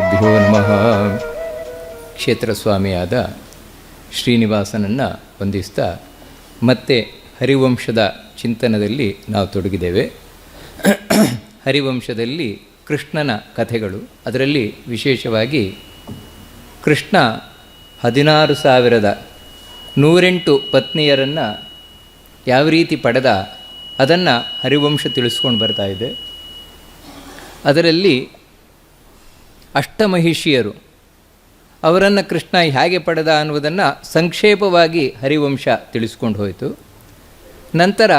ಶ್ರೀಗುರುಭ್ಯೋ ನಮಃ. ಕ್ಷೇತ್ರಸ್ವಾಮಿಯಾದ ಶ್ರೀನಿವಾಸನನ್ನು ವಂದಿಸ್ತಾ ಮತ್ತೆ ಹರಿವಂಶದ ಚಿಂತನದಲ್ಲಿ ನಾವು ತೊಡಗಿದ್ದೇವೆ. ಹರಿವಂಶದಲ್ಲಿ ಕೃಷ್ಣನ ಕಥೆಗಳು, ಅದರಲ್ಲಿ ವಿಶೇಷವಾಗಿ ಕೃಷ್ಣ 16,108 ಪತ್ನಿಯರನ್ನು ಯಾವ ರೀತಿ ಪಡೆದ ಅದನ್ನು ಹರಿವಂಶ ತಿಳಿಸ್ಕೊಂಡು ಬರ್ತಾ ಇದೆ. ಅದರಲ್ಲಿ ಅಷ್ಟಮಹಿಷಿಯರು, ಅವರನ್ನು ಕೃಷ್ಣ ಹೇಗೆ ಪಡೆದ ಅನ್ನುವುದನ್ನು ಸಂಕ್ಷೇಪವಾಗಿ ಹರಿವಂಶ ತಿಳಿಸ್ಕೊಂಡು ಹೋಯಿತು. ನಂತರ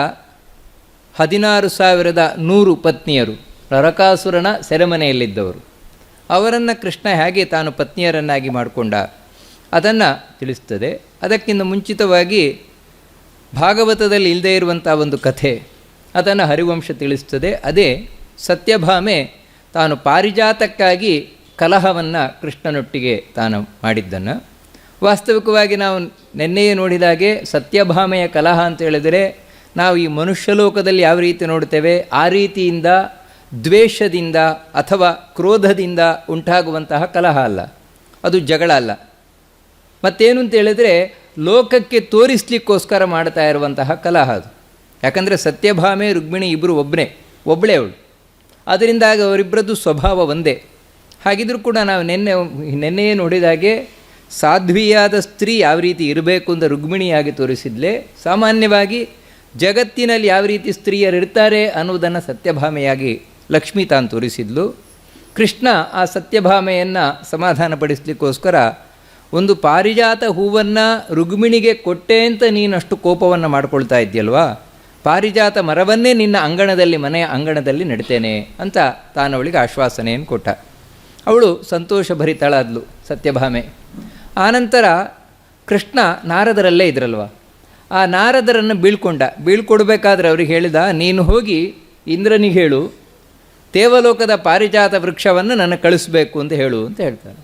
16,100 ಪತ್ನಿಯರು, ನರಕಾಸುರನ ಸೆರೆಮನೆಯಲ್ಲಿದ್ದವರು, ಅವರನ್ನು ಕೃಷ್ಣ ಹೇಗೆ ತಾನು ಪತ್ನಿಯರನ್ನಾಗಿ ಮಾಡಿಕೊಂಡ ಅದನ್ನು ತಿಳಿಸ್ತದೆ. ಅದಕ್ಕಿಂತ ಮುಂಚಿತವಾಗಿ ಭಾಗವತದಲ್ಲಿ ಇಲ್ಲದೇ ಇರುವಂಥ ಒಂದು ಕಥೆ, ಅದನ್ನು ಹರಿವಂಶ ತಿಳಿಸ್ತದೆ. ಅದೇ ಸತ್ಯಭಾಮೆ ತಾನು ಪಾರಿಜಾತಕ್ಕಾಗಿ ಕಲಹವನ್ನು ಕೃಷ್ಣನೊಟ್ಟಿಗೆ ತಾನು ಮಾಡಿದ್ದನ್ನು. ವಾಸ್ತವಿಕವಾಗಿ ನಾವು ನಿನ್ನೆಯೇ ನೋಡಿದಾಗೆ ಸತ್ಯಭಾಮೆಯ ಕಲಹ ಅಂತ ಹೇಳಿದರೆ ನಾವು ಈ ಮನುಷ್ಯಲೋಕದಲ್ಲಿ ಯಾವ ರೀತಿ ನೋಡ್ತೇವೆ ಆ ರೀತಿಯಿಂದ ದ್ವೇಷದಿಂದ ಅಥವಾ ಕ್ರೋಧದಿಂದ ಉಂಟಾಗುವಂತಹ ಕಲಹ ಅಲ್ಲ, ಅದು ಜಗಳ ಅಲ್ಲ. ಮತ್ತೇನು ಅಂತ ಹೇಳಿದರೆ ಲೋಕಕ್ಕೆ ತೋರಿಸಲಿಕ್ಕೋಸ್ಕರ ಮಾಡ್ತಾ ಇರುವಂತಹ ಕಲಹ ಅದು. ಯಾಕಂದರೆ ಸತ್ಯಭಾಮೆ ರುಕ್ಮಿಣಿ ಇಬ್ಬರು ಒಬ್ಬಳೇ ಅವಳು, ಅದರಿಂದಾಗಿ ಅವರಿಬ್ಬರದ್ದು ಸ್ವಭಾವ ಒಂದೇ. ಹಾಗಿದ್ರೂ ಕೂಡ ನಾವು ನಿನ್ನೆಯೇ ನೋಡಿದಾಗೆ ಸಾಧ್ವಿಯಾದ ಸ್ತ್ರೀ ಯಾವ ರೀತಿ ಇರಬೇಕು ಅಂತ ರುಕ್ಮಿಣಿಯಾಗಿ ತೋರಿಸಿದ್ಲೇ, ಸಾಮಾನ್ಯವಾಗಿ ಜಗತ್ತಿನಲ್ಲಿ ಯಾವ ರೀತಿ ಸ್ತ್ರೀಯರಿರ್ತಾರೆ ಅನ್ನುವುದನ್ನು ಸತ್ಯಭಾಮೆಯಾಗಿ ಲಕ್ಷ್ಮೀ ತಾನು ತೋರಿಸಿದ್ಲು. ಕೃಷ್ಣ ಆ ಸತ್ಯಭಾಮೆಯನ್ನು ಸಮಾಧಾನಪಡಿಸಲಿಕ್ಕೋಸ್ಕರ ಒಂದು ಪಾರಿಜಾತ ಹೂವನ್ನು ರುಕ್ಮಿಣಿಗೆ ಕೊಟ್ಟೆ ಅಂತ ನೀನಷ್ಟು ಕೋಪವನ್ನು ಮಾಡ್ಕೊಳ್ತಾ ಇದ್ದೀಯಲ್ವಾ, ಪಾರಿಜಾತ ಮರವನ್ನೇ ನಿನ್ನ ಅಂಗಣದಲ್ಲಿ, ಮನೆಯ ಅಂಗಣದಲ್ಲಿ ನೆಡ್ತೇನೆ ಅಂತ ತಾನು ಅವಳಿಗೆ ಆಶ್ವಾಸನೆಯನ್ನು ಕೊಟ್ಟ. ಅವಳು ಸಂತೋಷಭರಿತಳಾದ್ಲು ಸತ್ಯಭಾಮೆ. ಆನಂತರ ಕೃಷ್ಣ ನಾರದರಲ್ಲೇ ಇದ್ರಲ್ವ, ಆ ನಾರದರನ್ನು ಬೀಳ್ಕೊಡ್ಬೇಕಾದ್ರೆ ಅವ್ರಿಗೆ ಹೇಳಿದ, ನೀನು ಹೋಗಿ ಇಂದ್ರನಿಗೆ ಹೇಳು, ದೇವಲೋಕದ ಪಾರಿಜಾತ ವೃಕ್ಷವನ್ನು ನನ್ನ ಕಳಿಸ್ಬೇಕು ಅಂತ ಹೇಳು ಅಂತ ಹೇಳ್ತಾರೆ.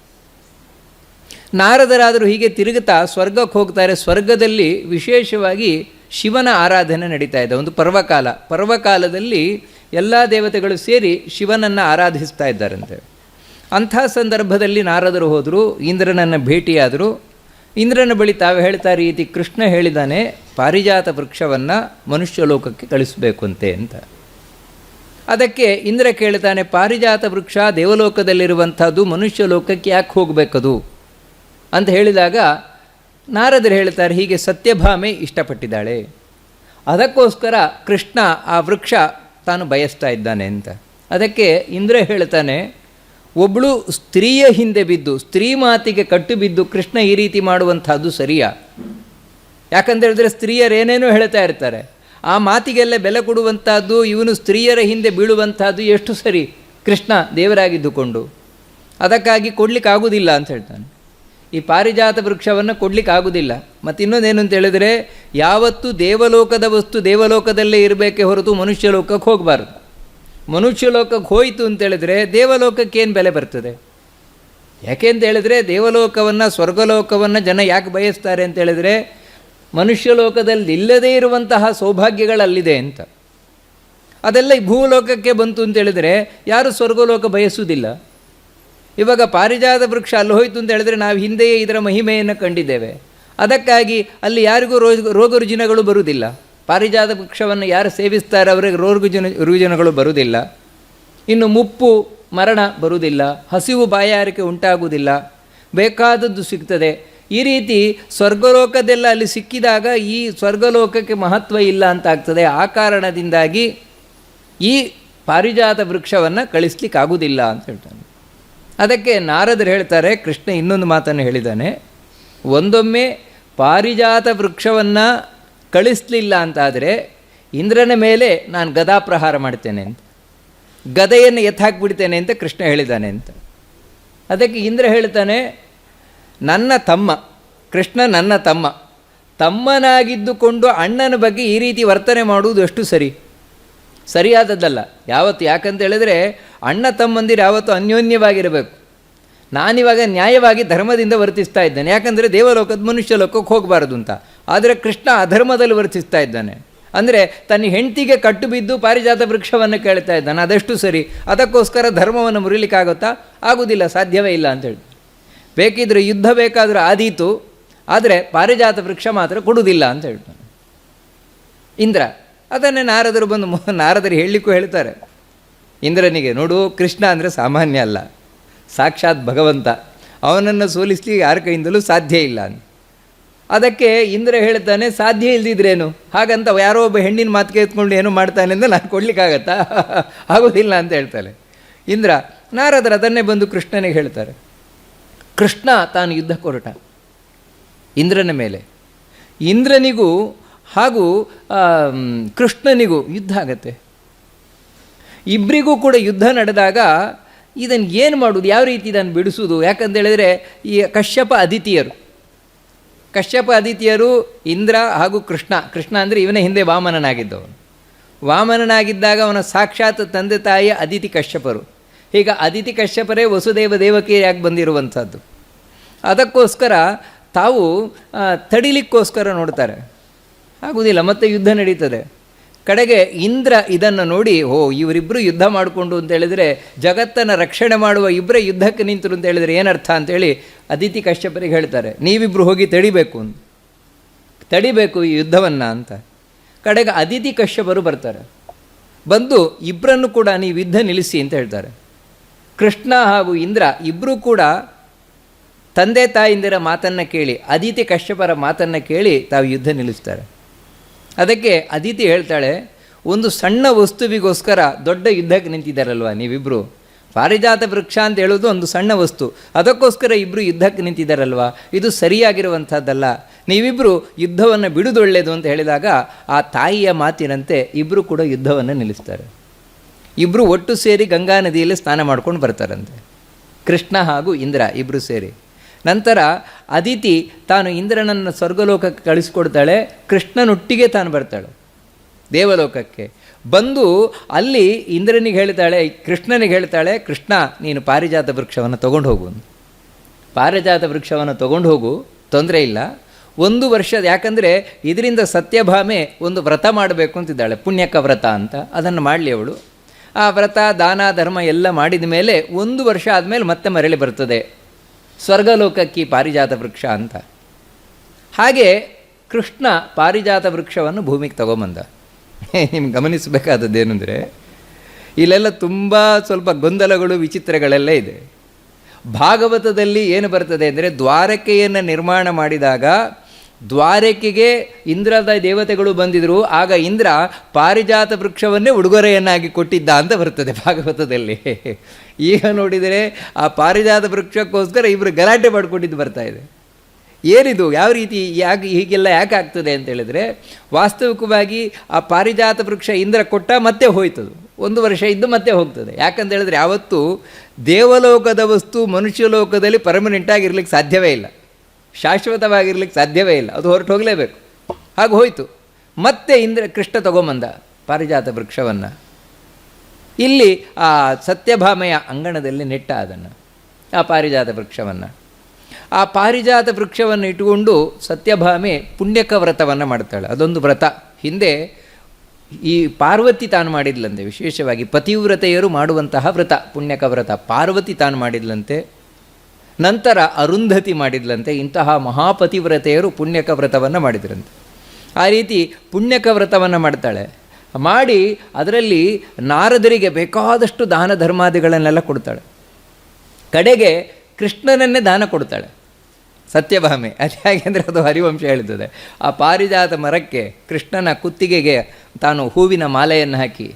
ನಾರದರಾದರೂ ಹೀಗೆ ತಿರುಗುತ್ತಾ ಸ್ವರ್ಗಕ್ಕೆ ಹೋಗ್ತಾರೆ. ಸ್ವರ್ಗದಲ್ಲಿ ವಿಶೇಷವಾಗಿ ಶಿವನ ಆರಾಧನೆ ನಡೀತಾ ಇದೆ. ಒಂದು ಪರ್ವಕಾಲದಲ್ಲಿ ಎಲ್ಲ ದೇವತೆಗಳು ಸೇರಿ ಶಿವನನ್ನು ಆರಾಧಿಸ್ತಾ ಇದ್ದಾರಂತೆ. ಅಂಥ ಸಂದರ್ಭದಲ್ಲಿ ನಾರದರು ಹೋದರು, ಇಂದ್ರನನ್ನು ಭೇಟಿಯಾದರು. ಇಂದ್ರನ ಬಳಿ ತಾವು ಹೇಳ್ತಾ ರೀತಿ ಕೃಷ್ಣ ಹೇಳಿದ್ದಾನೆ, ಪಾರಿಜಾತ ವೃಕ್ಷವನ್ನು ಮನುಷ್ಯ ಲೋಕಕ್ಕೆ ಕಳಿಸಬೇಕಂತೆ ಅಂತ. ಅದಕ್ಕೆ ಇಂದ್ರ ಕೇಳ್ತಾನೆ, ಪಾರಿಜಾತ ವೃಕ್ಷ ದೇವಲೋಕದಲ್ಲಿರುವಂಥದ್ದು, ಮನುಷ್ಯ ಲೋಕಕ್ಕೆ ಯಾಕೆ ಹೋಗಬೇಕದು ಅಂತ ಹೇಳಿದಾಗ ನಾರದರು ಹೇಳ್ತಾರೆ, ಹೀಗೆ ಸತ್ಯಭಾಮೆ ಇಷ್ಟಪಟ್ಟಿದ್ದಾಳೆ, ಅದಕ್ಕೋಸ್ಕರ ಕೃಷ್ಣ ಆ ವೃಕ್ಷ ತಾನು ಬಯಸ್ತಾ ಇದ್ದಾನೆ ಅಂತ. ಅದಕ್ಕೆ ಇಂದ್ರ ಹೇಳ್ತಾನೆ, ಒಬ್ಬಳು ಸ್ತ್ರೀಯ ಹಿಂದೆ ಬಿದ್ದು, ಸ್ತ್ರೀ ಮಾತಿಗೆ ಕಟ್ಟು ಬಿದ್ದು ಕೃಷ್ಣ ಈ ರೀತಿ ಮಾಡುವಂಥದ್ದು ಸರಿಯಾ? ಯಾಕಂತ ಹೇಳಿದ್ರೆ ಸ್ತ್ರೀಯರೇನೇನೋ ಹೇಳ್ತಾ ಇರ್ತಾರೆ, ಆ ಮಾತಿಗೆಲ್ಲ ಬೆಲೆ ಕೊಡುವಂಥದ್ದು, ಇವನು ಸ್ತ್ರೀಯರ ಹಿಂದೆ ಬೀಳುವಂಥದ್ದು ಎಷ್ಟು ಸರಿ ಕೃಷ್ಣ ದೇವರಾಗಿದ್ದುಕೊಂಡು? ಅದಕ್ಕಾಗಿ ಕೊಡಲಿಕ್ಕಾಗೋದಿಲ್ಲ ಅಂತ ಹೇಳ್ತಾನೆ. ಈ ಪಾರಿಜಾತ ವೃಕ್ಷವನ್ನು ಕೊಡಲಿಕ್ಕಾಗೋದಿಲ್ಲ. ಮತ್ತು ಇನ್ನೊಂದೇನು ಅಂತ ಹೇಳಿದರೆ, ಯಾವತ್ತೂ ದೇವಲೋಕದ ವಸ್ತು ದೇವಲೋಕದಲ್ಲೇ ಇರಬೇಕೇ ಹೊರತು ಮನುಷ್ಯ ಲೋಕಕ್ಕೆ ಹೋಗಬಾರ್ದು. ಮನುಷ್ಯ ಲೋಕಕ್ಕೆ ಹೋಯಿತು ಅಂತೇಳಿದರೆ ದೇವಲೋಕಕ್ಕೆ ಏನು ಬೆಲೆ ಬರ್ತದೆ? ಯಾಕೆ ಅಂತ ಹೇಳಿದರೆ ದೇವಲೋಕವನ್ನು, ಸ್ವರ್ಗಲೋಕವನ್ನು ಜನ ಯಾಕೆ ಬಯಸ್ತಾರೆ ಅಂತೇಳಿದರೆ, ಮನುಷ್ಯ ಲೋಕದಲ್ಲಿ ಇಲ್ಲದೇ ಇರುವಂತಹ ಸೌಭಾಗ್ಯಗಳಲ್ಲಿದೆ ಅಂತ. ಅದೆಲ್ಲ ಈ ಭೂಲೋಕಕ್ಕೆ ಬಂತು ಅಂತೇಳಿದರೆ ಯಾರು ಸ್ವರ್ಗಲೋಕ ಬಯಸುವುದಿಲ್ಲ. ಇವಾಗ ಪಾರಿಜಾತ ವೃಕ್ಷ ಅಲ್ಲಿ ಹೋಯಿತು ಅಂತ ಹೇಳಿದರೆ ನಾವು ಹಿಂದೆಯೇ ಇದರ ಮಹಿಮೆಯನ್ನು ಕಂಡಿದ್ದೇವೆ. ಅದಕ್ಕಾಗಿ ಅಲ್ಲಿ ಯಾರಿಗೂ ರೋಗ ರುಜಿನಗಳು ಬರುವುದಿಲ್ಲ. ಪಾರಿಜಾತ ವೃಕ್ಷವನ್ನು ಯಾರು ಸೇವಿಸ್ತಾರೆ ಅವರಿಗೆ ರುಜಿನಗಳು ಬರುವುದಿಲ್ಲ. ಇನ್ನು ಮುಪ್ಪು ಮರಣ ಬರುವುದಿಲ್ಲ, ಹಸಿವು ಬಾಯಾರಿಕೆ ಉಂಟಾಗುವುದಿಲ್ಲ, ಬೇಕಾದದ್ದು ಸಿಗ್ತದೆ. ಈ ರೀತಿ ಸ್ವರ್ಗಲೋಕದೆಲ್ಲ ಅಲ್ಲಿ ಸಿಕ್ಕಿದಾಗ ಈ ಸ್ವರ್ಗಲೋಕಕ್ಕೆ ಮಹತ್ವ ಇಲ್ಲ ಅಂತ ಆಗ್ತದೆ. ಆ ಕಾರಣದಿಂದಾಗಿ ಈ ಪಾರಿಜಾತ ವೃಕ್ಷವನ್ನು ಕಳಿಸ್ಲಿಕ್ಕಾಗುವುದಿಲ್ಲ ಅಂತ ಹೇಳ್ತಾನೆ. ಅದಕ್ಕೆ ನಾರದರು ಹೇಳ್ತಾರೆ, ಕೃಷ್ಣ ಇನ್ನೊಂದು ಮಾತನ್ನು ಹೇಳಿದ್ದಾನೆ, ಒಂದೊಮ್ಮೆ ಪಾರಿಜಾತ ವೃಕ್ಷವನ್ನು ಕಳಿಸಲಿಲ್ಲ ಅಂತಾದರೆ ಇಂದ್ರನ ಮೇಲೆ ನಾನು ಗದಾಪ್ರಹಾರ ಮಾಡ್ತೇನೆ ಅಂತ, ಗದೆಯನ್ನು ಎತ್ತಾಕ್ಬಿಡ್ತೇನೆ ಅಂತ ಕೃಷ್ಣ ಹೇಳಿದ್ದಾನೆ ಅಂತ. ಅದಕ್ಕೆ ಇಂದ್ರ ಹೇಳ್ತಾನೆ, ನನ್ನ ತಮ್ಮ ಕೃಷ್ಣ, ನನ್ನ ತಮ್ಮನಾಗಿದ್ದುಕೊಂಡು ಅಣ್ಣನ ಬಗ್ಗೆ ಈ ರೀತಿ ವರ್ತನೆ ಮಾಡುವುದು ಎಷ್ಟು ಸರಿಯಾದದ್ದಲ್ಲ ಯಾವತ್ತು. ಯಾಕಂತ ಹೇಳಿದರೆ ಅಣ್ಣ ತಮ್ಮಂದಿರು ಯಾವತ್ತು ಅನ್ಯೋನ್ಯವಾಗಿರಬೇಕು. ನಾನಿವಾಗ ನ್ಯಾಯವಾಗಿ ಧರ್ಮದಿಂದ ವರ್ತಿಸ್ತಾ ಇದ್ದೇನೆ, ಯಾಕಂದರೆ ದೇವಲೋಕದ ಮನುಷ್ಯ ಲೋಕಕ್ಕೆ ಹೋಗಬಾರದು ಅಂತ. ಆದರೆ ಕೃಷ್ಣ ಅಧರ್ಮದಲ್ಲಿ ವರ್ತಿಸ್ತಾ ಇದ್ದಾನೆ. ಅಂದರೆ ತನ್ನ ಹೆಂಡತಿಗೆ ಕಟ್ಟು ಬಿದ್ದು ಪಾರಿಜಾತ ವೃಕ್ಷವನ್ನು ಕೇಳ್ತಾ ಇದ್ದಾನೆ, ಅದೆಷ್ಟು ಸರಿ? ಅದಕ್ಕೋಸ್ಕರ ಧರ್ಮವನ್ನು ಮುರಿಲಿಕ್ಕಾಗುತ್ತಾ? ಆಗುವುದಿಲ್ಲ, ಸಾಧ್ಯವೇ ಇಲ್ಲ ಅಂತೇಳಿ. ಬೇಕಿದ್ರೆ ಯುದ್ಧ ಬೇಕಾದರೂ ಆದೀತು, ಆದರೆ ಪಾರಿಜಾತ ವೃಕ್ಷ ಮಾತ್ರ ಕೊಡುವುದಿಲ್ಲ ಅಂತ ಹೇಳ್ತಾನೆ ಇಂದ್ರ. ಅದನ್ನೇ ನಾರದರು ಬಂದು ನಾರದರು ಹೇಳಲಿಕ್ಕೂ ಹೇಳ್ತಾರೆ ಇಂದ್ರನಿಗೆ, ನೋಡು, ಕೃಷ್ಣ ಅಂದರೆ ಸಾಮಾನ್ಯ ಅಲ್ಲ, ಸಾಕ್ಷಾತ್ ಭಗವಂತ, ಅವನನ್ನು ಸೋಲಿಸಲಿಕ್ಕೆ ಯಾರ ಕೈಯಿಂದಲೂ ಸಾಧ್ಯ ಇಲ್ಲ ಅಂತ. ಅದಕ್ಕೆ ಇಂದ್ರ ಹೇಳ್ತಾನೆ, ಸಾಧ್ಯ ಇಲ್ದಿದ್ರೇನು, ಹಾಗಂತ ಯಾರೋ ಒಬ್ಬ ಹೆಣ್ಣಿನ ಮಾತಿಗೆ ಎತ್ಕೊಂಡು ಏನೋ ಮಾಡ್ತಾನೆ ಅಂದರೆ ನಾನು ಕೊಡಲಿಕ್ಕಾಗತ್ತಾ? ಆಗೋದಿಲ್ಲ ಅಂತ ಹೇಳ್ತಾನೆ ಇಂದ್ರ. ನಾರದರು ಅದನ್ನೇ ಬಂದು ಕೃಷ್ಣನಿಗೆ ಹೇಳ್ತಾರೆ. ಕೃಷ್ಣ ತಾನು ಯುದ್ಧಕ್ಕೆ ಹೊರಟ ಇಂದ್ರನ ಮೇಲೆ. ಇಂದ್ರನಿಗೂ ಹಾಗೂ ಕೃಷ್ಣನಿಗೂ ಯುದ್ಧ ಆಗತ್ತೆ. ಇಬ್ಬರಿಗೂ ಕೂಡ ಯುದ್ಧ ನಡೆದಾಗ ಇದನ್ನು ಏನು ಮಾಡೋದು, ಯಾವ ರೀತಿ ಇದನ್ನು ಬಿಡಿಸೋದು? ಯಾಕಂತೇಳಿದರೆ ಈ ಕಶ್ಯಪ ಅದಿತಿಯರು ಇಂದ್ರ ಹಾಗೂ ಕೃಷ್ಣ ಅಂದರೆ ಇವನ ಹಿಂದೆ ವಾಮನನಾಗಿದ್ದವನು. ವಾಮನನಾಗಿದ್ದಾಗ ಅವನ ಸಾಕ್ಷಾತ್ ತಂದೆ ತಾಯಿ ಅದಿತಿ ಕಶ್ಯಪರು. ಈಗ ಅದಿತಿ ಕಶ್ಯಪರೇ ವಸುದೇವ ದೇವಕಿಯಾಗಿ ಬಂದಿರುವಂಥದ್ದು. ಅದಕ್ಕೋಸ್ಕರ ತಾವು ತಡಿಲಿಕ್ಕೋಸ್ಕರ ನೋಡ್ತಾರೆ, ಆಗುವುದಿಲ್ಲ, ಮತ್ತೆ ಯುದ್ಧ ನಡೀತದೆ. ಕಡೆಗೆ ಇಂದ್ರ ಇದನ್ನು ನೋಡಿ, ಇವರಿಬ್ಬರು ಯುದ್ಧ ಮಾಡಿಕೊಂಡು ಅಂತೇಳಿದರೆ ಜಗತ್ತನ್ನು ರಕ್ಷಣೆ ಮಾಡುವ ಇಬ್ಬರೇ ಯುದ್ಧಕ್ಕೆ ನಿಂತರು ಅಂತ ಹೇಳಿದರೆ ಏನರ್ಥ ಅಂತೇಳಿ ಅದಿತಿ ಕಶ್ಯಪರಿಗೆ ಹೇಳ್ತಾರೆ, ನೀವಿಬ್ಬರು ಹೋಗಿ ತಡಿಬೇಕು ಈ ಯುದ್ಧವನ್ನು ಅಂತ. ಕಡೆಗೆ ಅದಿತಿ ಕಶ್ಯಪರು ಬರ್ತಾರೆ, ಬಂದು ಇಬ್ಬರನ್ನು ಕೂಡ ನೀವು ಯುದ್ಧ ನಿಲ್ಲಿಸಿ ಅಂತ ಹೇಳ್ತಾರೆ. ಕೃಷ್ಣ ಹಾಗೂ ಇಂದ್ರ ಇಬ್ಬರೂ ಕೂಡ ತಂದೆ ತಾಯಿಂದಿರ ಮಾತನ್ನು ಕೇಳಿ, ಅದಿತಿ ಕಶ್ಯಪರ ಮಾತನ್ನು ಕೇಳಿ ತಾವು ಯುದ್ಧ ನಿಲ್ಲಿಸ್ತಾರೆ. ಅದಕ್ಕೆ ಅದಿತಿ ಹೇಳ್ತಾಳೆ, ಒಂದು ಸಣ್ಣ ವಸ್ತುವಿಗೋಸ್ಕರ ದೊಡ್ಡ ಯುದ್ಧಕ್ಕೆ ನಿಂತಿದ್ದಾರಲ್ವ ನೀವಿಬ್ಬರು, ಪಾರಿಜಾತ ವೃಕ್ಷ ಅಂತ ಹೇಳೋದು ಒಂದು ಸಣ್ಣ ವಸ್ತು, ಅದಕ್ಕೋಸ್ಕರ ಇಬ್ಬರು ಯುದ್ಧಕ್ಕೆ ನಿಂತಿದ್ದಾರಲ್ವ, ಇದು ಸರಿಯಾಗಿರುವಂಥದ್ದಲ್ಲ, ನೀವಿಬ್ಬರು ಯುದ್ಧವನ್ನು ಬಿಡುವುದೊಳ್ಳೆಯದು ಅಂತ ಹೇಳಿದಾಗ ಆ ತಾಯಿಯ ಮಾತಿನಂತೆ ಇಬ್ಬರು ಕೂಡ ಯುದ್ಧವನ್ನು ನಿಲ್ಲಿಸ್ತಾರೆ. ಇಬ್ಬರು ಒಟ್ಟು ಸೇರಿ ಗಂಗಾ ನದಿಯಲ್ಲಿ ಸ್ನಾನ ಮಾಡ್ಕೊಂಡು ಬರ್ತಾರಂತೆ, ಕೃಷ್ಣ ಹಾಗೂ ಇಂದ್ರ ಇಬ್ಬರು ಸೇರಿ. ನಂತರ ಅದಿತಿ ತಾನು ಇಂದ್ರನನ್ನು ಸ್ವರ್ಗಲೋಕಕ್ಕೆ ಕಳಿಸ್ಕೊಡ್ತಾಳೆ, ಕೃಷ್ಣನೊಟ್ಟಿಗೆ ತಾನು ಬರ್ತಾಳೆ ದೇವಲೋಕಕ್ಕೆ. ಬಂದು ಅಲ್ಲಿ ಇಂದ್ರನಿಗೆ ಹೇಳ್ತಾಳೆ, ಕೃಷ್ಣನಿಗೆ ಹೇಳ್ತಾಳೆ, ಕೃಷ್ಣ ನೀನು ಪಾರಿಜಾತ ವೃಕ್ಷವನ್ನು ತೊಗೊಂಡು ಹೋಗು, ಪಾರಿಜಾತ ವೃಕ್ಷವನ್ನು ತೊಗೊಂಡು ಹೋಗು, ತೊಂದರೆ ಇಲ್ಲ, 1 ವರ್ಷ, ಯಾಕಂದರೆ ಇದರಿಂದ ಸತ್ಯಭಾಮೆ ಒಂದು ವ್ರತ ಮಾಡಬೇಕು ಅಂತಿದ್ದಾಳೆ, ಪುಣ್ಯಕ ವ್ರತ ಅಂತ, ಅದನ್ನು ಮಾಡಲಿ ಅವಳು. ಆ ವ್ರತ ದಾನ ಧರ್ಮ ಎಲ್ಲ ಮಾಡಿದ ಮೇಲೆ 1 ವರ್ಷ ಆದಮೇಲೆ ಮತ್ತೆ ಮರಳಿ ಬರ್ತದೆ ಸ್ವರ್ಗಲೋಕಕ್ಕೆ ಪಾರಿಜಾತ ವೃಕ್ಷ ಅಂತ. ಹಾಗೆ ಕೃಷ್ಣ ಪಾರಿಜಾತ ವೃಕ್ಷವನ್ನು ಭೂಮಿಗೆ ತಗೊಂಬಂದ. ನಿಮ್ಗೆ ಗಮನಿಸಬೇಕಾದದ್ದೇನೆಂದರೆ ಇಲ್ಲೆಲ್ಲ ತುಂಬ ಸ್ವಲ್ಪ ಗೊಂದಲಗಳು ವಿಚಿತ್ರಗಳೆಲ್ಲ ಇದೆ. ಭಾಗವತದಲ್ಲಿ ಏನು ಬರ್ತದೆ ಅಂದರೆ, ದ್ವಾರಕೆಯನ್ನು ನಿರ್ಮಾಣ ಮಾಡಿದಾಗ ದ್ವಾರಕೆಗೆ ಇಂದ್ರದ ದೇವತೆಗಳು ಬಂದಿದ್ದರು, ಆಗ ಇಂದ್ರ ಪಾರಿಜಾತ ವೃಕ್ಷವನ್ನೇ ಉಡುಗೊರೆಯನ್ನಾಗಿ ಕೊಟ್ಟಿದ್ದ ಅಂತ ಬರ್ತದೆ ಭಾಗವತದಲ್ಲಿ. ಈಗ ನೋಡಿದರೆ ಆ ಪಾರಿಜಾತ ವೃಕ್ಷಕ್ಕೋಸ್ಕರ ಇಬ್ಬರು ಗಲಾಟೆ ಮಾಡಿಕೊಂಡಿದ್ದು ಬರ್ತಾ ಇದೆ. ಏನಿದು, ಯಾವ ರೀತಿ, ಹೀಗೆಲ್ಲ ಯಾಕೆ ಆಗ್ತದೆ ಅಂತ ಹೇಳಿದರೆ, ವಾಸ್ತವಿಕವಾಗಿ ಆ ಪಾರಿಜಾತ ವೃಕ್ಷ ಇಂದ್ರ ಕೊಟ್ಟ ಮತ್ತೆ ಹೋಯ್ತದು, 1 ವರ್ಷ ಇದ್ದು ಮತ್ತೆ ಹೋಗ್ತದೆ. ಯಾಕಂತ ಹೇಳಿದ್ರೆ ಯಾವತ್ತೂ ದೇವಲೋಕದ ವಸ್ತು ಮನುಷ್ಯ ಲೋಕದಲ್ಲಿ ಪರ್ಮನೆಂಟಾಗಿರ್ಲಿಕ್ಕೆ ಸಾಧ್ಯವೇ ಇಲ್ಲ, ಶಾಶ್ವತವಾಗಿರ್ಲಿಕ್ಕೆ ಸಾಧ್ಯವೇ ಇಲ್ಲ, ಅದು ಹೊರಟು ಹೋಗಲೇಬೇಕು. ಹಾಗೆ ಹೋಯಿತು. ಮತ್ತೆ ಕೃಷ್ಣ ತಗೊಂಬಂದ ಪಾರಿಜಾತ ವೃಕ್ಷವನ್ನು, ಇಲ್ಲಿ ಆ ಸತ್ಯಭಾಮೆಯ ಅಂಗಣದಲ್ಲಿ ನೆಟ್ಟ ಅದನ್ನು, ಆ ಪಾರಿಜಾತ ವೃಕ್ಷವನ್ನು. ಆ ಪಾರಿಜಾತ ವೃಕ್ಷವನ್ನು ಇಟ್ಟುಕೊಂಡು ಸತ್ಯಭಾಮೆ ಪುಣ್ಯಕ ವ್ರತವನ್ನು ಮಾಡ್ತಾಳೆ. ಅದೊಂದು ವ್ರತ ಹಿಂದೆ ಈ ಪಾರ್ವತಿ ತಾನು ಮಾಡಿದ್ಲಂತೆ, ವಿಶೇಷವಾಗಿ ಪತಿವ್ರತೆಯರು ಮಾಡುವಂತಹ ವ್ರತ ಪುಣ್ಯಕ ವ್ರತ. ಪಾರ್ವತಿ ತಾನು ಮಾಡಿದ್ಲಂತೆ, ನಂತರ ಅರುಂಧತಿ ಮಾಡಿದ್ಲಂತೆ. ಇಂತಹ ಮಹಾಪತಿವ್ರತೆಯರು ಪುಣ್ಯಕ ವ್ರತವನ್ನು ಮಾಡಿದ್ರಂತೆ. ಆ ರೀತಿ ಪುಣ್ಯಕ ವ್ರತವನ್ನು ಮಾಡ್ತಾಳೆ. ಮಾಡಿ ಅದರಲ್ಲಿ ನಾರದರಿಗೆ ಬೇಕಾದಷ್ಟು ದಾನ ಧರ್ಮಾದಿಗಳನ್ನೆಲ್ಲ ಕೊಡ್ತಾಳೆ. ಕಡೆಗೆ ಕೃಷ್ಣನನ್ನೇ ದಾನ ಕೊಡ್ತಾಳೆ ಸತ್ಯಭಾಮೆ. ಅದು ಹೇಗೆಂದರೆ ಅದು ಹರಿವಂಶ ಹೇಳ್ತದೆ. ಆ ಪಾರಿಜಾತ ಮರಕ್ಕೆ ಕೃಷ್ಣನ ಕುತ್ತಿಗೆಗೆ ತಾನು ಹೂವಿನ ಮಾಲೆಯನ್ನು ಹಾಕಿ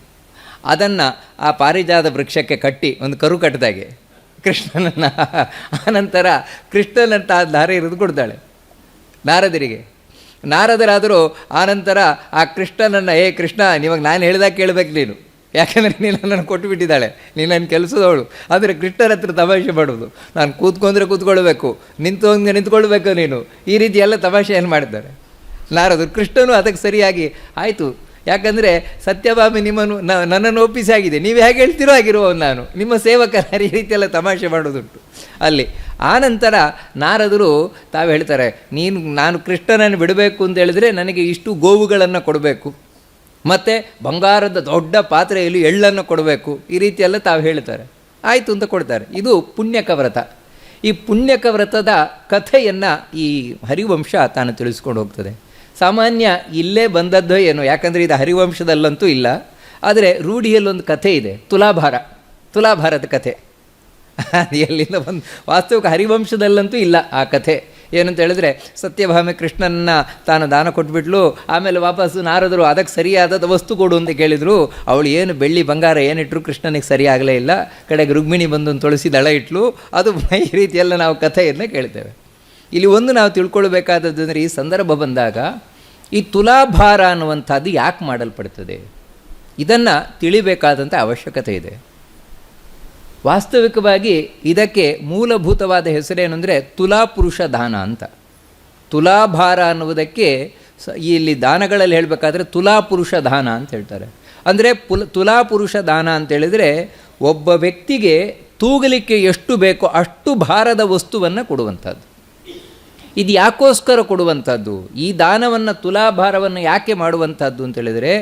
ಅದನ್ನು ಆ ಪಾರಿಜಾತ ವೃಕ್ಷಕ್ಕೆ ಕಟ್ಟಿ ಒಂದು ಕರು ಕಟ್ಟಿದಾಗೆ ಕೃಷ್ಣನನ್ನು, ಆನಂತರ ಕೃಷ್ಣನಂತ ದಾರ ಇರಿದು ಕೊಡ್ತಾಳೆ ನಾರದರಿಗೆ. ನಾರದರಾದರೂ ಆನಂತರ ಆ ಕೃಷ್ಣನನ್ನು, ಕೃಷ್ಣ ನಿಮಗೆ ನಾನು ಹೇಳಿದಾಗ ಕೇಳಬೇಕು ನೀನು, ಯಾಕೆಂದರೆ ನೀನು ನನ್ನನ್ನು ಕೊಟ್ಟುಬಿಟ್ಟಿದ್ದಾಳೆ, ನೀನು ನನ್ನ ಕೆಲಸದವಳು. ಆದರೆ ಕೃಷ್ಣರ ಹತ್ರ ತಮಾಷೆ ಮಾಡೋದು, ನಾನು ಕೂತ್ಕೊಂಡ್ರೆ ಕೂತ್ಕೊಳ್ಬೇಕು, ನಿಂತ್ಕೊಳ್ಬೇಕು ನೀನು, ಈ ರೀತಿ ಎಲ್ಲ ತಮಾಷೆಯನ್ನು ಮಾಡಿದ್ದಾರೆ ನಾರದರು. ಕೃಷ್ಣನು ಅದಕ್ಕೆ ಸರಿಯಾಗಿ ಆಯಿತು, ಯಾಕಂದರೆ ಸತ್ಯಭಾಮಿ ನನ್ನನ್ನು ಒಪ್ಪಿಸಾಗಿದೆ, ನೀವು ಹೇಗೆ ಹೇಳ್ತಿರೋ ಆಗಿರುವವನು ನಾನು, ನಿಮ್ಮ ಸೇವಕರ, ಈ ರೀತಿಯೆಲ್ಲ ತಮಾಷೆ ಮಾಡೋದುಂಟು ಅಲ್ಲಿ. ಆನಂತರ ನಾರದರು ತಾವು ಹೇಳ್ತಾರೆ, ನಾನು ಕೃಷ್ಣನನ್ನು ಬಿಡಬೇಕು ಅಂತ ಹೇಳಿದ್ರೆ ನನಗೆ ಇಷ್ಟು ಗೋವುಗಳನ್ನು ಕೊಡಬೇಕು, ಮತ್ತು ಬಂಗಾರದ ದೊಡ್ಡ ಪಾತ್ರೆಯಲ್ಲಿ ಎಳ್ಳನ್ನು ಕೊಡಬೇಕು, ಈ ರೀತಿಯೆಲ್ಲ ತಾವು ಹೇಳ್ತಾರೆ. ಆಯಿತು ಅಂತ ಕೊಡ್ತಾರೆ. ಇದು ಪುಣ್ಯಕ ವ್ರತ. ಈ ಪುಣ್ಯಕ ವ್ರತದ ಕಥೆಯನ್ನು ಈ ಹರಿವಂಶ ತಾನು ತಿಳಿಸ್ಕೊಂಡು ಹೋಗ್ತದೆ. ಸಾಮಾನ್ಯ ಇಲ್ಲೇ ಬಂದದ್ದೋ ಏನೋ, ಯಾಕಂದರೆ ಇದು ಹರಿವಂಶದಲ್ಲಂತೂ ಇಲ್ಲ, ಆದರೆ ರೂಢಿಯಲ್ಲೊಂದು ಕಥೆ ಇದೆ, ತುಲಾಭಾರದ ಕಥೆ. ಎಲ್ಲಿಂದ ಬಂದು ವಾಸ್ತವಿಕ ಹರಿವಂಶದಲ್ಲಂತೂ ಇಲ್ಲ ಆ ಕಥೆ. ಏನಂತ ಹೇಳಿದ್ರೆ, ಸತ್ಯಭಾಮೆ ಕೃಷ್ಣನನ್ನು ತಾನು ದಾನ ಕೊಟ್ಬಿಟ್ಲು, ಆಮೇಲೆ ವಾಪಸ್ಸು ನಾರದರು ಅದಕ್ಕೆ ಸರಿಯಾದ ವಸ್ತು ಕೊಡು ಅಂತ ಕೇಳಿದರು. ಅವಳು ಏನು ಬೆಳ್ಳಿ ಬಂಗಾರ ಏನಿಟ್ಟರು ಕೃಷ್ಣನಿಗೆ ಸರಿಯಾಗಲೇ ಇಲ್ಲ. ಕಡೆಗೆ ರುಕ್ಮಿಣಿ ಬಂದು ಒಂದು ತುಳಸಿ ದಳ ಇಟ್ಲು. ಅದು ಈ ರೀತಿಯೆಲ್ಲ ನಾವು ಕಥೆಯನ್ನು ಕೇಳ್ತೇವೆ. ಇಲ್ಲಿ ಒಂದು ನಾವು ತಿಳ್ಕೊಳ್ಬೇಕಾದದ್ದು ಅಂದರೆ, ಈ ಸಂದರ್ಭ ಬಂದಾಗ ಈ ತುಲಾಭಾರ ಅನ್ನುವಂಥದ್ದು ಯಾಕೆ ಮಾಡಲ್ಪಡ್ತದೆ, ಇದನ್ನು ತಿಳಿಬೇಕಾದಂಥ ಅವಶ್ಯಕತೆ ಇದೆ. ವಾಸ್ತವಿಕವಾಗಿ ಇದಕ್ಕೆ ಮೂಲಭೂತವಾದ ಹೆಸರೇನು ಅಂದರೆ ತುಲಾಪುರುಷ ದಾನ ಅಂತ. ತುಲಾಭಾರ ಅನ್ನುವುದಕ್ಕೆ ಇಲ್ಲಿ ದಾನಗಳಲ್ಲಿ ಹೇಳಬೇಕಾದ್ರೆ ತುಲಾಪುರುಷ ದಾನ ಅಂತ ಹೇಳ್ತಾರೆ. ಅಂದರೆ ತುಲಾಪುರುಷ ದಾನ ಅಂತೇಳಿದರೆ ಒಬ್ಬ ವ್ಯಕ್ತಿಗೆ ತೂಗಲಿಕ್ಕೆ ಎಷ್ಟು ಬೇಕೋ ಅಷ್ಟು ಭಾರದ ವಸ್ತುವನ್ನು ಕೊಡುವಂಥದ್ದು. ಇದು ಯಾಕೋಸ್ಕರ ಕೊಡುವಂಥದ್ದು, ಈ ದಾನವನ್ನು ತುಲಾಭಾರವನ್ನು ಯಾಕೆ ಮಾಡುವಂಥದ್ದು ಅಂತೇಳಿದರೆ,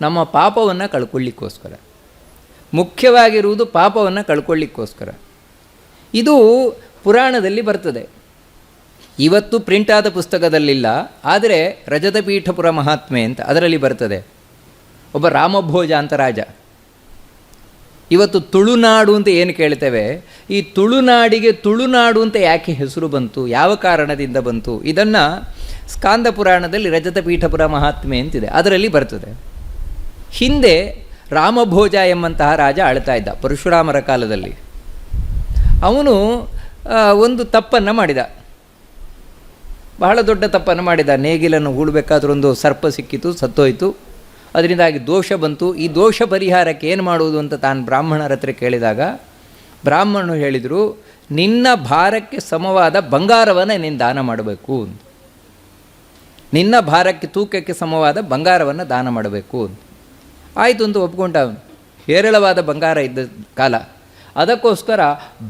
ನಮ್ಮ ಪಾಪವನ್ನು ಕಳ್ಕೊಳ್ಳಿಕ್ಕೋಸ್ಕರ. ಮುಖ್ಯವಾಗಿರುವುದು ಪಾಪವನ್ನು ಕಳ್ಕೊಳ್ಳಿಕ್ಕೋಸ್ಕರ. ಇದು ಪುರಾಣದಲ್ಲಿ ಬರ್ತದೆ. ಇವತ್ತು ಪ್ರಿಂಟ್ ಆದ ಪುಸ್ತಕದಲ್ಲಿಲ್ಲ, ಆದರೆ ರಜತಪೀಠಪುರ ಮಹಾತ್ಮೆ ಅಂತ ಅದರಲ್ಲಿ ಬರ್ತದೆ. ಒಬ್ಬ ರಾಮಭೋಜ ಅಂತ ರಾಜ. ಇವತ್ತು ತುಳುನಾಡು ಅಂತ ಏನು ಕೇಳ್ತೇವೆ, ಈ ತುಳುನಾಡಿಗೆ ತುಳುನಾಡು ಅಂತ ಯಾಕೆ ಹೆಸರು ಬಂತು, ಯಾವ ಕಾರಣದಿಂದ ಬಂತು, ಇದನ್ನು ಸ್ಕಾಂದ ಪುರಾಣದಲ್ಲಿ ರಜತಪೀಠಪುರ ಮಹಾತ್ಮೆ ಅಂತಿದೆ, ಅದರಲ್ಲಿ ಬರ್ತದೆ. ಹಿಂದೆ ರಾಮಭೋಜ ಎಂಬಂತಹ ರಾಜ ಆಳ್ತಾ ಇದ್ದ ಪರಶುರಾಮರ ಕಾಲದಲ್ಲಿ. ಅವನು ಒಂದು ತಪ್ಪನ್ನು ಮಾಡಿದ, ಬಹಳ ದೊಡ್ಡ ತಪ್ಪನ್ನು ಮಾಡಿದ. ನೇಗಿಲನ್ನು ಹೂಳಬೇಕಾದ್ರೂ ಒಂದು ಸರ್ಪ ಸಿಕ್ಕಿತು, ಸತ್ತೋಯ್ತು. ಅದರಿಂದಾಗಿ ದೋಷ ಬಂತು. ಈ ದೋಷ ಪರಿಹಾರಕ್ಕೆ ಏನು ಮಾಡುವುದು ಅಂತ ತಾನು ಬ್ರಾಹ್ಮಣರ ಹತ್ರ ಕೇಳಿದಾಗ ಬ್ರಾಹ್ಮಣರು ಹೇಳಿದರು, ನಿನ್ನ ಭಾರಕ್ಕೆ ಸಮವಾದ ಬಂಗಾರವನ್ನು ನೀನು ದಾನ ಮಾಡಬೇಕು, ನಿನ್ನ ಭಾರಕ್ಕೆ ತೂಕಕ್ಕೆ ಸಮವಾದ ಬಂಗಾರವನ್ನು ದಾನ ಮಾಡಬೇಕು ಅಂತ. ಆಯಿತು ಅಂತ ಒಪ್ಕೊಂಡ. ಹೇರಳವಾದ ಬಂಗಾರ ಇದ್ದ ಕಾಲ. ಅದಕ್ಕೋಸ್ಕರ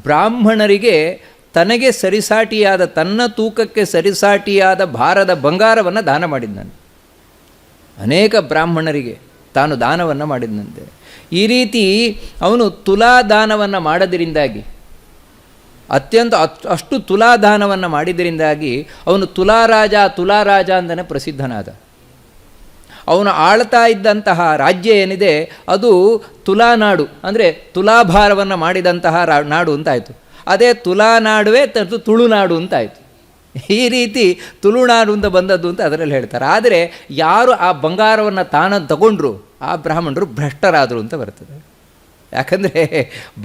ಬ್ರಾಹ್ಮಣರಿಗೆ ತನಗೆ ಸರಿಸಾಟಿಯಾದ, ತನ್ನ ತೂಕಕ್ಕೆ ಸರಿಸಾಟಿಯಾದ ಭಾರದ ಬಂಗಾರವನ್ನು ದಾನ ಮಾಡಿದ್ದಾನೆ. ಅನೇಕ ಬ್ರಾಹ್ಮಣರಿಗೆ ತಾನು ದಾನವನ್ನು ಮಾಡಿದಂತೆ. ಈ ರೀತಿ ಅವನು ತುಲಾದಾನವನ್ನು ಮಾಡೋದರಿಂದಾಗಿ, ಅಷ್ಟು ತುಲಾದಾನವನ್ನು ಮಾಡಿದರಿಂದಾಗಿ ಅವನು ತುಲಾರಾಜ ಅಂತಲೇ ಪ್ರಸಿದ್ಧನಾದ. ಅವನು ಆಳ್ತಾ ಇದ್ದಂತಹ ರಾಜ್ಯ ಏನಿದೆ ಅದು ತುಲಾನಾಡು, ಅಂದರೆ ತುಲಾಭಾರವನ್ನು ಮಾಡಿದಂತಹ ನಾಡು ಅಂತಾಯಿತು. ಅದೇ ತುಲಾನಾಡುವೇ ತುಳುನಾಡು ಅಂತಾಯಿತು. ಈ ರೀತಿ ತುಳುನಾಡು ಅಂತ ಬಂದದ್ದು ಅಂತ ಅದರಲ್ಲಿ ಹೇಳ್ತಾರೆ. ಆದರೆ ಯಾರು ಆ ಬಂಗಾರವನ್ನು ತಗೊಂಡ್ರು ಆ ಬ್ರಾಹ್ಮಣರು ಭ್ರಷ್ಟರಾದರು ಅಂತ ಬರ್ತದೆ. ಯಾಕಂದರೆ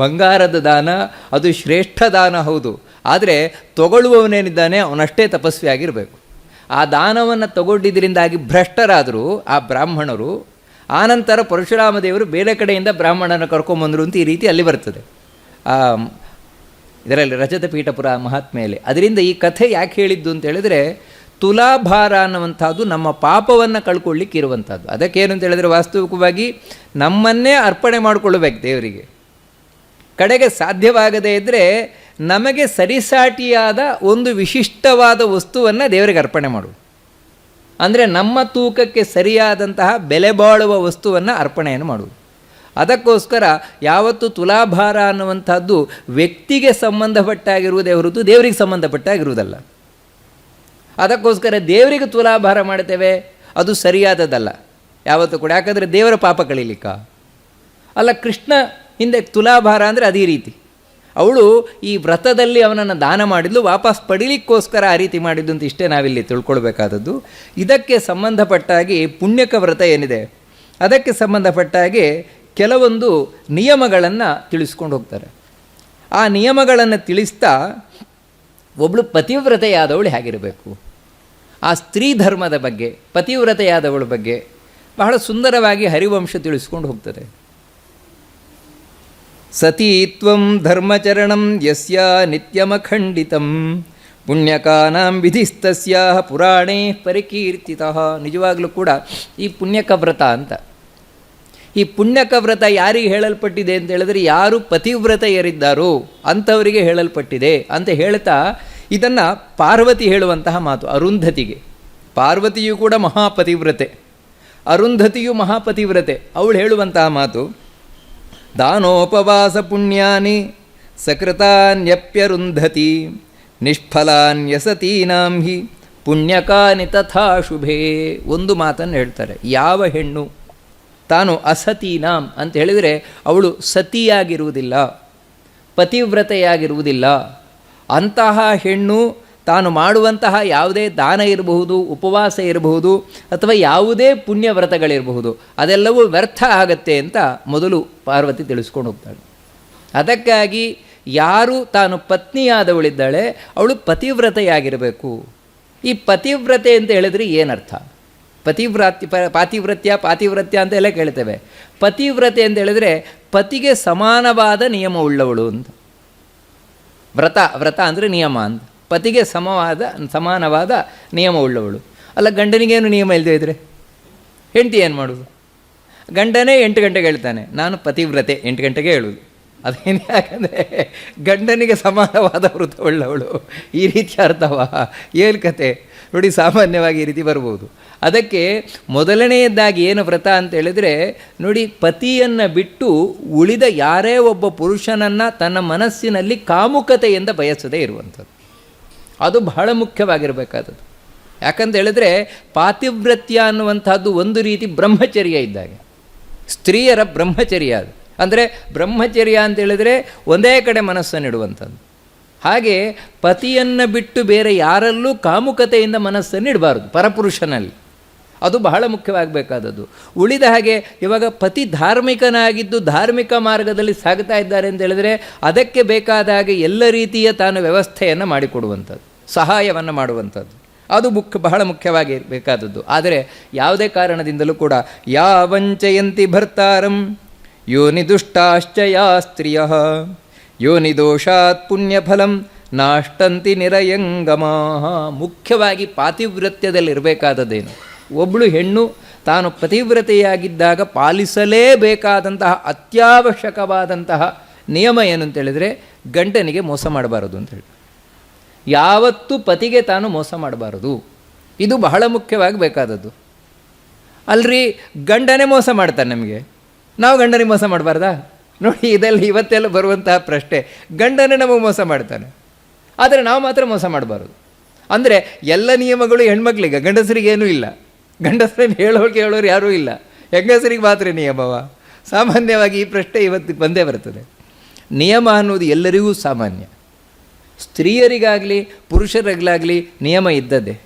ಬಂಗಾರದ ದಾನ ಅದು ಶ್ರೇಷ್ಠ ದಾನ ಹೌದು, ಆದರೆ ತಗೊಳ್ಳುವವನೇನಿದ್ದಾನೆ ಅವನಷ್ಟೇ ತಪಸ್ವಿಯಾಗಿರಬೇಕು. ಆ ದಾನವನ್ನು ತಗೊಂಡಿದ್ದರಿಂದಾಗಿ ಭ್ರಷ್ಟರಾದರು ಆ ಬ್ರಾಹ್ಮಣರು. ಆನಂತರ ಪರಶುರಾಮ ದೇವರು ಬೇರೆ ಕಡೆಯಿಂದ ಬ್ರಾಹ್ಮಣನ ಕರ್ಕೊಂಬಂದರು ಅಂತ ಈ ರೀತಿ ಅಲ್ಲಿ ಬರ್ತದೆ ಇದರಲ್ಲಿ ರಜತಪೀಠಪುರ ಮಹಾತ್ಮೆಯಲ್ಲಿ. ಅದರಿಂದ ಈ ಕಥೆ ಯಾಕೆ ಹೇಳಿದ್ದು ಅಂತ ಹೇಳಿದರೆ, ತುಲಾಭಾರ ಅನ್ನುವಂಥದ್ದು ನಮ್ಮ ಪಾಪವನ್ನು ಕಳ್ಕೊಳ್ಳಿಕ್ಕೆ ಇರುವಂಥದ್ದು. ಅದಕ್ಕೇನು ಅಂತ ಹೇಳಿದರೆ, ವಾಸ್ತವಿಕವಾಗಿ ನಮ್ಮನ್ನೇ ಅರ್ಪಣೆ ಮಾಡಿಕೊಳ್ಳಬೇಕು ದೇವರಿಗೆ. ಕಡೆಗೆ ಸಾಧ್ಯವಾಗದೇ ಇದ್ದರೆ ನಮಗೆ ಸರಿಸಾಟಿಯಾದ ಒಂದು ವಿಶಿಷ್ಟವಾದ ವಸ್ತುವನ್ನು ದೇವರಿಗೆ ಅರ್ಪಣೆ ಮಾಡುವುದು. ಅಂದರೆ ನಮ್ಮ ತೂಕಕ್ಕೆ ಸರಿಯಾದಂತಹ ಬೆಲೆ ಬಾಳುವ ವಸ್ತುವನ್ನು ಅರ್ಪಣೆಯನ್ನು ಮಾಡುವುದು. ಅದಕ್ಕೋಸ್ಕರ ಯಾವತ್ತು ತುಲಾಭಾರ ಅನ್ನುವಂಥದ್ದು ವ್ಯಕ್ತಿಗೆ ಸಂಬಂಧಪಟ್ಟಾಗಿರುವುದೇ ಹೊರತು ದೇವರಿಗೆ ಸಂಬಂಧಪಟ್ಟಾಗಿರುವುದಲ್ಲ. ಅದಕ್ಕೋಸ್ಕರ ದೇವರಿಗೆ ತುಲಾಭಾರ ಮಾಡ್ತೇವೆ, ಅದು ಸರಿಯಾದದಲ್ಲ ಯಾವತ್ತೂ ಕೂಡ. ಯಾಕಂದರೆ ದೇವರ ಪಾಪ ಕಳೀಲಿಕ್ಕ ಅಲ್ಲ. ಕೃಷ್ಣ ಹಿಂದೆ ತುಲಾಭಾರ ಅಂದರೆ ಅದೇ ರೀತಿ. ಅವಳು ಈ ವ್ರತದಲ್ಲಿ ಅವನನ್ನು ದಾನ ಮಾಡಿದ್ಲು, ವಾಪಸ್ ಪಡೀಲಿಕ್ಕೋಸ್ಕರ ಆ ರೀತಿ ಮಾಡಿದ್ದು ಅಂತ ಇಷ್ಟೇ ನಾವಿಲ್ಲಿ ತಿಳ್ಕೊಳ್ಬೇಕಾದದ್ದು. ಇದಕ್ಕೆ ಸಂಬಂಧಪಟ್ಟಾಗಿ ಪುಣ್ಯಕ ವ್ರತ ಏನಿದೆ ಅದಕ್ಕೆ ಸಂಬಂಧಪಟ್ಟಾಗಿ ಕೆಲವೊಂದು ನಿಯಮಗಳನ್ನು ತಿಳಿಸ್ಕೊಂಡು ಹೋಗ್ತಾರೆ. ಆ ನಿಯಮಗಳನ್ನು ತಿಳಿಸ್ತಾ ಒಬ್ಬಳು ಪತಿವ್ರತೆಯಾದವಳು ಹೇಗಿರಬೇಕು, ಆ ಸ್ತ್ರೀ ಧರ್ಮದ ಬಗ್ಗೆ, ಪತಿವ್ರತೆಯಾದವಳ ಬಗ್ಗೆ ಬಹಳ ಸುಂದರವಾಗಿ ಹರಿವಂಶ ತಿಳಿಸ್ಕೊಂಡು ಹೋಗ್ತದೆ. ಸತೀತ್ವಂ ಧರ್ಮಚರಣಂ ಯಸ್ಯ ನಿತ್ಯಮಖಂಡಿತಂ ಪುಣ್ಯಕಾನಾಂ ವಿಧಿಸ್ತಸ್ಯ ಪುರಾಣೇ ಪರಿಕೀರ್ತಿತಃ. ನಿಜವಾಗಲೂ ಕೂಡ ಈ ಪುಣ್ಯಕ ವ್ರತ ಅಂತ, ಈ ಪುಣ್ಯಕ ವ್ರತ ಯಾರಿಗೆ ಹೇಳಲ್ಪಟ್ಟಿದೆ ಅಂತ ಹೇಳಿದ್ರೆ, ಯಾರು ಪತಿವ್ರತೆಯರಿದ್ದಾರೋ ಅಂಥವರಿಗೆ ಹೇಳಲ್ಪಟ್ಟಿದೆ ಅಂತ ಹೇಳ್ತಾ ಇದನ್ನು ಪಾರ್ವತಿ ಹೇಳುವಂತಹ ಮಾತು ಅರುಂಧತಿಗೆ. ಪಾರ್ವತಿಯು ಕೂಡ ಮಹಾಪತಿವ್ರತೆ. ಅರುಂಧತಿಯು ಮಹಾಪತಿವ್ರತೆ. ಅವಳು ಹೇಳುವಂತಹ ಮಾತು, ದಾನೋಪವಾಸ ಪುಣ್ಯಾನಿ ಸಕೃತಾನ್ಯಪ್ಯರುಂಧತಿ ನಿಷ್ಫಲಾನ್ಯಸತೀನಾಂ ಹಿ ಪುಣ್ಯಕಾನಿ ತಥಾ ಶುಭೇ. ಒಂದು ಮಾತನ್ನು ಹೇಳ್ತಾರೆ, ಯಾವ ಹೆಣ್ಣು ತಾನು ಅಸತೀನಾಂ ಅಂತ ಹೇಳಿದರೆ ಅವಳು ಸತಿಯಾಗಿರುವುದಿಲ್ಲ, ಪತಿವ್ರತೆಯಾಗಿರುವುದಿಲ್ಲ. ಅಂತಹ ಹೆಣ್ಣು ತಾನು ಮಾಡುವಂತಹ ಯಾವುದೇ ದಾನ ಇರಬಹುದು, ಉಪವಾಸ ಇರಬಹುದು, ಅಥವಾ ಯಾವುದೇ ಪುಣ್ಯವ್ರತಗಳಿರಬಹುದು, ಅದೆಲ್ಲವೂ ವ್ಯರ್ಥ ಆಗತ್ತೆ ಅಂತ ಮೊದಲು ಪಾರ್ವತಿ ತಿಳಿಸ್ಕೊಂಡು ಹೋಗ್ತಾಳೆ. ಅದಕ್ಕಾಗಿ ಯಾರು ತಾನು ಪತ್ನಿಯಾದವಳಿದ್ದಾಳೆ ಅವಳು ಪತಿವ್ರತೆಯಾಗಿರಬೇಕು. ಈ ಪತಿವ್ರತೆ ಅಂತ ಹೇಳಿದ್ರೆ ಏನರ್ಥ? ಪಾತಿವ್ರತ್ಯ ಅಂತ ಎಲ್ಲ ಕೇಳ್ತೇವೆ. ಪತಿವ್ರತೆ ಅಂತ ಹೇಳಿದ್ರೆ ಪತಿಗೆ ಸಮಾನವಾದ ನಿಯಮವುಳ್ಳವಳು ಅಂತ. ವ್ರತ ಅಂದರೆ ನಿಯಮ ಅಂತ. ಪತಿಗೆ ಸಮಾನವಾದ ನಿಯಮವುಳ್ಳವಳು. ಅಲ್ಲ, ಗಂಡನಿಗೇನು ನಿಯಮ ಇಲ್ಲದೆ ಇದ್ದರೆ ಹೆಂಡತಿ ಏನು ಮಾಡೋದು? ಗಂಡನೇ 8 ಗಂಟೆಗೆ ಹೇಳ್ತಾನೆ, ನಾನು ಪತಿವ್ರತೆ 8 ಗಂಟೆಗೆ ಹೇಳೋದು. ಅದೇನು? ಯಾಕಂದರೆ ಗಂಡನಿಗೆ ಸಮಾನವಾದ ವೃತ ಉಳ್ಳವಳು. ಈ ರೀತಿ ಅರ್ಥವಾ? ಏನು ಕತೆ ನೋಡಿ, ಸಾಮಾನ್ಯವಾಗಿ ಈ ರೀತಿ ಬರ್ಬೋದು. ಅದಕ್ಕೆ ಮೊದಲನೆಯದಾಗಿ ಏನು ವ್ರತ ಅಂತ ಹೇಳಿದರೆ ನೋಡಿ, ಪತಿಯನ್ನು ಬಿಟ್ಟು ಉಳಿದ ಯಾರೇ ಒಬ್ಬ ಪುರುಷನನ್ನು ತನ್ನ ಮನಸ್ಸಿನಲ್ಲಿ ಕಾಮುಕತೆಯಿಂದ ಬಯಸದೇ ಇರುವಂಥದ್ದು, ಅದು ಬಹಳ ಮುಖ್ಯವಾಗಿರಬೇಕಾದದ್ದು. ಯಾಕಂತ ಹೇಳಿದ್ರೆ ಪಾತಿವ್ರತ್ಯ ಅನ್ನುವಂಥದ್ದು ಒಂದು ರೀತಿ ಬ್ರಹ್ಮಚರ್ಯ ಇದ್ದಾಗೆ, ಸ್ತ್ರೀಯರ ಬ್ರಹ್ಮಚರ್ಯ ಅದು. ಅಂದರೆ ಬ್ರಹ್ಮಚರ್ಯ ಅಂತ ಹೇಳಿದರೆ ಒಂದೇ ಕಡೆ ಮನಸ್ಸನ್ನಿಡುವಂಥದ್ದು. ಹಾಗೆ ಪತಿಯನ್ನು ಬಿಟ್ಟು ಬೇರೆ ಯಾರಲ್ಲೂ ಕಾಮುಕತೆಯಿಂದ ಮನಸ್ಸನ್ನು ಇಡಬಾರ್ದು ಪರಪುರುಷನಲ್ಲಿ. ಅದು ಬಹಳ ಮುಖ್ಯವಾಗಬೇಕಾದದ್ದು. ಉಳಿದ ಹಾಗೆ ಇವಾಗ ಪತಿ ಧಾರ್ಮಿಕನಾಗಿದ್ದು ಧಾರ್ಮಿಕ ಮಾರ್ಗದಲ್ಲಿ ಸಾಗ್ತಾ ಇದ್ದಾರೆ ಅಂತ ಹೇಳಿದರೆ ಅದಕ್ಕೆ ಬೇಕಾದ ಹಾಗೆ ಎಲ್ಲ ರೀತಿಯ ತಾನು ವ್ಯವಸ್ಥೆಯನ್ನು ಮಾಡಿಕೊಡುವಂಥದ್ದು, ಸಹಾಯವನ್ನು ಮಾಡುವಂಥದ್ದು, ಅದು ಬಹಳ ಮುಖ್ಯವಾಗಿ ಬೇಕಾದದ್ದು. ಆದರೆ ಯಾವುದೇ ಕಾರಣದಿಂದಲೂ ಕೂಡ ಯಾವಂಚಯಂತಿ ಭರ್ತಾರಂ ಯೋನಿ ದುಷ್ಟಾಶ್ಚ ಯಾ ಸ್ತ್ರೀಯ ಯೋನಿ ದೋಷಾತ್ ಪುಣ್ಯಫಲಂ ನಾಷ್ಟಂತಿ ನಿರಯಂಗಮಾಹ. ಮುಖ್ಯವಾಗಿ ಪಾತಿವ್ರತ್ಯದಲ್ಲಿರಬೇಕಾದದ್ದೇನು? ಒಬ್ಬಳು ಹೆಣ್ಣು ತಾನು ಪತಿವ್ರತೆಯಾಗಿದ್ದಾಗ ಪಾಲಿಸಲೇಬೇಕಾದಂತಹ ಅತ್ಯವಶ್ಯಕವಾದಂತಹ ನಿಯಮ ಏನು ಅಂತೇಳಿದರೆ ಗಂಡನಿಗೆ ಮೋಸ ಮಾಡಬಾರದು ಅಂತೇಳಿ. ಯಾವತ್ತೂ ಪತಿಗೆ ತಾನು ಮೋಸ ಮಾಡಬಾರದು, ಇದು ಬಹಳ ಮುಖ್ಯವಾಗಿ ಬೇಕಾದದ್ದು. ಅಲ್ರಿ, ಗಂಡನೇ ಮೋಸ ಮಾಡ್ತಾನೆ ನಮಗೆ, ನಾವು ಗಂಡನಿಗೆ ಮೋಸ ಮಾಡಬಾರ್ದಾ? ನೋಡಿ, ಇದೆಲ್ಲ ಇವತ್ತೆಲ್ಲ ಬರುವಂತಹ ಪ್ರಶ್ನೆ. ಗಂಡನೇ ನಮಗೆ ಮೋಸ ಮಾಡ್ತಾನೆ, ಆದರೆ ನಾವು ಮಾತ್ರ ಮೋಸ ಮಾಡಬಾರದು. ಅಂದರೆ ಎಲ್ಲ ನಿಯಮಗಳು ಹೆಣ್ಮಕ್ಳಿಗೆ, ಗಂಡಸರಿಗೇನೂ ಇಲ್ಲ. ಗಂಡಸರನ್ನು ಹೇಳೋರು ಯಾರೂ ಇಲ್ಲ, ಹೆಂಗಸರಿಗೆ ಮಾತ್ರ ನಿಯಮವ? ಸಾಮಾನ್ಯವಾಗಿ ಈ ಪ್ರಶ್ನೆ ಇವತ್ತಿಗೆ ಬಂದೇ ಬರ್ತದೆ. ನಿಯಮ ಅನ್ನೋದು ಎಲ್ಲರಿಗೂ ಸಾಮಾನ್ಯ, ಸ್ತ್ರೀಯರಿಗಾಗಲಿ ಪುರುಷರಿಗಾಗಲಿ ನಿಯಮ ಇದ್ದದ್ದೇ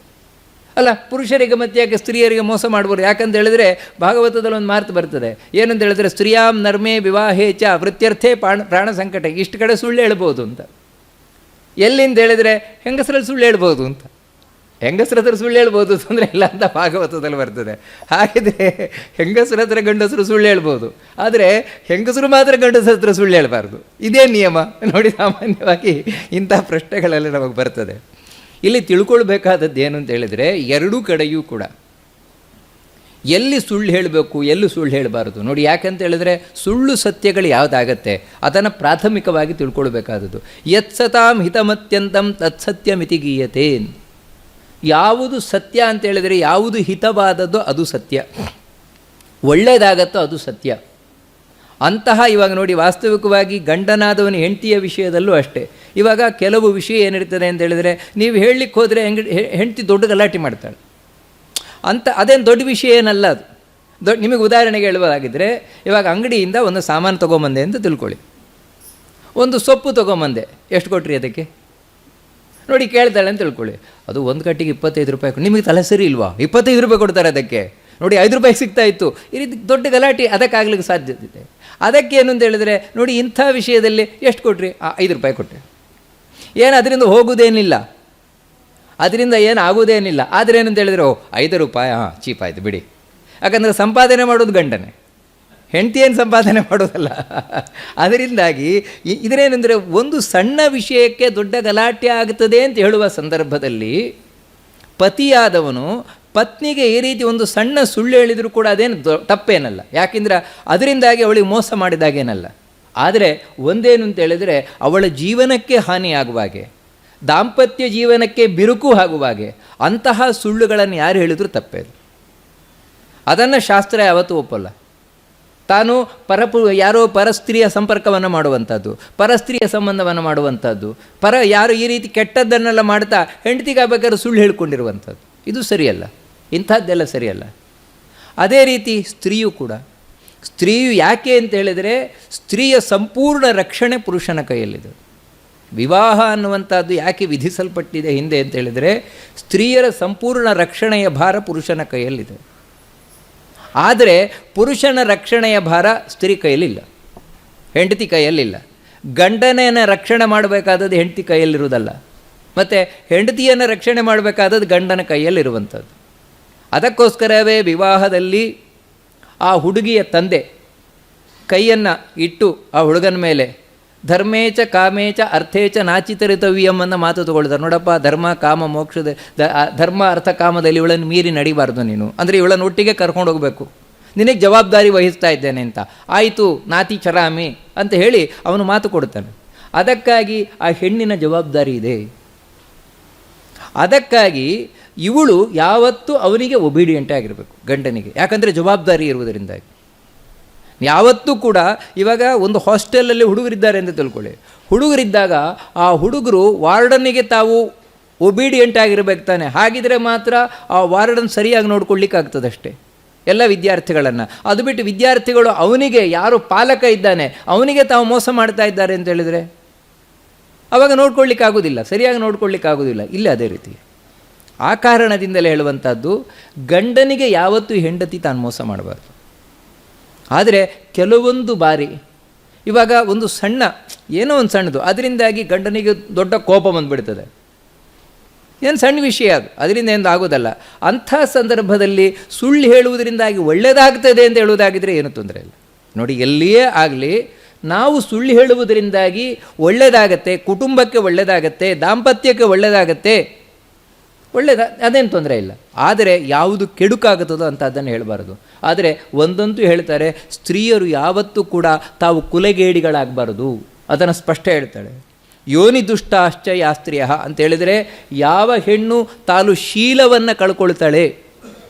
ಅಲ್ಲ. ಪುರುಷರಿಗೆ ಮತ್ತೆ ಯಾಕೆ ಸ್ತ್ರೀಯರಿಗೆ ಮೋಸ ಮಾಡ್ಬೋದು? ಯಾಕಂತ ಹೇಳಿದ್ರೆ ಭಾಗವತದಲ್ಲಿ ಒಂದು ಮಾತು ಬರ್ತದೆ, ಏನಂತ ಹೇಳಿದ್ರೆ ಸ್ತ್ರೀಯಾಂ ನರ್ಮೇ ವಿವಾಹೇ ಚ ವೃತ್ಯರ್ಥೇ ಪ್ರಾಣ ಸಂಕಟ. ಇಷ್ಟು ಕಡೆ ಸುಳ್ಳು ಹೇಳ್ಬೋದು ಅಂತ. ಎಲ್ಲಿಂದ ಹೇಳಿದರೆ ಹೆಂಗಸರಲ್ಲಿ ಸುಳ್ಳು ಹೇಳ್ಬೋದು ಅಂತ. ಹೆಂಗಸರ ಹತ್ರ ಸುಳ್ಳು ಹೇಳ್ಬೋದು ತೊಂದರೆ ಇಲ್ಲ ಅಂತ ಭಾಗವತದಲ್ಲಿ ಬರ್ತದೆ. ಹಾಗಿದ್ರೆ ಹೆಂಗಸರ ಹತ್ರ ಗಂಡಸರು ಸುಳ್ಳು ಹೇಳ್ಬೋದು, ಆದರೆ ಹೆಂಗಸರು ಮಾತ್ರ ಗಂಡಸರ ಹತ್ರ ಸುಳ್ಳು ಹೇಳಬಾರ್ದು. ಇದೇ ನಿಯಮ. ನೋಡಿ, ಸಾಮಾನ್ಯವಾಗಿ ಇಂಥ ಪ್ರಶ್ನೆಗಳೆಲ್ಲ ನಮಗೆ ಬರ್ತದೆ. ಇಲ್ಲಿ ತಿಳ್ಕೊಳ್ಬೇಕಾದದ್ದು ಏನು ಅಂತ ಹೇಳಿದರೆ ಎರಡೂ ಕಡೆಯೂ ಕೂಡ ಎಲ್ಲಿ ಸುಳ್ಳು ಹೇಳಬೇಕು, ಎಲ್ಲಿ ಸುಳ್ಳು ಹೇಳಬಾರ್ದು ನೋಡಿ. ಯಾಕಂತ ಹೇಳಿದ್ರೆ ಸುಳ್ಳು ಸತ್ಯಗಳು ಯಾವುದಾಗತ್ತೆ ಅದನ್ನು ಪ್ರಾಥಮಿಕವಾಗಿ ತಿಳ್ಕೊಳ್ಬೇಕಾದದ್ದು. ಯತ್ಸತಾಂ ಹಿತಮತ್ಯಂತಂ ತತ್ಸತ್ಯಮಿತಿ ಗೀಯತೆ. ಯಾವುದು ಸತ್ಯ ಅಂತ ಹೇಳಿದರೆ ಯಾವುದು ಹಿತವಾದದ್ದು ಅದು ಸತ್ಯ, ಒಳ್ಳೆಯದಾಗತ್ತೋ ಅದು ಸತ್ಯ. ಅಂತಹ ಇವಾಗ ನೋಡಿ, ವಾಸ್ತವಿಕವಾಗಿ ಗಂಡನಾದವನ ಹೆಂಡತಿಯ ವಿಷಯದಲ್ಲೂ ಅಷ್ಟೇ. ಇವಾಗ ಕೆಲವು ವಿಷಯ ಏನಿರ್ತದೆ ಅಂತ ಹೇಳಿದರೆ ನೀವು ಹೇಳಲಿಕ್ಕೆ ಹೋದರೆ ಹೆಂಡತಿ ದೊಡ್ಡ ಗಲಾಟೆ ಮಾಡ್ತಾಳೆ ಅಂತ. ಅದೇನು ದೊಡ್ಡ ವಿಷಯ ಏನಲ್ಲ ಅದು. ನಿಮಗೆ ಉದಾಹರಣೆಗೆ ಹೇಳುವುದಾಗಿದ್ದರೆ, ಇವಾಗ ಅಂಗಡಿಯಿಂದ ಒಂದು ಸಾಮಾನು ತೊಗೊಂಬಂದೆ ಅಂತ ತಿಳ್ಕೊಳ್ಳಿ. ಒಂದು ಸೊಪ್ಪು ತೊಗೊಂಬಂದೆ, ಎಷ್ಟು ಕೊಟ್ರಿ ಅದಕ್ಕೆ ನೋಡಿ ಕೇಳ್ತಾಳೆ ಅಂತ ತಿಳ್ಕೊಳ್ಳಿ. ಅದು ಒಂದು ಕಟ್ಟಿಗೆ 25 ರೂಪಾಯಿ. ನಿಮಗೆ ತಲೆ ಸರಿ ಇಲ್ವಾ? 25 ರೂಪಾಯಿ ಕೊಡ್ತಾರೆ ಅದಕ್ಕೆ. ನೋಡಿ, 5 ರೂಪಾಯಿ ಸಿಗ್ತಾ ಇತ್ತು. ಈ ರೀತಿ ದೊಡ್ಡ ಗಲಾಟೆ ಅದಕ್ಕಾಗ್ಲಿಕ್ಕೆ ಸಾಧ್ಯತೆ ಇದೆ. ಅದಕ್ಕೇನು ಅಂತ ಹೇಳಿದರೆ ನೋಡಿ, ಇಂಥ ವಿಷಯದಲ್ಲಿ ಎಷ್ಟು ಕೊಟ್ರಿ? 5 ರೂಪಾಯಿ ಕೊಟ್ಟೆ. ಏನು ಅದರಿಂದ ಹೋಗುವುದೇನಿಲ್ಲ, ಅದರಿಂದ ಏನು ಆಗುವುದೇನಿಲ್ಲ. ಆದರೆ ಏನಂತ ಹೇಳಿದರೆ 5 ರೂಪಾಯಿ ಚೀಪ್ ಆಯಿತು ಬಿಡಿ. ಯಾಕಂದರೆ ಸಂಪಾದನೆ ಮಾಡೋದು ಗಂಡನೇ, ಹೆಂಡತಿ ಏನು ಸಂಪಾದನೆ ಮಾಡೋದಲ್ಲ. ಅದರಿಂದಾಗಿ ಇದರೇನೆಂದರೆ ಒಂದು ಸಣ್ಣ ವಿಷಯಕ್ಕೆ ದೊಡ್ಡ ಗಲಾಟೆ ಆಗುತ್ತದೆ ಅಂತ ಹೇಳುವ ಸಂದರ್ಭದಲ್ಲಿ ಪತಿಯಾದವನು ಪತ್ನಿಗೆ ಈ ರೀತಿ ಒಂದು ಸಣ್ಣ ಸುಳ್ಳು ಹೇಳಿದರೂ ಕೂಡ ಅದೇನು ತಪ್ಪೇನಲ್ಲ. ಯಾಕೆಂದರೆ ಅದರಿಂದಾಗಿ ಅವಳಿಗೆ ಮೋಸ ಮಾಡಿದಾಗೇನಲ್ಲ. ಆದರೆ ಒಂದೇನು ಅಂತ ಹೇಳಿದರೆ ಅವಳ ಜೀವನಕ್ಕೆ ಹಾನಿಯಾಗುವಾಗೆ, ದಾಂಪತ್ಯ ಜೀವನಕ್ಕೆ ಬಿರುಕು ಆಗುವಾಗೆ ಅಂತಹ ಸುಳ್ಳುಗಳನ್ನು ಯಾರು ಹೇಳಿದರೂ ತಪ್ಪೇದು. ಅದನ್ನು ಶಾಸ್ತ್ರ ಯಾವತ್ತೂ ಒಪ್ಪಲ್ಲ. ತಾನು ಯಾರೋ ಪರಸ್ತ್ರೀಯ ಸಂಪರ್ಕವನ್ನು ಮಾಡುವಂಥದ್ದು, ಪರಸ್ತ್ರೀಯ ಸಂಬಂಧವನ್ನು ಮಾಡುವಂಥದ್ದು, ಯಾರು ಈ ರೀತಿ ಕೆಟ್ಟದ್ದನ್ನೆಲ್ಲ ಮಾಡ್ತಾ ಹೆಂಡತಿಗಾಗಬೇಕಾದ್ರೆ ಸುಳ್ಳು ಹೇಳ್ಕೊಂಡಿರುವಂಥದ್ದು, ಇದು ಸರಿಯಲ್ಲ. ಇಂಥದ್ದೆಲ್ಲ ಸರಿಯಲ್ಲ. ಅದೇ ರೀತಿ ಸ್ತ್ರೀಯು ಕೂಡ, ಸ್ತ್ರೀಯು ಯಾಕೆ ಅಂತ ಹೇಳಿದರೆ ಸ್ತ್ರೀಯ ಸಂಪೂರ್ಣ ರಕ್ಷಣೆ ಪುರುಷನ ಕೈಯಲ್ಲಿದೆ. ವಿವಾಹ ಅನ್ನುವಂಥದ್ದು ಯಾಕೆ ವಿಧಿಸಲ್ಪಟ್ಟಿದೆ ಹಿಂದೆ ಅಂತ ಹೇಳಿದರೆ ಸ್ತ್ರೀಯರ ಸಂಪೂರ್ಣ ರಕ್ಷಣೆಯ ಭಾರ ಪುರುಷನ ಕೈಯಲ್ಲಿದೆ. ಆದರೆ ಪುರುಷನ ರಕ್ಷಣೆಯ ಭಾರ ಸ್ತ್ರೀ ಕೈಯಲ್ಲಿಲ್ಲ, ಹೆಂಡತಿ ಕೈಯಲ್ಲಿಲ್ಲ. ಗಂಡನೆಯನ್ನು ರಕ್ಷಣೆ ಮಾಡಬೇಕಾದದ್ದು ಹೆಂಡತಿ ಕೈಯಲ್ಲಿರುವುದಲ್ಲ, ಮತ್ತು ಹೆಂಡತಿಯನ್ನು ರಕ್ಷಣೆ ಮಾಡಬೇಕಾದದ್ದು ಗಂಡನ ಕೈಯಲ್ಲಿರುವಂಥದ್ದು. ಅದಕ್ಕೋಸ್ಕರವೇ ವಿವಾಹದಲ್ಲಿ ಆ ಹುಡುಗಿಯ ತಂದೆ ಕೈಯನ್ನು ಇಟ್ಟು ಆ ಹುಡುಗನ ಮೇಲೆ ಧರ್ಮೇಚ ಕಾಮೇಚ ಅರ್ಥೇಚ ನಾಚಿತರಿತವ್ಯಂ ಅನ್ನೋ ಮಾತು ತಗೊಳ್ತಾರೆ. ನೋಡಪ್ಪ, ಧರ್ಮ ಕಾಮ ಮೋಕ್ಷದ ಧರ್ಮ ಅರ್ಥ ಕಾಮದಲ್ಲಿ ಇವಳನ್ನು ಮೀರಿ ನಡಿಬಾರ್ದು ನೀನು, ಅಂದರೆ ಇವಳನ್ನು ಒಟ್ಟಿಗೆ ಕರ್ಕೊಂಡು ಹೋಗಬೇಕು, ನಿನಗೆ ಜವಾಬ್ದಾರಿ ವಹಿಸ್ತಾ ಇದ್ದೇನೆ ಅಂತ. ಆಯಿತು ನಾತಿ ಚರಾಮಿ ಅಂತ ಹೇಳಿ ಅವನು ಮಾತು ಕೊಡ್ತಾನೆ. ಅದಕ್ಕಾಗಿ ಆ ಹೆಣ್ಣಿನ ಜವಾಬ್ದಾರಿ ಇದೆ. ಅದಕ್ಕಾಗಿ ಇವಳು ಯಾವತ್ತೂ ಅವನಿಗೆ ಒಬೀಡಿಯೆಂಟೇ ಆಗಿರಬೇಕು, ಗಂಡನಿಗೆ, ಯಾಕಂದರೆ ಜವಾಬ್ದಾರಿ ಇರುವುದರಿಂದಾಗಿ. ಯಾವತ್ತೂ ಕೂಡ ಇವಾಗ ಒಂದು ಹಾಸ್ಟೆಲಲ್ಲಿ ಹುಡುಗರಿದ್ದಾರೆ ಅಂತ ತಿಳ್ಕೊಳ್ಳಿ, ಹುಡುಗರಿದ್ದಾಗ ಆ ಹುಡುಗರು ವಾರ್ಡನ್ನಿಗೆ ತಾವು ಒಬೀಡಿಯೆಂಟ್ ಆಗಿರಬೇಕು ತಾನೆ. ಹಾಗಿದ್ರೆ ಮಾತ್ರ ಆ ವಾರ್ಡನ್ ಸರಿಯಾಗಿ ನೋಡ್ಕೊಳ್ಳಿಕ್ಕಾಗ್ತದಷ್ಟೇ ಎಲ್ಲ ವಿದ್ಯಾರ್ಥಿಗಳನ್ನು. ಅದು ಬಿಟ್ಟು ವಿದ್ಯಾರ್ಥಿಗಳು ಅವನಿಗೆ ಯಾರು ಪಾಲಕ ಇದ್ದಾನೆ ಅವನಿಗೆ ತಾವು ಮೋಸ ಮಾಡ್ತಾ ಇದ್ದಾರೆ ಅಂತ ಹೇಳಿದರೆ ಆವಾಗ ನೋಡ್ಕೊಳ್ಳಿಕ್ಕಾಗೋದಿಲ್ಲ, ಸರಿಯಾಗಿ ನೋಡ್ಕೊಳ್ಳಿಕ್ಕಾಗೋದಿಲ್ಲ. ಇಲ್ಲ ಅದೇ ರೀತಿ. ಆ ಕಾರಣದಿಂದಲೇ ಹೇಳುವಂಥದ್ದು, ಗಂಡನಿಗೆ ಯಾವತ್ತೂ ಹೆಂಡತಿ ತಾನು ಮೋಸ ಮಾಡಬಾರ್ದು. ಆದರೆ ಕೆಲವೊಂದು ಬಾರಿ ಇವಾಗ ಒಂದು ಸಣ್ಣ ಏನೋ ಒಂದು ಸಣ್ಣದು ಅದರಿಂದಾಗಿ ಗಂಡನಿಗೆ ದೊಡ್ಡ ಕೋಪ ಬಂದುಬಿಡ್ತದೆ, ಏನು ಸಣ್ಣ ವಿಷಯ ಅದು, ಅದರಿಂದ ಏನು ಆಗೋದಲ್ಲ. ಅಂಥ ಸಂದರ್ಭದಲ್ಲಿ ಸುಳ್ಳು ಹೇಳುವುದರಿಂದಾಗಿ ಒಳ್ಳೆಯದಾಗ್ತದೆ ಅಂತ ಹೇಳುವುದಾಗಿದ್ದರೆ ಏನು ತೊಂದರೆ ಇಲ್ಲ. ನೋಡಿ, ಎಲ್ಲಿಯೇ ಆಗಲಿ ನಾವು ಸುಳ್ಳು ಹೇಳುವುದರಿಂದಾಗಿ ಒಳ್ಳೆಯದಾಗತ್ತೆ, ಕುಟುಂಬಕ್ಕೆ ಒಳ್ಳೆಯದಾಗತ್ತೆ, ದಾಂಪತ್ಯಕ್ಕೆ ಒಳ್ಳೆಯದಾಗತ್ತೆ, ಅದೇನು ತೊಂದರೆ ಇಲ್ಲ. ಆದರೆ ಯಾವುದು ಕೆಡುಕಾಗುತ್ತದೋ ಅಂತ ಅದನ್ನು ಹೇಳಬಾರದು. ಆದರೆ ಒಂದಂತೂ ಹೇಳ್ತಾರೆ, ಸ್ತ್ರೀಯರು ಯಾವತ್ತೂ ಕೂಡ ತಾವು ಕುಲಗೇಡಿಗಳಾಗಬಾರದು, ಅದನ್ನು ಸ್ಪಷ್ಟ ಹೇಳ್ತಾಳೆ. ಯೋನಿ ದುಷ್ಟಾಶ್ಚ ಯಾ ಸ್ತ್ರೀಯ ಅಂತ ಹೇಳಿದರೆ ಯಾವ ಹೆಣ್ಣು ತಾನು ಶೀಲವನ್ನು ಕಳ್ಕೊಳ್ತಾಳೆ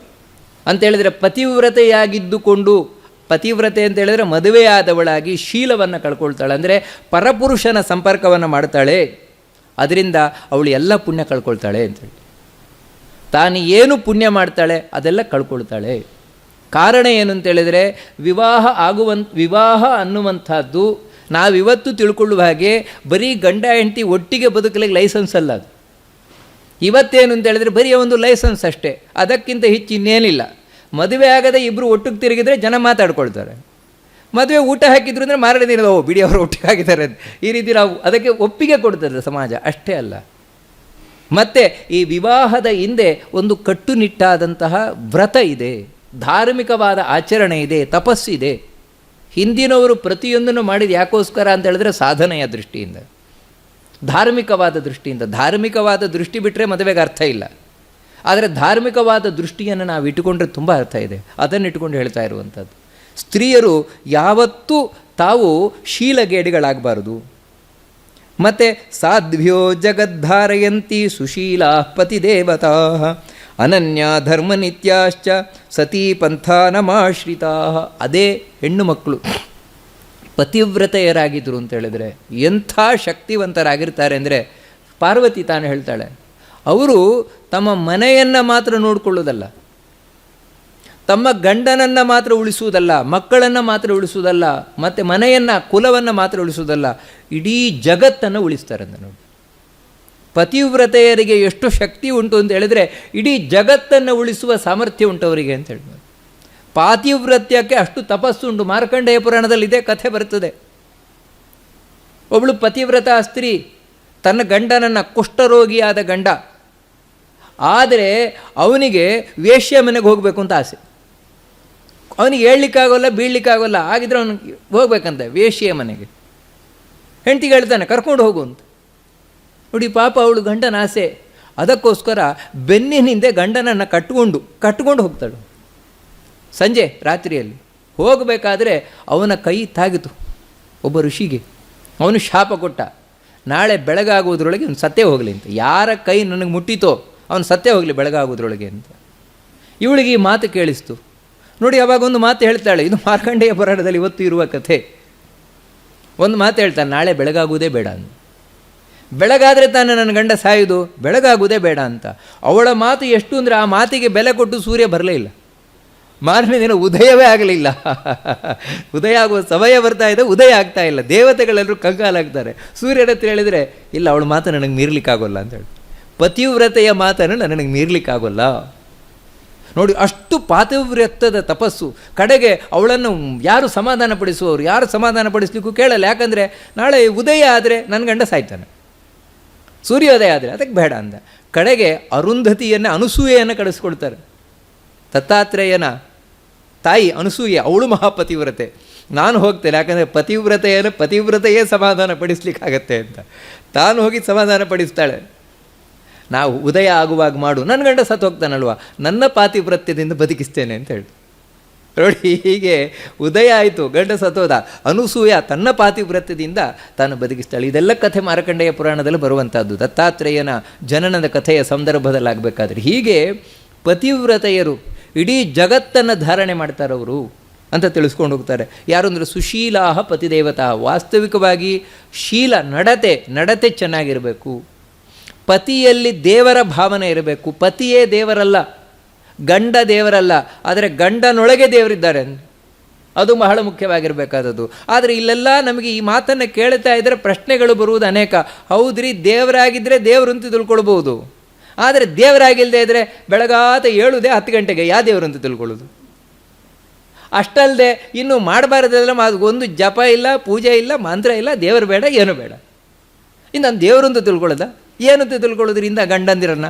ಅಂತೇಳಿದರೆ, ಪತಿವ್ರತೆಯಾಗಿದ್ದುಕೊಂಡು, ಪತಿವ್ರತೆ ಅಂತ ಹೇಳಿದರೆ ಮದುವೆಯಾದವಳಾಗಿ ಶೀಲವನ್ನು ಕಳ್ಕೊಳ್ತಾಳೆ, ಅಂದರೆ ಪರಪುರುಷನ ಸಂಪರ್ಕವನ್ನು ಮಾಡ್ತಾಳೆ, ಅದರಿಂದ ಅವಳು ಎಲ್ಲ ಪುಣ್ಯ ಕಳ್ಕೊಳ್ತಾಳೆ ಅಂತೇಳಿ. ತಾನು ಏನು ಪುಣ್ಯ ಮಾಡ್ತಾಳೆ ಅದೆಲ್ಲ ಕಳ್ಕೊಳ್ತಾಳೆ. ಕಾರಣ ಏನು ಅಂತೇಳಿದರೆ ವಿವಾಹ ಅನ್ನುವಂಥದ್ದು ನಾವಿವತ್ತು ತಿಳ್ಕೊಳ್ಳುವ ಹಾಗೆ ಬರೀ ಗಂಡ ಹೆಂಡತಿ ಒಟ್ಟಿಗೆ ಬದುಕಲಿಕ್ಕೆ ಲೈಸೆನ್ಸ್ ಅಲ್ಲ ಅದು. ಇವತ್ತೇನು ಅಂತೇಳಿದರೆ ಬರೀ ಒಂದು ಲೈಸೆನ್ಸ್ ಅಷ್ಟೇ, ಅದಕ್ಕಿಂತ ಹೆಚ್ಚು ಇನ್ನೇನಿಲ್ಲ. ಮದುವೆ ಆಗದೆ ಇಬ್ಬರು ಒಟ್ಟಿಗೆ ತಿರುಗಿದ್ರೆ ಜನ ಮಾತಾಡ್ಕೊಳ್ತಾರೆ. ಮದುವೆ ಊಟ ಹಾಕಿದ್ರು ಅಂದರೆ ಮಾರನೇ ದಿನ ಬಿಡಿ ಅವರು ಒಟ್ಟಿಗೆ ಹಾಕಿದ್ದಾರೆ ಅಂತ ಈ ರೀತಿ ನಾವು ಅದಕ್ಕೆ ಒಪ್ಪಿಗೆ ಕೊಡ್ತದೆ ಸಮಾಜ. ಅಷ್ಟೇ ಅಲ್ಲ, ಮತ್ತು ಈ ವಿವಾಹದ ಹಿಂದೆ ಒಂದು ಕಟ್ಟುನಿಟ್ಟಾದಂತಹ ವ್ರತ ಇದೆ, ಧಾರ್ಮಿಕವಾದ ಆಚರಣೆ ಇದೆ, ತಪಸ್ಸಿದೆ. ಹಿಂದಿನವರು ಪ್ರತಿಯೊಂದನ್ನು ಮಾಡಿದ ಯಾಕೋಸ್ಕರ ಅಂತ ಹೇಳಿದ್ರೆ ಸಾಧನೆಯ ದೃಷ್ಟಿಯಿಂದ, ಧಾರ್ಮಿಕವಾದ ದೃಷ್ಟಿಯಿಂದ. ಧಾರ್ಮಿಕವಾದ ದೃಷ್ಟಿ ಬಿಟ್ಟರೆ ಮದುವೆಗೆ ಅರ್ಥ ಇಲ್ಲ. ಆದರೆ ಧಾರ್ಮಿಕವಾದ ದೃಷ್ಟಿಯನ್ನು ನಾವು ಇಟ್ಟುಕೊಂಡ್ರೆ ತುಂಬ ಅರ್ಥ ಇದೆ. ಅದನ್ನು ಇಟ್ಟುಕೊಂಡು ಹೇಳ್ತಾ ಇರುವಂಥದ್ದು, ಸ್ತ್ರೀಯರು ಯಾವತ್ತೂ ತಾವು ಶೀಲಗೇಡಿಗಳಾಗಬಾರದು. ಮತ್ತು ಸಾಧ್ವ್ಯೋ ಜಗದ್ಧಾರಯಂತಿ ಸುಶೀಲಾ ಪತಿದೇವತಾ ಅನನ್ಯ ಧರ್ಮನಿತ್ಯಾಶ್ಚ ಸತೀ ಪಂಥಾನಮಾಶ್ರಿತಾ. ಅದೇ ಹೆಣ್ಣು ಮಕ್ಕಳು ಪತಿವ್ರತೆಯರಾಗಿದ್ದರು ಅಂತ ಹೇಳಿದರೆ ಎಂಥ ಶಕ್ತಿವಂತರಾಗಿರ್ತಾರೆ ಅಂದರೆ, ಪಾರ್ವತಿ ತಾನು ಹೇಳ್ತಾಳೆ, ಅವರು ತಮ್ಮ ಮನೆಯನ್ನು ಮಾತ್ರ ನೋಡಿಕೊಳ್ಳೋದಲ್ಲ, ತಮ್ಮ ಗಂಡನನ್ನು ಮಾತ್ರ ಉಳಿಸುವುದಲ್ಲ, ಮಕ್ಕಳನ್ನು ಮಾತ್ರ ಉಳಿಸುವುದಲ್ಲ, ಮತ್ತು ಮನೆಯನ್ನು ಕುಲವನ್ನು ಮಾತ್ರ ಉಳಿಸುವುದಲ್ಲ, ಇಡೀ ಜಗತ್ತನ್ನು ಉಳಿಸ್ತಾರೆ ಅಂತ ನೋಡಿ. ಪತಿವ್ರತೆಯರಿಗೆ ಎಷ್ಟು ಶಕ್ತಿ ಉಂಟು ಅಂತ ಹೇಳಿದರೆ ಇಡೀ ಜಗತ್ತನ್ನು ಉಳಿಸುವ ಸಾಮರ್ಥ್ಯ ಉಂಟು ಅವರಿಗೆ ಅಂತ ಹೇಳ್ಬೋದು. ಪಾತಿವ್ರತ್ಯಕ್ಕೆ ಅಷ್ಟು ತಪಸ್ಸುಂಟು. ಮಾರ್ಕಂಡೇಯ ಪುರಾಣದಲ್ಲಿ ಇದೇ ಕಥೆ ಬರ್ತದೆ. ಒಬ್ಬಳು ಪತಿವ್ರತ ಸ್ತ್ರೀ ತನ್ನ ಗಂಡನನ್ನು, ಕುಷ್ಠರೋಗಿಯಾದ ಗಂಡ, ಆದರೆ ಅವನಿಗೆ ವೇಶ್ಯ ಮನೆಗೆ ಹೋಗಬೇಕು ಅಂತ ಆಸೆ. ಅವನಿಗೆ ಹೇಳಲಿಕ್ಕಾಗೋಲ್ಲ, ಬೀಳಲಿಕ್ಕಾಗೋಲ್ಲ, ಆಗಿದ್ರೆ ಅವನಿಗೆ ಹೋಗ್ಬೇಕಂತ ವೇಶ್ಯ ಮನೆಗೆ. ಹೆಂಡತಿಗೆ ಹೇಳ್ತಾನೆ ಕರ್ಕೊಂಡು ಹೋಗು ಅಂತ. ನೋಡಿ ಪಾಪ, ಅವಳು ಗಂಡನ ಆಸೆ. ಅದಕ್ಕೋಸ್ಕರ ಬೆನ್ನಿನಿಂದ ಗಂಡನನ್ನು ಕಟ್ಕೊಂಡು ಹೋಗ್ತಾಳು. ಸಂಜೆ ರಾತ್ರಿಯಲ್ಲಿ ಹೋಗಬೇಕಾದ್ರೆ ಅವನ ಕೈ ತಾಗಿತು ಒಬ್ಬ ಋಷಿಗೆ. ಅವನು ಶಾಪ ಕೊಟ್ಟ, ನಾಳೆ ಬೆಳಗಾಗುವುದರೊಳಗೆ ಅವನು ಸತ್ತೇ ಹೋಗಲಿ ಅಂತ. ಯಾರ ಕೈ ನನಗೆ ಮುಟ್ಟಿತೋ ಅವನು ಸತ್ತೇ ಹೋಗಲಿ ಬೆಳಗಾಗುವುದರೊಳಗೆ ಅಂತ. ಇವಳಿಗೆ ಈ ಮಾತು ಕೇಳಿಸ್ತು. ನೋಡಿ, ಅವಾಗ ಒಂದು ಮಾತು ಹೇಳ್ತಾಳೆ, ಇದು ಮಾರ್ಕಂಡೇಯ ಪುರಾಣದಲ್ಲಿ ಇವತ್ತು ಇರುವ ಕಥೆ. ಒಂದು ಮಾತು ಹೇಳ್ತಾನೆ, ನಾಳೆ ಬೆಳಗಾಗುವುದೇ ಬೇಡ ಅಂತ. ಬೆಳಗಾದರೆ ತಾನೇ ನನ್ನ ಗಂಡ ಸಾಯುವುದು, ಬೆಳಗಾಗುವುದೇ ಬೇಡ ಅಂತ. ಅವಳ ಮಾತು ಎಷ್ಟು ಅಂದರೆ ಆ ಮಾತಿಗೆ ಬೆಲೆ ಕೊಟ್ಟು ಸೂರ್ಯ ಬರಲೇ ಇಲ್ಲ. ಮಾರನೇ ದಿನ ಉದಯವೇ ಆಗಲಿಲ್ಲ. ಉದಯ ಆಗುವ ಸಮಯ ಬರ್ತಾ ಇದೆ, ಉದಯ ಆಗ್ತಾ ಇಲ್ಲ. ದೇವತೆಗಳೆಲ್ಲರೂ ಕಂಗಾಲಾಗ್ತಾರೆ. ಸೂರ್ಯನ ಹತ್ರ ಹೇಳಿದರೆ, ಇಲ್ಲ ಅವಳ ಮಾತು ನನಗೆ ಮೀರ್ಲಿಕ್ಕಾಗೋಲ್ಲ ಅಂತ ಹೇಳಿ. ಪತಿವ್ರತೆಯ ಮಾತನ್ನು ನನಗೆ ಮೀರ್ಲಿಕ್ಕಾಗೋಲ್ಲ. ನೋಡಿ, ಅಷ್ಟು ಪಾತಿವ್ರತ್ಯದ ತಪಸ್ಸು. ಕಡೆಗೆ ಅವಳನ್ನು ಯಾರು ಸಮಾಧಾನ ಪಡಿಸುವವರು, ಯಾರು ಸಮಾಧಾನ ಪಡಿಸ್ಲಿಕ್ಕೂ ಕೇಳಲ್ಲ. ಯಾಕಂದರೆ ನಾಳೆ ಉದಯ ಆದರೆ ನನ್ನ ಗಂಡ ಸಾಯ್ತಾನೆ, ಸೂರ್ಯೋದಯ ಆದರೆ ಅದಕ್ಕೆ ಬೇಡ ಅಂದ. ಕಡೆಗೆ ಅರುಂಧತಿಯನ್ನು, ಅನುಸೂಯೆಯನ್ನು ಕಳಿಸ್ಕೊಳ್ತಾರೆ. ದತ್ತಾತ್ರೇಯನ ತಾಯಿ ಅನುಸೂಯೆ, ಅವಳು ಮಹಾಪತಿವ್ರತೆ. ನಾನು ಹೋಗ್ತೇನೆ, ಯಾಕಂದರೆ ಪತಿವ್ರತೆಯೇ ಸಮಾಧಾನ ಪಡಿಸ್ಲಿಕ್ಕಾಗತ್ತೆ ಅಂತ. ತಾನು ಹೋಗಿ ಸಮಾಧಾನ ಪಡಿಸ್ತಾಳೆ. ನಾವು ಉದಯ ಆಗುವಾಗ ಮಾಡು, ನನ್ನ ಗಂಡ ಸತ್ತು ಹೋಗ್ತಾನಲ್ವ, ನನ್ನ ಪಾತಿವ್ರತ್ಯದಿಂದ ಬದುಕಿಸ್ತೇನೆ ಅಂತ ಹೇಳಿ. ನೋಡಿ, ಹೀಗೆ ಉದಯ ಆಯಿತು, ಗಂಡ ಸತ್ತೋದ. ಅನುಸೂಯ ತನ್ನ ಪಾತಿವ್ರತ್ಯದಿಂದ ತಾನು ಬದುಕಿಸ್ತಾಳೆ. ಇದೆಲ್ಲ ಕಥೆ ಮಾರ್ಕಂಡೇಯ ಪುರಾಣದಲ್ಲಿ ಬರುವಂಥದ್ದು, ದತ್ತಾತ್ರೇಯನ ಜನನದ ಕಥೆಯ ಸಂದರ್ಭದಲ್ಲಿ ಆಗಬೇಕಾದ್ರೆ. ಹೀಗೆ ಪತಿವ್ರತೆಯರು ಇಡೀ ಜಗತ್ತನ್ನು ಧಾರಣೆ ಮಾಡ್ತಾರವರು ಅಂತ ತಿಳಿಸ್ಕೊಂಡು ಹೋಗ್ತಾರೆ. ಯಾರು ಅಂದರೆ ಸುಶೀಲಾಹ ಪತಿದೇವತಾ. ವಾಸ್ತವಿಕವಾಗಿ ಶೀಲ, ನಡತೆ ಚೆನ್ನಾಗಿರಬೇಕು. ಪತಿಯಲ್ಲಿ ದೇವರ ಭಾವನೆ ಇರಬೇಕು. ಪತಿಯೇ ದೇವರಲ್ಲ, ಗಂಡ ದೇವರಲ್ಲ, ಆದರೆ ಗಂಡನೊಳಗೆ ದೇವರಿದ್ದಾರೆ, ಅದು ಬಹಳ ಮುಖ್ಯವಾಗಿರಬೇಕಾದದ್ದು. ಆದರೆ ಇಲ್ಲೆಲ್ಲ ನಮಗೆ ಈ ಮಾತನ್ನು ಕೇಳ್ತಾ ಇದ್ದರೆ ಪ್ರಶ್ನೆಗಳು ಬರುವುದು ಅನೇಕ. ಹೌದ್ರಿ, ದೇವರಾಗಿದ್ದರೆ ದೇವರು ಅಂತ ತಿಳ್ಕೊಳ್ಬೋದು, ಆದರೆ ದೇವರಾಗಿಲ್ಲದೆ ಇದ್ದರೆ ಬೆಳಗಾತ 10 ಗಂಟೆಗೆ ಯಾವ ದೇವರು ಅಂತ ತಿಳ್ಕೊಳ್ಳೋದು? ಅಷ್ಟಲ್ಲದೆ ಇನ್ನು ಮಾಡಬಾರ್ದೆಲ್ಲ ಒಂದು ಜಪ ಇಲ್ಲ, ಪೂಜೆ ಇಲ್ಲ, ಮಂತ್ರ ಇಲ್ಲ, ದೇವರು ಬೇಡ, ಏನು ಬೇಡ. ಇನ್ನು ನಾನು ದೇವರು ಅಂತ ತಿಳ್ಕೊಳ್ಳೋದ, ಏನಂತ ತಿಳ್ಕೊಳ್ಳೋದ್ರಿಂದ ಗಂಡಂದಿರನ್ನ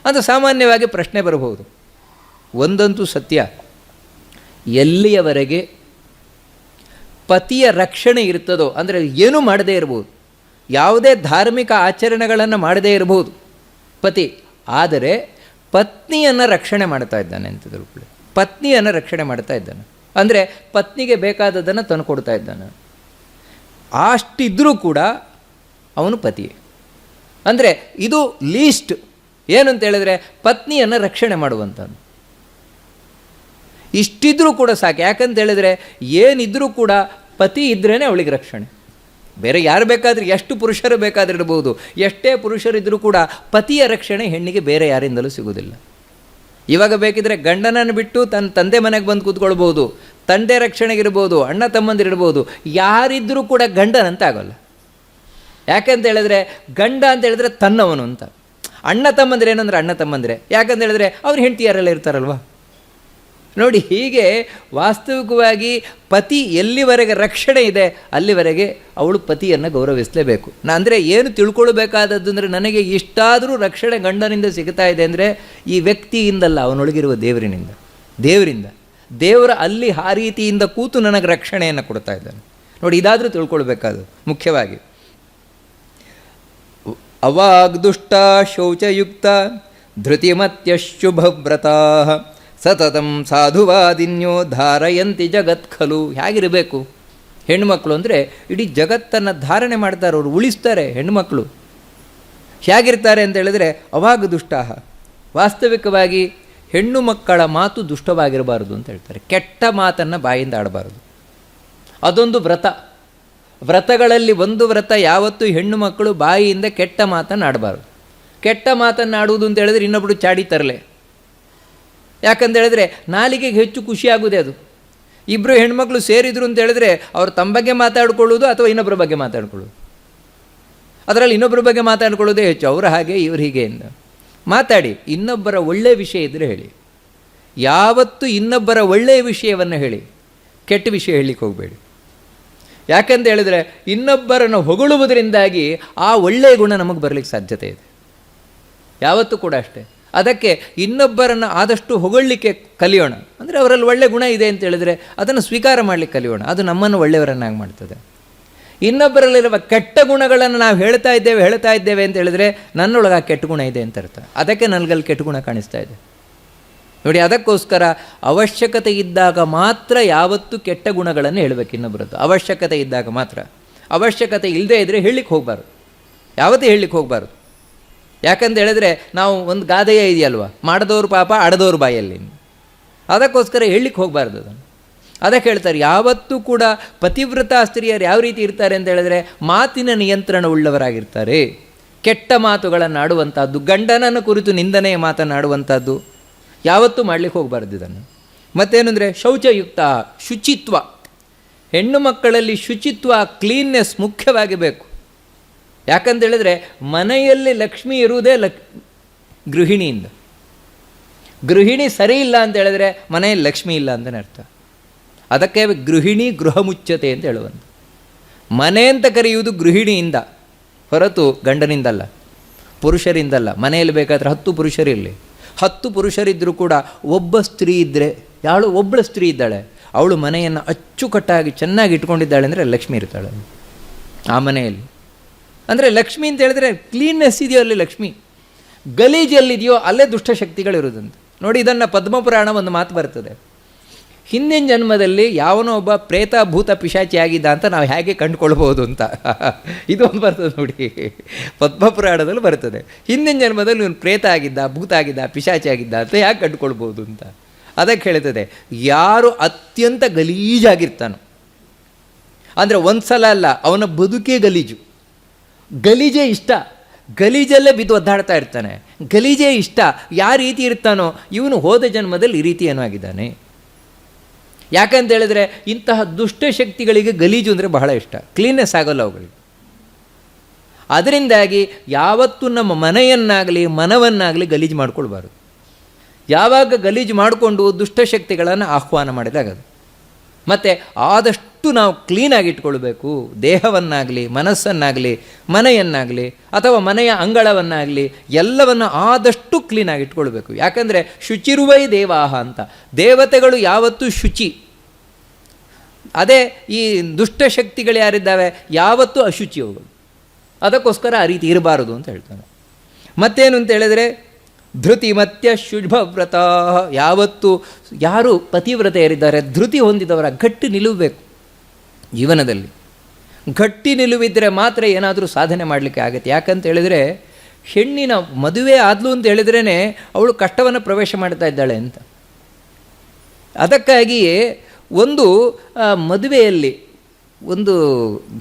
ಅಂತ ಸಾಮಾನ್ಯವಾಗಿ ಪ್ರಶ್ನೆ ಬರಬಹುದು. ಒಂದಂತೂ ಸತ್ಯ, ಎಲ್ಲಿಯವರೆಗೆ ಪತಿಯ ರಕ್ಷಣೆ ಇರ್ತದೋ, ಅಂದರೆ ಏನೂ ಮಾಡದೇ ಇರ್ಬೋದು, ಯಾವುದೇ ಧಾರ್ಮಿಕ ಆಚರಣೆಗಳನ್ನು ಮಾಡದೇ ಇರಬಹುದು ಪತಿ, ಆದರೆ ಪತ್ನಿಯನ್ನು ರಕ್ಷಣೆ ಮಾಡ್ತಾ ಇದ್ದಾನೆ ಅಂತ ತಿಳ್ಕೊಳ್ಳಿ. ಪತ್ನಿಯನ್ನು ರಕ್ಷಣೆ ಮಾಡ್ತಾ ಇದ್ದಾನೆ ಅಂದರೆ ಪತ್ನಿಗೆ ಬೇಕಾದದನ್ನು ತಂದು ಕೊಡ್ತಾ ಇದ್ದಾನೆ. ಅಷ್ಟಿದ್ರೂ ಕೂಡ ಅವನು ಪತಿ. ಅಂದರೆ ಇದು ಲೀಸ್ಟ್ ಏನು ಅಂತ ಹೇಳಿದ್ರೆ ಪತ್ನಿಯನ್ನು ರಕ್ಷಣೆ ಮಾಡುವಂಥದ್ದು. ಇಷ್ಟಿದ್ರೂ ಕೂಡ ಸಾಕು. ಯಾಕಂತ ಹೇಳಿದರೆ ಏನಿದ್ರೂ ಕೂಡ ಪತಿ ಇದ್ರೇ ಅವಳಿಗೆ ರಕ್ಷಣೆ. ಬೇರೆ ಯಾರು ಬೇಕಾದರೆ, ಎಷ್ಟು ಪುರುಷರು ಬೇಕಾದ್ರೆ ಇರ್ಬೋದು, ಎಷ್ಟೇ ಪುರುಷರಿದ್ದರೂ ಕೂಡ ಪತಿಯ ರಕ್ಷಣೆ ಹೆಣ್ಣಿಗೆ ಬೇರೆ ಯಾರಿಂದಲೂ ಸಿಗೋದಿಲ್ಲ. ಇವಾಗ ಬೇಕಿದ್ರೆ ಗಂಡನನ್ನು ಬಿಟ್ಟು ತನ್ನ ತಂದೆ ಮನೆಗೆ ಬಂದು ಕೂತ್ಕೊಳ್ಬೋದು, ತಂದೆ ರಕ್ಷಣೆಗಿರ್ಬೋದು, ಅಣ್ಣ ತಮ್ಮಂದಿರಿರ್ಬೋದು, ಯಾರಿದ್ದರೂ ಕೂಡ ಗಂಡನಂತ ಆಗೋಲ್ಲ. ಯಾಕಂತ ಹೇಳಿದ್ರೆ ಗಂಡ ಅಂತ ಹೇಳಿದ್ರೆ ತನ್ನವನು ಅಂತ. ಅಣ್ಣ ತಮ್ಮಂದ್ರೆ ಏನಂದ್ರೆ ಅಣ್ಣ ತಮ್ಮಂದ್ರೆ, ಯಾಕಂತ ಹೇಳಿದ್ರೆ ಅವ್ರ ಹೆಂಡತಿಯಾರೆಲ್ಲ ಇರ್ತಾರಲ್ವ. ನೋಡಿ, ಹೀಗೆ ವಾಸ್ತವಿಕವಾಗಿ ಪತಿ ಎಲ್ಲಿವರೆಗೆ ರಕ್ಷಣೆ ಇದೆ ಅಲ್ಲಿವರೆಗೆ ಅವಳು ಪತಿಯನ್ನು ಗೌರವಿಸಲೇಬೇಕು. ಅಂದರೆ ಏನು ತಿಳ್ಕೊಳ್ಬೇಕಾದದ್ದು ಅಂದರೆ, ನನಗೆ ಇಷ್ಟಾದರೂ ರಕ್ಷಣೆ ಗಂಡನಿಂದ ಸಿಗ್ತಾ ಇದೆ ಅಂದರೆ ಈ ವ್ಯಕ್ತಿಯಿಂದಲ್ಲ, ಅವನೊಳಗಿರುವ ದೇವರಿಂದ ದೇವರ ಅಲ್ಲಿ ಆ ರೀತಿಯಿಂದ ಕೂತು ನನಗೆ ರಕ್ಷಣೆಯನ್ನು ಕೊಡ್ತಾ ಇದ್ದಾನೆ. ನೋಡಿ, ಇದಾದರೂ ತಿಳ್ಕೊಳ್ಬೇಕಾದ್ದು ಮುಖ್ಯವಾಗಿ. ಅವಾಗ್ದುಷ್ಟ ಶೌಚಯುಕ್ತ ಧೃತಿಮತ್ಯಶುಭವ್ರತಾ ಸತತಂ ಸಾಧುವಾದಿನ್ಯೋ ಧಾರಯಂತಿ ಜಗತ್ ಖಲು. ಹೇಗಿರಬೇಕು ಹೆಣ್ಣುಮಕ್ಕಳು ಅಂದರೆ? ಇಡೀ ಜಗತ್ತನ್ನು ಧಾರಣೆ ಮಾಡ್ತಾರೆ ಅವರು, ಉಳಿಸ್ತಾರೆ ಹೆಣ್ಣುಮಕ್ಕಳು. ಹೇಗಿರ್ತಾರೆ ಅಂತ ಹೇಳಿದ್ರೆ ಅವಾಗ ದುಷ್ಟಾಹ. ವಾಸ್ತವಿಕವಾಗಿ ಹೆಣ್ಣು ಮಕ್ಕಳ ಮಾತು ದುಷ್ಟವಾಗಿರಬಾರದು ಅಂತ ಹೇಳ್ತಾರೆ. ಕೆಟ್ಟ ಮಾತನ್ನು ಬಾಯಿಂದ ಆಡಬಾರದು. ಅದೊಂದು ವ್ರತಗಳಲ್ಲಿ ಒಂದು ವ್ರತ ಯಾವತ್ತೂ ಹೆಣ್ಣು ಮಕ್ಕಳು ಬಾಯಿಯಿಂದ ಕೆಟ್ಟ ಮಾತನ್ನು ಆಡಬಾರ್ದು. ಕೆಟ್ಟ ಮಾತನ್ನು ಆಡುವುದು ಅಂತ ಹೇಳಿದ್ರೆ ಇನ್ನೊಬ್ಬರು ಚಾಡಿ ತರಲೆ. ಯಾಕಂತ ಹೇಳಿದ್ರೆ ನಾಲಿಗೆಗೆ ಹೆಚ್ಚು ಖುಷಿಯಾಗುವುದೇ ಅದು. ಇಬ್ಬರು ಹೆಣ್ಮಕ್ಳು ಸೇರಿದ್ರು ಅಂತ ಹೇಳಿದ್ರೆ ಅವ್ರು ತಮ್ಮ ಬಗ್ಗೆ ಮಾತಾಡ್ಕೊಳ್ಳೋದು ಅಥವಾ ಇನ್ನೊಬ್ಬರ ಬಗ್ಗೆ ಮಾತಾಡ್ಕೊಳ್ಳೋದು. ಅದರಲ್ಲಿ ಇನ್ನೊಬ್ಬರ ಬಗ್ಗೆ ಮಾತಾಡ್ಕೊಳ್ಳೋದೇ ಹೆಚ್ಚು. ಅವರು ಹಾಗೆ ಇವ್ರು ಹೀಗೆ ಅಂತ ಮಾತಾಡಿ. ಇನ್ನೊಬ್ಬರ ಒಳ್ಳೆಯ ವಿಷಯ ಇದ್ದರೆ ಹೇಳಿ. ಯಾವತ್ತೂ ಇನ್ನೊಬ್ಬರ ಒಳ್ಳೆಯ ವಿಷಯವನ್ನು ಹೇಳಿ, ಕೆಟ್ಟ ವಿಷಯ ಹೇಳಲಿಕ್ಕೆ ಹೋಗಬೇಡಿ. ಯಾಕಂತ ಹೇಳಿದ್ರೆ ಇನ್ನೊಬ್ಬರನ್ನು ಹೊಗಳುವುದರಿಂದಾಗಿ ಆ ಒಳ್ಳೆಯ ಗುಣ ನಮಗೆ ಬರಲಿಕ್ಕೆ ಸಾಧ್ಯತೆ ಇದೆ. ಯಾವತ್ತೂ ಕೂಡ ಅಷ್ಟೇ. ಅದಕ್ಕೆ ಇನ್ನೊಬ್ಬರನ್ನು ಆದಷ್ಟು ಹೊಗಳಲಿಕ್ಕೆ ಕಲಿಯೋಣ. ಅಂದರೆ ಅವರಲ್ಲಿ ಒಳ್ಳೆಯ ಗುಣ ಇದೆ ಅಂತ ಹೇಳಿದ್ರೆ ಅದನ್ನು ಸ್ವೀಕಾರ ಮಾಡಲಿಕ್ಕೆ ಕಲಿಯೋಣ. ಅದು ನಮ್ಮನ್ನು ಒಳ್ಳೆಯವರನ್ನಾಗಿ ಮಾಡ್ತದೆ. ಇನ್ನೊಬ್ಬರಲ್ಲಿರುವ ಕೆಟ್ಟ ಗುಣಗಳನ್ನು ನಾವು ಹೇಳ್ತಾ ಇದ್ದೇವೆ ಅಂತ ಹೇಳಿದ್ರೆ ನನ್ನೊಳಗೆ ಆ ಕೆಟ್ಟ ಗುಣ ಇದೆ ಅಂತ ಅರ್ಥ. ಅದಕ್ಕೆ ನನಗಲ್ಲಿ ಕೆಟ್ಟ ಗುಣ ಕಾಣಿಸ್ತಾ ಇದೆ. ನೋಡಿ, ಅದಕ್ಕೋಸ್ಕರ ಅವಶ್ಯಕತೆ ಇದ್ದಾಗ ಮಾತ್ರ ಯಾವತ್ತೂ ಕೆಟ್ಟ ಗುಣಗಳನ್ನು ಹೇಳಬೇಕು ಇನ್ನೊಬ್ಬರದ್ದು. ಅವಶ್ಯಕತೆ ಇದ್ದಾಗ ಮಾತ್ರ. ಅವಶ್ಯಕತೆ ಇಲ್ಲದೇ ಇದ್ದರೆ ಹೇಳಲಿಕ್ಕೆ ಹೋಗಬಾರ್ದು, ಯಾವತ್ತೂ ಹೇಳಲಿಕ್ಕೆ ಹೋಗಬಾರ್ದು. ಯಾಕಂತ ಹೇಳಿದ್ರೆ ನಾವು ಒಂದು ಗಾದೆಯೇ ಇದೆಯಲ್ವ, ಮಾಡದವ್ರ ಪಾಪ ಆಡದವ್ರ ಬಾಯಲ್ಲಿ. ಅದಕ್ಕೋಸ್ಕರ ಹೇಳಲಿಕ್ಕೆ ಹೋಗಬಾರ್ದು ಅದನ್ನು. ಅದಕ್ಕೆ ಹೇಳ್ತಾರೆ, ಯಾವತ್ತೂ ಕೂಡ ಪತಿವ್ರತ ಸ್ತ್ರೀಯರು ಯಾವ ರೀತಿ ಇರ್ತಾರೆ ಅಂತ ಹೇಳಿದ್ರೆ ಮಾತಿನ ನಿಯಂತ್ರಣ ಉಳ್ಳವರಾಗಿರ್ತಾರೆ. ಕೆಟ್ಟ ಮಾತುಗಳನ್ನು ಆಡುವಂಥದ್ದು, ಗಂಡನನ್ನು ಕುರಿತು ನಿಂದನೆಯ ಮಾತನಾಡುವಂಥದ್ದು ಯಾವತ್ತೂ ಮಾಡಲಿಕ್ಕೆ ಹೋಗಬಾರ್ದು ಇದನ್ನು. ಮತ್ತೇನು ಅಂದರೆ ಶೌಚಯುಕ್ತ, ಶುಚಿತ್ವ. ಹೆಣ್ಣು ಮಕ್ಕಳಲ್ಲಿ ಶುಚಿತ್ವ, ಕ್ಲೀನ್ನೆಸ್ ಮುಖ್ಯವಾಗಿ ಬೇಕು. ಯಾಕಂತೇಳಿದರೆ ಮನೆಯಲ್ಲಿ ಲಕ್ಷ್ಮಿ ಇರುವುದೇ ಗೃಹಿಣಿಯಿಂದ. ಗೃಹಿಣಿ ಸರಿ ಇಲ್ಲ ಅಂತ ಹೇಳಿದ್ರೆ ಮನೆಯಲ್ಲಿ ಲಕ್ಷ್ಮಿ ಇಲ್ಲ ಅಂತಲೇ ಅರ್ಥ. ಅದಕ್ಕೆ ಗೃಹಿಣಿ ಗೃಹ ಮುಚ್ಚತೆ ಅಂತ ಹೇಳುವಂಥ. ಮನೆ ಅಂತ ಕರೆಯುವುದು ಗೃಹಿಣಿಯಿಂದ ಹೊರತು ಗಂಡನಿಂದಲ್ಲ, ಪುರುಷರಿಂದಲ್ಲ. ಮನೆಯಲ್ಲಿ ಬೇಕಾದರೆ 10 ಪುರುಷರಿರಲಿ, 10 ಪುರುಷರಿದ್ದರೂ ಕೂಡ ಒಬ್ಬ ಸ್ತ್ರೀ ಇದ್ದರೆ, ಯಾಳು ಒಬ್ಬಳು ಸ್ತ್ರೀ ಇದ್ದಾಳೆ, ಅವಳು ಮನೆಯನ್ನು ಅಚ್ಚುಕಟ್ಟಾಗಿ ಚೆನ್ನಾಗಿ ಇಟ್ಕೊಂಡಿದ್ದಾಳೆ ಅಂದರೆ ಲಕ್ಷ್ಮಿ ಇರ್ತಾಳೆ ಆ ಮನೆಯಲ್ಲಿ. ಅಂದರೆ ಲಕ್ಷ್ಮಿ ಅಂತ ಹೇಳಿದ್ರೆ ಕ್ಲೀನ್ನೆಸ್ ಇದೆಯೋ ಅಲ್ಲಿ ಲಕ್ಷ್ಮಿ, ಗಲೀಜಲ್ಲಿದೆಯೋ ಅಲ್ಲೇ ದುಷ್ಟಶಕ್ತಿಗಳಿರುವುದಂತೆ. ನೋಡಿ, ಇದನ್ನು ಪದ್ಮಪುರಾಣ ಒಂದು ಮಾತು ಬರ್ತದೆ, ಹಿಂದಿನ ಜನ್ಮದಲ್ಲಿ ಯಾವನೋ ಒಬ್ಬ ಪ್ರೇತ ಭೂತ ಪಿಶಾಚಿ ಆಗಿದ್ದ ಅಂತ ನಾವು ಹೇಗೆ ಕಂಡುಕೊಳ್ಬೋದು ಅಂತ. ಇದೊಂದು ಬರ್ತದೆ ನೋಡಿ, ಪದ್ಮಪುರಾಣದಲ್ಲಿ ಬರ್ತದೆ. ಹಿಂದಿನ ಜನ್ಮದಲ್ಲಿ ಇವನು ಪ್ರೇತ ಆಗಿದ್ದ, ಭೂತ ಆಗಿದ್ದ, ಪಿಶಾಚಿ ಆಗಿದ್ದ ಅಂತ ಹೇಗೆ ಕಂಡುಕೊಳ್ಬೋದು ಅಂತ. ಅದಕ್ಕೆ ಹೇಳ್ತದೆ, ಯಾರು ಅತ್ಯಂತ ಗಲೀಜಾಗಿರ್ತಾನೋ, ಅಂದರೆ ಒಂದು ಸಲ ಅಲ್ಲ, ಅವನ ಬದುಕೇ ಗಲೀಜು, ಗಲೀಜೇ ಇಷ್ಟ, ಗಲೀಜಲ್ಲೇ ಬಿದ್ದು ಒದ್ದಾಡ್ತಾ ಇರ್ತಾನೆ, ಗಲೀಜೇ ಇಷ್ಟ, ಯಾವ ರೀತಿ ಇರ್ತಾನೋ ಇವನು ಹೋದ ಜನ್ಮದಲ್ಲಿ ಈ ರೀತಿ ಏನೋ ಆಗಿದ್ದಾನೆ. ಯಾಕಂತ ಹೇಳಿದ್ರೆ ಇಂತಹ ದುಷ್ಟಶಕ್ತಿಗಳಿಗೆ ಗಲೀಜು ಅಂದರೆ ಬಹಳ ಇಷ್ಟ, ಕ್ಲೀನ್ನೆಸ್ ಆಗೋಲ್ಲ ಅವುಗಳಿಗೆ. ಅದರಿಂದಾಗಿ ಯಾವತ್ತೂ ನಮ್ಮ ಮನೆಯನ್ನಾಗಲಿ ಮನವನ್ನಾಗಲಿ ಗಲೀಜು ಮಾಡ್ಕೊಳ್ಬಾರ್ದು. ಯಾವಾಗ ಗಲೀಜು ಮಾಡಿಕೊಂಡು ದುಷ್ಟಶಕ್ತಿಗಳನ್ನು ಆಹ್ವಾನ ಮಾಡಿದಾಗದು. ಮತ್ತು ಆದಷ್ಟು ನಾವು ಕ್ಲೀನಾಗಿ ಇಟ್ಕೊಳ್ಬೇಕು, ದೇಹವನ್ನಾಗಲಿ ಮನಸ್ಸನ್ನಾಗಲಿ ಮನೆಯನ್ನಾಗಲಿ ಅಥವಾ ಮನೆಯ ಅಂಗಳವನ್ನಾಗಲಿ ಎಲ್ಲವನ್ನು ಆದಷ್ಟು ಕ್ಲೀನಾಗಿ ಇಟ್ಕೊಳ್ಬೇಕು. ಯಾಕಂದರೆ ಶುಚಿರುವೈ ದೇವಾಹ ಅಂತ, ದೇವತೆಗಳು ಯಾವತ್ತೂ ಶುಚಿ. ಅದೇ ಈ ದುಷ್ಟಶಕ್ತಿಗಳು ಯಾರಿದ್ದಾವೆ ಯಾವತ್ತೂ ಅಶುಚಿ ಅವುಗಳು. ಅದಕ್ಕೋಸ್ಕರ ಆ ರೀತಿ ಇರಬಾರದು ಅಂತ ಹೇಳ್ತಾನೆ. ಮತ್ತೇನು ಅಂತ ಹೇಳಿದರೆ ಧೃತಿ ಮತ್ಯ ಶುಭವ್ರತ, ಯಾವತ್ತು ಯಾರು ಪತಿವ್ರತೆಯರಿದ್ದಾರೆ ಧೃತಿ ಹೊಂದಿದವರ ಗಟ್ಟಿ ನಿಲುವಬೇಕು ಜೀವನದಲ್ಲಿ. ಗಟ್ಟಿ ನಿಲುವಿದ್ದರೆ ಮಾತ್ರ ಏನಾದರೂ ಸಾಧನೆ ಮಾಡಲಿಕ್ಕೆ ಆಗುತ್ತೆ. ಯಾಕಂತ ಹೇಳಿದರೆ ಹೆಣ್ಣಿನ ಮದುವೆ ಆದಲು ಅಂತ ಹೇಳಿದ್ರೇ ಅವಳು ಕಷ್ಟವನ್ನು ಪ್ರವೇಶ ಮಾಡ್ತಾ ಇದ್ದಾಳೆ ಅಂತ. ಅದಕ್ಕಾಗಿಯೇ ಒಂದು ಮದುವೆಯಲ್ಲಿ ಒಂದು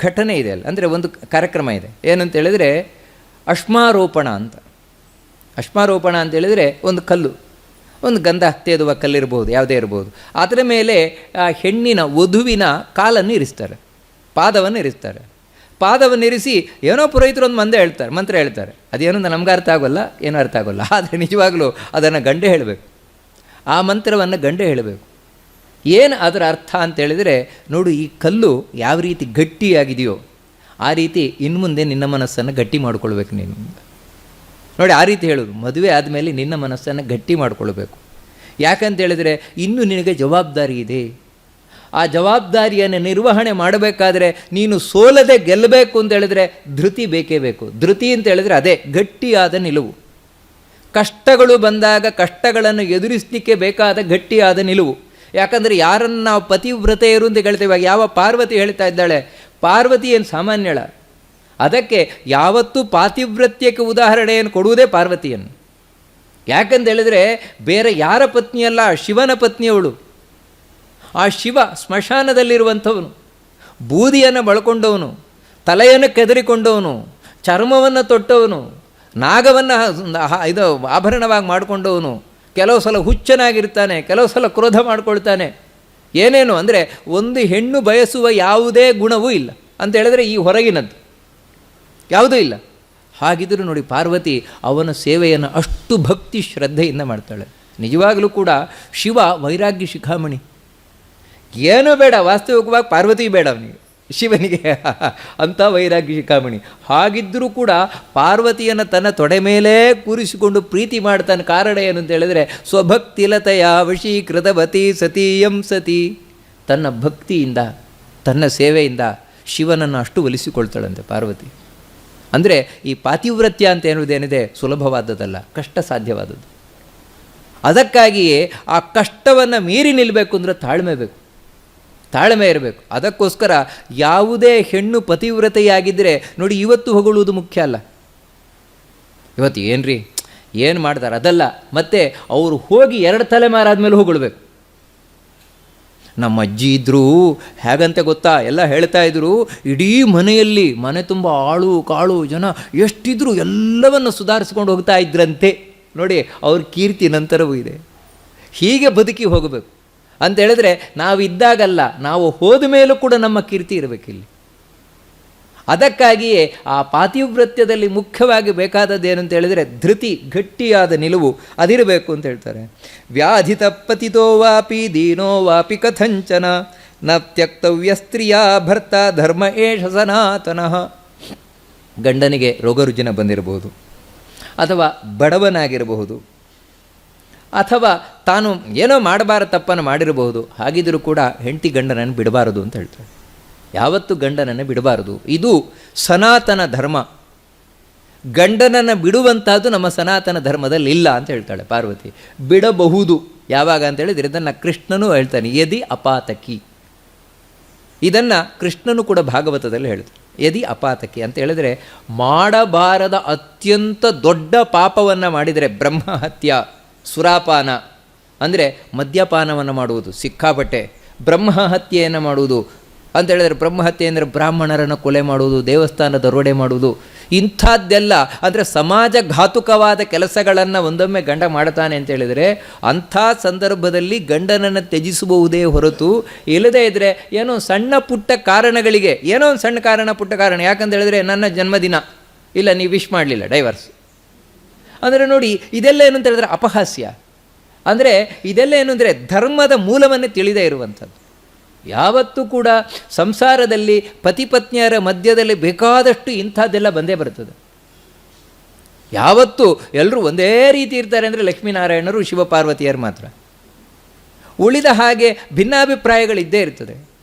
ಘಟನೆ ಇದೆ ಅಲ್ಲ, ಅಂದರೆ ಒಂದು ಕಾರ್ಯಕ್ರಮ ಇದೆ. ಏನಂತ ಹೇಳಿದರೆ ಅಶ್ಮಾರೋಪಣ ಅಂತ. ಅಶ್ಮಾರೋಪಣ ಅಂತೇಳಿದರೆ ಒಂದು ಕಲ್ಲು, ಒಂದು ಗಂಧ ತೇದುವ ಕಲ್ಲಿರ್ಬೋದು, ಯಾವುದೇ ಇರ್ಬೋದು. ಅದರ ಮೇಲೆ ಆ ಹೆಣ್ಣಿನ ವಧುವಿನ ಕಾಲನ್ನು ಇರಿಸ್ತಾರೆ, ಪಾದವನ್ನು ಇರಿಸ್ತಾರೆ. ಪಾದವನ್ನು ಇರಿಸಿ ಏನೋ ಪುರೋಹಿತರು ಒಂದು ಮಂತ್ರ ಹೇಳ್ತಾರೆ. ಅದೇನೋ ನಮ್ಗೆ ಅರ್ಥ ಆಗೋಲ್ಲ, ಏನೂ ಅರ್ಥ ಆಗೋಲ್ಲ. ಆದರೆ ನಿಜವಾಗಲೂ ಅದನ್ನು ಗಂಡೇ ಹೇಳಬೇಕು, ಆ ಮಂತ್ರವನ್ನು ಗಂಡೇ ಹೇಳಬೇಕು. ಏನು ಅದರ ಅರ್ಥ ಅಂತೇಳಿದರೆ, ನೋಡು ಈ ಕಲ್ಲು ಯಾವ ರೀತಿ ಗಟ್ಟಿಯಾಗಿದೆಯೋ ಆ ರೀತಿ ಇನ್ನು ಮುಂದೆ ನಿನ್ನ ಮನಸ್ಸನ್ನು ಗಟ್ಟಿ ಮಾಡ್ಕೊಳ್ಬೇಕು ನೀನು. ನೋಡಿ, ಆ ರೀತಿ ಹೇಳೋದು. ಮದುವೆ ಆದಮೇಲೆ ನಿನ್ನ ಮನಸ್ಸನ್ನು ಗಟ್ಟಿ ಮಾಡಿಕೊಳ್ಬೇಕು. ಯಾಕಂತೇಳಿದರೆ ಇನ್ನೂ ನಿನಗೆ ಜವಾಬ್ದಾರಿ ಇದೆ. ಆ ಜವಾಬ್ದಾರಿಯನ್ನು ನಿರ್ವಹಣೆ ಮಾಡಬೇಕಾದ್ರೆ ನೀನು ಸೋಲದೆ ಗೆಲ್ಲಬೇಕು ಅಂತೇಳಿದರೆ ಧೃತಿ ಬೇಕೇ ಬೇಕು. ಧೃತಿ ಅಂತೇಳಿದರೆ ಅದೇ ಗಟ್ಟಿಯಾದ ನಿಲುವು. ಕಷ್ಟಗಳು ಬಂದಾಗ ಕಷ್ಟಗಳನ್ನು ಎದುರಿಸಲಿಕ್ಕೆ ಬೇಕಾದ ಗಟ್ಟಿಯಾದ ನಿಲುವು. ಯಾಕಂದರೆ ಯಾರನ್ನು ನಾವು ಪತಿವ್ರತೆಯರು ಅಂತ ಹೇಳ್ತೇವೆ. ಯಾವ ಪಾರ್ವತಿ ಹೇಳ್ತಾ ಇದ್ದಾಳೆ, ಪಾರ್ವತಿ ಏನು ಸಾಮಾನ್ಯಳ. ಅದಕ್ಕೆ ಯಾವತ್ತೂ ಪಾತಿವ್ರತ್ಯಕ್ಕೆ ಉದಾಹರಣೆಯನ್ನು ಕೊಡುವುದೇ ಪಾರ್ವತಿಯನ್ನು. ಯಾಕಂತೇಳಿದರೆ ಬೇರೆ ಯಾರ ಪತ್ನಿಯಲ್ಲ, ಶಿವನ ಪತ್ನಿಯವಳು. ಆ ಶಿವ ಸ್ಮಶಾನದಲ್ಲಿರುವಂಥವನು, ಬೂದಿಯನ್ನು ಬಳ್ಕೊಂಡವನು, ತಲೆಯನ್ನು ಕೆದರಿಕೊಂಡವನು, ಚರ್ಮವನ್ನು ತೊಟ್ಟವನು, ನಾಗವನ್ನು ಇದು ಆಭರಣವಾಗಿ ಮಾಡಿಕೊಂಡವನು, ಕೆಲವು ಸಲ ಹುಚ್ಚನಾಗಿರ್ತಾನೆ, ಕೆಲವು ಸಲ ಕ್ರೋಧ ಮಾಡಿಕೊಳ್ತಾನೆ. ಏನೇನು ಅಂದರೆ ಒಂದು ಹೆಣ್ಣು ಬಯಸುವ ಯಾವುದೇ ಗುಣವೂ ಇಲ್ಲ ಅಂತ ಹೇಳಿದ್ರೆ ಈ ಹೊರಗಿನದ್ದು ಯಾವುದೂ ಇಲ್ಲ. ಹಾಗಿದ್ದರೂ ನೋಡಿ ಪಾರ್ವತಿ ಅವನ ಸೇವೆಯನ್ನು ಅಷ್ಟು ಭಕ್ತಿ ಶ್ರದ್ಧೆಯಿಂದ ಮಾಡ್ತಾಳೆ. ನಿಜವಾಗಲೂ ಕೂಡ ಶಿವ ವೈರಾಗ್ಯ ಶಿಖಾಮಣಿ. ಏನೂ ಬೇಡ, ವಾಸ್ತವಿಕವಾಗಿ ಪಾರ್ವತಿ ಬೇಡ ಅವನಿಗೆ, ಶಿವನಿಗೆ ಅಂಥ ವೈರಾಗ್ಯ ಶಿಖಾಮಣಿ. ಹಾಗಿದ್ದರೂ ಕೂಡ ಪಾರ್ವತಿಯನ್ನು ತನ್ನ ತೊಡೆ ಮೇಲೇ ಕೂರಿಸಿಕೊಂಡು ಪ್ರೀತಿ ಮಾಡ್ತಾನೆ. ಕಾರಣ ಏನು ಅಂತ ಹೇಳಿದರೆ ಸ್ವಭಕ್ತಿಲತೆಯ ವಶೀಕೃತವತಿ ಸತೀಯಂ ಸತಿ. ತನ್ನ ಭಕ್ತಿಯಿಂದ ತನ್ನ ಸೇವೆಯಿಂದ ಶಿವನನ್ನು ಅಷ್ಟು ಒಲಿಸಿಕೊಳ್ತಾಳಂತೆ ಪಾರ್ವತಿ. ಅಂದರೆ ಈ ಪಾತಿವ್ರತ್ಯ ಅಂತ ಎನ್ನುವುದೇನಿದೆ ಸುಲಭವಾದದ್ದಲ್ಲ, ಕಷ್ಟ ಸಾಧ್ಯವಾದದ್ದು. ಅದಕ್ಕಾಗಿಯೇ ಆ ಕಷ್ಟವನ್ನು ಮೀರಿ ನಿಲ್ಲಬೇಕು ಅಂದರೆ ತಾಳ್ಮೆ ಬೇಕು, ತಾಳ್ಮೆ ಇರಬೇಕು. ಅದಕ್ಕೋಸ್ಕರ ಯಾವುದೇ ಹೆಣ್ಣು ಪತಿವ್ರತೆಯಾಗಿದ್ದರೆ ನೋಡಿ, ಇವತ್ತು ಹೊಗಳುವುದು ಮುಖ್ಯ ಅಲ್ಲ. ಇವತ್ತು ಏನು ಮಾಡ್ತಾರೆ ಅದಲ್ಲ, ಮತ್ತು ಅವರು ಹೋಗಿ 2 ತಲೆಮಾರಾದ ಮೇಲೆ ಹೊಗಳ್ಬೇಕು. ನಮ್ಮ ಅಜ್ಜಿ ಇದ್ದರು, ಹೇಗಂತೆ ಗೊತ್ತಾ, ಎಲ್ಲ ಹೇಳ್ತಾ ಇದ್ರು, ಇಡೀ ಮನೆಯಲ್ಲಿ ಮನೆ ತುಂಬ ಆಳು ಕಾಳು ಜನ ಎಷ್ಟಿದ್ರು ಎಲ್ಲವನ್ನು ಸುಧಾರಿಸ್ಕೊಂಡು ಹೋಗ್ತಾ ಇದ್ರಂತೆ. ನೋಡಿ, ಅವ್ರ ಕೀರ್ತಿ ನಂತರವೂ ಇದೆ. ಹೀಗೆ ಬದುಕಿ ಹೋಗಬೇಕು ಅಂತ ಹೇಳಿದ್ರೆ, ನಾವಿದ್ದಾಗಲ್ಲ, ನಾವು ಹೋದ ಮೇಲೂ ಕೂಡ ನಮ್ಮ ಕೀರ್ತಿ ಇರಬೇಕಿಲ್ಲಿ. ಅದಕ್ಕಾಗಿಯೇ ಆ ಪಾತಿವ್ರತ್ಯದಲ್ಲಿ ಮುಖ್ಯವಾಗಿ ಬೇಕಾದದ್ದೇನು ಅಂತ ಹೇಳಿದರೆ ಧೃತಿ, ಗಟ್ಟಿಯಾದ ನಿಲುವು ಅದಿರಬೇಕು ಅಂತ ಹೇಳ್ತಾರೆ. ವ್ಯಾಧಿತ ಪತಿತೋ ವಾಪಿ ದೀನೋ ವಾಪಿ ಕಥಂಚನ ನ ತ್ಯಕ್ತವ್ಯ ಸ್ತ್ರೀಯ ಭರ್ತ ಧರ್ಮ ಏಷ ಸನಾತನಃ. ಗಂಡನಿಗೆ ರೋಗರುಜಿನ ಬಂದಿರಬಹುದು, ಅಥವಾ ಬಡವನಾಗಿರಬಹುದು, ಅಥವಾ ತಾನು ಏನೋ ಮಾಡಬಾರ ತಪ್ಪನ್ನು ಮಾಡಿರಬಹುದು. ಹಾಗಿದ್ದರೂ ಕೂಡ ಹೆಂಡತಿ ಗಂಡನನ್ನು ಬಿಡಬಾರದು ಅಂತ ಹೇಳ್ತಾರೆ. ಯಾವತ್ತೂ ಗಂಡನನ್ನು ಬಿಡಬಾರದು. ಇದು ಸನಾತನ ಧರ್ಮ. ಗಂಡನನ್ನು ಬಿಡುವಂಥದ್ದು ನಮ್ಮ ಸನಾತನ ಧರ್ಮದಲ್ಲಿ ಇಲ್ಲ ಅಂತ ಹೇಳ್ತಾಳೆ ಪಾರ್ವತಿ. ಬಿಡಬಹುದು ಯಾವಾಗ ಅಂತ ಹೇಳಿದರೆ ಇದನ್ನು ಕೃಷ್ಣನೂ ಹೇಳ್ತಾನೆ, ಯದಿ ಅಪಾತಕಿ. ಇದನ್ನು ಕೃಷ್ಣನು ಕೂಡ ಭಾಗವತದಲ್ಲಿ ಹೇಳ್ತಾನೆ, ಯದಿ ಅಪಾತಕಿ ಅಂತ ಹೇಳಿದರೆ ಮಾಡಬಾರದ ಅತ್ಯಂತ ದೊಡ್ಡ ಪಾಪವನ್ನು ಮಾಡಿದರೆ, ಬ್ರಹ್ಮಹತ್ಯ, ಸುರಾಪಾನ ಅಂದರೆ ಮದ್ಯಪಾನವನ್ನು ಮಾಡುವುದು ಸಿಕ್ಕಾಪಟ್ಟೆ, ಬ್ರಹ್ಮಹತ್ಯೆಯನ್ನು ಮಾಡುವುದು ಅಂತ ಹೇಳಿದರೆ, ಬ್ರಹ್ಮಹತ್ಯೆ ಅಂದರೆ ಬ್ರಾಹ್ಮಣರನ್ನು ಕೊಲೆ ಮಾಡುವುದು, ದೇವಸ್ಥಾನ ದರೋಡೆ ಮಾಡುವುದು, ಇಂಥದ್ದೆಲ್ಲ ಅಂದರೆ ಸಮಾಜಘಾತುಕವಾದ ಕೆಲಸಗಳನ್ನು ಒಂದೊಮ್ಮೆ ಗಂಡ ಮಾಡ್ತಾನೆ ಅಂತ ಹೇಳಿದರೆ, ಅಂಥ ಸಂದರ್ಭದಲ್ಲಿ ಗಂಡನನ್ನು ತ್ಯಜಿಸಬಹುದೇ ಹೊರತು, ಇಲ್ಲದೇ ಇದ್ದರೆ ಏನೋ ಸಣ್ಣ ಪುಟ್ಟ ಕಾರಣಗಳಿಗೆ, ಏನೋ ಒಂದು ಸಣ್ಣ ಪುಟ್ಟ ಕಾರಣ, ಯಾಕಂತ ಹೇಳಿದರೆ ನನ್ನ ಜನ್ಮದಿನ ಇಲ್ಲ, ನೀವು ವಿಶ್ ಮಾಡಲಿಲ್ಲ, ಡೈವರ್ಸ್. ಅಂದರೆ ನೋಡಿ, ಇದೆಲ್ಲ ಏನು ಅಂತ ಹೇಳಿದ್ರೆ ಅಪಹಾಸ್ಯ. ಅಂದರೆ ಇದೆಲ್ಲ ಏನು ಅಂದರೆ ಧರ್ಮದ ಮೂಲವನ್ನೇ ತಿಳಿದೇ ಇರುವಂಥದ್ದು. ಯಾವತ್ತೂ ಕೂಡ ಸಂಸಾರದಲ್ಲಿ ಪತಿ ಪತ್ನಿಯರ ಮಧ್ಯದಲ್ಲಿ ಬೇಕಾದಷ್ಟು ಇಂಥದ್ದೆಲ್ಲ ಬಂದೇ ಬರ್ತದೆ. ಯಾವತ್ತೂ ಎಲ್ಲರೂ ಒಂದೇ ರೀತಿ ಇರ್ತಾರೆ ಅಂದರೆ ಲಕ್ಷ್ಮೀನಾರಾಯಣರು, ಶಿವಪಾರ್ವತಿಯರು ಮಾತ್ರ. ಉಳಿದ ಹಾಗೆ ಭಿನ್ನಾಭಿಪ್ರಾಯಗಳಿದ್ದೇ ಇರ್ತದೆ.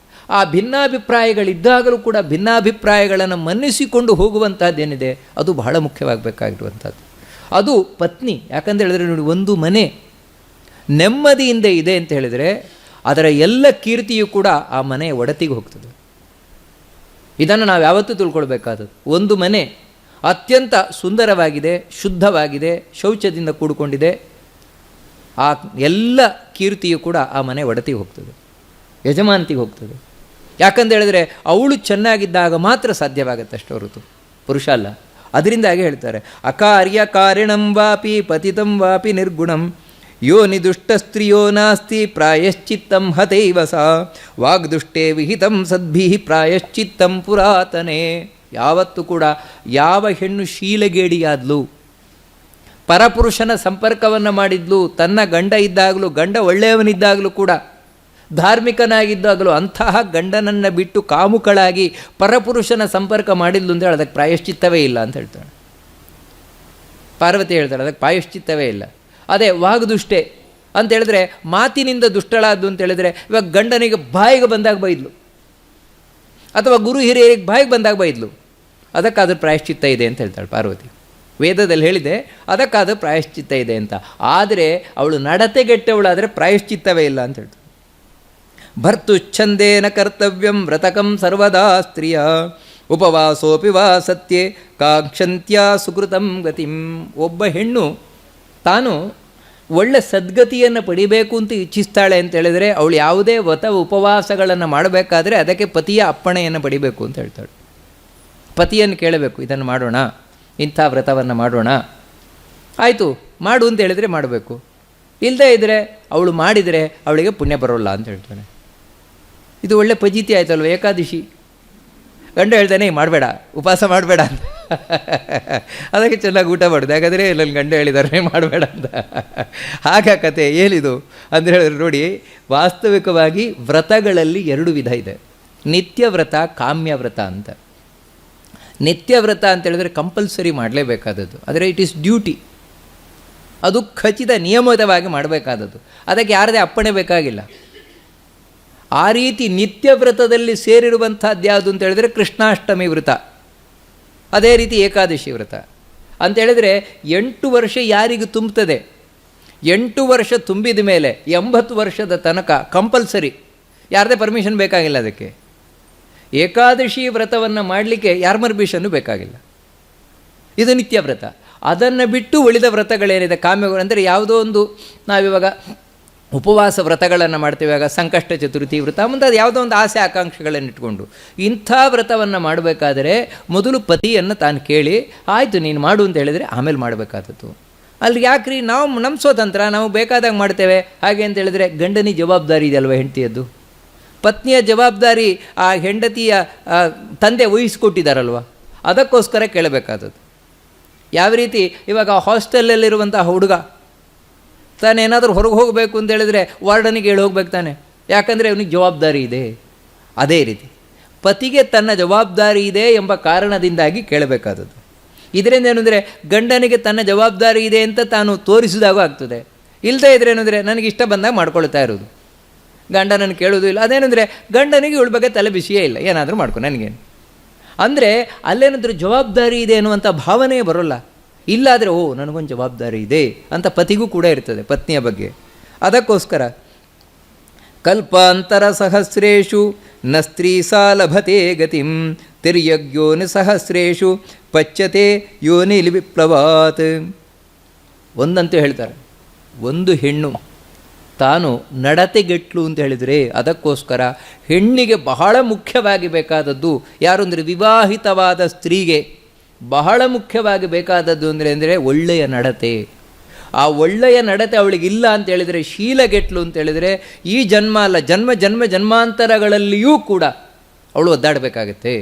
ಆ ಭಿನ್ನಾಭಿಪ್ರಾಯಗಳಿದ್ದಾಗಲೂ ಕೂಡ ಭಿನ್ನಾಭಿಪ್ರಾಯಗಳನ್ನು ಮನ್ನಿಸಿಕೊಂಡು ಹೋಗುವಂಥದ್ದೇನಿದೆ ಅದು ಬಹಳ ಮುಖ್ಯವಾಗಬೇಕಾಗಿರುವಂಥದ್ದು. ಅದು ಪತ್ನಿ. ಯಾಕಂತ ಹೇಳಿದ್ರೆ ನೋಡಿ, ಒಂದು ಮನೆ ನೆಮ್ಮದಿಯಿಂದ ಇದೆ ಅಂತ ಹೇಳಿದರೆ ಅದರ ಎಲ್ಲ ಕೀರ್ತಿಯೂ ಕೂಡ ಆ ಮನೆಯ ಒಡತಿಗೆ ಹೋಗ್ತದೆ. ಇದನ್ನು ನಾವು ಯಾವತ್ತೂ ತಿಳ್ಕೊಳ್ಬೇಕಾದದ್ದು. ಒಂದು ಮನೆ ಅತ್ಯಂತ ಸುಂದರವಾಗಿದೆ, ಶುದ್ಧವಾಗಿದೆ, ಶೌಚದಿಂದ ಕೂಡಿಕೊಂಡಿದೆ, ಆ ಎಲ್ಲ ಕೀರ್ತಿಯು ಕೂಡ ಆ ಮನೆ ಒಡತಿಗೆ ಹೋಗ್ತದೆ, ಯಜಮಾನತಿಗೆ ಹೋಗ್ತದೆ. ಯಾಕಂತ ಹೇಳಿದರೆ ಅವಳು ಚೆನ್ನಾಗಿದ್ದಾಗ ಮಾತ್ರ ಸಾಧ್ಯವಾಗತ್ತೆ ಅಷ್ಟೇ ಹೊರತು ಪುರುಷ ಅಲ್ಲ. ಅದರಿಂದಾಗಿ ಹೇಳ್ತಾರೆ, ಅಕಾರ್ಯ ಕಾರಿಣಂ ವಾಪಿ ಪತಿತಂ ವಾಪಿ ನಿರ್ಗುಣಂ ಯೋನಿ ದುಷ್ಟ ಸ್ತ್ರೀಯೋ ನಾಸ್ತಿ ಪ್ರಾಯಶ್ಚಿತ್ತಂ ಹತೈವ ಸಾ ವಾಗ್ದುಷ್ಟೇ ವಿಹಿತಂ ಸದ್ಭಿ ಪ್ರಾಯಶ್ಚಿತ್ತಂ ಪುರಾತನೆ. ಯಾವತ್ತೂ ಕೂಡ ಯಾವ ಹೆಣ್ಣು ಶೀಲಗೇಡಿಯಾದ್ಲು, ಪರಪುರುಷನ ಸಂಪರ್ಕವನ್ನು ಮಾಡಿದ್ಲು, ತನ್ನ ಗಂಡ ಇದ್ದಾಗಲೂ, ಗಂಡ ಒಳ್ಳೆಯವನಿದ್ದಾಗಲೂ ಕೂಡ, ಧಾರ್ಮಿಕನಾಗಿದ್ದಾಗಲೂ ಅಂತಹ ಗಂಡನನ್ನು ಬಿಟ್ಟು ಕಾಮುಕಳಾಗಿ ಪರಪುರುಷನ ಸಂಪರ್ಕ ಮಾಡಿದ್ಲು ಅಂತ ಹೇಳಿ ಅದಕ್ಕೆ ಪ್ರಾಯಶ್ಚಿತ್ತವೇ ಇಲ್ಲ ಅಂತ ಹೇಳ್ತಾಳೆ ಪಾರ್ವತಿ. ಹೇಳ್ತಾಳೆ ಅದಕ್ಕೆ ಪ್ರಾಯಶ್ಚಿತ್ತವೇ ಇಲ್ಲ. ಅದೇ ವಾಗ್ದುಷ್ಟೆ ಅಂತ ಹೇಳಿದ್ರೆ ಮಾತಿನಿಂದ ದುಷ್ಟಳಾದ್ದು ಅಂತ ಹೇಳಿದರೆ, ಇವಾಗ ಗಂಡನಿಗೆ ಬಾಯಿಗೆ ಬಂದಾಗ ಬೈದ್ಲು, ಅಥವಾ ಗುರು ಹಿರಿಯರಿಗೆ ಬಾಯಿಗೆ ಬಂದಾಗ ಬೈದ್ಲು, ಅದಕ್ಕಾದ್ರೂ ಪ್ರಾಯಶ್ಚಿತ್ತ ಇದೆ ಅಂತ ಹೇಳ್ತಾಳೆ ಪಾರ್ವತಿ. ವೇದದಲ್ಲಿ ಹೇಳಿದೆ ಅದಕ್ಕಾದ್ರೂ ಪ್ರಾಯಶ್ಚಿತ್ತ ಇದೆ ಅಂತ. ಆದರೆ ಅವಳು ನಡತೆಗೆಟ್ಟವಳಾದರೆ ಪ್ರಾಯಶ್ಚಿತ್ತವೇ ಇಲ್ಲ ಅಂತ ಹೇಳ್ತಾಳೆ. ಭರ್ತುಚ್ಛಂದೇನ ಕರ್ತವ್ಯಂ ವ್ರತಕಂ ಸರ್ವದಾ ಸ್ತ್ರೀಯ ಉಪವಾಸೋಪಿ ವಾ ಸತ್ಯೆ ಕಾಂಕ್ಷಂತ್ಯ ಸುಕೃತಂ ಗತಿಂ. ಒಬ್ಬ ಹೆಣ್ಣು ತಾನು ಒಳ್ಳೆ ಸದ್ಗತಿಯನ್ನು ಪಡಿಬೇಕು ಅಂತ ಇಚ್ಛಿಸ್ತಾಳೆ ಅಂತ ಹೇಳಿದರೆ ಅವಳು ಯಾವುದೇ ವ್ರತ ಉಪವಾಸಗಳನ್ನು ಮಾಡಬೇಕಾದ್ರೆ ಅದಕ್ಕೆ ಪತಿಯ ಅಪ್ಪಣೆಯನ್ನು ಪಡಿಬೇಕು ಅಂತ ಹೇಳ್ತಾಳೆ. ಪತಿಯನ್ನು ಕೇಳಬೇಕು, ಇದನ್ನು ಮಾಡೋಣ, ಇಂಥ ವ್ರತವನ್ನು ಮಾಡೋಣ, ಆಯಿತು ಮಾಡು ಅಂತ ಹೇಳಿದರೆ ಮಾಡಬೇಕು, ಇಲ್ಲದೇ ಇದ್ದರೆ ಅವಳು ಮಾಡಿದರೆ ಅವಳಿಗೆ ಪುಣ್ಯ ಬರೋಲ್ಲ ಅಂತ ಹೇಳ್ತಾಳೆ. ಇದು ಒಳ್ಳೆ ಪಜಿತಿ ಆಯ್ತಲ್ವ. ಏಕಾದಶಿ ಗಂಡ ಹೇಳ್ತಾನೆ ಮಾಡಬೇಡ, ಉಪವಾಸ ಮಾಡಬೇಡ ಅಂತ, ಅದಕ್ಕೆ ಚೆನ್ನಾಗಿ ಊಟ ಮಾಡೋದು. ಯಾಕಂದರೆ ನನ್ನ ಗಂಡ ಹೇಳಿದ್ದಾರೆ ಮಾಡಬೇಡ ಅಂತ. ಆಗ ಕತೆ ಏನಿದು ಅಂತ ಹೇಳಿದ್ರೆ ನೋಡಿ, ವಾಸ್ತವಿಕವಾಗಿ ವ್ರತಗಳಲ್ಲಿ ಎರಡು ವಿಧ ಇದೆ, ನಿತ್ಯ ವ್ರತ, ಕಾಮ್ಯ ವ್ರತ ಅಂತ. ನಿತ್ಯ ವ್ರತ ಅಂತ ಹೇಳಿದ್ರೆ ಕಂಪಲ್ಸರಿ ಮಾಡಲೇಬೇಕಾದದ್ದು, ಆದರೆ ಇಟ್ ಈಸ್ ಡ್ಯೂಟಿ, ಅದು ಖಚಿತ ನಿಯಮಿತವಾಗಿ ಮಾಡಬೇಕಾದದ್ದು, ಅದಕ್ಕೆ ಯಾರದೇ ಅಪ್ಪಣೆ ಬೇಕಾಗಿಲ್ಲ. ಆ ರೀತಿ ನಿತ್ಯ ವ್ರತದಲ್ಲಿ ಸೇರಿರುವಂಥದ್ದು ಯಾವುದು ಅಂತ ಹೇಳಿದರೆ ಕೃಷ್ಣಾಷ್ಟಮಿ ವ್ರತ, ಅದೇ ರೀತಿ ಏಕಾದಶಿ ವ್ರತ ಅಂತ ಹೇಳಿದರೆ 8 ವರ್ಷ ಯಾರಿಗೆ ತುಂಬುತ್ತದೆ, 8 ವರ್ಷ ತುಂಬಿದ ಮೇಲೆ 80 ವರ್ಷದ ತನಕ ಕಂಪಲ್ಸರಿ, ಯಾರದೇ ಪರ್ಮಿಷನ್ ಬೇಕಾಗಿಲ್ಲ ಅದಕ್ಕೆ. ಏಕಾದಶಿ ವ್ರತವನ್ನು ಮಾಡಲಿಕ್ಕೆ ಯಾರ ಪರ್ಮಿಷನ್ನು ಬೇಕಾಗಿಲ್ಲ. ಇದು ನಿತ್ಯ ವ್ರತ. ಅದನ್ನು ಬಿಟ್ಟು ಉಳಿದ ವ್ರತಗಳೇನಿದೆ ಕಾಮ್ಯಗಳು ಅಂದರೆ ಯಾವುದೋ ಒಂದು, ನಾವಿವಾಗ ಉಪವಾಸ ವ್ರತಗಳನ್ನು ಮಾಡ್ತೇವೆ, ಆಗ ಸಂಕಷ್ಟ ಚತುರ್ಥಿ ವ್ರತ ಮುಂತಾದ ಯಾವುದೋ ಒಂದು ಆಸೆ ಆಕಾಂಕ್ಷೆಗಳನ್ನು ಇಟ್ಕೊಂಡು ಇಂಥ ವ್ರತವನ್ನು ಮಾಡಬೇಕಾದರೆ ಮೊದಲು ಪತಿಯನ್ನು ತಾನು ಕೇಳಿ ಆಯಿತು ನೀನು ಮಾಡು ಅಂತ ಹೇಳಿದರೆ ಆಮೇಲೆ ಮಾಡಬೇಕಾದದ್ದು. ಅಲ್ಲಿ ಯಾಕ್ರಿ ನಾವು ನಮ್ಮ ಸ್ವತಂತ್ರ, ನಾವು ಬೇಕಾದಾಗ ಮಾಡ್ತೇವೆ ಹಾಗೆ ಅಂತ ಹೇಳಿದರೆ ಗಂಡನಿಗೆ ಜವಾಬ್ದಾರಿ ಇದೆಯಲ್ವ ಹೆಂಡತಿಯದ್ದು. ಪತ್ನಿಯ ಜವಾಬ್ದಾರಿ ಆ ಹೆಂಡತಿಯ ತಂದೆ ವಹಿಸ್ಕೊಟ್ಟಿದ್ದಾರಲ್ವ, ಅದಕ್ಕೋಸ್ಕರ ಕೇಳಬೇಕಾದದ್ದು. ಯಾವ ರೀತಿ ಇವಾಗ ಹಾಸ್ಟೆಲಲ್ಲಿರುವಂಥ ಹುಡುಗ ತಾನೇನಾದರೂ ಹೊರಗೆ ಹೋಗಬೇಕು ಅಂತ ಹೇಳಿದರೆ ವಾರ್ಡನಿಗೆ ಹೇಳಿ ಹೋಗ್ಬೇಕು ತಾನೆ, ಯಾಕಂದರೆ ಅವನಿಗೆ ಜವಾಬ್ದಾರಿ ಇದೆ. ಅದೇ ರೀತಿ ಪತಿಗೆ ತನ್ನ ಜವಾಬ್ದಾರಿ ಇದೆ ಎಂಬ ಕಾರಣದಿಂದಾಗಿ ಕೇಳಬೇಕಾದದ್ದು. ಇದರಿಂದ ಏನು ಅಂದರೆ ಗಂಡನಿಗೆ ತನ್ನ ಜವಾಬ್ದಾರಿ ಇದೆ ಅಂತ ತಾನು ತೋರಿಸಿದಾಗೂ ಆಗ್ತದೆ. ಇಲ್ಲದೇ ಇದ್ರೆ ಏನಂದರೆ ನನಗೆ ಇಷ್ಟ ಬಂದಾಗ ಮಾಡ್ಕೊಳ್ತಾ ಇರೋದು, ಗಂಡನನ್ನು ಕೇಳೋದು ಇಲ್ಲ. ಅದೇನೆಂದರೆ ಗಂಡನಿಗೆ ಇವಳ ಬಗ್ಗೆ ತಲೆ ಬಿಸಿಯೇ ಇಲ್ಲ, ಏನಾದರೂ ಮಾಡ್ಕೊ ನನಗೇನು ಅಂದರೆ ಅಲ್ಲೇನಾದರೂ ಜವಾಬ್ದಾರಿ ಇದೆ ಅನ್ನುವಂಥ ಭಾವನೆ ಬರೋಲ್ಲ. ಇಲ್ಲಾದರೆ ಓ ನನಗೊಂದು ಜವಾಬ್ದಾರಿ ಇದೆ ಅಂತ ಪತಿಗೂ ಕೂಡ ಇರ್ತದೆ ಪತ್ನಿಯ ಬಗ್ಗೆ. ಅದಕ್ಕೋಸ್ಕರ ಕಲ್ಪಾಂತರ ಸಹಸ್ರೇಷು ನ ಸ್ತ್ರೀ ಸಾ ಲಭತೆ ಗತಿಂ ತಿರ್ಯಗ್ಯೋನಿ ಸಹಸ್ರೇಷು ಪಚ್ಯತೆ ಯೋನಿಲಿ ವಿಪ್ಲವಾತ್. ಒಂದಂತೂ ಹೇಳ್ತಾರೆ, ಒಂದು ಹೆಣ್ಣು ತಾನು ನಡತೆಗೆಟ್ಲು ಅಂತ ಹೇಳಿದರೆ ಅದಕ್ಕೋಸ್ಕರ ಹೆಣ್ಣಿಗೆ ಬಹಳ ಮುಖ್ಯವಾಗಿ ಬೇಕಾದದ್ದು ಯಾರು ಅಂದರೆ ವಿವಾಹಿತವಾದ ಸ್ತ್ರೀಗೆ ಬಹಳ ಮುಖ್ಯವಾಗಿ ಬೇಕಾದದ್ದು ಅಂದರೆ ಒಳ್ಳೆಯ ನಡತೆ. ಆ ಒಳ್ಳೆಯ ನಡತೆ ಅವಳಿಗಿಲ್ಲ ಅಂತ ಹೇಳಿದರೆ ಶೀಲಗೆಟ್ಲು ಅಂತ ಹೇಳಿದರೆ ಈ ಜನ್ಮ ಅಲ್ಲ ಜನ್ಮಾಂತರಗಳಲ್ಲಿಯೂ ಕೂಡ ಅವಳು ಒದ್ದಾಡಬೇಕಾಗತ್ತೆ.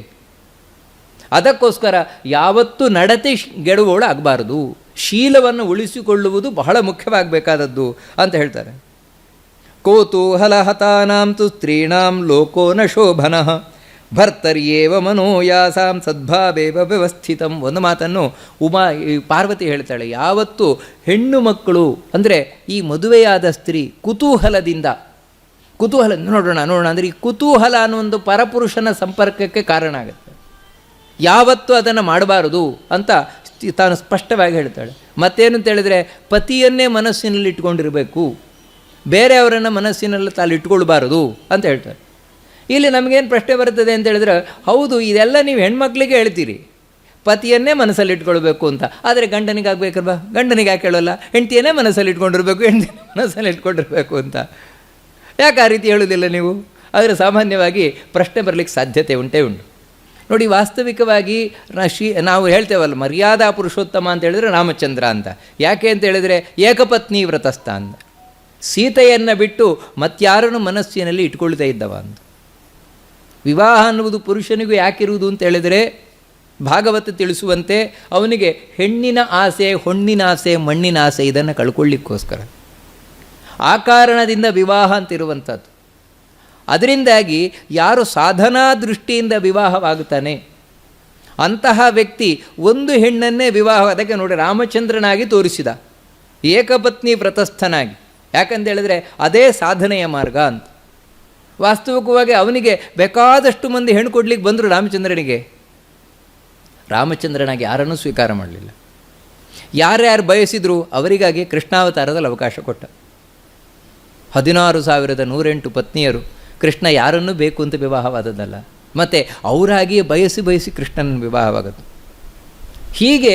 ಅದಕ್ಕೋಸ್ಕರ ಯಾವತ್ತೂ ನಡತೆ ಗೆಡುವವಳು ಆಗಬಾರ್ದು, ಶೀಲವನ್ನು ಉಳಿಸಿಕೊಳ್ಳುವುದು ಬಹಳ ಮುಖ್ಯವಾಗಬೇಕಾದದ್ದು ಅಂತ ಹೇಳ್ತಾರೆ. ಕೋತೂಹಲಹತಾನಾಂ ತು ಸ್ತ್ರೀಣಾಂ ಲೋಕೋ ನ ಶೋಭನಃ ಭರ್ತರ್ಯೇವ ಮನೋಯಾಸಾಂ ಸದ್ಭಾವೇವ ವ್ಯವಸ್ಥಿತಂ. ಒಂದು ಮಾತನ್ನು ಪಾರ್ವತಿ ಹೇಳ್ತಾಳೆ, ಯಾವತ್ತು ಹೆಣ್ಣು ಮಕ್ಕಳು ಅಂದರೆ ಈ ಮದುವೆಯಾದ ಸ್ತ್ರೀ ಕುತೂಹಲ ನೋಡೋಣ ಅಂದರೆ ಈ ಕುತೂಹಲ ಅನ್ನೋ ಒಂದು ಪರಪುರುಷನ ಸಂಪರ್ಕಕ್ಕೆ ಕಾರಣ ಆಗುತ್ತೆ. ಯಾವತ್ತೂ ಅದನ್ನು ಮಾಡಬಾರದು ಅಂತ ತಾನು ಸ್ಪಷ್ಟವಾಗಿ ಹೇಳ್ತಾಳೆ. ಮತ್ತೇನು ಅಂತ ಹೇಳಿದರೆ ಪತಿಯನ್ನೇ ಮನಸ್ಸಿನಲ್ಲಿ ಇಟ್ಕೊಂಡಿರಬೇಕು, ಬೇರೆಯವರನ್ನು ಮನಸ್ಸಿನಲ್ಲಿ ತಾನು ಇಟ್ಕೊಳ್ಬಾರದು ಅಂತ ಹೇಳ್ತಾರೆ. ಇಲ್ಲಿ ನಮಗೇನು ಪ್ರಶ್ನೆ ಬರ್ತದೆ ಅಂತ ಹೇಳಿದ್ರೆ, ಹೌದು ಇದೆಲ್ಲ ನೀವು ಹೆಣ್ಮಕ್ಳಿಗೆ ಹೇಳ್ತೀರಿ ಪತಿಯನ್ನೇ ಮನಸ್ಸಲ್ಲಿ ಇಟ್ಕೊಳ್ಬೇಕು ಅಂತ, ಆದರೆ ಗಂಡನಿಗೆ ಆಗಬೇಕಲ್ವ, ಗಂಡನಿಗೆ ಯಾಕೆ ಹೇಳೋಲ್ಲ ಹೆಂಡತಿಯನ್ನೇ ಮನಸ್ಸಲ್ಲಿ ಇಟ್ಕೊಂಡಿರ್ಬೇಕು, ಹೆಂಡತಿ ಮನಸ್ಸಲ್ಲಿ ಇಟ್ಕೊಂಡಿರ್ಬೇಕು ಅಂತ ಯಾಕೆ ಆ ರೀತಿ ಹೇಳೋದಿಲ್ಲ ನೀವು? ಆದರೆ ಸಾಮಾನ್ಯವಾಗಿ ಪ್ರಶ್ನೆ ಬರಲಿಕ್ಕೆ ಸಾಧ್ಯತೆ ಉಂಟು. ನೋಡಿ, ವಾಸ್ತವಿಕವಾಗಿ ನಾವು ಹೇಳ್ತೇವಲ್ಲ ಮರ್ಯಾದಾ ಪುರುಷೋತ್ತಮ ಅಂತ ಹೇಳಿದರೆ ರಾಮಚಂದ್ರ ಅಂತ. ಯಾಕೆ ಅಂತ ಹೇಳಿದರೆ ಏಕಪತ್ನಿ ವ್ರತಸ್ಥ ಅಂತ, ಸೀತೆಯನ್ನು ಬಿಟ್ಟು ಮತ್ತಾರನ್ನು ಮನಸ್ಸಿನಲ್ಲಿ ಇಟ್ಕೊಳ್ತಾ ಇದ್ದವ ಅಂತ. ವಿವಾಹ ಅನ್ನುವುದು ಪುರುಷನಿಗೂ ಯಾಕಿರುವುದು ಅಂತ ಹೇಳಿದರೆ ಭಾಗವತ ತಿಳಿಸುವಂತೆ ಅವನಿಗೆ ಹೆಣ್ಣಿನ ಆಸೆ, ಹೊಣ್ಣಿನ ಆಸೆ, ಮಣ್ಣಿನ ಆಸೆ ಇದನ್ನು ಕಳ್ಕೊಳ್ಳಿಕ್ಕೋಸ್ಕರ. ಆ ಕಾರಣದಿಂದ ವಿವಾಹ ಅಂತಿರುವಂಥದ್ದು. ಅದರಿಂದಾಗಿ ಯಾರು ಸಾಧನಾ ದೃಷ್ಟಿಯಿಂದ ವಿವಾಹವಾಗುತ್ತಾನೆ ಅಂತಹ ವ್ಯಕ್ತಿ ಒಂದು ಹೆಣ್ಣನ್ನೇ ವಿವಾಹ, ಅದಕ್ಕೆ ನೋಡಿ ರಾಮಚಂದ್ರನಾಗಿ ತೋರಿಸಿದ ಏಕಪತ್ನಿ ವ್ರತಸ್ಥನಾಗಿ. ಯಾಕಂತ ಹೇಳಿದರೆ ಅದೇ ಸಾಧನೆಯ ಮಾರ್ಗ ಅಂತ. ವಾಸ್ತವಿಕವಾಗಿ ಅವನಿಗೆ ಬೇಕಾದಷ್ಟು ಮಂದಿ ಹೆಣ್ಣು ಕೊಡ್ಲಿಕ್ಕೆ ಬಂದರು ರಾಮಚಂದ್ರನಾಗಿ ಯಾರನ್ನೂ ಸ್ವೀಕಾರ ಮಾಡಲಿಲ್ಲ. ಯಾರ್ಯಾರು ಬಯಸಿದ್ರು ಅವರಿಗಾಗಿ ಕೃಷ್ಣಾವತಾರದಲ್ಲಿ ಅವಕಾಶ ಕೊಟ್ಟ. 16,108 ಪತ್ನಿಯರು, ಕೃಷ್ಣ ಯಾರನ್ನೂ ಬೇಕು ಅಂತ ವಿವಾಹವಾದದ್ದಲ್ಲ, ಮತ್ತು ಅವರಾಗಿಯೇ ಬಯಸಿ ಕೃಷ್ಣನ ವಿವಾಹವಾಗದು. ಹೀಗೆ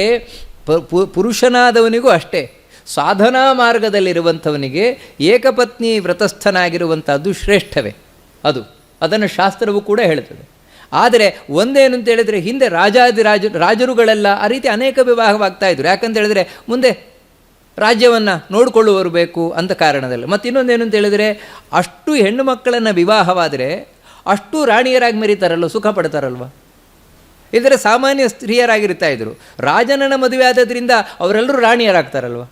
ಪುರುಷನಾದವನಿಗೂ ಅಷ್ಟೇ, ಸಾಧನಾ ಮಾರ್ಗದಲ್ಲಿರುವಂಥವನಿಗೆ ಏಕಪತ್ನಿ ವ್ರತಸ್ಥನಾಗಿರುವಂಥದ್ದು ಶ್ರೇಷ್ಠವೇ. ಅದನ್ನು ಶಾಸ್ತ್ರವು ಕೂಡ ಹೇಳುತ್ತದೆ. ಆದರೆ ಒಂದೇನು ಅಂತ ಹೇಳಿದರೆ ಹಿಂದೆ ರಾಜರುಗಳೆಲ್ಲ ಆ ರೀತಿ ಅನೇಕ ವಿವಾಹವಾಗ್ತಾಯಿದ್ರು. ಯಾಕಂತ ಹೇಳಿದರೆ ಮುಂದೆ ರಾಜ್ಯವನ್ನು ನೋಡಿಕೊಳ್ಳುವರು ಬೇಕು ಅಂತ ಕಾರಣದಲ್ಲಿ. ಮತ್ತು ಇನ್ನೊಂದೇನು ಅಂತ ಹೇಳಿದರೆ ಅಷ್ಟು ಹೆಣ್ಣು ಮಕ್ಕಳನ್ನು ವಿವಾಹವಾದರೆ ಅಷ್ಟು ರಾಣಿಯರಾಗಿ ಮೆರೀತಾರಲ್ವ, ಸುಖ ಪಡ್ತಾರಲ್ವ. ಇದರ ಸಾಮಾನ್ಯ ಸ್ತ್ರೀಯರಾಗಿರ್ತಾಯಿದ್ರು. ರಾಜನನ್ನ ಮದುವೆ ಆದದ್ರಿಂದ ಅವರೆಲ್ಲರೂ ರಾಣಿಯರಾಗ್ತಾರಲ್ವ.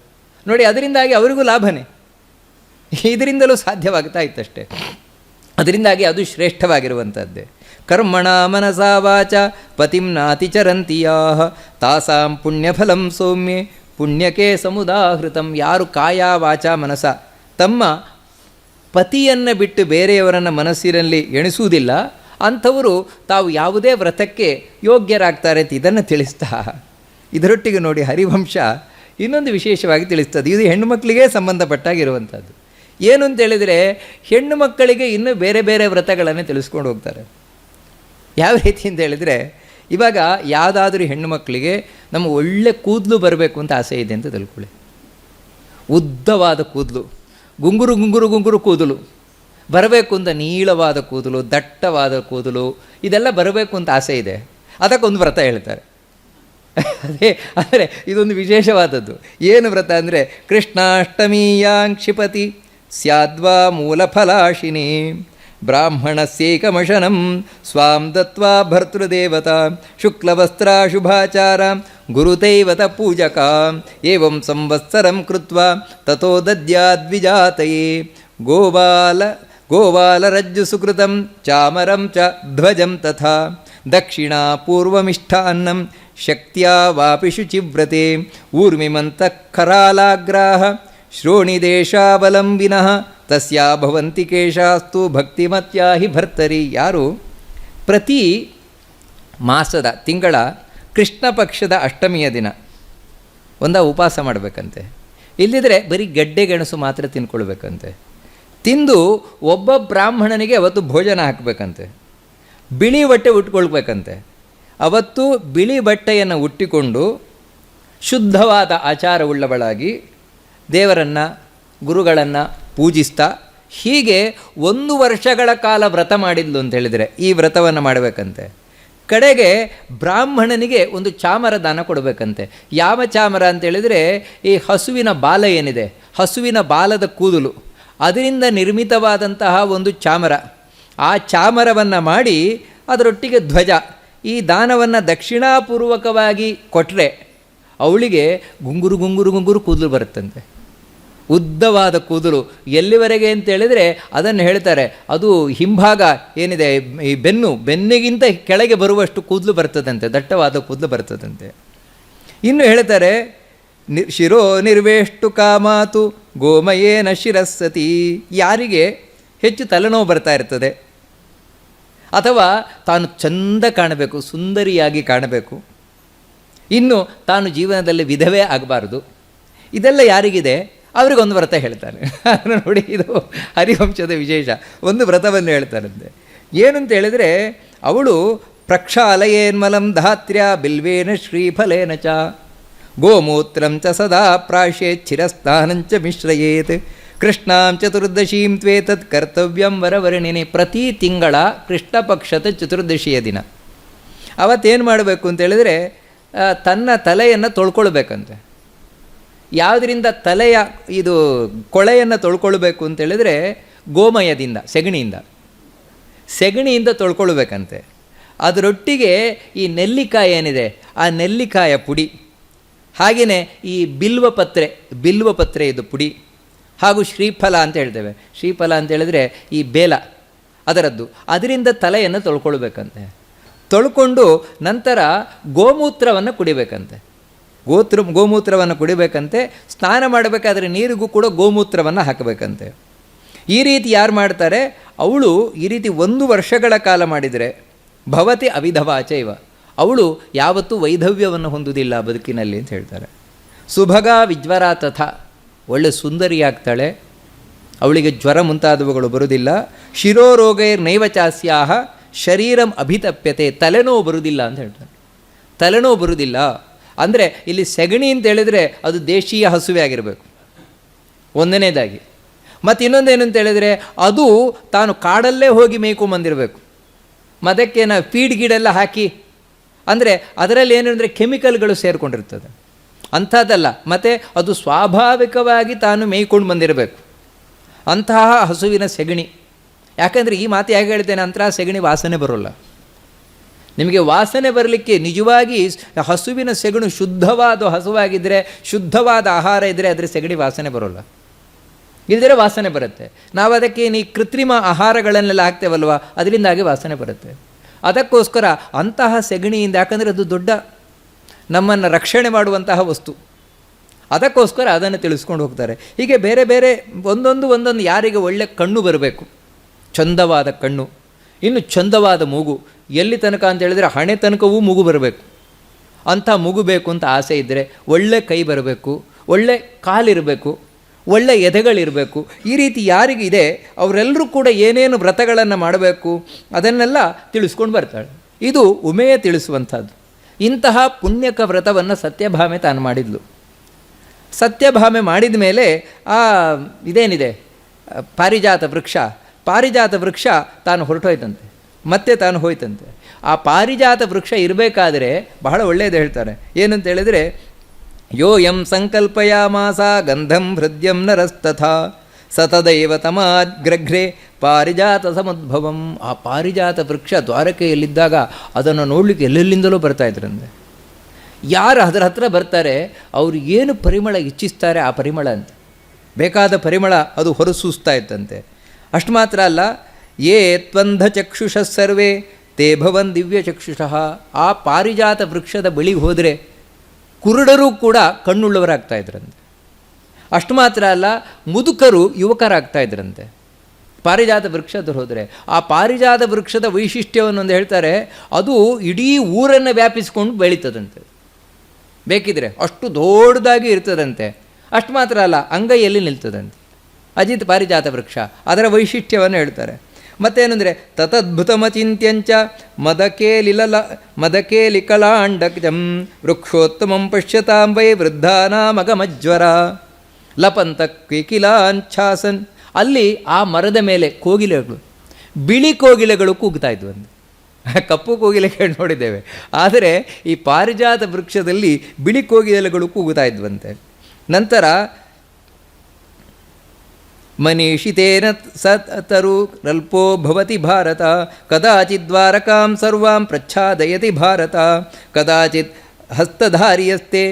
ನೋಡಿ, ಅದರಿಂದಾಗಿ ಅವರಿಗೂ ಲಾಭನೇ, ಇದರಿಂದಲೂ ಸಾಧ್ಯವಾಗ್ತಾ ಇತ್ತಷ್ಟೇ. ಅದರಿಂದಾಗಿ ಅದು ಶ್ರೇಷ್ಠವಾಗಿರುವಂಥದ್ದೇ. ಕರ್ಮಣ ಮನಸಾ ವಾಚ ಪತಿಂ ನಾತಿಚರಂತಿಯಾ ತಾಸಾಂ ಪುಣ್ಯಫಲಂ ಸೌಮ್ಯೆ ಪುಣ್ಯಕ್ಕೆ ಸಮುದಾಹೃತಂ. ಯಾರು ಕಾಯ ವಾಚ ಮನಸ ತಮ್ಮ ಪತಿಯನ್ನು ಬಿಟ್ಟು ಬೇರೆಯವರನ್ನು ಮನಸ್ಸಿನಲ್ಲಿ ಎಣಿಸುವುದಿಲ್ಲ ಅಂಥವರು ತಾವು ಯಾವುದೇ ವ್ರತಕ್ಕೆ ಯೋಗ್ಯರಾಗ್ತಾರೆ ಅಂತ ಇದನ್ನು ತಿಳಿಸ್ತಾ, ಇದರೊಟ್ಟಿಗೆ ನೋಡಿ ಹರಿವಂಶ ಇನ್ನೊಂದು ವಿಶೇಷವಾಗಿ ತಿಳಿಸ್ತದೆ. ಇದು ಹೆಣ್ಣು ಮಕ್ಕಳಿಗೆ ಸಂಬಂಧಪಟ್ಟಾಗಿರುವಂಥದ್ದು. ಏನು ಅಂತೇಳಿದರೆ ಹೆಣ್ಣು ಮಕ್ಕಳಿಗೆ ಇನ್ನೂ ಬೇರೆ ಬೇರೆ ವ್ರತಗಳನ್ನು ತಿಳಿಸ್ಕೊಂಡು ಹೋಗ್ತಾರೆ. ಯಾವ ರೀತಿ ಅಂತ ಹೇಳಿದರೆ, ಇವಾಗ ಯಾವುದಾದ್ರೂ ಹೆಣ್ಣು ಮಕ್ಕಳಿಗೆ ನಮ್ಮ ಒಳ್ಳೆ ಕೂದಲು ಬರಬೇಕು ಅಂತ ಆಸೆ ಇದೆ ಅಂತ ತಿಳ್ಕೊಳ್ಳಿ. ಉದ್ದವಾದ ಕೂದಲು, ಗುಂಗುರು ಗುಂಗುರು ಗುಂಗುರು ಕೂದಲು ಬರಬೇಕು ಅಂತ, ನೀಳವಾದ ಕೂದಲು, ದಟ್ಟವಾದ ಕೂದಲು, ಇದೆಲ್ಲ ಬರಬೇಕು ಅಂತ ಆಸೆ ಇದೆ. ಅದಕ್ಕೊಂದು ವ್ರತ ಹೇಳ್ತಾರೆ. ಅದೇ ಅಂದರೆ ಇದೊಂದು ವಿಶೇಷವಾದದ್ದು. ಏನು ವ್ರತ ಅಂದರೆ, ಕೃಷ್ಣಾಷ್ಟಮೀಯಾಂ ಕ್ಷಿಪತಿ ಸ್ಯಾದ್ವಾ ಮೂಲಫಲಾಶಿನಿ ಬ್ರಾಹ್ಮಣಸ್ಯೇಕಮಶನಂ ಸ್ವಾಂ ದತ್ವಾ ಭರ್ತೃದೇವತಾ ಶುಕ್ಲವಸ್ತ್ರಾಶುಭಾಚಾರ ಗುರುತೈವತ ಪೂಜಕ ಏವಂ ಸಂವತ್ಸರಂ ಕೃತ್ವಾ ತಥೋ ದದ್ಯಾದ್ವಿಜಾತಯೇ ಗೋವಾಲರಜ್ಜು ಸುಕೃತಂ ಚಾಮರಂ ಚ ಧ್ವಜಂ ತಥಾ ದಕ್ಷಿಣಾ ಪೂರ್ವಮಿಷ್ಠಾನ್ನಂ ಶಕ್ತ್ಯಾ ವಾಪಿ ಶುಚಿವ್ರತೆ ಊರ್ಮಿಮಂತಃಖರಾಲಾಗ್ರಾಹ ಶ್ರೋಣಿದೇಶಾವಲಂಬಿನಃ ತಸ್ಯಾ ಭವಂತಿ ಕೇಶಾಸ್ತು ಭಕ್ತಿಮತ್ಯಾ ಹಿ ಭರ್ತರಿ. ಯಾರು ಪ್ರತಿ ಮಾಸದ ತಿಂಗಳ ಕೃಷ್ಣ ಪಕ್ಷದ ಅಷ್ಟಮಿಯ ದಿನ ಉಪವಾಸ ಮಾಡಬೇಕಂತೆ. ಇಲ್ಲದಿದ್ದರೆ ಬರೀ ಗಡ್ಡೆ ಗೆಣಸು ಮಾತ್ರ ತಿನ್ಕೊಳ್ಬೇಕಂತೆ. ತಿಂದು ಒಬ್ಬ ಬ್ರಾಹ್ಮಣನಿಗೆ ಅವತ್ತು ಭೋಜನ ಹಾಕಬೇಕಂತೆ. ಬಿಳಿ ಬಟ್ಟೆ ಉಟ್ಕೊಳ್ಬೇಕಂತೆ. ಅವತ್ತು ಬಿಳಿ ಬಟ್ಟೆಯನ್ನು ಉಟ್ಟಿಕೊಂಡು ಶುದ್ಧವಾದ ಆಚಾರವುಳ್ಳವಳಾಗಿ ದೇವರನ್ನು ಗುರುಗಳನ್ನು ಪೂಜಿಸ್ತಾ ಹೀಗೆ 1 ವರ್ಷಗಳ ಕಾಲ ವ್ರತ ಮಾಡಿದ್ಲು ಅಂತ ಹೇಳಿದರೆ ಈ ವ್ರತವನ್ನು ಮಾಡಬೇಕಂತೆ. ಕಡೆಗೆ ಬ್ರಾಹ್ಮಣನಿಗೆ ಒಂದು ಚಾಮರ ದಾನ ಕೊಡಬೇಕಂತೆ. ಯಾವ ಚಾಮರ ಅಂತೇಳಿದರೆ, ಈ ಹಸುವಿನ ಬಾಲ ಏನಿದೆ, ಹಸುವಿನ ಬಾಲದ ಕೂದಲು, ಅದರಿಂದ ನಿರ್ಮಿತವಾದಂತಹ ಒಂದು ಚಾಮರ. ಆ ಚಾಮರವನ್ನು ಮಾಡಿ ಅದರೊಟ್ಟಿಗೆ ಧ್ವಜ, ಈ ದಾನವನ್ನು ದಕ್ಷಿಣಾಪೂರ್ವಕವಾಗಿ ಕೊಟ್ಟರೆ ಅವಳಿಗೆ ಗುಂಗುರು ಗುಂಗುರು ಗುಂಗುರು ಕೂದಲು ಬರುತ್ತಂತೆ. ಉದ್ದವಾದ ಕೂದಲು. ಎಲ್ಲಿವರೆಗೆ ಅಂತೇಳಿದರೆ ಅದನ್ನು ಹೇಳ್ತಾರೆ, ಅದು ಹಿಂಭಾಗ ಏನಿದೆ, ಈ ಬೆನ್ನಿಗಿಂತ ಕೆಳಗೆ ಬರುವಷ್ಟು ಕೂದಲು ಬರ್ತದಂತೆ, ದಟ್ಟವಾದ ಕೂದಲು ಬರ್ತದಂತೆ. ಇನ್ನು ಹೇಳ್ತಾರೆ, ಶಿರೋ ನಿರ್ವೇಷ್ಟು ಕಾಮಾತು ಗೋಮಯೇನ ಶಿರಸ್ಸತಿ. ಯಾರಿಗೆ ಹೆಚ್ಚು ತಲೆನೋವು ಬರ್ತಾ ಇರ್ತದೆ, ಅಥವಾ ತಾನು ಚಂದ ಕಾಣಬೇಕು, ಸುಂದರಿಯಾಗಿ ಕಾಣಬೇಕು, ಇನ್ನು ತಾನು ಜೀವನದಲ್ಲಿ ವಿಧವೇ ಆಗಬಾರ್ದು, ಇದೆಲ್ಲ ಯಾರಿಗಿದೆ ಅವರಿಗೊಂದು ವ್ರತ ಹೇಳ್ತಾರೆ. ನೋಡಿ, ಇದು ಹರಿವಂಶದ ವಿಶೇಷ. ಒಂದು ವ್ರತವನ್ನು ಹೇಳ್ತಾರಂತೆ. ಏನಂತ ಹೇಳಿದರೆ, ಅವಳು ಪ್ರಕ್ಷಾಲಯೇನ್ಮಲಂ ಧಾತ್ರ್ಯ ಬಿಲ್ವೇನ ಶ್ರೀಫಲೇನ ಚ ಗೋಮೂತ್ರಂ ಚ ಸದಾ ಪ್ರಾಶೇತ್ ಚಿರಸ್ನಾನಂಚ ಮಿಶ್ರಯೇತ್ ಕೃಷ್ಣಾಂ ಚತುರ್ದಶೀಂ ತ್ವೇತತ್ ಕರ್ತವ್ಯಂ ವರವರ್ಣಿನಿ. ಪ್ರತಿ ತಿಂಗಳ ಕೃಷ್ಣ ಪಕ್ಷದ ಚತುರ್ದಶಿಯ ದಿನ ಅವತ್ತೇನು ಮಾಡಬೇಕು ಅಂತೇಳಿದರೆ, ತನ್ನ ತಲೆಯನ್ನು ತೊಳ್ಕೊಳ್ಬೇಕಂತೆ. ಯಾವುದರಿಂದ ತಲೆಯ ಇದು ಕೊಳೆಯನ್ನು ತೊಳ್ಕೊಳ್ಬೇಕು ಅಂತೇಳಿದರೆ, ಗೋಮಯದಿಂದ, ಸೆಗಣಿಯಿಂದ ತೊಳ್ಕೊಳ್ಬೇಕಂತೆ. ಅದರೊಟ್ಟಿಗೆ ಈ ನೆಲ್ಲಿಕಾಯಿ ಏನಿದೆ, ಆ ನೆಲ್ಲಿಕಾಯ ಪುಡಿ, ಹಾಗೆಯೇ ಈ ಬಿಲ್ವಪತ್ರೆ ಇದು ಪುಡಿ, ಹಾಗೂ ಶ್ರೀಫಲ ಅಂತ ಹೇಳ್ತೇವೆ. ಶ್ರೀಫಲ ಅಂತ ಹೇಳಿದ್ರೆ ಈ ಬೇಲ ಅದರದ್ದು, ಅದರಿಂದ ತಲೆಯನ್ನು ತೊಳ್ಕೊಳ್ಬೇಕಂತೆ. ತೊಳ್ಕೊಂಡು ನಂತರ ಗೋಮೂತ್ರವನ್ನು ಕುಡಿಬೇಕಂತೆ. ಗೋಮೂತ್ರವನ್ನು ಕುಡಿಬೇಕಂತೆ. ಸ್ನಾನ ಮಾಡಬೇಕಾದ್ರೆ ನೀರಿಗೂ ಕೂಡ ಗೋಮೂತ್ರವನ್ನು ಹಾಕಬೇಕಂತೆ. ಈ ರೀತಿ ಯಾರು ಮಾಡ್ತಾರೆ, ಅವಳು ಈ ರೀತಿ 1 ವರ್ಷಗಳ ಕಾಲ ಮಾಡಿದರೆ ಭವತಿ ಅವಿಧವಾಚೈವ, ಅವಳು ಯಾವತ್ತೂ ವೈಧವ್ಯವನ್ನು ಹೊಂದುವುದಿಲ್ಲ ಬದುಕಿನಲ್ಲಿ ಅಂತ ಹೇಳ್ತಾರೆ. ಸುಭಗ ವಿಜ್ವರ ತಥಾ, ಒಳ್ಳೆ ಸುಂದರಿಯಾಗ್ತಾಳೆ, ಅವಳಿಗೆ ಜ್ವರ ಮುಂತಾದವುಗಳು ಬರುವುದಿಲ್ಲ. ಶಿರೋರೋಗೈರ್ ನೈವ ಚಾಸ್ಯಾಹ ಶರೀರಂ ಅಭಿತಪ್ಯತೆ, ತಲೆನೋವು ಬರುವುದಿಲ್ಲ ಅಂತ ಹೇಳ್ತಾರೆ. ತಲೆನೋವು ಬರುವುದಿಲ್ಲ ಅಂದರೆ ಇಲ್ಲಿ ಸೆಗಣಿ ಅಂತ ಹೇಳಿದರೆ ಅದು ದೇಶೀಯ ಹಸುವೆ ಆಗಿರಬೇಕು, ಒಂದನೇದಾಗಿ. ಮತ್ತು ಇನ್ನೊಂದೇನು ಅಂತ ಹೇಳಿದರೆ, ಅದು ತಾನು ಕಾಡಲ್ಲೇ ಹೋಗಿ ಮೇಯ್ಕೊಂಬಂದಿರಬೇಕು. ಅದಕ್ಕೇನ ಫೀಡ್ ಗೀಡೆಲ್ಲ ಹಾಕಿ, ಅಂದರೆ ಅದರಲ್ಲಿ ಏನು ಅಂದರೆ ಕೆಮಿಕಲ್ಗಳು ಸೇರಿಕೊಂಡಿರ್ತದೆ, ಅಂಥದ್ದಲ್ಲ. ಮತ್ತು ಅದು ಸ್ವಾಭಾವಿಕವಾಗಿ ತಾನು ಮೇಯ್ಕೊಂಡು ಬಂದಿರಬೇಕು, ಅಂತಹ ಹಸುವಿನ ಸೆಗಣಿ. ಯಾಕಂದರೆ ಈ ಮಾತು ಹೇಗೆ ಹೇಳ್ತೇನೆ, ಅಂತಹ ಸೆಗಣಿ ವಾಸನೆ ಬರೋಲ್ಲ. ನಿಮಗೆ ವಾಸನೆ ಬರಲಿಕ್ಕೆ ನಿಜವಾಗಿ ಹಸುವಿನ ಸೆಗಣು ಶುದ್ಧವಾದ ಹಸುವಾಗಿದ್ದರೆ, ಶುದ್ಧವಾದ ಆಹಾರ ಇದ್ದರೆ ಅದರ ಸೆಗಣಿ ವಾಸನೆ ಬರೋಲ್ಲ. ಇಲ್ಲದರೆ ವಾಸನೆ ಬರುತ್ತೆ. ನಾವು ಅದಕ್ಕೆ ಈ ಕೃತ್ರಿಮ ಆಹಾರಗಳನ್ನೆಲ್ಲ ಹಾಕ್ತೇವಲ್ವ, ಅದರಿಂದಾಗಿ ವಾಸನೆ ಬರುತ್ತೆ. ಅದಕ್ಕೋಸ್ಕರ ಅಂತಹ ಸೆಗಣಿಯಿಂದ, ಯಾಕಂದರೆ ಅದು ದೊಡ್ಡ ನಮ್ಮನ್ನು ರಕ್ಷಣೆ ಮಾಡುವಂತಹ ವಸ್ತು, ಅದಕ್ಕೋಸ್ಕರ ಅದನ್ನು ತಿಳಿಸ್ಕೊಂಡು ಹೋಗ್ತಾರೆ. ಹೀಗೆ ಬೇರೆ ಬೇರೆ ಒಂದೊಂದು ಯಾರಿಗೆ ಒಳ್ಳೆ ಕಣ್ಣು ಬರಬೇಕು, ಚಂದವಾದ ಕಣ್ಣು, ಇನ್ನು ಚಂದವಾದ ಮೂಗು, ಎಲ್ಲಿ ತನಕ ಅಂತ ಹೇಳಿದರೆ ಹಣೆ ತನಕವೂ ಮೂಗು ಬರಬೇಕು, ಅಂಥ ಮೂಗು ಬೇಕು ಅಂತ ಆಸೆ ಇದ್ದರೆ, ಒಳ್ಳೆ ಕೈ ಬರಬೇಕು, ಒಳ್ಳೆ ಕಾಲಿರಬೇಕು, ಒಳ್ಳೆ ಎದೆಗಳಿರಬೇಕು. ಈ ರೀತಿ ಯಾರಿಗಿದೆ ಅವರೆಲ್ಲರೂ ಕೂಡ ಏನೇನು ವ್ರತಗಳನ್ನು ಮಾಡಬೇಕು ಅದನ್ನೆಲ್ಲ ತಿಳಿಸ್ಕೊಂಡು ಬರ್ತಾಳೆ. ಇದು ಉಮೆಯ ತಿಳಿಸುವಂಥದ್ದು. ಇಂತಹ ಪುಣ್ಯಕ ವ್ರತವನ್ನು ಸತ್ಯಭಾಮೆ ತಾನು ಮಾಡಿದ್ಲು. ಸತ್ಯಭಾಮೆ ಮಾಡಿದ ಮೇಲೆ ಇದೇನಿದೆ ಪಾರಿಜಾತ ವೃಕ್ಷ ತಾನು ಹೊರಟೋಯ್ತಂತೆ, ಮತ್ತೆ ತಾನು ಹೋಯ್ತಂತೆ. ಆ ಪಾರಿಜಾತ ವೃಕ್ಷ ಇರಬೇಕಾದ್ರೆ ಬಹಳ ಒಳ್ಳೆಯದು ಹೇಳ್ತಾರೆ. ಏನಂತ ಹೇಳಿದರೆ, ಯೋ ಯಂ ಸಂಕಲ್ಪಯಾಮಾಸ ಗಂಧಂ ಹೃದ್ಯಂ ನರಸ್ತಥಾ ಸತದೈವ ತಮಾಗ್ರಘ್ರೆ ಪಾರಿಜಾತ ಸಮುದ್ಭವಂ. ಆ ಪಾರಿಜಾತ ವೃಕ್ಷ ದ್ವಾರಕೆಯಲ್ಲಿದ್ದಾಗ ಅದನ್ನು ನೋಡಲಿಕ್ಕೆ ಎಲ್ಲೆಲ್ಲಿಂದಲೂ ಬರ್ತಾಯಿದ್ರಂತೆ. ಯಾರು ಅದರ ಹತ್ರ ಬರ್ತಾರೆ ಅವರು ಏನು ಪರಿಮಳ ಇಚ್ಛಿಸ್ತಾರೆ ಆ ಪರಿಮಳ ಅಂತ, ಬೇಕಾದ ಪರಿಮಳ ಅದು ಹೊರಸೂಸ್ತಾ ಇತ್ತಂತೆ. ಅಷ್ಟು ಮಾತ್ರ ಅಲ್ಲ, ಯೇ ತ್ವಂಧ ಚಕ್ಷುಷ ಸರ್ವೇ ತೇ ಭವನ್ ದಿವ್ಯ ಚಕ್ಷುಷಃ. ಆ ಪಾರಿಜಾತ ವೃಕ್ಷದ ಬಳಿಗೆ ಹೋದರೆ ಕುರುಡರೂ ಕೂಡ ಕಣ್ಣುಳ್ಳವರಾಗ್ತಾ ಇದ್ರಂತೆ. ಅಷ್ಟು ಮಾತ್ರ ಅಲ್ಲ, ಮುದುಕರು ಯುವಕರಾಗ್ತಾ ಇದ್ರಂತೆ ಪಾರಿಜಾತ ವೃಕ್ಷದ ಹೋದರೆ. ಆ ಪಾರಿಜಾತ ವೃಕ್ಷದ ವೈಶಿಷ್ಟ್ಯವನ್ನೊಂದು ಹೇಳ್ತಾರೆ, ಅದು ಇಡೀ ಊರನ್ನು ವ್ಯಾಪಿಸ್ಕೊಂಡು ಬೆಳೀತದಂತೆ. ಬೇಕಿದ್ರೆ ಅಷ್ಟು ದೊಡ್ಡದಾಗಿ ಇರ್ತದಂತೆ. ಅಷ್ಟು ಮಾತ್ರ ಅಲ್ಲ, ಅಂಗೈಯಲ್ಲಿ ನಿಲ್ತದಂತೆ ಅಜಿತ್ ಪಾರಿಜಾತ ವೃಕ್ಷ. ಅದರ ವೈಶಿಷ್ಟ್ಯವನ್ನು ಹೇಳ್ತಾರೆ. ಮತ್ತೇನೆಂದರೆ, ತತದ್ಭುತಮಚಿಂತ್ಯಂಚ ಮದಕೇ ಲಿಕಲಾಂಡಜಂ ವೃಕ್ಷೋತ್ತಮಂ ಪಶ್ಯತಾಂ ವೈ ವೃದ್ಧಾನಾಮಗಮಜ್ವರ ಲಪಂತ ಕಿಕಿಲಾಂಛಾಸನ್. ಅಲ್ಲಿ ಆ ಮರದ ಮೇಲೆ ಕೋಗಿಲೆಗಳು, ಬಿಳಿ ಕೋಗಿಲೆಗಳು ಕೂಗ್ತಾ ಇದ್ವಂತೆ. ಕಪ್ಪು ಕೋಗಿಲೆಗಳು ನೋಡಿದ್ದೇವೆ, ಆದರೆ ಈ ಪಾರಿಜಾತ ವೃಕ್ಷದಲ್ಲಿ ಬಿಳಿ ಕೋಗಿಲೆಗಳು ಕೂಗುತ್ತಾ ಇದ್ವಂತೆ. ನಂತರ ಮನೀಷಿತೇನ ಸತರು ರಲ್ಪೋ ಭವತಿ ಭಾರತ ಕದಾಚಿತ್ ದ್ವಾರಕಾಂ ಸರ್ವಾಂ ಪ್ರಚ್ಛಾದಯತಿ ಭಾರತ ಕದಾಚಿತ್ ಹಸ್ತಧಾರಿಯಸ್ತೆ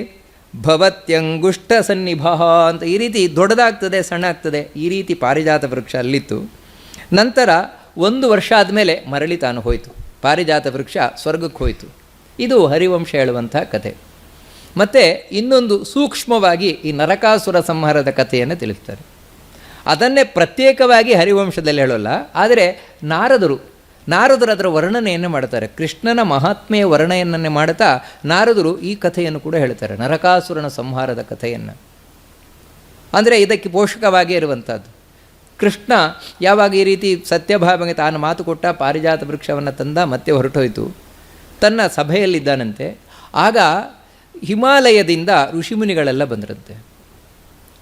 ಭವತ್ಯಂಗುಷ್ಟ ಸನ್ನಿಭ ಅಂತ. ಈ ರೀತಿ ದೊಡ್ಡದಾಗ್ತದೆ, ಸಣ್ಣ ಆಗ್ತದೆ, ಈ ರೀತಿ ಪಾರಿಜಾತ ವೃಕ್ಷ ಅಲ್ಲಿತ್ತು. ನಂತರ 1 ವರ್ಷ ಆದಮೇಲೆ ಮರಳಿ ತಾನು ಹೋಯಿತು, ಪಾರಿಜಾತ ವೃಕ್ಷ ಸ್ವರ್ಗಕ್ಕೆ ಹೋಯಿತು. ಇದು ಹರಿವಂಶ ಹೇಳುವಂಥ ಕಥೆ. ಮತ್ತು ಇನ್ನೊಂದು ಸೂಕ್ಷ್ಮವಾಗಿ ಈ ನರಕಾಸುರ ಸಂಹಾರದ ಕಥೆಯನ್ನು ತಿಳಿಸ್ತಾರೆ. ಅದನ್ನೇ ಪ್ರತ್ಯೇಕವಾಗಿ ಹರಿವಂಶದಲ್ಲಿ ಹೇಳೋಲ್ಲ, ಆದರೆ ನಾರದರು ಅದರ ವರ್ಣನೆಯನ್ನು ಮಾಡ್ತಾರೆ. ಕೃಷ್ಣನ ಮಹಾತ್ಮೆಯ ವರ್ಣನೆಯನ್ನೇ ಮಾಡುತ್ತಾ ನಾರದರು ಈ ಕಥೆಯನ್ನು ಕೂಡ ಹೇಳ್ತಾರೆ, ನರಕಾಸುರನ ಸಂಹಾರದ ಕಥೆಯನ್ನು. ಅಂದರೆ ಇದಕ್ಕೆ ಪೋಷಕವಾಗಿ ಇರುವಂಥದ್ದು. ಕೃಷ್ಣ ಯಾವಾಗ ಈ ರೀತಿ ಸತ್ಯಭಾಮಗೆ ತಾನು ಮಾತು ಕೊಟ್ಟ, ಪಾರಿಜಾತ ವೃಕ್ಷವನ್ನು ತಂದ, ಮತ್ತೆ ಹೊರಟೋಯ್ತು, ತನ್ನ ಸಭೆಯಲ್ಲಿದ್ದಾನಂತೆ. ಆಗ ಹಿಮಾಲಯದಿಂದ ಋಷಿಮುನಿಗಳೆಲ್ಲ ಬಂದರಂತೆ.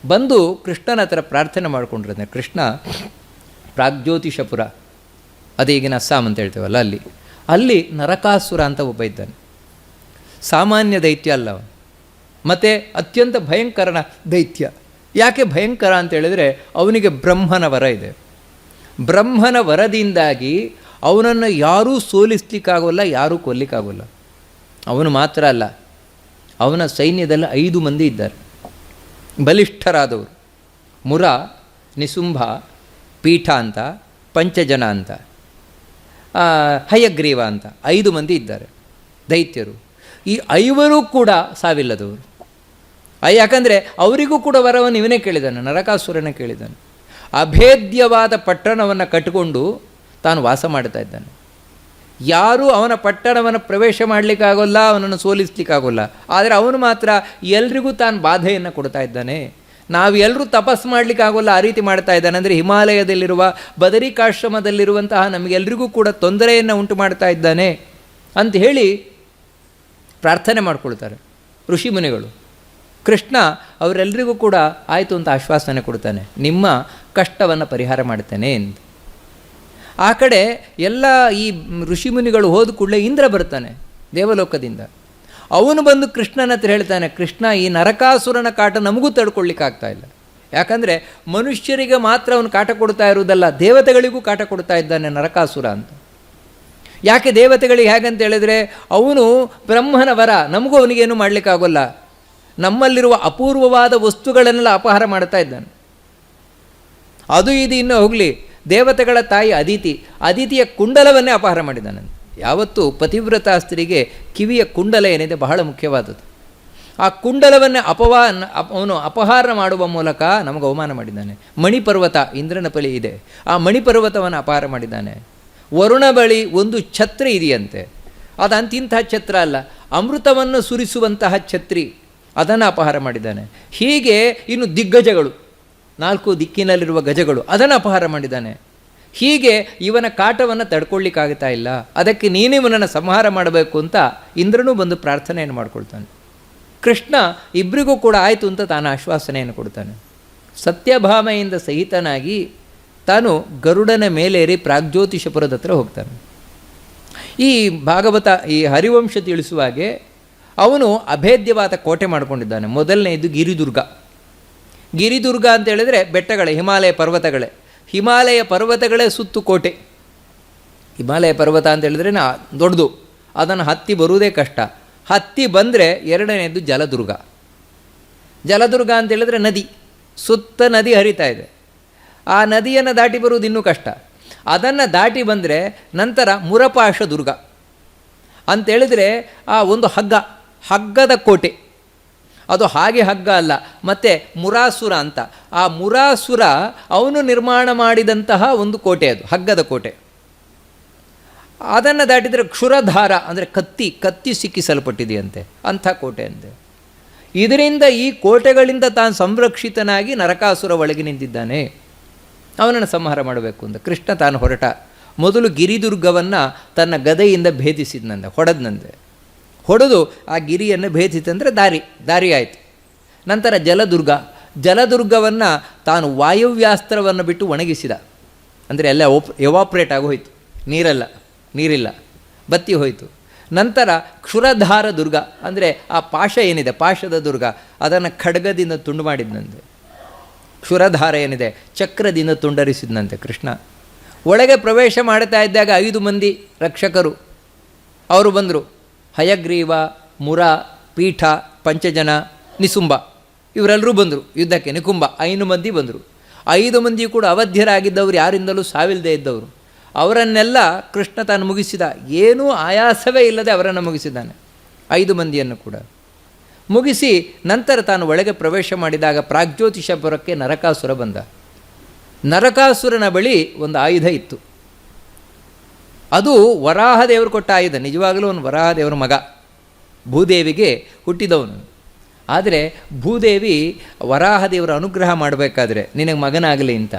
ಬಂದು ಕೃಷ್ಣನ ಹತ್ರ ಪ್ರಾರ್ಥನೆ ಮಾಡಿಕೊಂಡ್ರಂತೆ. ಕೃಷ್ಣ ಪ್ರಾಗ್ಜ್ಯೋತಿಷಪುರ, ಅದೀಗಿನ ಅಸ್ಸಾಂ ಅಂತ ಹೇಳ್ತೇವಲ್ಲ, ಅಲ್ಲಿ ನರಕಾಸುರ ಅಂತ ಒಬ್ಬ ಇದ್ದಾನೆ. ಸಾಮಾನ್ಯ ದೈತ್ಯ ಅಲ್ಲ ಅವನು, ಮತ್ತು ಅತ್ಯಂತ ಭಯಂಕರನ ದೈತ್ಯ. ಯಾಕೆ ಭಯಂಕರ ಅಂತ ಹೇಳಿದರೆ, ಅವನಿಗೆ ಬ್ರಹ್ಮನ ವರ ಇದೆ. ಬ್ರಹ್ಮನ ವರದಿಂದಾಗಿ ಅವನನ್ನು ಯಾರೂ ಸೋಲಿಸ್ಲಿಕ್ಕಾಗೋಲ್ಲ, ಯಾರೂ ಕೊಲ್ಲಿಕ್ಕಾಗೋಲ್ಲ. ಅವನು ಮಾತ್ರ ಅಲ್ಲ, ಅವನ ಸೈನ್ಯದಲ್ಲಿ 5 ಮಂದಿ ಇದ್ದಾರೆ ಬಲಿಷ್ಠರಾದವರು. ಮುರ, ನಿಸುಂಭ, ಪೀಠ ಅಂತ, ಪಂಚಜನ ಅಂತ, ಹಯಗ್ರೀವ ಅಂತ 5 ಮಂದಿ ಇದ್ದಾರೆ ದೈತ್ಯರು. ಈ 5 ಕೂಡ ಸಾವಿಲ್ಲದವರು. ಯಾಕಂದರೆ ಅವರಿಗೂ ಕೂಡ ವರವನ್ನು ಇವನೇ ಕೇಳಿದ್ದಾನೆ, ನರಕಾಸುರನೇ ಕೇಳಿದ್ದಾನೆ. ಅಭೇದ್ಯವಾದ ಪಟ್ಟಣವನ್ನು ಕಟ್ಟಿಕೊಂಡು ತಾನು ವಾಸ ಮಾಡ್ತಾ ಇದ್ದಾನೆ. ಯಾರೂ ಅವನ ಪಟ್ಟಣವನ್ನು ಪ್ರವೇಶ ಮಾಡಲಿಕ್ಕಾಗೋಲ್ಲ, ಅವನನ್ನು ಸೋಲಿಸ್ಲಿಕ್ಕಾಗೋಲ್ಲ. ಆದರೆ ಅವನು ಮಾತ್ರ ಎಲ್ರಿಗೂ ತಾನು ಬಾಧೆಯನ್ನು ಕೊಡ್ತಾ ಇದ್ದಾನೆ. ನಾವು ಎಲ್ಲರೂ ತಪಸ್ಸು ಮಾಡಲಿಕ್ಕಾಗೋಲ್ಲ, ಆ ರೀತಿ ಮಾಡ್ತಾ ಇದ್ದಾನೆ. ಅಂದರೆ ಹಿಮಾಲಯದಲ್ಲಿರುವ ಬದರಿಕಾಶ್ರಮದಲ್ಲಿರುವಂತಹ ನಮಗೆಲ್ಲರಿಗೂ ಕೂಡ ತೊಂದರೆಯನ್ನು ಉಂಟು ಮಾಡ್ತಾ ಇದ್ದಾನೆ ಅಂತ ಹೇಳಿ ಪ್ರಾರ್ಥನೆ ಮಾಡಿಕೊಳ್ತಾರೆ ಋಷಿಮುನಿಗಳು. ಕೃಷ್ಣ ಅವರೆಲ್ಲರಿಗೂ ಕೂಡ ಆಯಿತು ಅಂತ ಆಶ್ವಾಸನೆ ಕೊಡ್ತಾನೆ, ನಿಮ್ಮ ಕಷ್ಟವನ್ನು ಪರಿಹಾರ ಮಾಡ್ತೇನೆ ಅಂತ. ಆ ಕಡೆ ಎಲ್ಲ ಈ ಋಷಿಮುನಿಗಳು ಹೋದ ಕೂಡಲೇ ಇಂದ್ರ ಬರ್ತಾನೆ ದೇವಲೋಕದಿಂದ. ಅವನು ಬಂದು ಕೃಷ್ಣನ ಹತ್ರ ಹೇಳ್ತಾನೆ, ಕೃಷ್ಣ, ಈ ನರಕಾಸುರನ ಕಾಟ ನಮಗೂ ತಡ್ಕೊಳ್ಳಿಕ್ಕಾಗ್ತಾ ಇಲ್ಲ. ಯಾಕಂದರೆ ಮನುಷ್ಯರಿಗೆ ಮಾತ್ರ ಅವನು ಕಾಟ ಕೊಡ್ತಾ ಇರುವುದಲ್ಲ, ದೇವತೆಗಳಿಗೂ ಕಾಟ ಕೊಡ್ತಾ ಇದ್ದಾನೆ ನರಕಾಸುರ ಅಂತ. ಯಾಕೆ ದೇವತೆಗಳಿಗೆ ಹೇಗಂತ ಹೇಳಿದರೆ, ಅವನು ಬ್ರಹ್ಮನ ವರ, ನಮಗೂ ಅವನಿಗೇನು ಮಾಡಲಿಕ್ಕಾಗೋಲ್ಲ. ನಮ್ಮಲ್ಲಿರುವ ಅಪೂರ್ವವಾದ ವಸ್ತುಗಳನ್ನೆಲ್ಲ ಅಪಹಾರ ಮಾಡ್ತಾ ಇದ್ದಾನೆ. ಅದು ಇದು ಇನ್ನೂ ಹೋಗಲಿ, ದೇವತೆಗಳ ತಾಯಿ ಅದಿತಿಯ ಕುಂಡಲವನ್ನೇ ಅಪಹಾರ ಮಾಡಿದ್ದಾನಂತೆ. ಯಾವತ್ತೂ ಪತಿವ್ರತ ಸ್ತ್ರೀಗೆ ಕಿವಿಯ ಕುಂಡಲ ಏನಿದೆ ಬಹಳ ಮುಖ್ಯವಾದದ್ದು. ಆ ಕುಂಡಲವನ್ನೇ ಅವನು ಅಪಹಾರ ಮಾಡುವ ಮೂಲಕ ನಮಗೆ ಅವಮಾನ ಮಾಡಿದ್ದಾನೆ. ಮಣಿಪರ್ವತ ಇಂದ್ರನ ಬಳಿ ಇದೆ, ಆ ಮಣಿಪರ್ವತವನ್ನು ಅಪಹಾರ ಮಾಡಿದ್ದಾನೆ. ವರುಣ ಬಳಿ ಒಂದು ಛತ್ರಿ ಇದೆಯಂತೆ, ಅದು ಅಂತಿಂಥ ಛತ್ರ ಅಲ್ಲ, ಅಮೃತವನ್ನು ಸುರಿಸುವಂತಹ ಛತ್ರಿ, ಅದನ್ನು ಅಪಹಾರ ಮಾಡಿದ್ದಾನೆ. ಹೀಗೆ ಇನ್ನು ದಿಗ್ಗಜಗಳು, 4 ದಿಕ್ಕಿನಲ್ಲಿರುವ ಗಜಗಳು, ಅದನ್ನು ಅಪಹಾರ ಮಾಡಿದ್ದಾನೆ. ಹೀಗೆ ಇವನ ಕಾಟವನ್ನು ತಡ್ಕೊಳ್ಳಿಕ್ಕಾಗ್ತಾ ಇಲ್ಲ, ಅದಕ್ಕೆ ನೀನೇ ಇವನನ್ನು ಸಂಹಾರ ಮಾಡಬೇಕು ಅಂತ ಇಂದ್ರನೂ ಬಂದು ಪ್ರಾರ್ಥನೆಯನ್ನು ಮಾಡ್ಕೊಳ್ತಾನೆ. ಕೃಷ್ಣ ಇಬ್ಬರಿಗೂ ಕೂಡ ಆಯಿತು ಅಂತ ತಾನು ಆಶ್ವಾಸನೆಯನ್ನು ಕೊಡ್ತಾನೆ. ಸತ್ಯಭಾಮೆಯಿಂದ ಸಹಿತನಾಗಿ ತಾನು ಗರುಡನ ಮೇಲೇರಿ ಪ್ರಾಗ್ಜ್ಯೋತಿಷಪುರದ ಹತ್ರ ಹೋಗ್ತಾನೆ. ಈ ಭಾಗವತ ಈ ಹರಿವಂಶ ತಿಳಿಸುವಾಗೆ ಅವನು ಅಭೇದ್ಯವಾದ ಕೋಟೆ ಮಾಡಿಕೊಂಡಿದ್ದಾನೆ. ಮೊದಲನೆಯದು ಗಿರಿದುರ್ಗ. ಗಿರಿದುರ್ಗ ಅಂತ ಹೇಳಿದರೆ ಬೆಟ್ಟಗಳೇ, ಹಿಮಾಲಯ ಪರ್ವತಗಳೇ. ಹಿಮಾಲಯ ಪರ್ವತಗಳೇ ಸುತ್ತು ಕೋಟೆ. ಹಿಮಾಲಯ ಪರ್ವತ ಅಂತ ಹೇಳಿದ್ರೆ ದೊಡ್ಡದು, ಅದನ್ನು ಹತ್ತಿ ಬರುವುದೇ ಕಷ್ಟ. ಹತ್ತಿ ಬಂದರೆ ಎರಡನೇದು ಜಲದುರ್ಗ. ಜಲದುರ್ಗ ಅಂತ ಹೇಳಿದ್ರೆ ನದಿ, ಸುತ್ತ ನದಿ ಹರಿತಾ ಇದೆ. ಆ ನದಿಯನ್ನು ದಾಟಿ ಬರುವುದು ಇನ್ನೂ ಕಷ್ಟ. ಅದನ್ನು ದಾಟಿ ಬಂದರೆ ನಂತರ ಮುರಪಾಶ ದುರ್ಗ ಅಂತೇಳಿದರೆ ಆ ಒಂದು ಹಗ್ಗದ ಕೋಟೆ. ಅದು ಹಾಗೆ ಹಗ್ಗ ಅಲ್ಲ, ಮತ್ತು ಮುರಾಸುರ ಅಂತ. ಆ ಮುರಾಸುರ ಅವನು ನಿರ್ಮಾಣ ಮಾಡಿದಂತಹ ಒಂದು ಕೋಟೆ, ಅದು ಹಗ್ಗದ ಕೋಟೆ. ಅದನ್ನು ದಾಟಿದರೆ ಕ್ಷುರಧಾರ ಅಂದರೆ ಕತ್ತಿ ಸಿಕ್ಕಿಸಲ್ಪಟ್ಟಿದೆಯಂತೆ, ಅಂಥ ಕೋಟೆ ಅಂತೆ. ಇದರಿಂದ ಈ ಕೋಟೆಗಳಿಂದ ತಾನು ಸಂರಕ್ಷಿತನಾಗಿ ನರಕಾಸುರ ಒಳಗೆ ನಿಂತಿದ್ದಾನೆ. ಅವನನ್ನು ಸಂಹಾರ ಮಾಡಬೇಕು ಅಂತ ಕೃಷ್ಣ ತಾನು ಹೊರಟ. ಮೊದಲು ಗಿರಿದುರ್ಗವನ್ನು ತನ್ನ ಗದೆಯಿಂದ ಭೇದಿಸಿದ್ನಂತೆ, ಹೊಡೆದು ಆ ಗಿರಿಯನ್ನು ಭೇದಿಸಿದಂದರೆ ದಾರಿ ಆಯಿತು. ನಂತರ ಜಲದುರ್ಗವನ್ನು ತಾನು ವಾಯವ್ಯಾಸ್ತ್ರವನ್ನು ಬಿಟ್ಟು ಒಣಗಿಸಿದ. ಅಂದರೆ ಎಲ್ಲ ಎವಾಪ್ರೇಟ್ ಆಗೋಯ್ತು, ನೀರಿಲ್ಲ, ಬತ್ತಿ ಹೋಯಿತು. ನಂತರ ಕ್ಷುರಧಾರ ದುರ್ಗ ಅಂದರೆ ಆ ಪಾಶ ಏನಿದೆ, ಪಾಶದ ದುರ್ಗ, ಅದನ್ನು ಖಡ್ಗದಿಂದ ತುಂಡು ಮಾಡಿದ್ನಂತೆ. ಕ್ಷುರಧಾರ ಏನಿದೆ, ಚಕ್ರದಿಂದ ತುಂಡರಿಸಿದ್ನಂತೆ ಕೃಷ್ಣ. ಒಳಗೆ ಪ್ರವೇಶ ಮಾಡ್ತಾ ಇದ್ದಾಗ 5 ಮಂದಿ ರಕ್ಷಕರು ಅವರು ಬಂದರು. ಹಯಗ್ರೀವ, ಮುರ, ಪೀಠ, ಪಂಚಜನ, ನಿಸುಂಬ ಇವರೆಲ್ಲರೂ ಬಂದರು ಯುದ್ಧಕ್ಕೆ. ನಿಕುಂಬ 5 ಮಂದಿ ಬಂದರು. 5 ಮಂದಿ ಕೂಡ ಅವಧ್ಯರಾಗಿದ್ದವರು, ಯಾರಿಂದಲೂ ಸಾವಿಲ್ಲದೆ ಇದ್ದವರು. ಅವರನ್ನೆಲ್ಲ ಕೃಷ್ಣ ತಾನು ಮುಗಿಸಿದ. ಏನೂ ಆಯಾಸವೇ ಇಲ್ಲದೆ ಅವರನ್ನು ಮುಗಿಸಿದ್ದಾನೆ, 5 ಮಂದಿಯನ್ನು ಕೂಡ ಮುಗಿಸಿ. ನಂತರ ತಾನು ಒಳಗೆ ಪ್ರವೇಶ ಮಾಡಿದಾಗ ಪ್ರಾಗ್ಜ್ಯೋತಿಷಪುರಕ್ಕೆ ನರಕಾಸುರ ಬಂದ. ನರಕಾಸುರನ ಬಳಿ ಒಂದು ಆಯುಧ ಇತ್ತು. ಅದು ವರಾಹದೇವರು ಕೊಟ್ಟ ಆಯುಧ. ನಿಜವಾಗಲೂ ಅವನು ವರಾಹದೇವರ ಮಗ, ಭೂದೇವಿಗೆ ಹುಟ್ಟಿದವನು. ಆದರೆ ಭೂದೇವಿ ವರಾಹದೇವರ ಅನುಗ್ರಹ ಮಾಡಬೇಕಾದ್ರೆ ನಿನಗೆ ಮಗನಾಗಲಿ ಅಂತ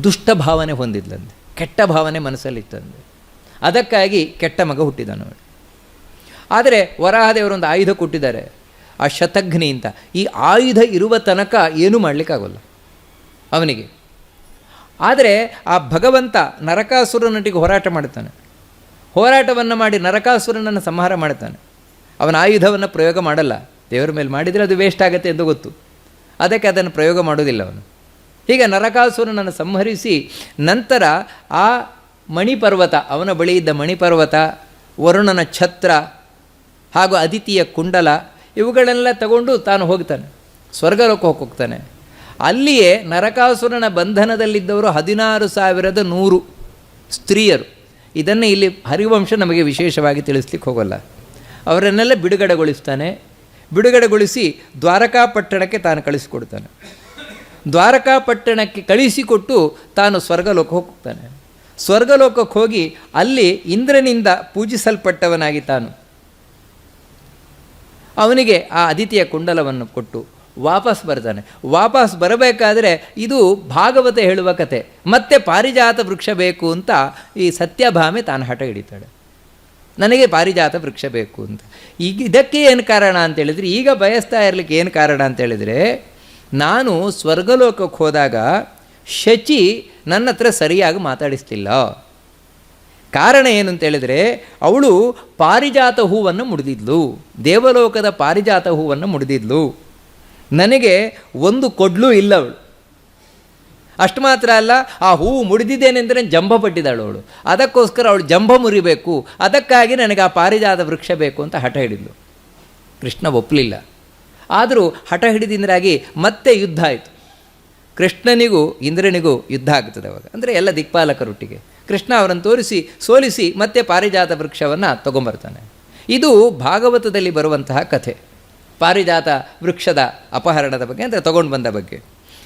ದುಷ್ಟ ಭಾವನೆ ಹೊಂದಿದ್ಲಂತೆ, ಕೆಟ್ಟ ಭಾವನೆ ಮನಸ್ಸಲ್ಲಿತ್ತಂದೆ. ಅದಕ್ಕಾಗಿ ಕೆಟ್ಟ ಮಗ ಹುಟ್ಟಿದನು. ಆದರೆ ವರಾಹದೇವರೊಂದು ಆಯುಧ ಕೊಟ್ಟಿದ್ದಾರೆ, ಆ ಶತಘ್ನಿ ಅಂತ. ಈ ಆಯುಧ ಇರುವ ತನಕ ಏನೂ ಮಾಡಲಿಕ್ಕಾಗಲ್ಲ ಅವನಿಗೆ. ಆದರೆ ಆ ಭಗವಂತ ನರಕಾಸುರನೊಟ್ಟಿಗೆ ಹೋರಾಟ ಮಾಡ್ತಾನೆ. ಹೋರಾಟವನ್ನು ಮಾಡಿ ನರಕಾಸುರನನ್ನು ಸಂಹಾರ ಮಾಡ್ತಾನೆ. ಅವನ ಆಯುಧವನ್ನು ಪ್ರಯೋಗ ಮಾಡಲ್ಲ. ದೇವರ ಮೇಲೆ ಮಾಡಿದರೆ ಅದು ವೇಸ್ಟ್ ಆಗುತ್ತೆ ಎಂದು ಗೊತ್ತು, ಅದಕ್ಕೆ ಅದನ್ನು ಪ್ರಯೋಗ ಮಾಡೋದಿಲ್ಲ ಅವನು. ಹೀಗೆ ನರಕಾಸುರನನ್ನು ಸಂಹರಿಸಿ ನಂತರ ಆ ಮಣಿಪರ್ವತ, ಅವನ ಬಳಿ ಇದ್ದ ಮಣಿಪರ್ವತ, ವರುಣನ ಛತ್ರ ಹಾಗೂ ಅದಿತಿಯ ಕುಂಡಲ ಇವುಗಳೆಲ್ಲ ತಗೊಂಡು ತಾನು ಹೋಗ್ತಾನೆ, ಸ್ವರ್ಗಲೋಕಕ್ಕೆ ಹೋಗ್ತಾನೆ. ಅಲ್ಲಿಯೇ ನರಕಾಸುರನ ಬಂಧನದಲ್ಲಿದ್ದವರು 16,100 ಸ್ತ್ರೀಯರು. ಇದನ್ನು ಇಲ್ಲಿ ಹರಿವಂಶ ನಮಗೆ ವಿಶೇಷವಾಗಿ ತಿಳಿಸ್ಲಿಕ್ಕೆ ಹೋಗಲ್ಲ. ಅವರನ್ನೆಲ್ಲ ಬಿಡುಗಡೆಗೊಳಿಸಿ ದ್ವಾರಕಾಪಟ್ಟಣಕ್ಕೆ ತಾನು ಕಳಿಸಿಕೊಡ್ತಾನೆ. ದ್ವಾರಕಾಪಟ್ಟಣಕ್ಕೆ ಕಳಿಸಿಕೊಟ್ಟು ತಾನು ಸ್ವರ್ಗಲೋಕಕ್ಕೆ ಹೋಗ್ತಾನೆ. ಸ್ವರ್ಗಲೋಕಕ್ಕೆ ಹೋಗಿ ಅಲ್ಲಿ ಇಂದ್ರನಿಂದ ಪೂಜಿಸಲ್ಪಟ್ಟವನಾಗಿ ತಾನು ಅವನಿಗೆ ಆ ಅದಿತಿಯ ಕುಂಡಲವನ್ನು ಕೊಟ್ಟು ವಾಪಸ್ ಬರ್ತಾನೆ. ವಾಪಸ್ ಬರಬೇಕಾದ್ರೆ ಇದು ಭಾಗವತ ಹೇಳುವ ಕತೆ. ಮತ್ತೆ ಪಾರಿಜಾತ ವೃಕ್ಷ ಬೇಕು ಅಂತ ಈ ಸತ್ಯಭಾಮೆ ತಾನು ಹಠ ಹಿಡಿತಾಳೆ, ನನಗೆ ಪಾರಿಜಾತ ವೃಕ್ಷ ಬೇಕು ಅಂತ. ಈಗ ಇದಕ್ಕೆ ಏನು ಕಾರಣ ಅಂತೇಳಿದರೆ, ಈಗ ಬಯಸ್ತಾ ಇರಲಿಕ್ಕೆ ಏನು ಕಾರಣ ಅಂತೇಳಿದರೆ, ನಾನು ಸ್ವರ್ಗಲೋಕಕ್ಕೆ ಹೋದಾಗ ಶಚಿ ನನ್ನ ಹತ್ರ ಸರಿಯಾಗಿ ಮಾತಾಡಿಸ್ತಿಲ್ಲ. ಕಾರಣ ಏನು ಅಂತೇಳಿದರೆ, ಅವಳು ಪಾರಿಜಾತ ಹೂವನ್ನು ಮುಡಿದಿದ್ಲು, ದೇವಲೋಕದ ಪಾರಿಜಾತ ಹೂವನ್ನು ಮುಡಿದಿದ್ಲು. ನನಗೆ ಒಂದು ಕೊಡ್ಲೂ ಇಲ್ಲ ಅವಳು. ಅಷ್ಟು ಮಾತ್ರ ಅಲ್ಲ, ಆ ಹೂವು ಮುಡಿದಿದ್ದೇನೆಂದರೆ ಜಂಭ ಪಟ್ಟಿದ್ದಾಳು ಅವಳು. ಅದಕ್ಕೋಸ್ಕರ ಅವಳು ಜಂಭ ಮುರಿಬೇಕು, ಅದಕ್ಕಾಗಿ ನನಗೆ ಆ ಪಾರಿಜಾತ ವೃಕ್ಷ ಬೇಕು ಅಂತ ಹಠ ಹಿಡಿದ್ಲು. ಕೃಷ್ಣ ಒಪ್ಪಲಿಲ್ಲ. ಆದರೂ ಹಠ ಹಿಡಿದಿಂದಾಗಿ ಮತ್ತೆ ಯುದ್ಧ ಆಯಿತು. ಕೃಷ್ಣನಿಗೂ ಇಂದ್ರನಿಗೂ ಯುದ್ಧ ಆಗ್ತದೆ ಅವಾಗ. ಅಂದರೆ ಎಲ್ಲ ದಿಕ್ಪಾಲಕರೊಟ್ಟಿಗೆ ಕೃಷ್ಣ ಅವರನ್ನು ಸೋಲಿಸಿ ಮತ್ತೆ ಪಾರಿಜಾತ ವೃಕ್ಷವನ್ನು ತಗೊಂಬರ್ತಾನೆ. ಇದು ಭಾಗವತದಲ್ಲಿ ಬರುವಂತಹ ಕಥೆ, ಪಾರಿಜಾತ ವೃಕ್ಷದ ಅಪಹರಣದ ಬಗ್ಗೆ, ಅಂದರೆ ತಗೊಂಡು ಬಂದ ಬಗ್ಗೆ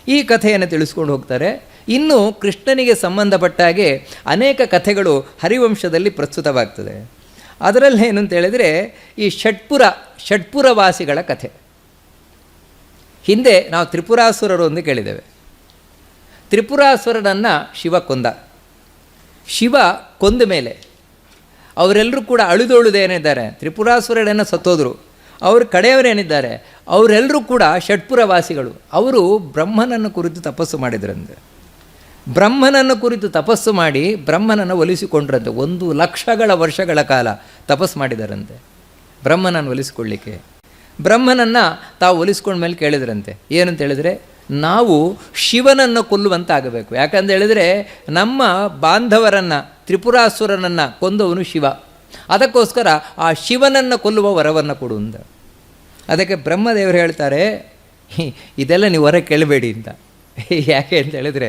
ಈ ಕಥೆಯನ್ನು ತಿಳಿಸ್ಕೊಂಡು ಹೋಗ್ತಾರೆ. ಇನ್ನು ಕೃಷ್ಣನಿಗೆ ಸಂಬಂಧಪಟ್ಟಾಗೆ ಅನೇಕ ಕಥೆಗಳು ಹರಿವಂಶದಲ್ಲಿ ಪ್ರಸ್ತುತವಾಗ್ತದೆ. ಅದರಲ್ಲಿ ಏನು ಅಂತೇಳಿದರೆ, ಈ ಷಟ್ಪುರವಾಸಿಗಳ ಕಥೆ. ಹಿಂದೆ ನಾವು ತ್ರಿಪುರಾಸುರರು ಎಂದು ಕೇಳಿದ್ದೇವೆ. ತ್ರಿಪುರಾಸುರನನ್ನು ಶಿವ ಕೊಂದ ಮೇಲೆ ಅವರೆಲ್ಲರೂ ಕೂಡ ಅಳಿದೊಳುದೇನಿದ್ದಾರೆ, ತ್ರಿಪುರಾಸುರರನ್ನು ಸತ್ತೋದ್ರು. ಅವ್ರ ಕಡೆಯವರೇನಿದ್ದಾರೆ ಅವರೆಲ್ಲರೂ ಕೂಡ ಷಟ್ಪುರವಾಸಿಗಳು. ಅವರು ಬ್ರಹ್ಮನನ್ನು ಕುರಿತು ತಪಸ್ಸು ಮಾಡಿದ್ರಂತೆ. ಬ್ರಹ್ಮನನ್ನು ಕುರಿತು ತಪಸ್ಸು ಮಾಡಿ ಬ್ರಹ್ಮನನ್ನು ಒಲಿಸಿಕೊಂಡ್ರಂತೆ. 1,00,000 ವರ್ಷಗಳ ಕಾಲ ತಪಸ್ಸು ಮಾಡಿದಾರಂತೆ ಬ್ರಹ್ಮನನ್ನು ಒಲಿಸಿಕೊಳ್ಳಿಕ್ಕೆ. ಬ್ರಹ್ಮನನ್ನು ತಾವು ಒಲಿಸ್ಕೊಂಡ ಮೇಲೆ ಕೇಳಿದ್ರಂತೆ, ಏನಂತ ಹೇಳಿದರೆ, ನಾವು ಶಿವನನ್ನು ಕೊಲ್ಲುವಂತಾಗಬೇಕು. ಯಾಕಂತ ಹೇಳಿದರೆ ನಮ್ಮ ಬಾಂಧವರನ್ನು, ತ್ರಿಪುರಾಸುರನನ್ನು ಕೊಂದವನು ಶಿವ. ಅದಕ್ಕೋಸ್ಕರ ಆ ಶಿವನನ್ನು ಕೊಲ್ಲುವ ವರವನ್ನು ಕೊಡು ಅಂದ. ಅದಕ್ಕೆ ಬ್ರಹ್ಮದೇವರು ಹೇಳ್ತಾರೆ, ಇದೆಲ್ಲ ನೀವು ಹೊರ ಕೇಳಬೇಡಿ ಅಂತ. ಯಾಕೆ ಅಂತ ಹೇಳಿದರೆ,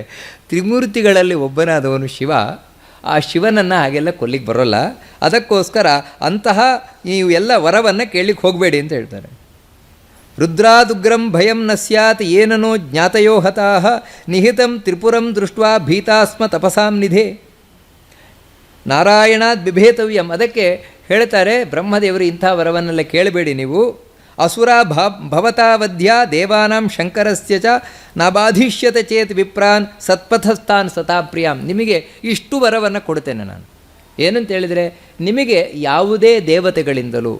ತ್ರಿಮೂರ್ತಿಗಳಲ್ಲಿ ಒಬ್ಬನಾದವನು ಶಿವ, ಆ ಶಿವನನ್ನು ಹಾಗೆಲ್ಲ ಕೊಲ್ಲಿಕ್ಕೆ ಬರೋಲ್ಲ. ಅದಕ್ಕೋಸ್ಕರ ಅಂತಹ ನೀವು ಎಲ್ಲ ವರವನ್ನು ಕೇಳಲಿಕ್ಕೆ ಹೋಗಬೇಡಿ ಅಂತ ಹೇಳ್ತಾರೆ. ರುದ್ರಾದುಗ್ರಂ ಭಯಂ ನ ಸ್ಯಾತ್ ಏನನೋ ಜ್ಞಾತಯೋ ಹತಾಃ ನಿಹಿತಂ ತ್ರಿಪುರಂ ದೃಷ್ಟ್ವಾ ಭೀತಾಸ್ಮ ತಪಸಾಂ ನಿಧೆ ನಾರಾಯಣಾದ್ ಬಿಭೇತವ್ಯಂ. ಅದಕ್ಕೆ ಹೇಳ್ತಾರೆ ಬ್ರಹ್ಮದೇವರು, ಇಂಥ ವರವನ್ನೆಲ್ಲ ಕೇಳಬೇಡಿ ನೀವು. ಅಸುರ ಭವತಾವಧ್ಯ ದೇವಾನಾಂ ಶಂಕರಸ್ಯ ಚ ನಾಬಾಧಿಷ್ಯತೆ ಚೇತ್ ವಿಪ್ರಾನ್ ಸತ್ಪಥಸ್ಥಾನ್ ಸತಾಪ್ರಿಯಾಂ. ನಿಮಗೆ ಇಷ್ಟು ವರವನ್ನು ಕೊಡ್ತೇನೆ ನಾನು. ಏನಂತ ಹೇಳಿದರೆ, ನಿಮಗೆ ಯಾವುದೇ ದೇವತೆಗಳಿಂದಲೂ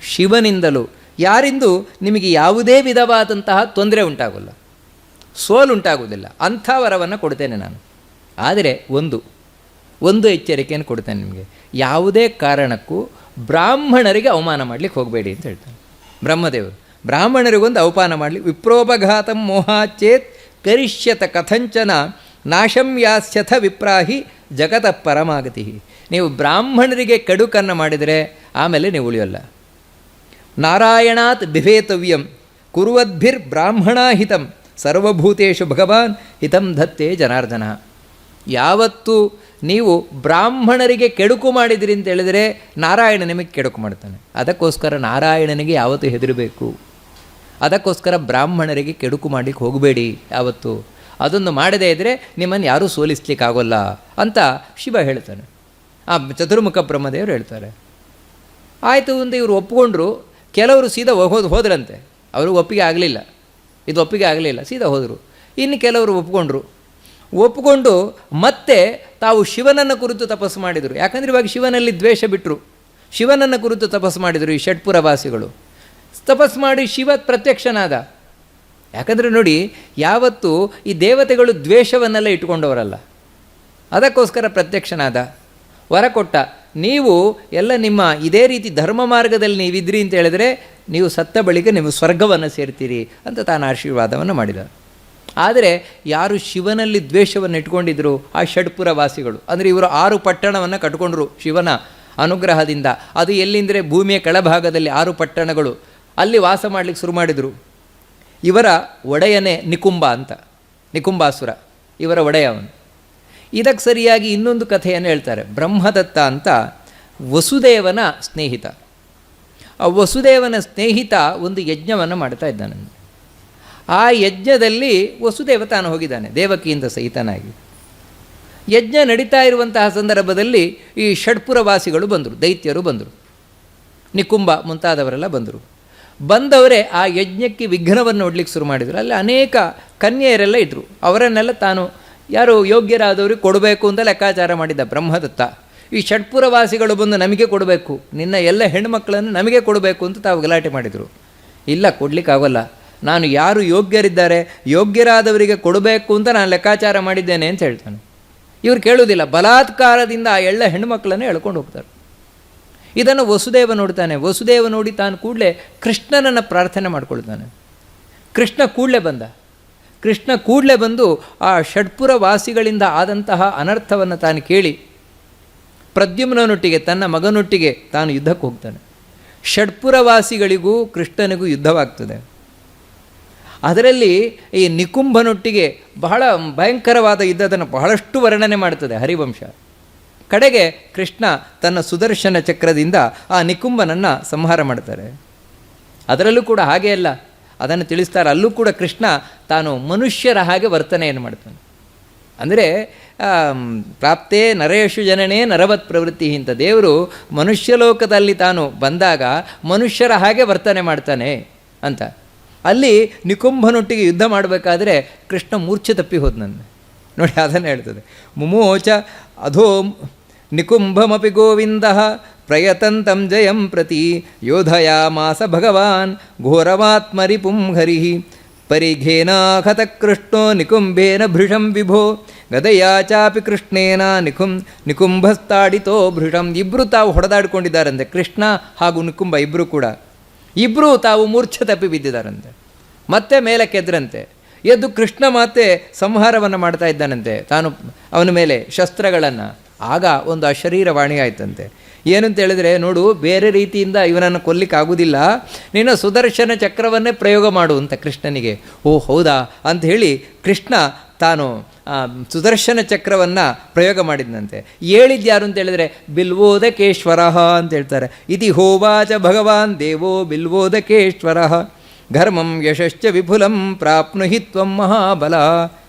ಶಿವನಿಂದಲೂ ಯಾರಿಂದು ನಿಮಗೆ ಯಾವುದೇ ವಿಧವಾದಂತಹ ತೊಂದರೆ ಉಂಟಾಗೋಲ್ಲ, ಸೋಲುಂಟಾಗುವುದಿಲ್ಲ. ಅಂಥ ವರವನ್ನು ಕೊಡ್ತೇನೆ ನಾನು. ಆದರೆ ಒಂದು ಎಚ್ಚರಿಕೆಯನ್ನು ಕೊಡ್ತೇನೆ ನಿಮಗೆ, ಯಾವುದೇ ಕಾರಣಕ್ಕೂ ಬ್ರಾಹ್ಮಣರಿಗೆ ಅವಮಾನ ಮಾಡಲಿಕ್ಕೆ ಹೋಗಬೇಡಿ ಅಂತ ಹೇಳ್ತಾನೆ ಬ್ರಹ್ಮದೇವರು. ಬ್ರಾಹ್ಮಣರಿಗೊಂದು ಅವಮಾನ ಮಾಡಲಿ. ವಿಪ್ರೋಪಘಾತಂ ಮೋಹಾಚೇತ್ ಕರಿಷ್ಯತ ಕಥಂಚನ ನಾಶಂ ಯಾಸ್ಯಥ ವಿಪ್ರಾಹಿ ಜಗತಃ ಪರಮಾಗತಿ. ನೀವು ಬ್ರಾಹ್ಮಣರಿಗೆ ಕಡುಕನ್ನು ಮಾಡಿದರೆ ಆಮೇಲೆ ನೀವು ಉಳಿಯೋಲ್ಲ. ನಾರಾಯಣಾತ್ ಬಿಭೇತವ್ಯಂ ಕುರುವದ್ಭಿರ್ ಬ್ರಾಹ್ಮಣಾ ಹಿತಂ ಸರ್ವಭೂತೇಷು ಭಗವಾನ್ ಹಿತಂ ಧತ್ತೇ ಜನಾರ್ದನ. ಯಾವತ್ತು ನೀವು ಬ್ರಾಹ್ಮಣರಿಗೆ ಕೆಡುಕು ಮಾಡಿದಿರಿ ಅಂತ ಹೇಳಿದರೆ ನಾರಾಯಣ ನಿಮಗೆ ಕೆಡುಕು ಮಾಡ್ತಾನೆ. ಅದಕ್ಕೋಸ್ಕರ ನಾರಾಯಣನಿಗೆ ಯಾವತ್ತೂ ಹೆದರಬೇಕು. ಅದಕ್ಕೋಸ್ಕರ ಬ್ರಾಹ್ಮಣರಿಗೆ ಕೆಡುಕು ಮಾಡಲಿಕ್ಕೆ ಹೋಗಬೇಡಿ ಯಾವತ್ತು. ಅದನ್ನು ಮಾಡದೇ ಇದ್ದರೆ ನಿಮ್ಮನ್ನು ಯಾರೂ ಸೋಲಿಸ್ಲಿಕ್ಕಾಗೋಲ್ಲ ಅಂತ ಶಿವ ಹೇಳ್ತಾನೆ. ಆ ಚತುರ್ಮುಖ ಬ್ರಹ್ಮದೇವರು ಹೇಳ್ತಾರೆ. ಆಯಿತು ಅಂತ ಇವರು ಒಪ್ಪಿಕೊಂಡ್ರು. ಕೆಲವರು ಸೀದಾ ಹೋದ್ರಂತೆ. ಅವ್ರಿಗೆ ಒಪ್ಪಿಗೆ ಆಗಲಿಲ್ಲ, ಇದು ಒಪ್ಪಿಗೆ ಆಗಲಿಲ್ಲ, ಸೀದಾ ಹೋದರು. ಇನ್ನು ಕೆಲವರು ಒಪ್ಪಿಕೊಂಡು ಮತ್ತೆ ತಾವು ಶಿವನನ್ನು ಕುರಿತು ತಪಸ್ಸು ಮಾಡಿದರು. ಯಾಕಂದರೆ ಇವಾಗ ಶಿವನಲ್ಲಿ ದ್ವೇಷ ಬಿಟ್ಟರು, ಶಿವನನ್ನು ಕುರಿತು ತಪಸ್ಸು ಮಾಡಿದರು ಈ ಷಟ್ಪುರವಾಸಿಗಳು. ತಪಸ್ಸು ಮಾಡಿ ಶಿವ ಪ್ರತ್ಯಕ್ಷನಾದ. ಯಾಕಂದರೆ ನೋಡಿ, ಯಾವತ್ತೂ ಈ ದೇವತೆಗಳು ದ್ವೇಷವನ್ನೆಲ್ಲ ಇಟ್ಟುಕೊಂಡವರಲ್ಲ. ಅದಕ್ಕೋಸ್ಕರ ಪ್ರತ್ಯಕ್ಷನಾದ, ವರ ಕೊಟ್ಟ. ನೀವು ಎಲ್ಲ ನಿಮ್ಮ ಇದೇ ರೀತಿ ಧರ್ಮ ಮಾರ್ಗದಲ್ಲಿ ನೀವಿದ್ರಿ ಅಂತ ಹೇಳಿದರೆ ನೀವು ಸತ್ತ ಬಳಿಕ ನೀವು ಸ್ವರ್ಗವನ್ನು ಸೇರ್ತೀರಿ ಅಂತ ತಾನು ಆಶೀರ್ವಾದವನ್ನು ಮಾಡಿದ. ಆದರೆ ಯಾರು ಶಿವನಲ್ಲಿ ದ್ವೇಷವನ್ನು ಇಟ್ಕೊಂಡಿದ್ರು ಆ ಷಡ್ಪುರವಾಸಿಗಳು, ಅಂದರೆ ಇವರು 6 ಪಟ್ಟಣವನ್ನು ಕಟ್ಕೊಂಡ್ರು ಶಿವನ ಅನುಗ್ರಹದಿಂದ. ಅದು ಎಲ್ಲಿಂದರೆ ಭೂಮಿಯ ಕೆಳಭಾಗದಲ್ಲಿ 6 ಪಟ್ಟಣಗಳು. ಅಲ್ಲಿ ವಾಸ ಮಾಡಲಿಕ್ಕೆ ಶುರು ಮಾಡಿದರು. ಇವರ ಒಡೆಯನೇ ನಿಕುಂಬ ಅಂತ, ನಿಕುಂಬಾಸುರ ಇವರ ಒಡೆಯ ಅವನು. ಇದಕ್ಕೆ ಸರಿಯಾಗಿ ಇನ್ನೊಂದು ಕಥೆಯನ್ನು ಹೇಳ್ತಾರೆ. ಬ್ರಹ್ಮದತ್ತ ಅಂತ ವಸುದೇವನ ಸ್ನೇಹಿತ. ಆ ವಸುದೇವನ ಸ್ನೇಹಿತ ಒಂದು ಯಜ್ಞವನ್ನು ಮಾಡ್ತಾ ಇದ್ದಾನೆ. ಆ ಯಜ್ಞದಲ್ಲಿ ವಸುದೇವ ತಾನು ಹೋಗಿದ್ದಾನೆ ದೇವಕಿಯಿಂದ ಸಹಿತನಾಗಿ. ಯಜ್ಞ ನಡೀತಾ ಇರುವಂತಹ ಸಂದರ್ಭದಲ್ಲಿ ಈ ಷಡ್ಪುರವಾಸಿಗಳು ಬಂದರು, ದೈತ್ಯರು ಬಂದರು, ನಿಕುಂಬ ಮುಂತಾದವರೆಲ್ಲ ಬಂದರು. ಬಂದವರೇ ಆ ಯಜ್ಞಕ್ಕೆ ವಿಘ್ನವನ್ನು ನೋಡಲಿಕ್ಕೆ ಶುರು ಮಾಡಿದರು. ಅಲ್ಲಿ ಅನೇಕ ಕನ್ಯೆಯರೆಲ್ಲ ಇದ್ದರು. ಅವರನ್ನೆಲ್ಲ ತಾನು ಯಾರು ಯೋಗ್ಯರಾದವ್ರಿಗೆ ಕೊಡಬೇಕು ಅಂತ ಲೆಕ್ಕಾಚಾರ ಮಾಡಿದ್ದ ಬ್ರಹ್ಮದತ್ತ. ಈ ಷಡ್ಪುರವಾಸಿಗಳು ಬಂದು ನಮಗೆ ಕೊಡಬೇಕು, ನಿನ್ನ ಎಲ್ಲ ಹೆಣ್ಣುಮಕ್ಕಳನ್ನು ನಮಗೆ ಕೊಡಬೇಕು ಅಂತ ತಾವು ಗಲಾಟೆ ಮಾಡಿದರು. ಇಲ್ಲ, ಕೊಡಲಿಕ್ಕಾಗೋಲ್ಲ, ನಾನು ಯಾರು ಯೋಗ್ಯರಿದ್ದಾರೆ ಯೋಗ್ಯರಾದವರಿಗೆ ಕೊಡಬೇಕು ಅಂತ ನಾನು ಲೆಕ್ಕಾಚಾರ ಮಾಡಿದ್ದೇನೆ ಅಂತ ಹೇಳ್ತಾನೆ. ಇವರು ಕೇಳುವುದಿಲ್ಲ, ಬಲಾತ್ಕಾರದಿಂದ ಆ ಎಲ್ಲ ಹೆಣ್ಣುಮಕ್ಕಳನ್ನು ಎಳ್ಕೊಂಡು ಹೋಗ್ತಾರೆ. ಇದನ್ನು ವಸುದೇವ ನೋಡ್ತಾನೆ. ವಸುದೇವ ನೋಡಿ ತಾನು ಕೂಡಲೇ ಕೃಷ್ಣನನ್ನು ಪ್ರಾರ್ಥನೆ ಮಾಡ್ಕೊಳ್ತಾನೆ. ಕೃಷ್ಣ ಕೂಡಲೇ ಬಂದು ಆ ಷಡ್ಪುರವಾಸಿಗಳಿಂದ ಆದಂತಹ ಅನರ್ಥವನ್ನು ತಾನು ಕೇಳಿ ಪ್ರದ್ಯುಮ್ನನೊಟ್ಟಿಗೆ ತನ್ನ ಮಗನೊಟ್ಟಿಗೆ ತಾನು ಯುದ್ಧಕ್ಕೆ ಹೋಗ್ತಾನೆ. ಷಡ್ಪುರವಾಸಿಗಳಿಗೂ ಕೃಷ್ಣನಿಗೂ ಯುದ್ಧವಾಗ್ತದೆ. ಅದರಲ್ಲಿ ಈ ನಿಕುಂಭನೊಟ್ಟಿಗೆ ಬಹಳ ಭಯಂಕರವಾದ ಯುದ್ಧದನ್ನು ಬಹಳಷ್ಟು ವರ್ಣನೆ ಮಾಡ್ತದೆ ಹರಿವಂಶ. ಕಡೆಗೆ ಕೃಷ್ಣ ತನ್ನ ಸುದರ್ಶನ ಚಕ್ರದಿಂದ ಆ ನಿಕುಂಭನನ್ನು ಸಂಹಾರ ಮಾಡ್ತಾರೆ. ಅದರಲ್ಲೂ ಕೂಡ ಹಾಗೆ ಅಲ್ಲ, ಅದನ್ನು ತಿಳಿಸ್ತಾರೆ. ಅಲ್ಲೂ ಕೂಡ ಕೃಷ್ಣ ತಾನು ಮನುಷ್ಯರ ಹಾಗೆ ವರ್ತನೆಯನ್ನು ಮಾಡ್ತಾನೆ. ಅಂದರೆ ಪ್ರಾಪ್ತೇ ನರೇಶು ಜನನೇ ನರವತ್ ಪ್ರವೃತ್ತಿ ಅಂತ ದೇವರು ಮನುಷ್ಯಲೋಕದಲ್ಲಿ ತಾನು ಬಂದಾಗ ಮನುಷ್ಯರ ಹಾಗೆ ವರ್ತನೆ ಮಾಡ್ತಾನೆ ಅಂತ. ಅಲ್ಲಿ ನಿಕುಂಭನೊಟ್ಟಿಗೆ ಯುದ್ಧ ಮಾಡಬೇಕಾದ್ರೆ ಕೃಷ್ಣ ಮೂರ್ಛೆ ತಪ್ಪಿ ಹೋದನಂತೆ ನೋಡಿ. ಅದನ್ನು ಹೇಳ್ತದೆ, ಮುಮೋಚ ಅಧೋ ನಿಕುಂಭಮಪಿ ಗೋವಿಂದ ಪ್ರಯತಂತಂ ಜಯಂ ಪ್ರತಿ ಯೋಧಯಾಮಾಸ ಭಗವಾನ್ ಘೋರವಾತ್ಮರಿಪುಂ ಹರಿ ಪರಿಘೇನಾಹತ ಕೃಷ್ಣೋ ನಿಕುಂಭೇನ ಭೃಶಂ ವಿಭೋ ಗದೆಯ ಚಾಪಿ ಕೃಷ್ಣೇನ ನಿಕುಂಭಸ್ತಾಡಿತೋ ಭೃಷಂ. ಇಬ್ಬರು ತಾವು ಹೊಡೆದಾಡಿಕೊಂಡಿದ್ದಾರಂತೆ, ಕೃಷ್ಣ ಹಾಗೂ ನಿಕುಂಭ ಇಬ್ಬರು ಕೂಡ. ಇಬ್ಬರು ತಾವು ಮೂರ್ಛೆ ತಪ್ಪಿ ಬಿದ್ದಿದ್ದಾರಂತೆ. ಮತ್ತೆ ಮೇಲಕ್ಕೆದ್ರಂತೆ. ಎದ್ದು ಕೃಷ್ಣ ಮತ್ತೆ ಸಂಹಾರವನ್ನು ಮಾಡ್ತಾ ಇದ್ದಾನಂತೆ ತಾನು ಅವನ ಮೇಲೆ ಶಸ್ತ್ರಗಳನ್ನು. ಆಗ ಒಂದು ಅಶರೀರವಾಣಿ ಆಯ್ತಂತೆ. ಏನಂತ ಹೇಳಿದ್ರೆ, ನೋಡು, ಬೇರೆ ರೀತಿಯಿಂದ ಇವನನ್ನು ಕೊಲ್ಲಿಕ್ಕಾಗೋದಿಲ್ಲ, ನೀನು ಸುದರ್ಶನ ಚಕ್ರವನ್ನೇ ಪ್ರಯೋಗ ಮಾಡು ಅಂತ ಕೃಷ್ಣನಿಗೆ. ಓ ಹೌದಾ ಅಂತ ಹೇಳಿ ಕೃಷ್ಣ ತಾನು ಸುದರ್ಶನ ಚಕ್ರವನ್ನು ಪ್ರಯೋಗ ಮಾಡಿದ್ನಂತೆ. ಹೇಳಿದ್ಯಾರು ಅಂತ ಹೇಳಿದ್ರೆ ಬಿಲ್ವೋದಕೇಶ್ವರ ಅಂತ ಹೇಳ್ತಾರೆ. ಇತಿ ಹೋವಾಚ ಭಗವಾನ್ ದೇವೋ ಬಿಲ್ವೋದಕೇಶ್ವರ ಘರ್ಮಂ ಯಶಶ್ಚ ವಿಪುಲಂ ಪ್ರಾಪ್ನುಹಿ ತ್ವಂ ಮಹಾಬಲ.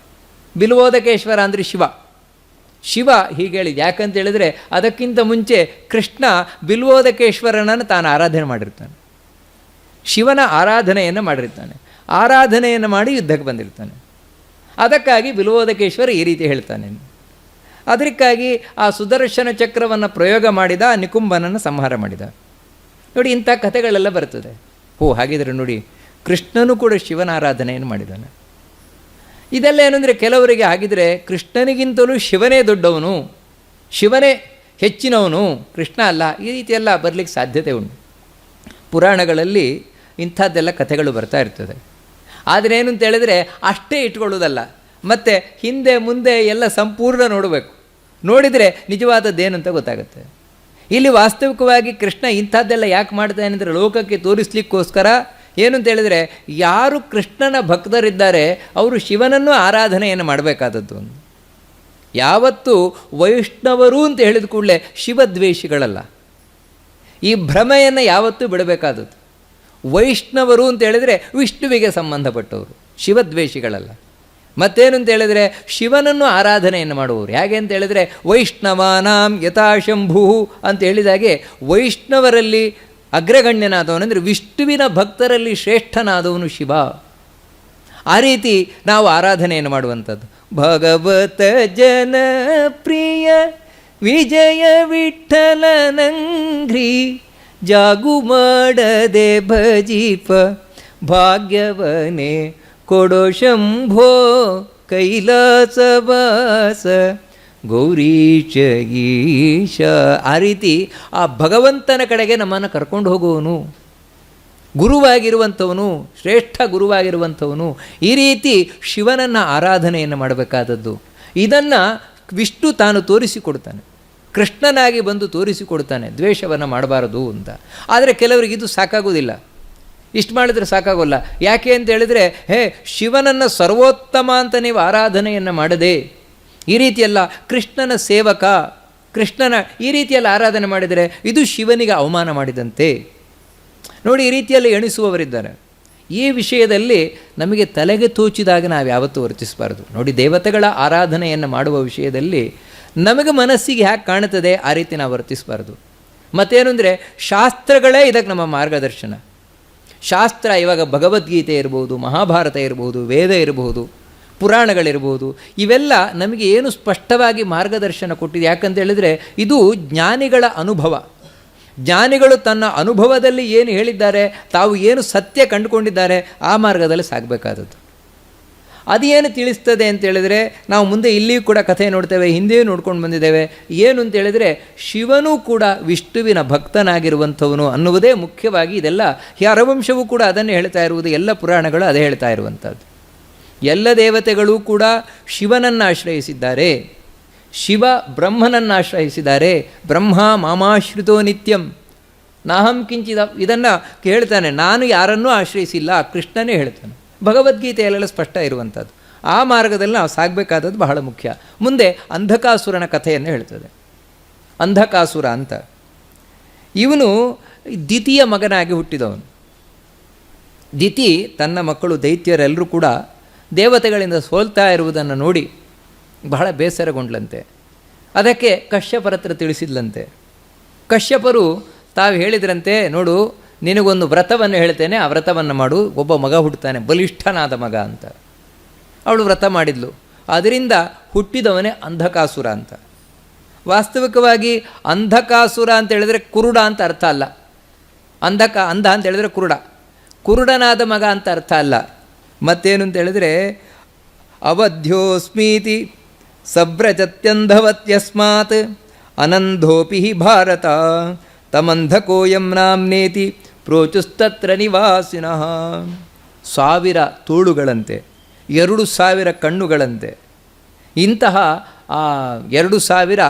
ಬಿಲ್ವೋದಕೇಶ್ವರ ಅಂದರೆ ಶಿವ. ಶಿವ ಹೀಗೆ ಹೇಳಿದ್ದು ಯಾಕಂತ ಹೇಳಿದ್ರೆ, ಅದಕ್ಕಿಂತ ಮುಂಚೆ ಕೃಷ್ಣ ಬಿಲ್ವೋದಕೇಶ್ವರನನ್ನು ತಾನು ಆರಾಧನೆ ಮಾಡಿರ್ತಾನೆ. ಶಿವನ ಆರಾಧನೆಯನ್ನು ಮಾಡಿರ್ತಾನೆ. ಆರಾಧನೆಯನ್ನು ಮಾಡಿ ಯುದ್ಧಕ್ಕೆ ಬಂದಿರ್ತಾನೆ. ಅದಕ್ಕಾಗಿ ಬಿಲ್ವೋದಕೇಶ್ವರ ಈ ರೀತಿ ಹೇಳ್ತಾನೆ. ಅದಕ್ಕಾಗಿ ಆ ಸುದರ್ಶನ ಚಕ್ರವನ್ನು ಪ್ರಯೋಗ ಮಾಡಿದ, ನಿಕುಂಭನನ್ನು ಸಂಹಾರ ಮಾಡಿದ. ನೋಡಿ, ಇಂಥ ಕಥೆಗಳೆಲ್ಲ ಬರ್ತದೆ. ಓ ಹಾಗಿದ್ರೆ ನೋಡಿ, ಕೃಷ್ಣನು ಕೂಡ ಶಿವನ ಆರಾಧನೆಯನ್ನು ಮಾಡಿದ್ದಾನೆ. ಇದೆಲ್ಲ ಏನಂದರೆ, ಕೆಲವರಿಗೆ ಆಗಿದರೆ ಕೃಷ್ಣನಿಗಿಂತಲೂ ಶಿವನೇ ದೊಡ್ಡವನು, ಶಿವನೇ ಹೆಚ್ಚಿನವನು, ಕೃಷ್ಣ ಅಲ್ಲ, ಈ ರೀತಿಯೆಲ್ಲ ಬರಲಿಕ್ಕೆ ಸಾಧ್ಯತೆ ಉಂಟು. ಪುರಾಣಗಳಲ್ಲಿ ಇಂಥದ್ದೆಲ್ಲ ಕಥೆಗಳು ಬರ್ತಾ ಇರ್ತದೆ. ಆದರೆ ಏನು ಅಂತ ಹೇಳಿದ್ರೆ ಅಷ್ಟೇ ಇಟ್ಕೊಳ್ಳೋದಲ್ಲ, ಮತ್ತು ಹಿಂದೆ ಮುಂದೆ ಎಲ್ಲ ಸಂಪೂರ್ಣ ನೋಡಬೇಕು. ನೋಡಿದರೆ ನಿಜವಾದದ್ದೇನು ಅಂತ ಗೊತ್ತಾಗುತ್ತೆ. ಇಲ್ಲಿ ವಾಸ್ತವಿಕವಾಗಿ ಕೃಷ್ಣ ಇಂಥದ್ದೆಲ್ಲ ಯಾಕೆ ಮಾಡ್ತಾನೆ ಅಂದರೆ, ಲೋಕಕ್ಕೆ ತೋರಿಸ್ಲಿಕ್ಕೋಸ್ಕರ. ಏನು ಅಂತ ಹೇಳಿದರೆ, ಯಾರು ಕೃಷ್ಣನ ಭಕ್ತರಿದ್ದಾರೆ ಅವರು ಶಿವನನ್ನು ಆರಾಧನೆಯನ್ನು ಮಾಡಬೇಕಾದದ್ದು. ಯಾವತ್ತೂ ವೈಷ್ಣವರು ಅಂತ ಹೇಳಿದ ಕೂಡಲೇ ಶಿವದ್ವೇಷಿಗಳಲ್ಲ. ಈ ಭ್ರಮೆಯನ್ನು ಯಾವತ್ತೂ ಬಿಡಬೇಕಾದದ್ದು. ವೈಷ್ಣವರು ಅಂತ ಹೇಳಿದರೆ ವಿಷ್ಣುವಿಗೆ ಸಂಬಂಧಪಟ್ಟವರು, ಶಿವದ್ವೇಷಿಗಳಲ್ಲ. ಮತ್ತೇನು ಅಂತ ಹೇಳಿದರೆ, ಶಿವನನ್ನು ಆರಾಧನೆಯನ್ನು ಮಾಡುವವರು. ಹೇಗೆ ಅಂತ ಹೇಳಿದರೆ, ವೈಷ್ಣವಾನಾಂ ಯಥಾಶಂಭು ಅಂತ ಹೇಳಿದಾಗೆ ವೈಷ್ಣವರಲ್ಲಿ ಅಗ್ರಗಣ್ಯನಾದವನು ಅಂದರೆ ವಿಷ್ಣುವಿನ ಭಕ್ತರಲ್ಲಿ ಶ್ರೇಷ್ಠನಾದವನು ಶಿವ. ಆ ರೀತಿ ನಾವು ಆರಾಧನೆಯನ್ನು ಮಾಡುವಂಥದ್ದು. ಭಗವತ ಜನಪ್ರಿಯ ವಿಜಯ ವಿಠಲನಂಘ್ರಿ ಜಾಗು ಮಾಡದೆ ಭಜಿಪ ಭಾಗ್ಯವನೇ ಕೊಡೋ ಶಂಭೋ ಕೈಲಾಸವಾಸ ಗೌರೀಶ ಈಶ. ಆ ರೀತಿ ಆ ಭಗವಂತನ ಕಡೆಗೆ ನಮ್ಮನ್ನು ಕರ್ಕೊಂಡು ಹೋಗುವವನು, ಗುರುವಾಗಿರುವಂಥವನು, ಶ್ರೇಷ್ಠ ಗುರುವಾಗಿರುವಂಥವನು. ಈ ರೀತಿ ಶಿವನನ್ನು ಆರಾಧನೆಯನ್ನು ಮಾಡಬೇಕಾದದ್ದು. ಇದನ್ನು ವಿಷ್ಣು ತಾನು ತೋರಿಸಿಕೊಡ್ತಾನೆ, ಕೃಷ್ಣನಾಗಿ ಬಂದು ತೋರಿಸಿಕೊಡ್ತಾನೆ, ದ್ವೇಷವನ್ನು ಮಾಡಬಾರದು ಅಂತ. ಆದರೆ ಕೆಲವರಿಗೆ ಇದು ಸಾಕಾಗೋದಿಲ್ಲ, ಇಷ್ಟು ಮಾಡಿದ್ರೆ ಸಾಕಾಗೋಲ್ಲ. ಯಾಕೆ ಅಂತ ಹೇಳಿದರೆ, ಶಿವನನ್ನು ಸರ್ವೋತ್ತಮ ಅಂತ ನೀವು ಆರಾಧನೆಯನ್ನು ಮಾಡದೆ ಈ ರೀತಿಯೆಲ್ಲ ಕೃಷ್ಣನ ಸೇವಕ, ಕೃಷ್ಣನ ಈ ರೀತಿಯೆಲ್ಲ ಆರಾಧನೆ ಮಾಡಿದರೆ ಇದು ಶಿವನಿಗೆ ಅವಮಾನ ಮಾಡಿದಂತೆ. ನೋಡಿ, ಈ ರೀತಿಯಲ್ಲಿ ಎಣಿಸುವವರಿದ್ದಾರೆ. ಈ ವಿಷಯದಲ್ಲಿ ನಮಗೆ ತಲೆಗೆ ತೋಚಿದಾಗ ನಾವು ಯಾವತ್ತೂ ವರ್ತಿಸಬಾರ್ದು. ನೋಡಿ, ದೇವತೆಗಳ ಆರಾಧನೆಯನ್ನು ಮಾಡುವ ವಿಷಯದಲ್ಲಿ ನಮಗೆ ಮನಸ್ಸಿಗೆ ಹ್ಯಾಕೆ ಕಾಣುತ್ತದೆ ಆ ರೀತಿ ನಾವು ವರ್ತಿಸಬಾರ್ದು. ಮತ್ತೇನು ಅಂದರೆ, ಶಾಸ್ತ್ರಗಳೇ ಇದಕ್ಕೆ ನಮ್ಮ ಮಾರ್ಗದರ್ಶನ. ಶಾಸ್ತ್ರ ಇವಾಗ ಭಗವದ್ಗೀತೆ ಇರ್ಬೋದು, ಮಹಾಭಾರತ ಇರ್ಬೋದು, ವೇದ ಇರಬಹುದು, ಪುರಾಣಗಳಿರ್ಬೋದು, ಇವೆಲ್ಲ ನಮಗೆ ಏನು ಸ್ಪಷ್ಟವಾಗಿ ಮಾರ್ಗದರ್ಶನ ಕೊಟ್ಟಿದೆ. ಯಾಕಂತ ಹೇಳಿದರೆ ಇದು ಜ್ಞಾನಿಗಳ ಅನುಭವ. ಜ್ಞಾನಿಗಳು ತನ್ನ ಅನುಭವದಲ್ಲಿ ಏನು ಹೇಳಿದ್ದಾರೆ, ತಾವು ಏನು ಸತ್ಯ ಕಂಡುಕೊಂಡಿದ್ದಾರೆ, ಆ ಮಾರ್ಗದಲ್ಲಿ ಸಾಗಬೇಕಾದದ್ದು. ಅದೇನು ತಿಳಿಸ್ತದೆ ಅಂತೇಳಿದರೆ, ನಾವು ಮುಂದೆ ಇಲ್ಲಿಯೂ ಕೂಡ ಕಥೆ ನೋಡ್ತೇವೆ, ಹಿಂದೆಯೂ ನೋಡ್ಕೊಂಡು ಬಂದಿದ್ದೇವೆ. ಏನು ಅಂತೇಳಿದರೆ, ಶಿವನೂ ಕೂಡ ವಿಷ್ಣುವಿನ ಭಕ್ತನಾಗಿರುವಂಥವನು ಅನ್ನುವುದೇ ಮುಖ್ಯವಾಗಿ. ಇದೆಲ್ಲ ಹರವಂಶವೂ ಕೂಡ ಅದನ್ನೇ ಹೇಳ್ತಾ ಇರುವುದು, ಎಲ್ಲ ಪುರಾಣಗಳು ಅದೇ ಹೇಳ್ತಾ ಇರುವಂಥದ್ದು. ಎಲ್ಲ ದೇವತೆಗಳೂ ಕೂಡ ಶಿವನನ್ನು ಆಶ್ರಯಿಸಿದ್ದಾರೆ, ಶಿವ ಬ್ರಹ್ಮನನ್ನು ಆಶ್ರಯಿಸಿದ್ದಾರೆ. ಬ್ರಹ್ಮ ಮಾಮಾಶ್ರಿತೋ ನಿತ್ಯಂ ನಾಹಂ ಕಿಂಚಿದ, ಇದನ್ನು ಹೇಳ್ತಾನೆ. ನಾನು ಯಾರನ್ನೂ ಆಶ್ರಯಿಸಿಲ್ಲ, ಕೃಷ್ಣನೇ ಹೇಳ್ತಾನೆ. ಭಗವದ್ಗೀತೆಯಲ್ಲೆಲ್ಲ ಸ್ಪಷ್ಟ ಇರುವಂಥದ್ದು. ಆ ಮಾರ್ಗದಲ್ಲಿ ನಾವು ಸಾಗಬೇಕಾದದ್ದು ಬಹಳ ಮುಖ್ಯ. ಮುಂದೆ ಅಂಧಕಾಸುರನ ಕಥೆಯನ್ನು ಹೇಳ್ತದೆ. ಅಂಧಕಾಸುರ ಅಂತ ಇವನು ದಿತಿಯ ಮಗನಾಗಿ ಹುಟ್ಟಿದವನು. ದಿತಿ ತನ್ನ ಮಕ್ಕಳು ದೈತ್ಯರೆಲ್ಲರೂ ಕೂಡ ದೇವತೆಗಳಿಂದ ಸೋಲ್ತಾ ಇರುವುದನ್ನು ನೋಡಿ ಬಹಳ ಬೇಸರಗೊಂಡ್ಲಂತೆ. ಅದಕ್ಕೆ ಕಶ್ಯಪರ ಹತ್ರ ತಿಳಿಸಿದ್ಲಂತೆ. ಕಶ್ಯಪರು ತಾವು ಹೇಳಿದ್ರಂತೆ, ನೋಡು, ನಿನಗೊಂದು ವ್ರತವನ್ನು ಹೇಳ್ತೇನೆ, ಆ ವ್ರತವನ್ನು ಮಾಡು, ಒಬ್ಬ ಮಗ ಹುಟ್ಟುತ್ತಾನೆ, ಬಲಿಷ್ಠನಾದ ಮಗ ಅಂತ. ಅವಳು ವ್ರತ ಮಾಡಿದ್ಲು. ಅದರಿಂದ ಹುಟ್ಟಿದವನೇ ಅಂಧಕಾಸುರ ಅಂತ. ವಾಸ್ತವಿಕವಾಗಿ ಅಂಧಕಾಸುರ ಅಂತ ಹೇಳಿದ್ರೆ ಕುರುಡ ಅಂತ ಅರ್ಥ ಅಲ್ಲ. ಅಂಧ ಅಂತ ಹೇಳಿದ್ರೆ ಕುರುಡನಾದ ಮಗ ಅಂತ ಅರ್ಥ ಅಲ್ಲ. ಮತ್ತೇನು ಅಂತ ಹೇಳಿದ್ರೆ, ಅವಧ್ಯೋಸ್ಮೀತಿ ಸವ್ರಜತ್ಯಂಧವತ್ಯಸ್ಮಾತ್ ಅನಂಧೋಪಿ ಹಿ ಭಾರತ ತಮಂಧಕೋಯಂ ನಾಮ್ನೇತಿ ಪ್ರೋಚುಸ್ತತ್ರ ನಿವಾಸಿನಃ. 1000 ತೋಳುಗಳಂತೆ, 2,000 ಕಣ್ಣುಗಳಂತೆ, ಇಂತಹ 2,000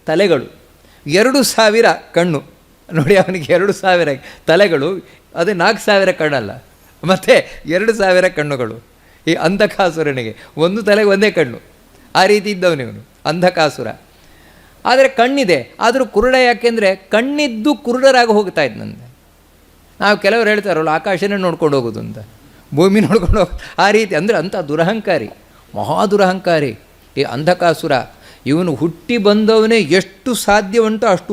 ತಲೆಗಳು, 2,000 ಕಣ್ಣು ನೋಡಿ. ಅವನಿಗೆ 2,000 ತಲೆಗಳು, ಅದು 4,000 ಕಣ್ಣಲ್ಲ, ಮತ್ತು 2,000 ಕಣ್ಣುಗಳು. ಈ ಅಂಧಕಾಸುರನಿಗೆ ಒಂದು ತಲೆಗೆ ಒಂದೇ ಕಣ್ಣು, ಆ ರೀತಿ ಇದ್ದವನಿವನು ಅಂಧಕಾಸುರ. ಆದರೆ ಕಣ್ಣಿದೆ, ಆದರೂ ಕುರುಡ. ಯಾಕೆಂದರೆ ಕಣ್ಣಿದ್ದು ಕುರುಡರಾಗಿ ಹೋಗ್ತಾ ಇದ್ದಂತೆ. ನಾವು ಕೆಲವರು ಹೇಳ್ತಾರಲ್ಲ, ಆಕಾಶನೇ ನೋಡ್ಕೊಂಡು ಹೋಗೋದು ಅಂತ, ಭೂಮಿ ನೋಡ್ಕೊಂಡು ಹೋಗೋದು, ಆ ರೀತಿ. ಅಂದರೆ ಅಂಥ ದುರಹಂಕಾರಿ, ಮಹಾದುರಹಂಕಾರಿ ಈ ಅಂಧಕಾಸುರ. ಇವನು ಹುಟ್ಟಿ ಬಂದವನೇ ಎಷ್ಟು ಸಾಧ್ಯ ಉಂಟು ಅಷ್ಟು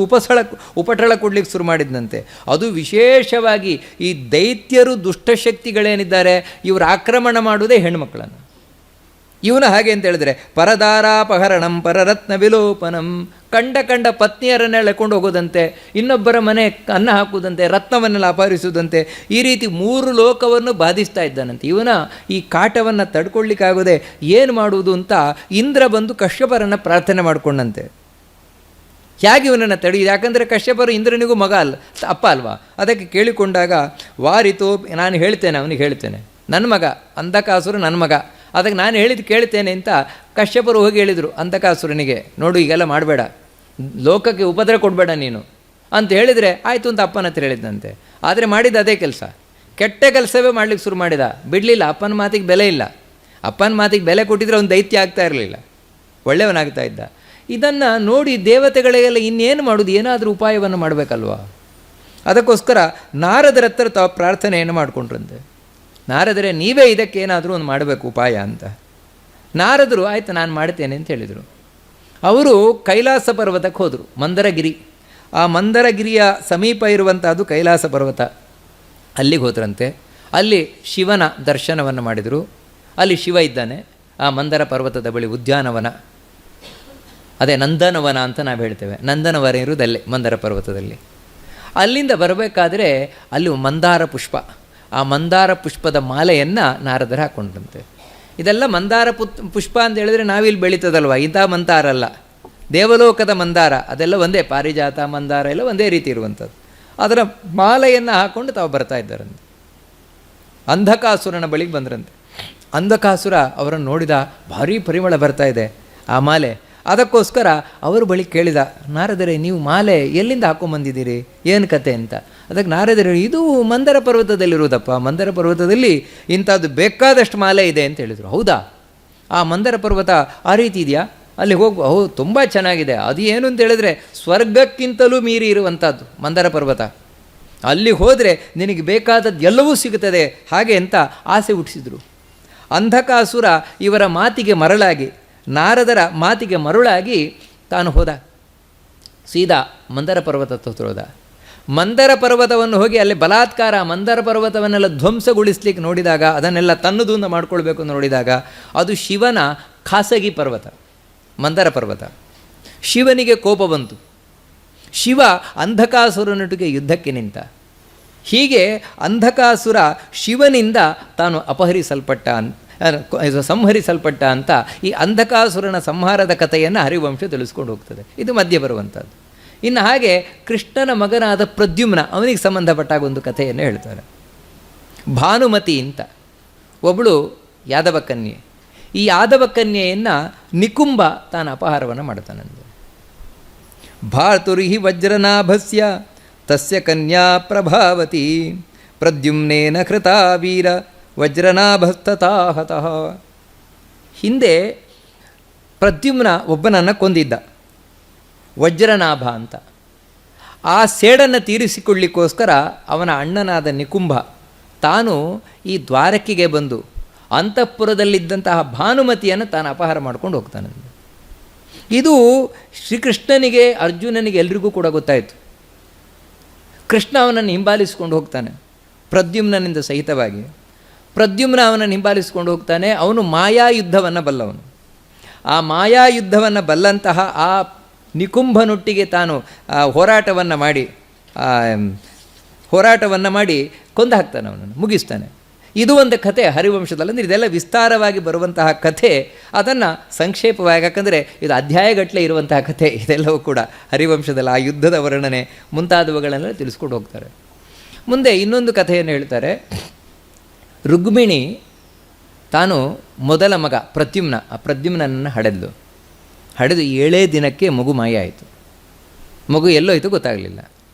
ಉಪಟಳ ಕೊಡ್ಲಿಕ್ಕೆ ಶುರು ಮಾಡಿದ್ದಂತೆ. ಅದು ವಿಶೇಷವಾಗಿ ಈ ದೈತ್ಯರು, ದುಷ್ಟಶಕ್ತಿಗಳೇನಿದ್ದಾರೆ, ಇವರು ಆಕ್ರಮಣ ಮಾಡುವುದೇ ಹೆಣ್ಣುಮಕ್ಕಳನ್ನು. ಇವನು ಹಾಗೆ ಅಂತ ಹೇಳಿದ್ರೆ ಪರದಾರಾಪಹರಣಂ ಪರರತ್ನ ವಿಲೋಪನಂ, ಕಂಡ ಪತ್ನಿಯರನ್ನೇ ಎಳ್ಕೊಂಡು ಹೋಗೋದಂತೆ, ಇನ್ನೊಬ್ಬರ ಮನೆ ಅನ್ನ ಹಾಕುವುದಂತೆ, ರತ್ನವನ್ನೆಲ್ಲ ಅಪಹರಿಸುವುದಂತೆ, ಈ ರೀತಿ 3 ಲೋಕವನ್ನು ಬಾಧಿಸ್ತಾ ಇದ್ದಾನಂತೆ. ಇವನ ಈ ಕಾಟವನ್ನು ತಡ್ಕೊಳ್ಳಿಕ್ಕಾಗೋದೆ ಏನು ಮಾಡುವುದು ಅಂತ ಇಂದ್ರ ಬಂದು ಕಶ್ಯಪರನ್ನು ಪ್ರಾರ್ಥನೆ ಮಾಡಿಕೊಂಡಂತೆ. ಹೇಗೆ ಇವನನ್ನು ತಡೆಯುವುದು? ಯಾಕಂದರೆ ಕಶ್ಯಪರು ಇಂದ್ರನಿಗೂ ಮಗ ಅಪ್ಪ ಅಲ್ವಾ. ಅದಕ್ಕೆ ಕೇಳಿಕೊಂಡಾಗ ವಾರಿತೋ, ನಾನು ಹೇಳ್ತೇನೆ, ಅವನಿಗೆ ಹೇಳ್ತೇನೆ, ನನ್ನ ಮಗ ಅಂಧಕಾಸುರ, ನನ್ನ ಮಗ, ಅದಕ್ಕೆ ನಾನು ಹೇಳಿದ್ದು ಕೇಳ್ತೇನೆ ಅಂತ ಕಶ್ಯಪರು ಹೋಗಿ ಹೇಳಿದರು ಅಂಧಕಾಸುರನಿಗೆ. ನೋಡು, ಈಗೆಲ್ಲ ಮಾಡಬೇಡ, ಲೋಕಕ್ಕೆ ಉಪದ್ರ ಕೊಡಬೇಡ ನೀನು ಅಂತ ಹೇಳಿದರೆ ಆಯಿತು ಅಂತ ಅಪ್ಪನ ಹತ್ರ ಹೇಳಿದ್ದಂತೆ. ಆದರೆ ಮಾಡಿದ ಅದೇ ಕೆಲಸ, ಕೆಟ್ಟ ಕೆಲಸವೇ ಮಾಡಲಿಕ್ಕೆ ಶುರು ಮಾಡಿದ, ಬಿಡಲಿಲ್ಲ. ಅಪ್ಪನ ಮಾತಿಗೆ ಬೆಲೆ ಇಲ್ಲ. ಅಪ್ಪನ ಮಾತಿಗೆ ಬೆಲೆ ಕೊಟ್ಟಿದ್ರೆ ಅವನು ದೈತ್ಯ ಆಗ್ತಾ ಇರಲಿಲ್ಲ, ಒಳ್ಳೆಯವನಾಗ್ತಾ ಇದ್ದ. ಇದನ್ನು ನೋಡಿ ದೇವತೆಗಳಿಗೆಲ್ಲ ಇನ್ನೇನು ಮಾಡೋದು, ಏನಾದರೂ ಉಪಾಯವನ್ನು ಮಾಡಬೇಕಲ್ವ. ಅದಕ್ಕೋಸ್ಕರ ನಾರದರ ಹತ್ರ ತಾವು ಪ್ರಾರ್ಥನೆಯನ್ನು ಮಾಡಿಕೊಂಡ್ರಂತೆ. ನಾರದರೆ ನೀವೇ ಇದಕ್ಕೇನಾದರೂ ಒಂದು ಮಾಡಬೇಕು ಉಪಾಯ ಅಂತ. ನಾರದರು ಆಯಿತು ನಾನು ಮಾಡ್ತೇನೆ ಅಂತ ಹೇಳಿದರು. ಅವರು ಕೈಲಾಸ ಪರ್ವತಕ್ಕೆ ಹೋದರು, ಮಂದರಗಿರಿ. ಆ ಮಂದರಗಿರಿಯ ಸಮೀಪ ಇರುವಂಥದ್ದು ಕೈಲಾಸ ಪರ್ವತ. ಅಲ್ಲಿಗೆ ಹೋದ್ರಂತೆ. ಅಲ್ಲಿ ಶಿವನ ದರ್ಶನವನ್ನು ಮಾಡಿದರು. ಅಲ್ಲಿ ಶಿವ ಇದ್ದಾನೆ ಆ ಮಂದರ ಪರ್ವತದ ಬಳಿ, ಉದ್ಯಾನವನ, ಅದೇ ನಂದನವನ ಅಂತ ನಾವು ಹೇಳ್ತೇವೆ. ನಂದನವನ ಇರುವುದಲ್ಲೇ ಮಂದರ ಪರ್ವತದಲ್ಲಿ. ಅಲ್ಲಿಂದ ಬರಬೇಕಾದ್ರೆ ಅಲ್ಲಿ ಮಂದಾರ ಪುಷ್ಪ, ಆ ಮಂದಾರ ಪುಷ್ಪದ ಮಾಲೆಯನ್ನು ನಾರದರು ಹಾಕ್ಕೊಂಡ್ರಂತೆ. ಇದೆಲ್ಲ ಮಂದಾರ ಪುಷ್ಪ ಅಂತ ಹೇಳಿದ್ರೆ ನಾವಿಲ್ಲಿ ಬೆಳೀತದಲ್ವ, ಇಂಥ ಮಂದಾರ ಅಲ್ಲ, ದೇವಲೋಕದ ಮಂದಾರ. ಅದೆಲ್ಲ ಒಂದೇ, ಪಾರಿಜಾತ ಮಂದಾರ ಎಲ್ಲ ಒಂದೇ ರೀತಿ ಇರುವಂಥದ್ದು. ಅದರ ಮಾಲೆಯನ್ನು ಹಾಕ್ಕೊಂಡು ತಾವು ಬರ್ತಾ ಇದ್ದಾರಂತೆ. ಅಂಧಕಾಸುರನ ಬಳಿಗೆ ಬಂದ್ರಂತೆ. ಅಂಧಕಾಸುರ ಅವರನ್ನು ನೋಡಿದ, ಭಾರೀ ಪರಿಮಳ ಬರ್ತಾ ಇದೆ ಆ ಮಾಲೆ. ಅದಕ್ಕೋಸ್ಕರ ಅವರು ಬಳಿ ಕೇಳಿದ, ನಾರದರೆ ನೀವು ಮಾಲೆ ಎಲ್ಲಿಂದ ಹಾಕ್ಕೊಂಬಂದಿದ್ದೀರಿ, ಏನು ಕತೆ ಅಂತ. ಅದಕ್ಕೆ ನಾರದರು, ಇದು ಮಂದರ ಪರ್ವತದಲ್ಲಿರುವುದಪ್ಪ, ಮಂದರ ಪರ್ವತದಲ್ಲಿ ಇಂಥದ್ದು ಬೇಕಾದಷ್ಟು ಮಾಲೆ ಇದೆ ಅಂತ ಹೇಳಿದರು. ಹೌದಾ, ಆ ಮಂದರ ಪರ್ವತ ಆ ರೀತಿ ಇದೆಯಾ, ಅಲ್ಲಿ ಹೋಗುವ? ಹೌದು, ತುಂಬ ಚೆನ್ನಾಗಿದೆ. ಅದು ಏನು ಅಂತ ಹೇಳಿದ್ರೆ ಸ್ವರ್ಗಕ್ಕಿಂತಲೂ ಮೀರಿ ಇರುವಂಥದ್ದು ಮಂದರ ಪರ್ವತ. ಅಲ್ಲಿ ಹೋದರೆ ನಿನಗೆ ಬೇಕಾದದ್ದು ಎಲ್ಲವೂ ಸಿಗುತ್ತದೆ ಹಾಗೆ ಅಂತ ಆಸೆ ಹುಟ್ಟಿಸಿದರು. ಅಂಧಕಾಸುರ ಇವರ ಮಾತಿಗೆ ಮರಳಾಗಿ, ನಾರದರ ಮಾತಿಗೆ ಮರುಳಾಗಿ ತಾನು ಹೋದ, ಸೀದಾ ಮಂದರ ಪರ್ವತ ಹತ್ರ ಹೋದ. ಮಂದರ ಪರ್ವತವನ್ನು ಹೋಗಿ ಅಲ್ಲಿ ಬಲಾತ್ಕಾರ ಮಂದರ ಪರ್ವತವನ್ನೆಲ್ಲ ಧ್ವಂಸಗೊಳಿಸ್ಲಿಕ್ಕೆ ನೋಡಿದಾಗ, ಅದನ್ನೆಲ್ಲ ತನ್ನದು ಅಂತ ಮಾಡ್ಕೊಳ್ಬೇಕು ಅಂತ ನೋಡಿದಾಗ, ಅದು ಶಿವನ ಖಾಸಗಿ ಪರ್ವತ ಮಂದರ ಪರ್ವತ. ಶಿವನಿಗೆ ಕೋಪ ಬಂತು. ಶಿವ ಅಂಧಕಾಸುರನೊಟ್ಟಿಗೆ ಯುದ್ಧಕ್ಕೆ ನಿಂತ. ಹೀಗೆ ಅಂಧಕಾಸುರ ಶಿವನಿಂದ ತಾನು ಸಂಹರಿಸಲ್ಪಟ್ಟ ಅಂತ ಈ ಅಂಧಕಾಸುರನ ಸಂಹಾರದ ಕಥೆಯನ್ನು ಹರಿವಂಶ ತಿಳಿಸ್ಕೊಂಡು ಹೋಗ್ತದೆ. ಇದು ಮಧ್ಯೆ ಬರುವಂಥದ್ದು. ಇನ್ನು ಹಾಗೆ ಕೃಷ್ಣನ ಮಗನಾದ ಪ್ರದ್ಯುಮ್ನ, ಅವನಿಗೆ ಸಂಬಂಧಪಟ್ಟಾಗ ಒಂದು ಕಥೆಯನ್ನು ಹೇಳ್ತಾರೆ. ಭಾನುಮತಿ ಅಂತ ಒಬ್ಬಳು ಯಾದವ ಕನ್ಯೆ. ಈ ಯಾದವ ಕನ್ಯೆಯನ್ನು ನಿಕುಂಬ ತಾನು ಅಪಹಾರವನ್ನು ಮಾಡ್ತಾನಂದು. ಭಾತುರ್ಹಿ ವಜ್ರನಾಭಸ್ಯ ತಸ್ಯ ಕನ್ಯಾ ಪ್ರಭಾವತಿ ಪ್ರದ್ಯುಮ್ನೇನ ಕೃತಾ ವೀರ ವಜ್ರನಾಭಸ್ತಥಾಹತಃ. ಹಿಂದೆ ಪ್ರದ್ಯುಮ್ನ ಒಬ್ಬನನ್ನು ಕೊಂದಿದ್ದ, ವಜ್ರನಾಭ ಅಂತ. ಆ ಸೇಡನ್ನು ತೀರಿಸಿಕೊಳ್ಳಿಕ್ಕೋಸ್ಕರ ಅವನ ಅಣ್ಣನಾದ ನಿಕುಂಭ ತಾನು ಈ ದ್ವಾರಕೆಗೆ ಬಂದು ಅಂತಃಪುರದಲ್ಲಿದ್ದಂತಹ ಭಾನುಮತಿಯನ್ನು ತಾನು ಅಪಹಾರ ಮಾಡ್ಕೊಂಡು ಹೋಗ್ತಾನೆ. ಇದು ಶ್ರೀಕೃಷ್ಣನಿಗೆ, ಅರ್ಜುನನಿಗೆ, ಎಲ್ರಿಗೂ ಕೂಡ ಗೊತ್ತಾಯಿತು. ಕೃಷ್ಣ ಅವನನ್ನು ಹಿಂಬಾಲಿಸಿಕೊಂಡು ಹೋಗ್ತಾನೆ ಪ್ರದ್ಯುಮ್ನಿಂದ ಸಹಿತವಾಗಿ. ಪ್ರದ್ಯುಮ್ನ ಅವನನ್ನು ಹಿಂಬಾಲಿಸಿಕೊಂಡು ಹೋಗ್ತಾನೆ. ಅವನು ಮಾಯಾಯುದ್ಧವನ್ನು ಬಲ್ಲವನು. ಆ ಮಾಯಾಯುದ್ಧವನ್ನು ಬಲ್ಲಂತಹ ಆ ನಿಕುಂಭನೊಟ್ಟಿಗೆ ತಾನು ಹೋರಾಟವನ್ನು ಮಾಡಿ ಕೊಂದು ಹಾಕ್ತಾನೆ, ಅವನನ್ನು ಮುಗಿಸ್ತಾನೆ. ಇದು ಒಂದು ಕಥೆ ಹರಿವಂಶದಲ್ಲಿ. ಅಂದರೆ ಇದೆಲ್ಲ ವಿಸ್ತಾರವಾಗಿ ಬರುವಂತಹ ಕಥೆ, ಅದನ್ನು ಸಂಕ್ಷೇಪವಾಗಿ, ಯಾಕಂದರೆ ಇದು ಅಧ್ಯಾಯಗಟ್ಟಲೆ ಇರುವಂತಹ ಕಥೆ ಇದೆಲ್ಲವೂ ಕೂಡ ಹರಿವಂಶದಲ್ಲಿ ಆ ಯುದ್ಧದ ವರ್ಣನೆ ಮುಂತಾದವುಗಳನ್ನೆಲ್ಲ ತಿಳಿಸ್ಕೊಂಡು ಹೋಗ್ತಾರೆ. ಮುಂದೆ ಇನ್ನೊಂದು ಕಥೆಯನ್ನು ಹೇಳ್ತಾರೆ. ರುಕ್ಮಿಣಿ ತಾನು ಮೊದಲ ಮಗ ಪ್ರದ್ಯುಮ್ನ, ಆ ಪ್ರದ್ಯುಮ್ನನ್ನು ಹಡೆದು 7 ದಿನಕ್ಕೆ ಮಗು ಮಾಯ ಆಯಿತು. ಮಗು ಎಲ್ಲೋಯ್ತು ಗೊತ್ತಾಗಲಿಲ್ಲ.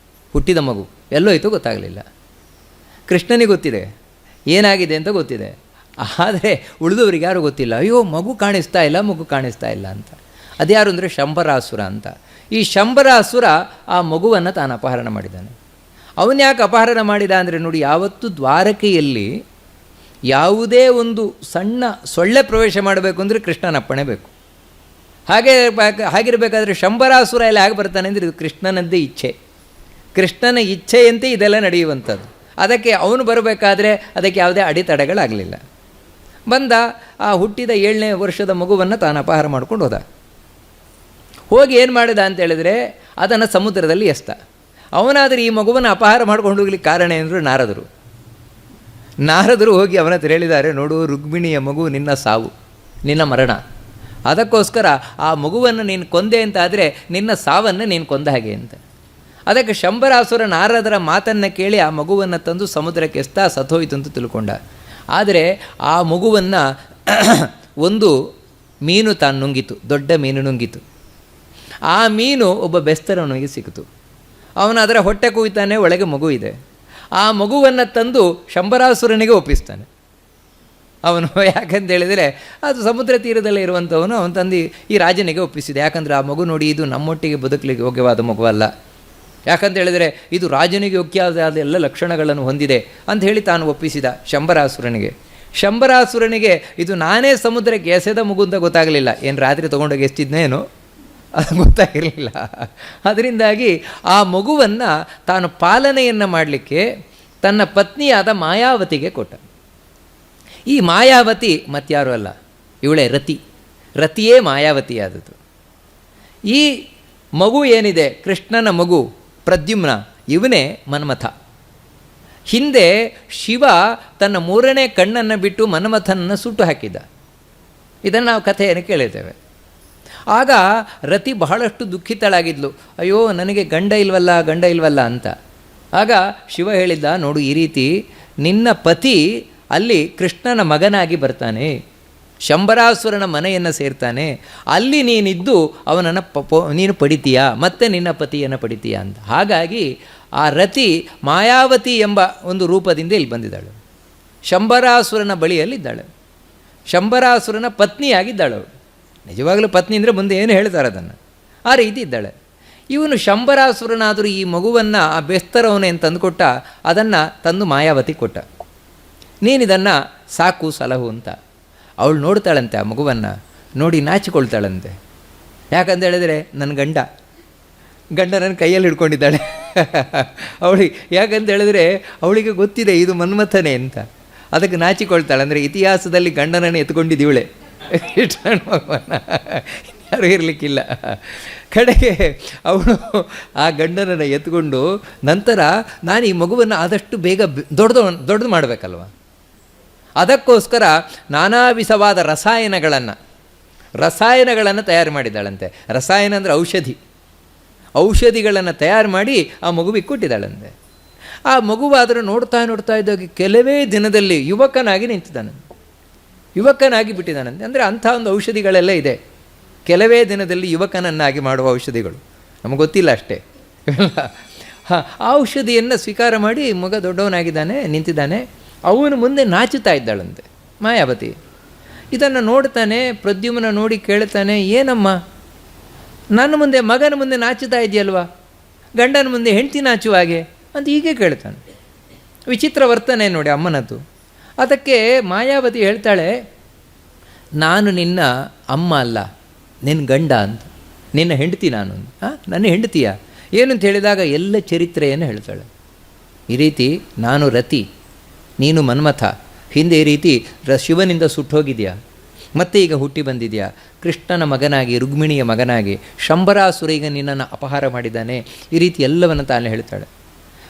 ಹುಟ್ಟಿದ ಮಗು ಎಲ್ಲೋಯ್ತು ಗೊತ್ತಾಗಲಿಲ್ಲ. ಕೃಷ್ಣನಿಗೆ ಗೊತ್ತಿದೆ ಏನಾಗಿದೆ ಅಂತ ಗೊತ್ತಿದೆ, ಆದರೆ ಉಳಿದವರಿಗೆ ಯಾರೂ ಗೊತ್ತಿಲ್ಲ. ಅಯ್ಯೋ ಮಗು ಕಾಣಿಸ್ತಾ ಇಲ್ಲ ಅಂತ. ಅದ್ಯಾರು ಅಂದರೆ ಶಂಬರಾಸುರ ಅಂತ. ಈ ಶಂಬರಾಸುರ ಆ ಮಗುವನ್ನು ತಾನು ಅಪಹರಣ ಮಾಡಿದ್ದಾನೆ. ಅವನು ಯಾಕೆ ಅಪಹರಣ ಮಾಡಿದ ಅಂದರೆ ನೋಡಿ, ಯಾವತ್ತು ದ್ವಾರಕೆಯಲ್ಲಿ ಯಾವುದೇ ಒಂದು ಸಣ್ಣ ಸೊಳ್ಳೆ ಪ್ರವೇಶ ಮಾಡಬೇಕು ಅಂದರೆ ಕೃಷ್ಣನ ಅಪ್ಪಣೆ ಬೇಕು. ಹಾಗಿರಬೇಕಾದ್ರೆ ಶಂಬರಾಸುರ ಎಲ್ಲ ಹೇಗೆ ಬರ್ತಾನೆ ಅಂದರೆ ಇದು ಕೃಷ್ಣನದ್ದೇ ಇಚ್ಛೆ, ಕೃಷ್ಣನ ಇಚ್ಛೆಯಂತೆ ಇದೆಲ್ಲ ನಡೆಯುವಂಥದ್ದು. ಅದಕ್ಕೆ ಅವನು ಬರಬೇಕಾದ್ರೆ ಅದಕ್ಕೆ ಯಾವುದೇ ಅಡೆತಡೆಗಳಾಗಲಿಲ್ಲ. ಬಂದ ಆ ಹುಟ್ಟಿದ 7ನೇ ವರ್ಷದ ಮಗುವನ್ನು ತಾನು ಅಪಹಾರ ಮಾಡ್ಕೊಂಡು ಹೋಗಿ ಏನು ಮಾಡಿದ ಅಂತ ಹೇಳಿದರೆ ಅದನ್ನು ಸಮುದ್ರದಲ್ಲಿ ಎಸ್ತ. ಅವನಾದರೆ ಈ ಮಗುವನ್ನು ಅಪಹಾರ ಮಾಡ್ಕೊಂಡು ಹೋಗ್ಲಿಕ್ಕೆ ಕಾರಣ ಏನಂದರು ನಾರದರು ಹೋಗಿ ಅವನ ಹತ್ರ ಹೇಳಿದ್ದಾರೆ, ನೋಡು ರುಕ್ಮಿಣಿಯ ಮಗು ನಿನ್ನ ಸಾವು, ನಿನ್ನ ಮರಣ, ಅದಕ್ಕೋಸ್ಕರ ಆ ಮಗುವನ್ನು ನೀನು ಕೊಂದೆ ಅಂತಾದರೆ ನಿನ್ನ ಸಾವನ್ನು ನೀನು ಕೊಂದ ಹಾಗೆ ಅಂತ. ಅದಕ್ಕೆ ಶಂಬರಾಸುರ ನಾರದರ ಮಾತನ್ನು ಕೇಳಿ ಆ ಮಗುವನ್ನು ತಂದು ಸಮುದ್ರಕ್ಕೆ ಎಸ್ತಾ ಸತ್ತೋಯ್ತು ಅಂತ ತಿಳ್ಕೊಂಡ. ಆದರೆ ಆ ಮಗುವನ್ನು ಒಂದು ಮೀನು ತಾನು ನುಂಗಿತು, ದೊಡ್ಡ ಮೀನು ನುಂಗಿತು. ಆ ಮೀನು ಒಬ್ಬ ಬೆಸ್ತರವನಿಗೆ ಸಿಕ್ಕಿತು. ಅವನು ಅದರ ಹೊಟ್ಟೆ ಕೂಯ್ತಾನೆ, ಒಳಗೆ ಮಗು ಇದೆ. ಆ ಮಗುವನ್ನು ತಂದು ಶಂಬರಾಸುರನಿಗೆ ಒಪ್ಪಿಸ್ತಾನೆ ಅವನು. ಯಾಕಂತ ಹೇಳಿದರೆ ಅದು ಸಮುದ್ರ ತೀರದಲ್ಲೇ ಇರುವಂಥವನು. ಅವನು ತಂದು ಈ ರಾಜನಿಗೆ ಒಪ್ಪಿಸಿದೆ. ಯಾಕಂದರೆ ಆ ಮಗು ನೋಡಿ, ಇದು ನಮ್ಮೊಟ್ಟಿಗೆ ಬದುಕಲಿಕ್ಕೆ ಯೋಗ್ಯವಾದ ಮಗುವಲ್ಲ, ಯಾಕಂತ ಹೇಳಿದರೆ ಇದು ರಾಜನಿಗೆ ಯೋಗ್ಯವಾದ ಎಲ್ಲ ಲಕ್ಷಣಗಳನ್ನು ಹೊಂದಿದೆ ಅಂತ ಹೇಳಿ ತಾನು ಒಪ್ಪಿಸಿದ ಶಂಬರಾಸುರನಿಗೆ. ಶಂಬರಾಸುರನಿಗೆ ಇದು ನಾನೇ ಸಮುದ್ರಕ್ಕೆ ಎಸೆದ ಮಗು ಅಂತ ಗೊತ್ತಾಗಲಿಲ್ಲ. ಏನು ರಾತ್ರಿ ತೊಗೊಂಡೋಗಿ ಎಷ್ಟಿದ್ನೇನೋ ಅದು ಗೊತ್ತಾಗಿರಲಿಲ್ಲ. ಅದರಿಂದಾಗಿ ಆ ಮಗುವನ್ನು ತಾನು ಪಾಲನೆಯನ್ನು ಮಾಡಲಿಕ್ಕೆ ತನ್ನ ಪತ್ನಿಯಾದ ಮಾಯಾವತಿಗೆ ಕೊಟ್ಟ. ಈ ಮಾಯಾವತಿ ಮತ್ಯಾರೂ ಅಲ್ಲ, ಇವಳೇ ರತಿಯೇ ಮಾಯಾವತಿಯಾದದ್ದು. ಈ ಮಗು ಏನಿದೆ, ಕೃಷ್ಣನ ಮಗು ಪ್ರದ್ಯುಮ್ನ, ಇವನೇ ಮನ್ಮಥ. ಹಿಂದೆ ಶಿವ ತನ್ನ 3ನೇ ಕಣ್ಣನ್ನು ಬಿಟ್ಟು ಮನ್ಮಥನನ್ನು ಸುಟ್ಟು ಹಾಕಿದ್ದ. ಇದನ್ನು ನಾವು ಕಥೆಯನ್ನು ಕೇಳಿದ್ದೇವೆ. ಆಗ ರತಿ ಬಹಳಷ್ಟು ದುಃಖಿತಳಾಗಿದ್ಲು. ಅಯ್ಯೋ ನನಗೆ ಗಂಡ ಇಲ್ವಲ್ಲ ಅಂತ. ಆಗ ಶಿವ ಹೇಳಿದ್ದ, ನೋಡು ಈ ರೀತಿ ನಿನ್ನ ಪತಿ ಅಲ್ಲಿ ಕೃಷ್ಣನ ಮಗನಾಗಿ ಬರ್ತಾನೆ, ಶಂಬರಾಸುರನ ಮನೆಯನ್ನು ಸೇರ್ತಾನೆ, ಅಲ್ಲಿ ನೀನಿದ್ದು ಅವನನ್ನು ನೀನು ಪಡಿತೀಯಾ, ಮತ್ತೆ ನಿನ್ನ ಪತಿಯನ್ನು ಪಡಿತೀಯಾ ಅಂತ. ಹಾಗಾಗಿ ಆ ರತಿ ಮಾಯಾವತಿ ಎಂಬ ಒಂದು ರೂಪದಿಂದ ಇಲ್ಲಿ ಬಂದಿದ್ದಾಳೆ. ಶಂಬರಾಸುರನ ಬಳಿಯಲ್ಲಿದ್ದಾಳೆ, ಶಂಬರಾಸುರನ ಪತ್ನಿಯಾಗಿದ್ದಾಳೆ. ನಿಜವಾಗಲೂ ಪತ್ನಿ ಅಂದರೆ ಮುಂದೆ ಏನು ಹೇಳ್ತಾರೆ ಅದನ್ನು, ಆ ರೀತಿ ಇದ್ದಾಳೆ. ಇವನು ಶಂಬರಾಸುರನಾದರೂ ಈ ಮಗುವನ್ನು ಆ ಬೆಸ್ತರವನೇ ಅಂತ ತಂದುಕೊಟ್ಟ, ಅದನ್ನು ತಂದು ಮಾಯಾವತಿ ಕೊಟ್ಟ. ನೀನಿದನ್ನು ಸಾಕು ಸಲಹು ಅಂತ. ಅವಳು ನೋಡ್ತಾಳಂತೆ, ಆ ಮಗುವನ್ನು ನೋಡಿ ನಾಚಿಕೊಳ್ತಾಳಂತೆ. ಯಾಕಂತ ಹೇಳಿದರೆ ನನ್ನ ಗಂಡ ನನ್ನ ಕೈಯಲ್ಲಿ ಹಿಡ್ಕೊಂಡಿದ್ದಾಳೆ ಅವಳಿಗೆ. ಯಾಕಂತ ಹೇಳಿದರೆ ಅವಳಿಗೆ ಗೊತ್ತಿದೆ ಇದು ಮನ್ಮಥನೇ ಅಂತ, ಅದಕ್ಕೆ ನಾಚಿಕೊಳ್ತಾಳೆ. ಅಂದರೆ ಇತಿಹಾಸದಲ್ಲಿ ಗಂಡನನ್ನು ಎತ್ಕೊಂಡಿದ್ದೀವಳೆ, ಮಗುವನ್ನು ಯಾರೂ ಇರಲಿಕ್ಕಿಲ್ಲ. ಕಡೆಗೆ ಅವಳು ಆ ಗಂಡನನ್ನು ಎತ್ಕೊಂಡು ನಂತರ ನಾನು ಈ ಮಗುವನ್ನು ಆದಷ್ಟು ಬೇಗ ದೊಡ್ಡದು ಮಾಡಬೇಕಲ್ವ, ಅದಕ್ಕೋಸ್ಕರ ನಾನಾ ವಿಧವಾದ ರಸಾಯನಗಳನ್ನು ತಯಾರು ಮಾಡಿದ್ದಾಳಂತೆ. ರಸಾಯನ ಅಂದರೆ ಔಷಧಿಗಳನ್ನು ತಯಾರು ಮಾಡಿ ಆ ಮಗುವಿಗೆ ಕೊಟ್ಟಿದ್ದಾಳಂತೆ. ಆ ಮಗುವಾದರೂ ನೋಡ್ತಾ ಇದ್ದಾಗ ಕೆಲವೇ ದಿನದಲ್ಲಿ ಯುವಕನಾಗಿ ಬಿಟ್ಟಿದ್ದಾನಂತೆ. ಅಂದರೆ ಅಂಥ ಒಂದು ಔಷಧಿಗಳೆಲ್ಲ ಇದೆ, ಕೆಲವೇ ದಿನದಲ್ಲಿ ಯುವಕನನ್ನಾಗಿ ಮಾಡುವ ಔಷಧಿಗಳು, ನಮಗೆ ಗೊತ್ತಿಲ್ಲ ಅಷ್ಟೇ. ಆ ಔಷಧಿಯನ್ನು ಸ್ವೀಕಾರ ಮಾಡಿ ಮಗ ದೊಡ್ಡವನಾಗಿದ್ದಾನೆ, ನಿಂತಿದ್ದಾನೆ. ಅವನು ಮುಂದೆ ನಾಚುತ್ತಾ ಇದ್ದಾಳಂತೆ ಮಾಯಾವತಿ. ಇದನ್ನು ನೋಡ್ತಾನೆ ಪ್ರದ್ಯುಮ್ನ, ನೋಡಿ ಕೇಳ್ತಾನೆ, ಏನಮ್ಮ ನನ್ನ ಮುಂದೆ ಮಗನ ಮುಂದೆ ನಾಚುತ್ತಾ ಇದೆಯಲ್ವಾ, ಗಂಡನ ಮುಂದೆ ಹೆಂಡತಿ ನಾಚುವ ಹಾಗೆ ಅಂತ ಹೀಗೆ ಕೇಳ್ತಾನೆ. ವಿಚಿತ್ರ ವರ್ತನೆ ನೋಡಿ ಅಮ್ಮನದ್ದು. ಅದಕ್ಕೆ ಮಾಯಾವತಿ ಹೇಳ್ತಾಳೆ, ನಾನು ನಿನ್ನ ಅಮ್ಮ ಅಲ್ಲ, ನಿನ್ನ ಗಂಡ ಅಂತ, ನಿನ್ನ ಹೆಂಡತಿ ನಾನು. ನನ್ನ ಹೆಂಡತಿಯ ಏನು ಅಂತ ಹೇಳಿದಾಗ ಎಲ್ಲ ಚರಿತ್ರೆಯನ್ನು ಹೇಳ್ತಾಳೆ. ಈ ರೀತಿ ನಾನು ರತಿ, ನೀನು ಮನ್ಮಥ, ಹಿಂದೆ ಈ ರೀತಿ ಶಿವನಿಂದ ಸುಟ್ಟೋಗಿದೆಯಾ, ಮತ್ತೆ ಈಗ ಹುಟ್ಟಿ ಬಂದಿದೆಯಾ, ಕೃಷ್ಣನ ಮಗನಾಗಿ, ರುಕ್ಮಿಣಿಯ ಮಗನಾಗಿ. ಶಂಬರಾಸುರ ಈಗ ನಿನ್ನನ್ನು ಅಪಹಾರ ಮಾಡಿದ್ದಾನೆ. ಈ ರೀತಿ ಎಲ್ಲವನ್ನು ತಾನೇ ಹೇಳ್ತಾಳೆ.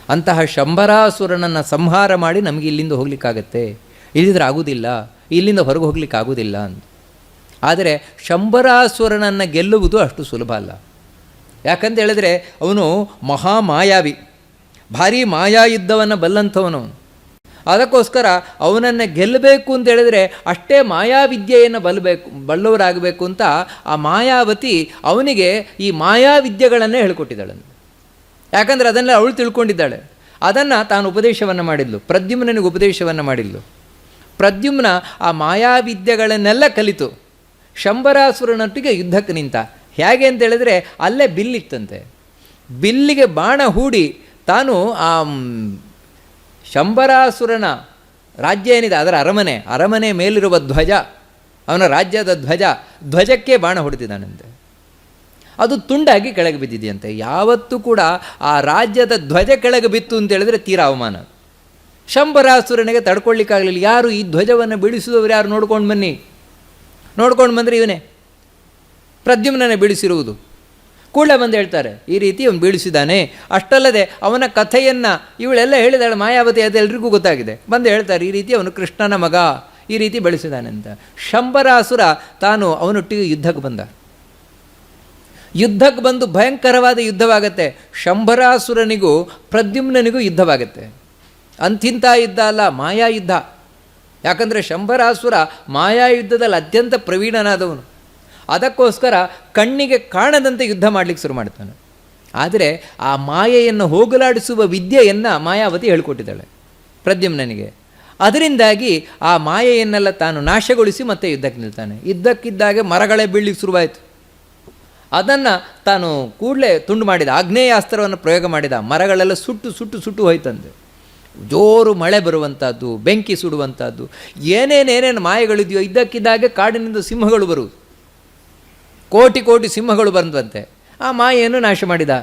ಅಂತಹ ಶಂಬರಾಸುರನನ್ನು ಸಂಹಾರ ಮಾಡಿ ನಮಗೆ ಇಲ್ಲಿಂದ ಹೋಗ್ಲಿಕ್ಕಾಗತ್ತೆ. ಇಲ್ಲಿದ್ರೆ ಆಗುವುದಿಲ್ಲ, ಇಲ್ಲಿಂದ ಹೊರಗೆ ಹೋಗ್ಲಿಕ್ಕೆ ಆಗುವುದಿಲ್ಲ ಅಂತ. ಆದರೆ ಶಂಬರಾಸುರನನ್ನು ಗೆಲ್ಲುವುದು ಅಷ್ಟು ಸುಲಭ ಅಲ್ಲ. ಯಾಕಂತ ಹೇಳಿದ್ರೆ ಅವನು ಮಹಾಮಾಯಾವಿ, ಭಾರೀ ಮಾಯಾ ಯುದ್ಧವನ್ನು ಬಲ್ಲಂಥವನು. ಅದಕ್ಕೋಸ್ಕರ ಅವನನ್ನು ಗೆಲ್ಲಬೇಕು ಅಂತ ಹೇಳಿದ್ರೆ ಅಷ್ಟೇ ಮಾಯಾವಿದ್ಯೆಯನ್ನು ಬಲ್ಲವರಾಗಬೇಕು ಅಂತ ಆ ಮಾಯಾವತಿ ಅವನಿಗೆ ಈ ಮಾಯಾವಿದ್ಯೆಗಳನ್ನೇ ಹೇಳ್ಕೊಟ್ಟಿದ್ದಾಳಂತೆ. ಯಾಕಂದರೆ ಅದನ್ನೆಲ್ಲ ಅವಳು ತಿಳ್ಕೊಂಡಿದ್ದಾಳೆ. ಅದನ್ನು ತಾನು ಉಪದೇಶವನ್ನು ಮಾಡಿದ್ಲು, ಪ್ರದ್ಯುಮ್ನನಿಗೆ ಉಪದೇಶವನ್ನು ಮಾಡಿದ್ಲು. ಪ್ರದ್ಯುಮ್ನ ಆ ಮಾಯಾವಿದ್ಯೆಗಳನ್ನೆಲ್ಲ ಕಲಿತು ಶಂಬರಾಸುರನೊಟ್ಟಿಗೆ ಯುದ್ಧಕ್ಕೆ ನಿಂತ. ಹೇಗೆ ಅಂತ ಹೇಳಿದ್ರೆ ಅಲ್ಲೇ ಬಿಲ್ಲಿತ್ತಂತೆ, ಬಿಲ್ಲಿಗೆ ಬಾಣ ಹೂಡಿ ತಾನು ಆ ಶಂಬರಾಸುರನ ರಾಜ್ಯ ಏನಿದೆ ಅದರ ಅರಮನೆ ಮೇಲಿರುವ ಧ್ವಜ, ಅವನ ರಾಜ್ಯದ ಧ್ವಜಕ್ಕೆ ಬಾಣ ಹೊಡೆದಿದ್ದಾನಂತೆ. ಅದು ತುಂಡಾಗಿ ಕೆಳಗೆ ಬಿದ್ದಿದೆಯಂತೆ. ಯಾವತ್ತೂ ಕೂಡ ಆ ರಾಜ್ಯದ ಧ್ವಜ ಕೆಳಗೆ ಬಿತ್ತು ಅಂತ ಹೇಳಿದ್ರೆ ತೀರಾ ಅವಮಾನ. ಶಂಬರಾಸುರನಿಗೆ ತಡ್ಕೊಳ್ಳಿಕ್ಕಾಗಲಿಲ್ಲ. ಯಾರು ಈ ಧ್ವಜವನ್ನು ಬೀಳಿಸಿದವರು ಯಾರು? ನೋಡ್ಕೊಂಡು ಬಂದರೆ ಇವನೇ ಪ್ರದ್ಯುಮ್ನೇ ಬೀಳಿಸಿರುವುದು. ಕೂಡಲೇ ಬಂದು ಹೇಳ್ತಾರೆ ಈ ರೀತಿ ಅವನು ಬೀಳಿಸಿದ್ದಾನೆ. ಅಷ್ಟಲ್ಲದೆ ಅವನ ಕಥೆಯನ್ನು ಇವಳೆಲ್ಲ ಹೇಳಿದಾಳೆ ಮಾಯಾವತಿ, ಅದೆಲ್ಲರಿಗೂ ಗೊತ್ತಾಗಿದೆ. ಬಂದು ಹೇಳ್ತಾರೆ ಈ ರೀತಿ ಅವನು ಕೃಷ್ಣನ ಮಗ, ಈ ರೀತಿ ಬೆಳೆಸಿದ್ದಾನೆ ಅಂತ. ಶಂಬರಾಸುರ ತಾನು ಅವನೊಟ್ಟಿಗೆ ಯುದ್ಧಕ್ಕೆ ಬಂದು ಭಯಂಕರವಾದ ಯುದ್ಧವಾಗತ್ತೆ. ಶಂಬರಾಸುರನಿಗೂ ಪ್ರದ್ಯುಮ್ನನಿಗೂ ಯುದ್ಧವಾಗತ್ತೆ. ಅಂತಿಂಥ ಯುದ್ಧ ಅಲ್ಲ, ಮಾಯಾ ಯುದ್ಧ. ಯಾಕಂದರೆ ಶಂಬರಾಸುರ ಮಾಯಾ ಯುದ್ಧದಲ್ಲಿ ಅತ್ಯಂತ ಪ್ರವೀಣನಾದವನು. ಅದಕ್ಕೋಸ್ಕರ ಕಣ್ಣಿಗೆ ಕಾಣದಂತೆ ಯುದ್ಧ ಮಾಡಲಿಕ್ಕೆ ಶುರು ಮಾಡ್ತಾನೆ. ಆದರೆ ಆ ಮಾಯೆಯನ್ನು ಹೋಗಲಾಡಿಸುವ ವಿದ್ಯೆಯನ್ನು ಮಾಯಾವತಿ ಹೇಳ್ಕೊಟ್ಟಿದ್ದಾಳೆ ಪ್ರದ್ಯುಮ್ನನಿಗೆ. ಅದರಿಂದಾಗಿ ಆ ಮಾಯೆಯನ್ನೆಲ್ಲ ತಾನು ನಾಶಗೊಳಿಸಿ ಮತ್ತೆ ಯುದ್ಧಕ್ಕೆ ನಿಲ್ತಾನೆ. ಇದ್ದಕ್ಕಿದ್ದಾಗೆ ಮರಗಳೇ ಬೀಳಲಿಕ್ಕೆ ಶುರುವಾಯಿತು. ಅದನ್ನು ತಾನು ಕೂಡಲೇ ತುಂಡು ಮಾಡಿದ, ಆಗ್ನೇಯಾಸ್ತ್ರವನ್ನು ಪ್ರಯೋಗ ಮಾಡಿದ. ಮರಗಳೆಲ್ಲ ಸುಟ್ಟು ಹೋಯ್ತಂತೆ. ಜೋರು ಮಳೆ ಬರುವಂಥದ್ದು, ಬೆಂಕಿ ಸುಡುವಂಥದ್ದು, ಏನೇನೇನೇನು ಮಾಯೆಗಳಿದೆಯೋ ಇದ್ದಕ್ಕಿದ್ದಾಗೆ ಕಾಡಿನಿಂದ ಸಿಂಹಗಳು ಬರುವುದು. ಕೋಟಿ ಸಿಂಹಗಳು ಬಂದಂತೆ. ಆ ಮಾಯೆಯನ್ನು ನಾಶ ಮಾಡಿದ.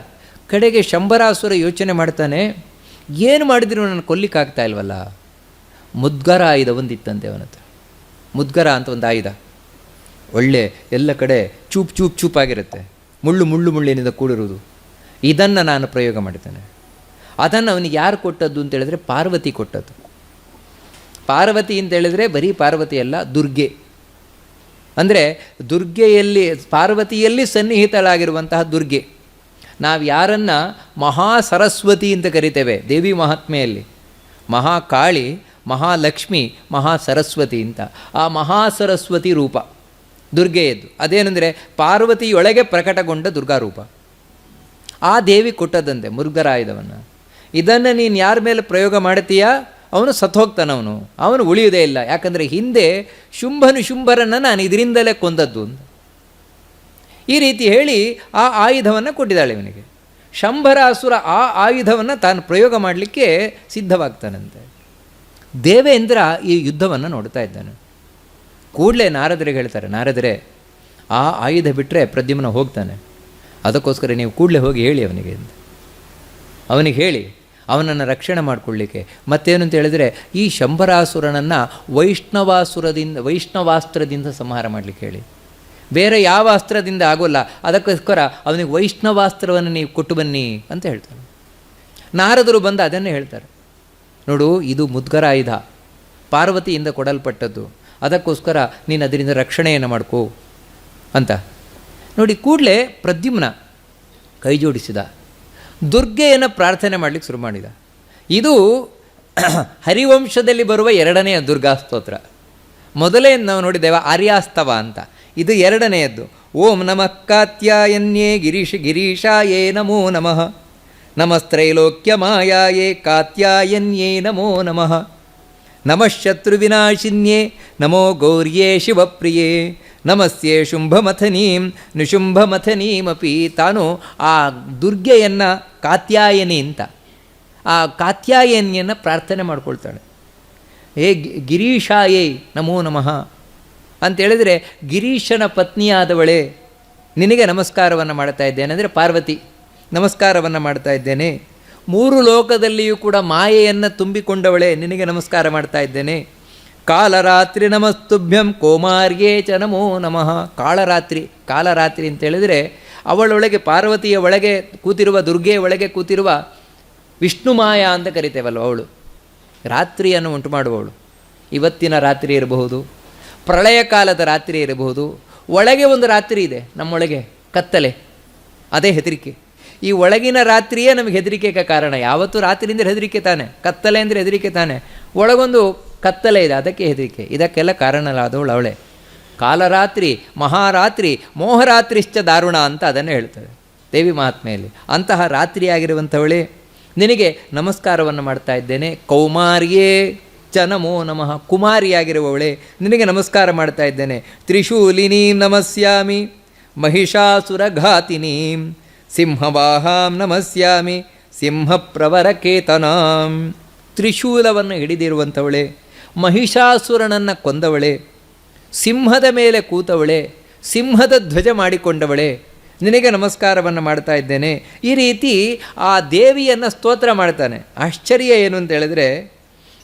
ಕಡೆಗೆ ಶಂಬರಾಸುರ ಯೋಚನೆ ಮಾಡ್ತಾನೆ, ಏನು ಮಾಡಿದ್ರು ನಾನು ಕೊಲ್ಲಿಕ್ಕಾಗ್ತಾ ಇಲ್ವಲ್ಲ. ಮುದ್ಗರ ಆಯುಧ ಒಂದಿತ್ತಂತೆ ಅವನ ಹತ್ರ. ಮುದ್ಗರ ಅಂತ ಒಂದು ಆಯುಧ, ಒಳ್ಳೆ ಎಲ್ಲ ಕಡೆ ಚೂಪಾಗಿರುತ್ತೆ, ಮುಳ್ಳಿನಿಂದ ಕೂಡಿರುವುದು. ಇದನ್ನು ನಾನು ಪ್ರಯೋಗ ಮಾಡ್ತೇನೆ. ಅದನ್ನು ಅವನಿಗೆ ಯಾರು ಕೊಟ್ಟದ್ದು ಅಂತ ಹೇಳಿದ್ರೆ ಪಾರ್ವತಿ ಕೊಟ್ಟದ್ದು. ಪಾರ್ವತಿ ಅಂತ ಹೇಳಿದ್ರೆ ಬರೀ ಪಾರ್ವತಿ ಅಲ್ಲ, ದುರ್ಗೆ. ಅಂದರೆ ದುರ್ಗೆಯಲ್ಲಿ, ಪಾರ್ವತಿಯಲ್ಲಿ ಸನ್ನಿಹಿತಳಾಗಿರುವಂತಹ ದುರ್ಗೆ. ನಾವು ಯಾರನ್ನು ಮಹಾಸರಸ್ವತಿ ಅಂತ ಕರಿತೇವೆ ದೇವಿ ಮಹಾತ್ಮೆಯಲ್ಲಿ, ಮಹಾಕಾಳಿ, ಮಹಾಲಕ್ಷ್ಮಿ, ಮಹಾಸರಸ್ವತಿ ಅಂತ. ಆ ಮಹಾಸರಸ್ವತಿ ರೂಪ ದುರ್ಗೆಯದ್ದು. ಅದೇನೆಂದರೆ ಪಾರ್ವತಿಯೊಳಗೆ ಪ್ರಕಟಗೊಂಡ ದುರ್ಗಾರೂಪ. ಆ ದೇವಿ ಕೊಟ್ಟದಂತೆ ಮುರುಘರಾಯುಧವನ್ನು. ಇದನ್ನು ನೀನು ಯಾರ ಮೇಲೆ ಪ್ರಯೋಗ ಮಾಡ್ತೀಯಾ ಅವನು ಸತ್ತೋಗ್ತಾನವನು, ಅವನು ಉಳಿಯುವುದೇ ಇಲ್ಲ. ಯಾಕಂದರೆ ಹಿಂದೆ ಶುಂಭರನ್ನು ನಾನು ಇದರಿಂದಲೇ ಕೊಂದದ್ದು ಅಂತ ಈ ರೀತಿ ಹೇಳಿ ಆ ಆಯುಧವನ್ನು ಕೊಟ್ಟಿದ್ದಾಳೆ ಇವನಿಗೆ. ಶಂಬರಾಸುರ ಆ ಆಯುಧವನ್ನು ತಾನು ಪ್ರಯೋಗ ಮಾಡಲಿಕ್ಕೆ ಸಿದ್ಧವಾಗ್ತಾನಂತೆ. ದೇವೇಂದ್ರ ಈ ಯುದ್ಧವನ್ನು ನೋಡ್ತಾ ಇದ್ದಾನೆ. ಕೂಡಲೇ ನಾರದರಿಗೆ ಹೇಳ್ತಾರೆ, ನಾರದರೇ ಆ ಆಯುಧ ಬಿಟ್ಟರೆ ಪ್ರದ್ಯುಮ್ನ ಹೋಗ್ತಾನೆ, ಅದಕ್ಕೋಸ್ಕರ ನೀವು ಕೂಡಲೇ ಹೋಗಿ ಹೇಳಿ ಅವನಿಗೆ ಅಂತ. ಅವನಿಗೆ ಹೇಳಿ ಅವನನ್ನು ರಕ್ಷಣೆ ಮಾಡಿಕೊಳ್ಳಿಕ್ಕೆ. ಮತ್ತೇನು ಅಂತ ಹೇಳಿದರೆ ಈ ಶಂಬರಾಸುರನನ್ನು ವೈಷ್ಣವಾಸ್ತ್ರದಿಂದ ಸಂಹಾರ ಮಾಡಲಿಕ್ಕೆ ಹೇಳಿ. ಬೇರೆ ಯಾವ ಅಸ್ತ್ರದಿಂದ ಆಗೋಲ್ಲ, ಅದಕ್ಕೋಸ್ಕರ ಅವನಿಗೆ ವೈಷ್ಣವಾಸ್ತ್ರವನ್ನು ನೀವು ಕೊಟ್ಟು ಬನ್ನಿ ಅಂತ ಹೇಳ್ತಾನೆ. ನಾರದರು ಬಂದು ಅದನ್ನೇ ಹೇಳ್ತಾರೆ, ನೋಡು ಇದು ಮುದ್ಗರ ಆಯುಧ, ಪಾರ್ವತಿಯಿಂದ ಕೊಡಲ್ಪಟ್ಟದ್ದು, ಅದಕ್ಕೋಸ್ಕರ ನೀನು ಅದರಿಂದ ರಕ್ಷಣೆಯನ್ನು ಮಾಡ್ಕೋ ಅಂತ ನೋಡಿ. ಕೂಡಲೇ ಪ್ರದ್ಯುಮ್ನ ಕೈ ಜೋಡಿಸಿದ, ದುರ್ಗೆಯನ್ನು ಪ್ರಾರ್ಥನೆ ಮಾಡಲಿಕ್ಕೆ ಶುರು ಮಾಡಿದ. ಇದು ಹರಿವಂಶದಲ್ಲಿ ಬರುವ ಎರಡನೆಯ ದುರ್ಗಾ ಸ್ತೋತ್ರ. ಮೊದಲೇ ನಾವು ನೋಡಿದ್ದೇವೆ ಆರ್ಯಾಸ್ತವ ಅಂತ, ಇದು ಎರಡನೆಯದ್ದು. ಓಂ ನಮಃ ಕಾತ್ಯಾಯನ್ಯೇ ಗಿರೀಶಾಯೇ ನಮೋ ನಮಃ, ನಮಸ್ತ್ರೈಲೋಕ್ಯ ಮಾಯಾಯೇ ಕಾತ್ಯಾಯನ್ಯೇ ನಮೋ ನಮಃ, ನಮಃ ಶತ್ರುವಿನಾಶಿನ್ಯೇ ನಮೋ ಗೌರ್ಯೇ ಶಿವಪ್ರಿಯೇ, ನಮಸ್ಯೇ ಶುಂಭಮಥನೀಂ ನಿಶುಂಭಮಥನೀಮಪಿ. ತಾನು ಆ ದುರ್ಗೆಯನ್ನು ಕಾತ್ಯಾಯನಿ ಅಂತ, ಆ ಕಾತ್ಯಾಯನಿಯನ್ನು ಪ್ರಾರ್ಥನೆ ಮಾಡ್ಕೊಳ್ತಾಳೆ. ಗಿರೀಶಾಯೇ ನಮೋ ನಮಃ ಅಂತೇಳಿದರೆ ಗಿರೀಶನ ಪತ್ನಿಯಾದವಳೇ ನಿನಗೆ ನಮಸ್ಕಾರವನ್ನು ಮಾಡ್ತಾ ಇದ್ದೇನೆ. ಅಂದರೆ ಪಾರ್ವತಿ ನಮಸ್ಕಾರವನ್ನು ಮಾಡ್ತಾ ಇದ್ದೇನೆ. ಮೂರು ಲೋಕದಲ್ಲಿಯೂ ಕೂಡ ಮಾಯೆಯನ್ನು ತುಂಬಿಕೊಂಡವಳೇ ನಿನಗೆ ನಮಸ್ಕಾರ ಮಾಡ್ತಾ ಇದ್ದೇನೆ. ಕಾಲರಾತ್ರಿ ನಮಸ್ತುಭ್ಯಂ ಕೋಮಾರ್ಯೇ ಚ ನಮೋ ನಮಃ. ಕಾಲರಾತ್ರಿ ಅಂತೇಳಿದರೆ ಅವಳೊಳಗೆ, ಪಾರ್ವತಿಯ ಒಳಗೆ ಕೂತಿರುವ, ದುರ್ಗೆಯ ಒಳಗೆ ಕೂತಿರುವ ವಿಷ್ಣು ಮಾಯಾ ಅಂತ ಕರಿತೇವಲ್ವ, ಅವಳು ರಾತ್ರಿಯನ್ನು ಉಂಟು ಮಾಡುವವಳು. ಇವತ್ತಿನ ರಾತ್ರಿ ಇರಬಹುದು, ಪ್ರಳಯ ಕಾಲದ ರಾತ್ರಿ ಇರಬಹುದು. ಒಳಗೆ ಒಂದು ರಾತ್ರಿ ಇದೆ, ನಮ್ಮೊಳಗೆ ಕತ್ತಲೆ, ಅದೇ ಹೆದರಿಕೆ. ಈ ಒಳಗಿನ ರಾತ್ರಿಯೇ ನಮಗೆ ಹೆದರಿಕೆಗೆ ಕಾರಣ. ಯಾವತ್ತೂ ರಾತ್ರಿ ಅಂದರೆ ಹೆದರಿಕೆ ತಾನೆ, ಕತ್ತಲೆ ಅಂದರೆ ಹೆದರಿಕೆ ತಾನೆ. ಒಳಗೊಂದು ಕತ್ತಲೆ ಇದೆ, ಅದಕ್ಕೆ ಹೆದರಿಕೆ. ಇದಕ್ಕೆಲ್ಲ ಕಾರಣಲಾದವಳು ಅವಳೆ. ಕಾಲರಾತ್ರಿ, ಮಹಾರಾತ್ರಿ, ಮೋಹರಾತ್ರಿಶ್ಚ ದಾರುಣ ಅಂತ ಅದನ್ನು ಹೇಳ್ತಾರೆ ದೇವಿ ಮಹಾತ್ಮೆಯಲ್ಲಿ. ಅಂತಹ ರಾತ್ರಿಯಾಗಿರುವಂಥವಳೇ ನಿನಗೆ ನಮಸ್ಕಾರವನ್ನು ಮಾಡ್ತಾ ಇದ್ದೇನೆ. ಕೌಮಾರ್ಯೇ ಚ ನಮೋ ನಮಃ, ಕುಮಾರಿಯಾಗಿರುವವಳೆ ನಿನಗೆ ನಮಸ್ಕಾರ ಮಾಡ್ತಾ ಇದ್ದೇನೆ. ತ್ರಿಶೂಲಿನೀಂ ನಮಸ್ಯಾಮಿ, ಮಹಿಷಾಸುರಘಾತಿನೀಂ, ಸಿಂಹವಾಹಾಂ ನಮಸ್ಯಾಮಿ, ಸಿಂಹಪ್ರವರಕೇತನಾಂ. ತ್ರಿಶೂಲವನ್ನು ಹಿಡಿದಿರುವಂಥವಳೆ, ಮಹಿಷಾಸುರನನ್ನು ಕೊಂದವಳೆ, ಸಿಂಹದ ಮೇಲೆ ಕೂತವಳೆ, ಸಿಂಹದ ಧ್ವಜ ಮಾಡಿಕೊಂಡವಳೆ, ನಿನಗೆ ನಮಸ್ಕಾರವನ್ನು ಮಾಡ್ತಾ ಇದ್ದೇನೆ. ಈ ರೀತಿ ಆ ದೇವಿಯನ್ನು ಸ್ತೋತ್ರ ಮಾಡ್ತಾನೆ. ಆಶ್ಚರ್ಯ ಏನು ಅಂತ ಹೇಳಿದ್ರೆ,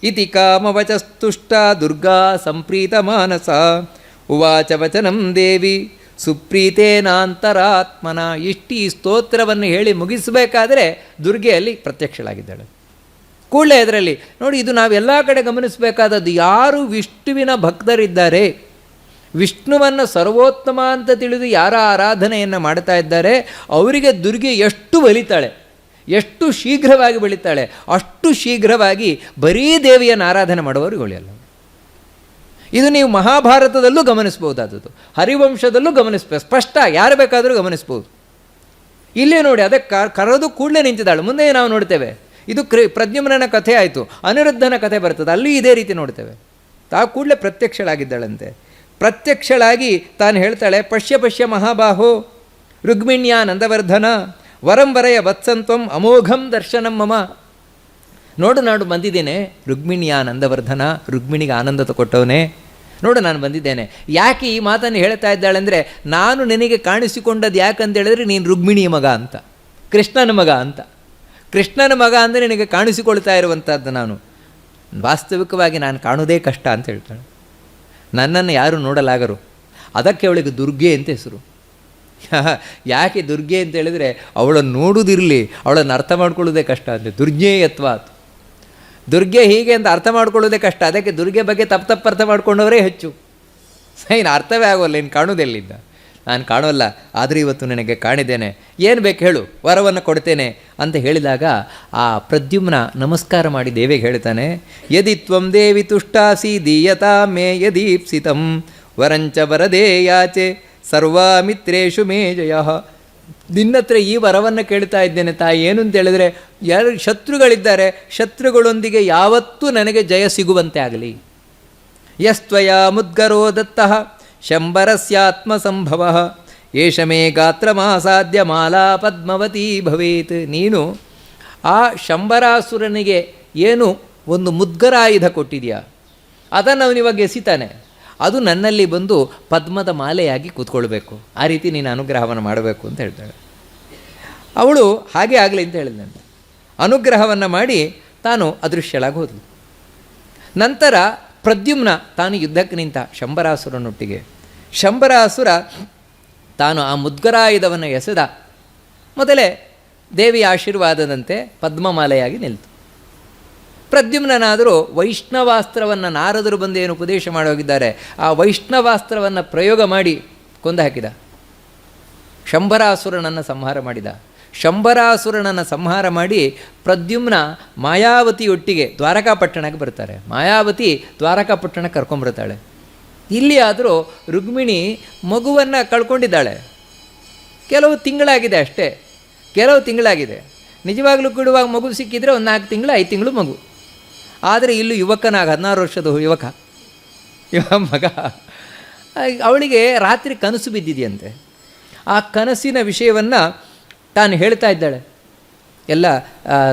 ಇತಿ ಕಾಮವಚಸ್ತುಷ್ಟ ದುರ್ಗಾ ಸಂಪ್ರೀತ ಮಾನಸ ಉವಾಚ ವಚನಂ ದೇವಿ ಸುಪ್ರೀತೇನಾಂತರಾತ್ಮನ. ಇಷ್ಟು ಈ ಸ್ತೋತ್ರವನ್ನು ಹೇಳಿ ಮುಗಿಸಬೇಕಾದರೆ ದುರ್ಗೆಯಲ್ಲಿ ಪ್ರತ್ಯಕ್ಷಳಾಗಿದ್ದಾಳೆ. ಕೂಡಲೇ ಇದರಲ್ಲಿ ನೋಡಿ, ಇದು ನಾವೆಲ್ಲ ಕಡೆ ಗಮನಿಸಬೇಕಾದದ್ದು. ಯಾರು ವಿಷ್ಣುವಿನ ಭಕ್ತರಿದ್ದಾರೆ, ವಿಷ್ಣುವನ್ನು ಸರ್ವೋತ್ತಮ ಅಂತ ತಿಳಿದು ಯಾರ ಆರಾಧನೆಯನ್ನು ಮಾಡ್ತಾ ಇದ್ದಾರೆ, ಅವರಿಗೆ ದುರ್ಗೆ ಎಷ್ಟು ಒಲಿತಾಳೆ, ಎಷ್ಟು ಶೀಘ್ರವಾಗಿ ಬೆಳೀತಾಳೆ, ಅಷ್ಟು ಶೀಘ್ರವಾಗಿ ಬರೀ ದೇವಿಯನ್ನು ಆರಾಧನೆ ಮಾಡುವವರಿಗೆ ಒಳ್ಳೆಯಲ್ಲ. ಇದು ನೀವು ಮಹಾಭಾರತದಲ್ಲೂ ಗಮನಿಸ್ಬೋದಾದದ್ದು, ಹರಿವಂಶದಲ್ಲೂ ಗಮನಿಸ್ಬೋದು, ಸ್ಪಷ್ಟ, ಯಾರು ಬೇಕಾದರೂ ಗಮನಿಸ್ಬೋದು. ಇಲ್ಲೇ ನೋಡಿ, ಅದಕ್ಕೆ ಕರೆದು ಕೂಡಲೇ ನಿಂತಿದ್ದಾಳೆ. ಮುಂದೆ ನಾವು ನೋಡ್ತೇವೆ, ಇದು ಪ್ರದ್ಯುಮ್ನನ ಕಥೆ ಆಯಿತು, ಅನಿರುದ್ಧನ ಕಥೆ ಬರ್ತದೆ, ಅಲ್ಲಿ ಇದೇ ರೀತಿ ನೋಡ್ತೇವೆ. ಕೂಡಲೇ ಪ್ರತ್ಯಕ್ಷಳಾಗಿದ್ದಾಳಂತೆ. ಪ್ರತ್ಯಕ್ಷಳಾಗಿ ತಾನು ಹೇಳ್ತಾಳೆ, ಪಶ್ಯ ಪಶ್ಯ ಮಹಾಬಾಹೋ ರುಗ್ಮಿಣ್ಯ ನಂದವರ್ಧನ ವರಂ ವರಯ ವತ್ಸಂತ್ವಂ ಅಮೋಘಂ ದರ್ಶನಂ ಮಮ. ನೋಡು ನಾನು ಬಂದಿದ್ದೇನೆ, ರುಗ್ಮಿಣಿಯ ನಂದವರ್ಧನ, ರುಗ್ಮಿಣಿಗೆ ಆನಂದ ಕೊಟ್ಟವನೇ, ನೋಡು ನಾನು ಬಂದಿದ್ದೇನೆ. ಯಾಕೆ ಈ ಮಾತನ್ನು ಹೇಳ್ತಾ ಇದ್ದಾಳೆ ಅಂದರೆ, ನಾನು ನಿನಗೆ ಕಾಣಿಸಿಕೊಂಡದ್ದು ಯಾಕಂತ ಹೇಳಿದ್ರೆ ನೀನು ರುಗ್ಮಿಣಿಯ ಮಗ ಅಂತ, ಕೃಷ್ಣನ ಮಗ ಅಂತ. ಕೃಷ್ಣನ ಮಗ ಅಂದರೆ ನಿನಗೆ ಕಾಣಿಸಿಕೊಳ್ತಾ ಇರುವಂಥದ್ದು ನಾನು. ವಾಸ್ತವಿಕವಾಗಿ ನಾನು ಕಾಣೋದೇ ಕಷ್ಟ ಅಂತ ಹೇಳ್ತಾಳೆ. ನನ್ನನ್ನು ಯಾರು ನೋಡಲಾಗರು, ಅದಕ್ಕೆ ಅವಳಿಗೆ ದುರ್ಗೆ ಅಂತ ಹೆಸರು. ಯಾಕೆ ದುರ್ಗೆ ಅಂತ ಹೇಳಿದರೆ, ಅವಳನ್ನು ನೋಡುವುದಿರಲಿ, ಅವಳನ್ನು ಅರ್ಥ ಮಾಡ್ಕೊಳ್ಳೋದೇ ಕಷ್ಟ ಅಂದರೆ ದುರ್ಜೇಯತ್ವ. ದುರ್ಗೆ ಹೀಗೆ ಅಂತ ಅರ್ಥ ಮಾಡ್ಕೊಳ್ಳೋದೇ ಕಷ್ಟ, ಅದಕ್ಕೆ ದುರ್ಗೆ ಬಗ್ಗೆ ತಪ್ಪು ಅರ್ಥ ಮಾಡ್ಕೊಂಡವರೇ ಹೆಚ್ಚು. ಇನ್ನು ಅರ್ಥವೇ ಆಗೋಲ್ಲ, ಇನ್ನು ಕಾಣೋದೆಲ್ಲಿದ್ದ. ನಾನು ಕಾಣೋಲ್ಲ, ಆದರೆ ಇವತ್ತು ನಿನಗೆ ಕಾಣಿದ್ದೇನೆ, ಏನು ಬೇಕು ಹೇಳು, ವರವನ್ನು ಕೊಡ್ತೇನೆ ಅಂತ ಹೇಳಿದಾಗ ಆ ಪ್ರದ್ಯುಮ್ನ ನಮಸ್ಕಾರ ಮಾಡಿ ದೇವಿಗೆ ಹೇಳ್ತಾನೆ, ಯದಿ ತ್ವಂ ದೇವಿ ತುಷ್ಟಾಸಿ ದೀಯತಾ ಮೇ ಯದೀಪ್ಸಿತಂ ವರಂಚ ವರದೇ ಯಾಚೆ ಸರ್ವಾಮಿತ್ರೇಷು ಮೇ ಜಯ. ನಿನ್ನತ್ರ ಈ ವರವನ್ನು ಕೇಳ್ತಾ ಇದ್ದೇನೆ ತಾಯಿ. ಏನು ಅಂತ ಹೇಳಿದ್ರೆ, ಯಾರು ಶತ್ರುಗಳಿದ್ದಾರೆ, ಶತ್ರುಗಳೊಂದಿಗೆ ಯಾವತ್ತೂ ನನಗೆ ಜಯ ಸಿಗುವಂತೆ ಆಗಲಿ. ಯಸ್ತ್ವಯ ಮುದ್ಗರೋ ದತ್ತಃ ಶಂಬರಸ್ಯಾತ್ಮಸಂಭವ ಏಷ ಮೇ ಗಾತ್ರಮಾಸಾದ್ಯ ಮಾಲಾ ಪದ್ಮವತಿ ಭವೇತ್. ನೀನು ಆ ಶಂಬರಾಸುರನಿಗೆ ಏನು ಒಂದು ಮುದ್ಗರಾಯುಧ ಕೊಟ್ಟಿದೆಯಾ, ಅದನ್ನು ಅವನಿವಾಗ ಎಸಿತಾನೆ, ಅದು ನನ್ನಲ್ಲಿ ಬಂದು ಪದ್ಮದ ಮಾಲೆಯಾಗಿ ಕೂತ್ಕೊಳ್ಬೇಕು. ಆ ರೀತಿ ನೀನು ಅನುಗ್ರಹವನ್ನು ಮಾಡಬೇಕು ಅಂತ ಹೇಳ್ತಾಳೆ. ಅವಳು ಹಾಗೆ ಆಗಲಿ ಅಂತ ಹೇಳಿದಂತೆ ಅನುಗ್ರಹವನ್ನು ಮಾಡಿ ತಾನು ಅದೃಶ್ಯಳಾಗಿ ಹೋದಳು. ನಂತರ ಪ್ರದ್ಯುಮ್ನ ತಾನು ಯುದ್ಧಕ್ಕೆ ನಿಂತ ಶಂಬರಾಸುರನೊಟ್ಟಿಗೆ. ಶಂಬರಾಸುರ ತಾನು ಆ ಮುದ್ಗರಾಯುಧವನ್ನು ಎಸೆದ. ಮೊದಲೇ ದೇವಿಯ ಆಶೀರ್ವಾದದಂತೆ ಪದ್ಮಮಾಲೆಯಾಗಿ ನಿಲ್ತು. ಪ್ರದ್ಯುಮ್ನಾದರೂ ವೈಷ್ಣವಾಸ್ತ್ರವನ್ನು ನಾರದರು ಬಂದು ಏನು ಉಪದೇಶ ಮಾಡೋಗಿದ್ದಾರೆ, ಆ ವೈಷ್ಣವಾಸ್ತ್ರವನ್ನು ಪ್ರಯೋಗ ಮಾಡಿ ಕೊಂದು ಹಾಕಿದ. ಶಂಬರಾಸುರನನ್ನು ಸಂಹಾರ ಮಾಡಿದ. ಶಂಬರಾಸುರನನ್ನು ಸಂಹಾರ ಮಾಡಿ ಪ್ರದ್ಯುಮ್ನ ಮಾಯಾವತಿಯೊಟ್ಟಿಗೆ ದ್ವಾರಕಾಪಟ್ಟಣಕ್ಕೆ ಬರ್ತಾರೆ. ಮಾಯಾವತಿ ದ್ವಾರಕಾಪಟ್ಟಣಕ್ಕೆ ಕರ್ಕೊಂಬರ್ತಾಳೆ. ಇಲ್ಲಿ ಆದರೂ ರುಕ್ಮಿಣಿ ಮಗುವನ್ನು ಕಳ್ಕೊಂಡಿದ್ದಾಳೆ. ಕೆಲವು ತಿಂಗಳಾಗಿದೆ ಅಷ್ಟೇ, ಕೆಲವು ತಿಂಗಳಾಗಿದೆ. ನಿಜವಾಗ್ಲೂ ಕೊಡುವಾಗ ಮಗು ಸಿಕ್ಕಿದರೆ ಒಂದು 4 ತಿಂಗಳು 5 ತಿಂಗಳು ಮಗು. ಆದರೆ ಇಲ್ಲೂ ಯುವಕನಾಗ 16 ವರ್ಷದ ಯುವಕ ಮಗ. ಅವಳಿಗೆ ರಾತ್ರಿ ಕನಸು ಬಿದ್ದಿದೆಯಂತೆ. ಆ ಕನಸಿನ ವಿಷಯವನ್ನು ತಾನು ಹೇಳ್ತಾ ಇದ್ದಾಳೆ ಎಲ್ಲ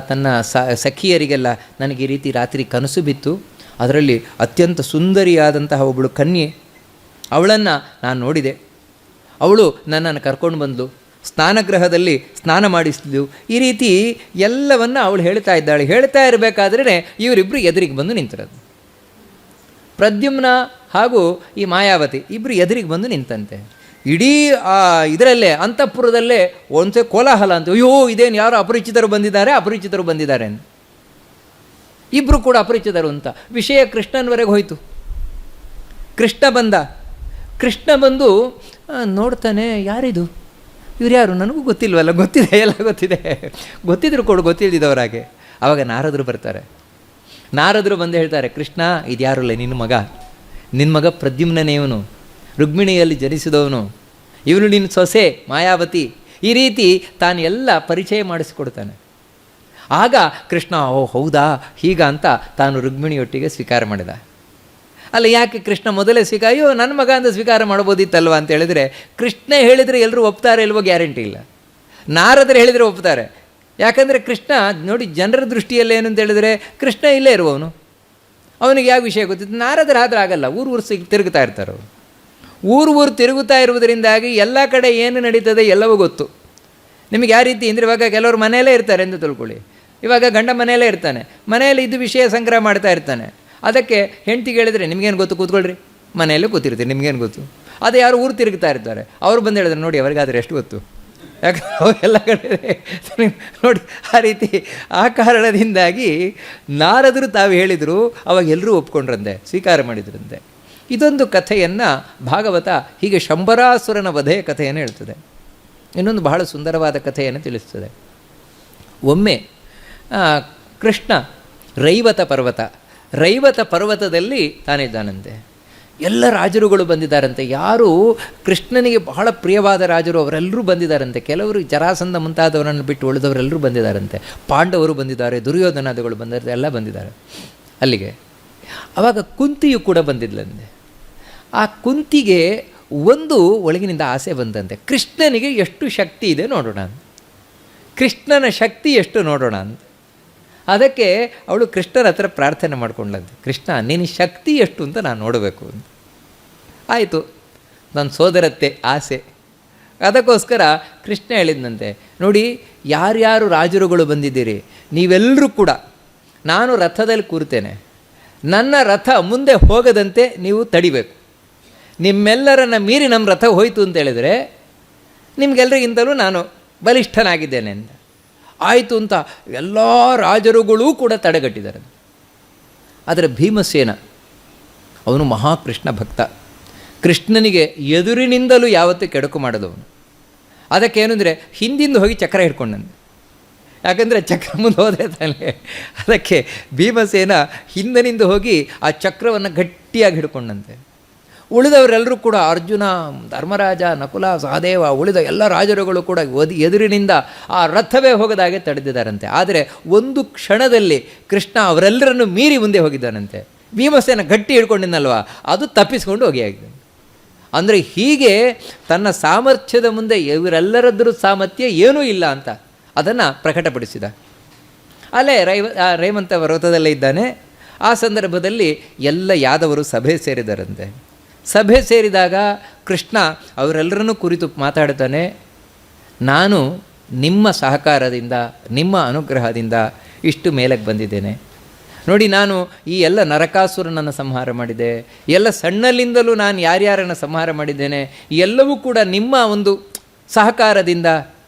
ತನ್ನ ಸಖಿಯರಿಗೆಲ್ಲ. ನನಗೆ ಈ ರೀತಿ ರಾತ್ರಿ ಕನಸು ಬಿತ್ತು, ಅದರಲ್ಲಿ ಅತ್ಯಂತ ಸುಂದರಿಯಾದಂತಹ ಒಬ್ಬಳು ಕನ್ಯೆ, ಅವಳನ್ನು ನಾನು ನೋಡಿದೆ. ಅವಳು ನನ್ನನ್ನು ಕರ್ಕೊಂಡು ಬಂದಳು, ಸ್ನಾನಗೃಹದಲ್ಲಿ ಸ್ನಾನ ಮಾಡಿಸಿದ್ಲು. ಈ ರೀತಿ ಎಲ್ಲವನ್ನು ಅವಳು ಹೇಳ್ತಾ ಇದ್ದಾಳೆ. ಹೇಳ್ತಾ ಇರಬೇಕಾದ್ರೆ ಇವರಿಬ್ಬರು ಎದುರಿಗೆ ಬಂದು ನಿಂತಿರೋದು. ಪ್ರದ್ಯುಮ್ನ ಹಾಗೂ ಈ ಮಾಯಾವತಿ ಇಬ್ಬರು ಎದುರಿಗೆ ಬಂದು ನಿಂತಂತೆ. ಇಡೀ ಇದರಲ್ಲೇ ಅಂತಃಪುರದಲ್ಲೇ ಒಂದ್ಸೆ ಕೋಲಾಹಲ ಅಂತ, ಅಯ್ಯೋ ಇದೇನು ಯಾರೋ ಅಪರಿಚಿತರು ಬಂದಿದ್ದಾರೆ ಅಂತ. ಇಬ್ಬರು ಕೂಡ ಅಪರಿಚಿತರು ಅಂತ ವಿಷಯ ಕೃಷ್ಣನವರೆಗೆ ಹೋಯಿತು. ಕೃಷ್ಣ ಬಂದು ನೋಡ್ತಾನೆ, ಯಾರಿದು, ಇವ್ರು ಯಾರು, ನನಗೂ ಗೊತ್ತಿಲ್ವಲ್ಲ, ಗೊತ್ತಿದೆ, ಎಲ್ಲ ಗೊತ್ತಿದ್ರು ಕೊಡು, ಗೊತ್ತಿಲ್ಲದವರಾಗೆ. ಆವಾಗ ನಾರದರು ಬರ್ತಾರೆ. ನಾರದರು ಬಂದು ಹೇಳ್ತಾರೆ, ಕೃಷ್ಣ ಇದ್ಯಾರಲ್ಲ, ನಿನ್ನ ಮಗ ಪ್ರದ್ಯುಮ್ನೇ, ಇವನು ರುಕ್ಮಿಣಿಯಲ್ಲಿ ಜನಿಸಿದವನು, ಇವನು ನಿನ್ನ ಸೊಸೆ ಮಾಯಾವತಿ. ಈ ರೀತಿ ತಾನು ಎಲ್ಲ ಪರಿಚಯ ಮಾಡಿಸ್ಕೊಡ್ತಾನೆ. ಆಗ ಕೃಷ್ಣ ಓ ಹೌದಾ ಹೀಗ ಅಂತ ತಾನು ರುಕ್ಮಿಣಿಯೊಟ್ಟಿಗೆ ಸ್ವೀಕಾರ ಮಾಡಿದ. ಅಲ್ಲ, ಯಾಕೆ ಕೃಷ್ಣ ಮೊದಲೇ ಅಯ್ಯೋ ನನ್ನ ಮಗ ಅಂತ ಸ್ವೀಕಾರ ಮಾಡ್ಬೋದಿತ್ತಲ್ವ ಅಂತ ಹೇಳಿದರೆ, ಕೃಷ್ಣ ಹೇಳಿದರೆ ಎಲ್ಲರೂ ಒಪ್ತಾರೆ ಇಲ್ವೋ ಗ್ಯಾರಂಟಿ ಇಲ್ಲ. ನಾರದರು ಹೇಳಿದರೆ ಒಪ್ತಾರೆ. ಯಾಕಂದರೆ ಕೃಷ್ಣ ನೋಡಿ, ಜನರ ದೃಷ್ಟಿಯಲ್ಲಿ ಏನು ಅಂತ ಹೇಳಿದರೆ ಕೃಷ್ಣ ಇಲ್ಲೇ ಇರುವವನು, ಅವನಿಗೆ ಯಾವ ವಿಷಯ ಗೊತ್ತಿತ್ತು. ನಾರದರು ಆದ್ರೆ ಆಗಲ್ಲ, ಊರು ತಿರುಗುತ್ತಾ ಇರ್ತಾರೆ ಅವರು. ಊರು ತಿರುಗುತ್ತಾ ಇರುವುದರಿಂದಾಗಿ ಎಲ್ಲ ಕಡೆ ಏನು ನಡೀತದೆ ಎಲ್ಲವೂ ಗೊತ್ತು. ನಿಮಗೆ ಯಾವ ರೀತಿ ಅಂದರೆ, ಇವಾಗ ಕೆಲವರು ಮನೆಯಲ್ಲೇ ಇರ್ತಾರೆ ಎಂದು ತಿಳ್ಕೊಳ್ಳಿ. ಇವಾಗ ಗಂಡ ಮನೆಯಲ್ಲೇ ಇರ್ತಾನೆ, ಮನೆಯಲ್ಲಿ ಇದು ವಿಷಯ ಸಂಗ್ರಹ ಮಾಡ್ತಾ ಇರ್ತಾನೆ. ಅದಕ್ಕೆ ಹೆಂಡ್ತಿಗೆ ಹೇಳಿದರೆ ನಿಮಗೇನು ಗೊತ್ತು, ಕೂತ್ಕೊಳ್ರಿ, ಮನೆಯಲ್ಲೇ ಕೂತಿರ್ತೀರಿ, ನಿಮಗೇನು ಗೊತ್ತು. ಅದೇ ಯಾರು ಊರು ತಿರುಗ್ತಾ ಇರ್ತಾರೆ, ಅವರು ಬಂದು ಹೇಳಿದ್ರೆ ನೋಡಿ ಅವರಿಗಾದರೆ ಎಷ್ಟು ಗೊತ್ತು, ಯಾಕಂದ್ರೆ ಅವರೆಲ್ಲ ಕಡೆ ನೋಡಿ. ಆ ರೀತಿ ಆ ಕಾರಣದಿಂದಾಗಿ ನಾರದರು ತಾವು ಹೇಳಿದರು, ಅವಾಗ ಎಲ್ಲರೂ ಒಪ್ಕೊಂಡ್ರಂತೆ, ಸ್ವೀಕಾರ ಮಾಡಿದ್ರಂತೆ. ಇದೊಂದು ಕಥೆಯನ್ನು ಭಾಗವತ ಹೀಗೆ ಶಂಬರಾಸುರನ ವಧೆಯ ಕಥೆಯನ್ನು ಹೇಳ್ತದೆ. ಇನ್ನೊಂದು ಬಹಳ ಸುಂದರವಾದ ಕಥೆಯನ್ನು ತಿಳಿಸ್ತದೆ. ಒಮ್ಮೆ ಕೃಷ್ಣ ರೈವತ ಪರ್ವತದಲ್ಲಿ ತಾನಿದ್ದಾನಂತೆ. ಎಲ್ಲ ರಾಜರುಗಳು ಬಂದಿದ್ದಾರಂತೆ. ಯಾರು ಕೃಷ್ಣನಿಗೆ ಬಹಳ ಪ್ರಿಯವಾದ ರಾಜರು ಅವರೆಲ್ಲರೂ ಬಂದಿದ್ದಾರಂತೆ. ಕೆಲವರು ಜರಾಸಂಧ ಮುಂತಾದವರನ್ನು ಬಿಟ್ಟು ಉಳಿದವರೆಲ್ಲರೂ ಬಂದಿದ್ದಾರಂತೆ. ಪಾಂಡವರು ಬಂದಿದ್ದಾರೆ, ದುರ್ಯೋಧನಾದಿಗಳು ಬಂದಿದ್ದಾರೆ, ಎಲ್ಲ ಬಂದಿದ್ದಾರೆ ಅಲ್ಲಿಗೆ. ಆವಾಗ ಕುಂತಿಯು ಕೂಡ ಬಂದಿದ್ಲಂತೆ. ಆ ಕುಂತಿಗೆ ಒಂದು ಒಳಗಿನಿಂದ ಆಸೆ ಬಂದಂತೆ, ಕೃಷ್ಣನಿಗೆ ಎಷ್ಟು ಶಕ್ತಿ ಇದೆ ನೋಡೋಣ ಅಂತ, ಕೃಷ್ಣನ ಶಕ್ತಿ ಎಷ್ಟು ನೋಡೋಣ ಅಂತ. ಅದಕ್ಕೆ ಅವಳು ಕೃಷ್ಣನ ಹತ್ರ ಪ್ರಾರ್ಥನೆ ಮಾಡ್ಕೊಂಡ್ಲಂತೆ, ಕೃಷ್ಣ ನಿನ್ನ ಶಕ್ತಿ ಎಷ್ಟು ಅಂತ ನಾನು ನೋಡಬೇಕು ಅಂತ. ಆಯಿತು, ನನ್ನ ಸೋದರತ್ತೆ ಆಸೆ. ಅದಕ್ಕೋಸ್ಕರ ಕೃಷ್ಣ ಹೇಳಿದಂತೆ, ನೋಡಿ ಯಾರ್ಯಾರು ರಾಜರುಗಳು ಬಂದಿದ್ದೀರಿ ನೀವೆಲ್ಲರೂ ಕೂಡ, ನಾನು ರಥದಲ್ಲಿ ಕೂರ್ತೇನೆ, ನನ್ನ ರಥ ಮುಂದೆ ಹೋಗದಂತೆ ನೀವು ತಡಿಬೇಕು. ನಿಮ್ಮೆಲ್ಲರನ್ನ ಮೀರಿ ನಮ್ಮ ರಥ ಹೋಯಿತು ಅಂತ ಹೇಳಿದರೆ ನಿಮಗೆಲ್ಲರಿಗಿಂತಲೂ ನಾನು ಬಲಿಷ್ಠನಾಗಿದ್ದೇನೆ ಅಂತ. ಆಯಿತು ಅಂತ ಎಲ್ಲ ರಾಜರುಗಳೂ ಕೂಡ ತಡೆಗಟ್ಟಿದ್ದಾರೆ. ಆದರೆ ಭೀಮಸೇನ ಅವನು ಮಹಾಕೃಷ್ಣ ಭಕ್ತ, ಕೃಷ್ಣನಿಗೆ ಎದುರಿನಿಂದಲೂ ಯಾವತ್ತೂ ಕೆಡಕು ಮಾಡೋದವನು. ಅದಕ್ಕೇನೆಂದರೆ ಹಿಂದಿಂದ ಹೋಗಿ ಚಕ್ರ ಹಿಡ್ಕೊಂಡಂತೆ, ಯಾಕಂದರೆ ಚಕ್ರ ಮುಂದೆ ಹೋದರೆ ತಾನೆ. ಅದಕ್ಕೆ ಭೀಮಸೇನ ಹಿಂದಿನಿಂದ ಹೋಗಿ ಆ ಚಕ್ರವನ್ನು ಗಟ್ಟಿಯಾಗಿ ಹಿಡ್ಕೊಂಡಂತೆ. ಉಳಿದವರೆಲ್ಲರೂ ಕೂಡ ಅರ್ಜುನ, ಧರ್ಮರಾಜ, ನಕುಲ, ಸಹದೇವ, ಉಳಿದ ಎಲ್ಲ ರಾಜರುಗಳು ಕೂಡ ಎದುರಿನಿಂದ ಆ ರಥವೇ ಹೋಗದಾಗೆ ತಡೆದಿದ್ದಾರಂತೆ. ಆದರೆ ಒಂದು ಕ್ಷಣದಲ್ಲಿ ಕೃಷ್ಣ ಅವರೆಲ್ಲರನ್ನು ಮೀರಿ ಮುಂದೆ ಹೋಗಿದ್ದಾನಂತೆ. ಭೀಮಸೇನ ಗಟ್ಟಿ ಹಿಡ್ಕೊಂಡಿದ್ದಲ್ವ, ಅದು ತಪ್ಪಿಸ್ಕೊಂಡು ಹೋಗಿಯಾಗಿದೆ. ಅಂದರೆ ಹೀಗೆ ತನ್ನ ಸಾಮರ್ಥ್ಯದ ಮುಂದೆ ಇವರೆಲ್ಲರದ್ರೂ ಸಾಮರ್ಥ್ಯ ಏನೂ ಇಲ್ಲ ಅಂತ ಅದನ್ನು ಪ್ರಕಟಪಡಿಸಿದ. ಅಲ್ಲೇ ರೇಮಂತ ಪರ್ವತದಲ್ಲೇ ಇದ್ದಾನೆ. ಆ ಸಂದರ್ಭದಲ್ಲಿ ಎಲ್ಲ ಯಾದವರು ಸಭೆ ಸೇರಿದರಂತೆ. ಸಭೆ ಸೇರಿದಾಗ ಕೃಷ್ಣ ಅವರೆಲ್ಲರನ್ನೂ ಕುರಿತು ಮಾತಾಡ್ತಾನೆ, ನಾನು ನಿಮ್ಮ ಸಹಕಾರದಿಂದ, ನಿಮ್ಮ ಅನುಗ್ರಹದಿಂದ ಇಷ್ಟು ಮೇಲಕ್ಕೆ ಬಂದಿದ್ದೇನೆ ನೋಡಿ. ನಾನು ಈ ಎಲ್ಲ ನರಕಾಸುರನನ್ನು ಸಂಹಾರ ಮಾಡಿದೆ, ಎಲ್ಲ ಸಣ್ಣಲ್ಲಿಂದಲೂ ನಾನು ಯಾರ್ಯಾರನ್ನು ಸಂಹಾರ ಮಾಡಿದ್ದೇನೆ, ಎಲ್ಲವೂ ಕೂಡ ನಿಮ್ಮ ಒಂದು ಸಹಕಾರದಿಂದ,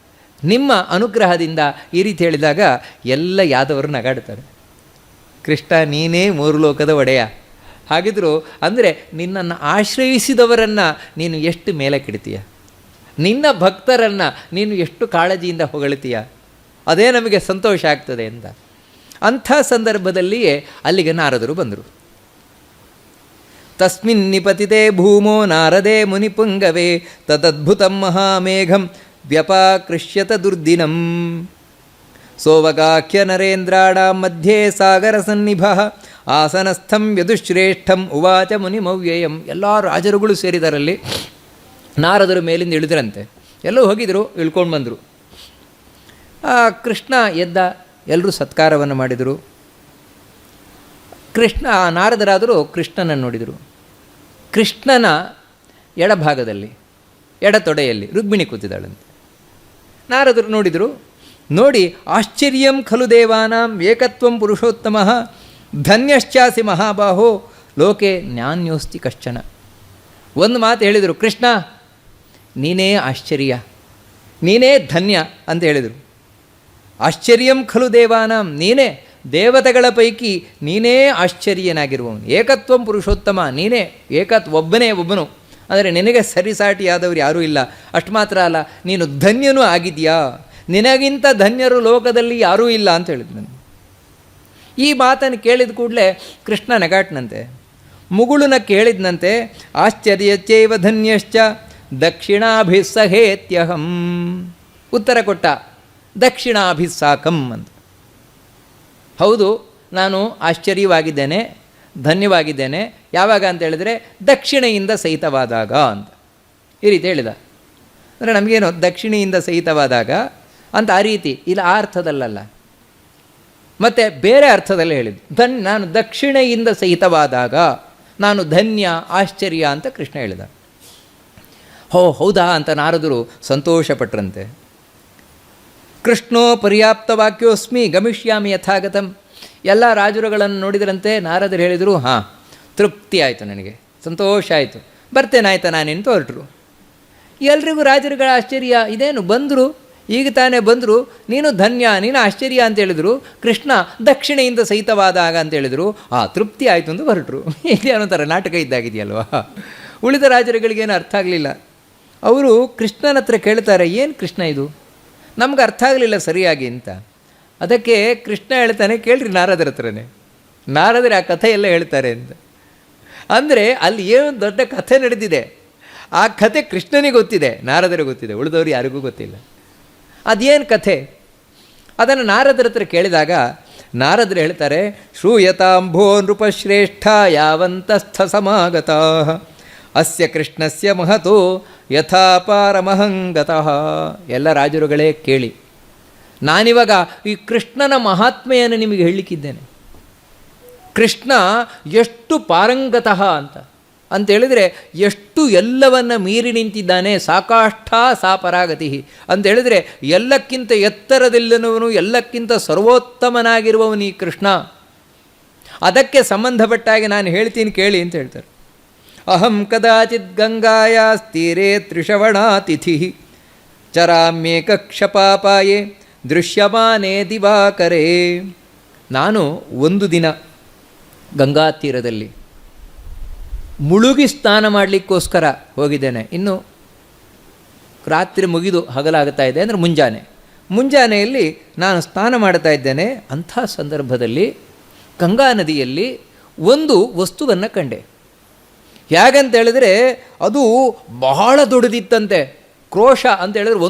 ನಿಮ್ಮ ಅನುಗ್ರಹದಿಂದ. ಈ ರೀತಿ ಹೇಳಿದಾಗ ಎಲ್ಲ ಯಾದವರು ನಗಾಡ್ತಾರೆ. ಕೃಷ್ಣ ನೀನೇ ಮೂರು ಲೋಕದ ಒಡೆಯ, ಹಾಗಿದ್ರು ಅಂದರೆ ನಿನ್ನನ್ನು ಆಶ್ರಯಿಸಿದವರನ್ನು ನೀನು ಎಷ್ಟು ಮೇಲೆ ಕೆಡ್ತೀಯ, ನಿನ್ನ ಭಕ್ತರನ್ನು ನೀನು ಎಷ್ಟು ಕಾಳಜಿಯಿಂದ ಹೊಗಳ್ತೀಯ, ಅದೇ ನಮಗೆ ಸಂತೋಷ ಆಗ್ತದೆ ಅಂತ. ಅಂಥ ಸಂದರ್ಭದಲ್ಲಿಯೇ ಅಲ್ಲಿಗೆ ನಾರದರು ಬಂದರು. ತಸ್ಮಿನ್ ನಿಪತಿತೆ ಭೂಮೋ ನಾರದೇ ಮುನಿಪುಂಗವೇ ತದದ್ಭುತಂ ಮಹಾಮೇಘಂ ವ್ಯಪಾಕೃಷ್ಯತ ದುರ್ದಿನಂ ಸೋವಗಾಖ್ಯ ನರೇಂದ್ರಾಣ ಮಧ್ಯೆ ಸಾಗರ ಸನ್ನಿಭಃ ಆಸನಸ್ಥಂ ಯದುಶ್ರೇಷ್ಠಂ ಉವಾಚ ಮುನಿಮವ್ಯಯಂ. ಎಲ್ಲ ರಾಜರುಗಳು ಸೇರಿದರಲ್ಲಿ. ನಾರದರು ಮೇಲಿಂದ ಇಳಿದ್ರಂತೆ, ಎಲ್ಲೂ ಹೋಗಿದ್ರು, ಇಳ್ಕೊಂಡು ಬಂದರು. ಕೃಷ್ಣ ಎದ್ದ, ಎಲ್ಲರೂ ಸತ್ಕಾರವನ್ನು ಮಾಡಿದರು. ನಾರದರಾದರೂ ಕೃಷ್ಣನನ್ನು ನೋಡಿದರು. ಕೃಷ್ಣನ ಎಡಭಾಗದಲ್ಲಿ, ಎಡತೊಡೆಯಲ್ಲಿ ರುಕ್ಮಿಣಿ ಕೂತಿದ್ದಾಳಂತೆ. ನಾರದರು ನೋಡಿದರು. ನೋಡಿ ಆಶ್ಚರ್ಯಂ ಖಲು ದೇವಾನಾಂ ಏಕತ್ವಂ ಪುರುಷೋತ್ತಮಃ ಧನ್ಯಶ್ಚಾಸಿ ಮಹಾಬಾಹೋ ಲೋಕೆ ಜ್ಞಾನ್ಯೋಸ್ತಿ ಕಶ್ಚನ. ಒಂದು ಮಾತು ಹೇಳಿದರು, ಕೃಷ್ಣ ನೀನೇ ಆಶ್ಚರ್ಯ, ನೀನೇ ಧನ್ಯ ಅಂತ ಹೇಳಿದರು. ಆಶ್ಚರ್ಯಂ ಖಲು ದೇವಾನಾಂ, ನೀನೇ ದೇವತೆಗಳ ಪೈಕಿ ನೀನೇ ಆಶ್ಚರ್ಯನಾಗಿರುವವನು. ಏಕತ್ವಂ ಪುರುಷೋತ್ತಮ, ನೀನೇ ಒಬ್ಬನೇ ಒಬ್ಬನು. ಅಂದರೆ ನಿನಗೆ ಸರಿಸಾಟಿಯಾದವರು ಯಾರೂ ಇಲ್ಲ. ಅಷ್ಟು ಮಾತ್ರ ಅಲ್ಲ, ನೀನು ಧನ್ಯನೂ ಆಗಿದೆಯಾ, ನಿನಗಿಂತ ಧನ್ಯರು ಲೋಕದಲ್ಲಿ ಯಾರೂ ಇಲ್ಲ ಅಂತ ಹೇಳಿದ್ ನಾನು. ಈ ಮಾತನ್ನು ಕೇಳಿದ ಕೂಡಲೇ ಕೃಷ್ಣ ನಗಾಟ್ನಂತೆ, ಮುಗುಳುನ ಕೇಳಿದ್ನಂತೆ. ಆಶ್ಚರ್ಯಚೈವ ಧನ್ಯಶ್ಚ ದಕ್ಷಿಣಾಭಿಸ್ಸಹೇತ್ಯಹಂ. ಉತ್ತರ ಕೊಟ್ಟ, ದಕ್ಷಿಣಾಭಿಸ್ಸಾಕಂ ಅಂತ. ಹೌದು, ನಾನು ಆಶ್ಚರ್ಯವಾಗಿದ್ದೇನೆ, ಧನ್ಯವಾಗಿದ್ದೇನೆ. ಯಾವಾಗ ಅಂತ ಹೇಳಿದ್ರೆ ದಕ್ಷಿಣೆಯಿಂದ ಸಹಿತವಾದಾಗ ಅಂತ ಈ ರೀತಿ ಹೇಳಿದ. ಅಂದರೆ ನಮಗೇನು ದಕ್ಷಿಣೆಯಿಂದ ಸಹಿತವಾದಾಗ ಅಂತ ಆ ರೀತಿ ಇಲ್ಲ, ಆ ಅರ್ಥದಲ್ಲಲ್ಲ, ಮತ್ತು ಬೇರೆ ಅರ್ಥದಲ್ಲಿ ಹೇಳಿದ್ದು. ನಾನು ದಕ್ಷಿಣೆಯಿಂದ ಸಹಿತವಾದಾಗ ನಾನು ಧನ್ಯ, ಆಶ್ಚರ್ಯ ಅಂತ ಕೃಷ್ಣ ಹೇಳಿದ. ಹೌದಾ ಅಂತ ನಾರದರು ಸಂತೋಷಪಟ್ರಂತೆ. ಕೃಷ್ಣೋ ಪರ್ಯಾಪ್ತ ವಾಕ್ಯೋಸ್ಮಿ ಗಮಿಷ್ಯಾಮಿ ಯಥಾಗತಂ. ಎಲ್ಲ ರಾಜರುಗಳನ್ನು ನೋಡಿದ್ರಂತೆ. ನಾರದರು ಹೇಳಿದರು, ಹಾಂ ತೃಪ್ತಿ ಆಯಿತು, ನನಗೆ ಸಂತೋಷ ಆಯಿತು, ಬರ್ತೇನಾಯ್ತಾ ನಾನಿಂತ ಹೊರಟರು. ಎಲ್ರಿಗೂ ರಾಜರುಗಳ ಆಶ್ಚರ್ಯ, ಇದೇನು ಬಂದರು, ಈಗ ತಾನೇ ಬಂದರು, ನೀನು ಧನ್ಯ, ನೀನು ಆಶ್ಚರ್ಯ ಅಂತ ಹೇಳಿದರು. ಕೃಷ್ಣ ದಕ್ಷಿಣೆಯಿಂದ ಸಹಿತವಾದಾಗ ಅಂತ ಹೇಳಿದರು. ತೃಪ್ತಿ ಆಯಿತು ಅಂತ ಹೊರಟರು. ಇಲ್ಲಿ ಅನ್ನೋ ಥರ ನಾಟಕ ಇದ್ದಾಗಿದೆಯಲ್ವ. ಉಳಿದ ರಾಜರುಗಳಿಗೇನು ಅರ್ಥ ಆಗಲಿಲ್ಲ. ಅವರು ಕೃಷ್ಣನ ಹತ್ರ ಕೇಳ್ತಾರೆ, ಏನು ಕೃಷ್ಣ ಇದು, ನಮ್ಗೆ ಅರ್ಥ ಆಗಲಿಲ್ಲ ಸರಿಯಾಗಿ ಅಂತ. ಅದಕ್ಕೆ ಕೃಷ್ಣ ಹೇಳ್ತಾನೆ, ಕೇಳ್ರಿ ನಾರದರ ಹತ್ರನೇ, ನಾರದರು ಆ ಕಥೆ ಎಲ್ಲ ಹೇಳ್ತಾರೆ ಅಂತ. ಅಂದರೆ ಅಲ್ಲಿ ಏನು ದೊಡ್ಡ ಕಥೆ ನಡೆದಿದೆ, ಆ ಕಥೆ ಕೃಷ್ಣನಿಗೆ ಗೊತ್ತಿದೆ, ನಾರದರಿಗೆ ಗೊತ್ತಿದೆ, ಉಳಿದವರು ಯಾರಿಗೂ ಗೊತ್ತಿಲ್ಲ. ಅದೇನು ಕಥೆ ಅದನ್ನು ನಾರದರ ಹತ್ರ ಕೇಳಿದಾಗ ನಾರದರು ಹೇಳ್ತಾರೆ, ಶ್ರೂಯತಾಂಭೋ ನೃಪಶ್ರೇಷ್ಠ ಯಾವಂತಸ್ಥ ಸಮಾಗತಾ ಅಸ್ಯ ಕೃಷ್ಣಸ್ಯ ಮಹತೋ ಯಥಾಪಾರಮಹಂಗತಃ. ಎಲ್ಲ ರಾಜರುಗಳೇ ಕೇಳಿ, ನಾನಿವಾಗ ಈ ಕೃಷ್ಣನ ಮಹಾತ್ಮೆಯನ್ನು ನಿಮಗೆ ಹೇಳಲಿಕ್ಕಿದ್ದೇನೆ. ಕೃಷ್ಣ ಎಷ್ಟು ಪಾರಂಗತಃ ಅಂತೇಳಿದರೆ ಎಷ್ಟು ಎಲ್ಲವನ್ನು ಮೀರಿ ನಿಂತಿದ್ದಾನೆ. ಸಾಕಾಷ್ಠ ಸಾ ಪರಾಗತಿ ಅಂತೇಳಿದರೆ ಎಲ್ಲಕ್ಕಿಂತ ಎತ್ತರದಲ್ಲಿನವನು, ಎಲ್ಲಕ್ಕಿಂತ ಸರ್ವೋತ್ತಮನಾಗಿರುವವನು ಈ ಕೃಷ್ಣ. ಅದಕ್ಕೆ ಸಂಬಂಧಪಟ್ಟಾಗಿ ನಾನು ಹೇಳ್ತೀನಿ ಕೇಳಿ ಅಂತ ಹೇಳ್ತಾರೆ. ಅಹಂ ಕದಾಚಿತ್ ಗಂಗಾಯಾಸ್ತೀರೆ ತ್ರಿಷವಣಾತಿಥಿ ಚರಾಮ್ಯೇಕಕ್ಷಪಾಪಾಯೇ ದೃಶ್ಯಮಾನೇ ದಿವಾಕರೇ. ನಾನು ಒಂದು ದಿನ ಗಂಗಾ ತೀರದಲ್ಲಿ ಮುಳುಗಿ ಸ್ನಾನ ಮಾಡಲಿಕ್ಕೋಸ್ಕರ ಹೋಗಿದ್ದೇನೆ. ಇನ್ನು ರಾತ್ರಿ ಮುಗಿದು ಹಗಲಾಗ್ತಾ ಇದೆ, ಅಂದರೆ ಮುಂಜಾನೆಯಲ್ಲಿ ನಾನು ಸ್ನಾನ ಮಾಡ್ತಾ ಇದ್ದೇನೆ. ಅಂಥ ಸಂದರ್ಭದಲ್ಲಿ ಗಂಗಾ ನದಿಯಲ್ಲಿ ಒಂದು ವಸ್ತುವನ್ನು ಕಂಡೆ. ಹೇಗಂತೇಳಿದ್ರೆ ಅದು ಬಹಳ ದೊಡ್ಡದಿತ್ತಂತೆ. ಕ್ರೋಶ ಅಂತ ಹೇಳಿದ್ರೆ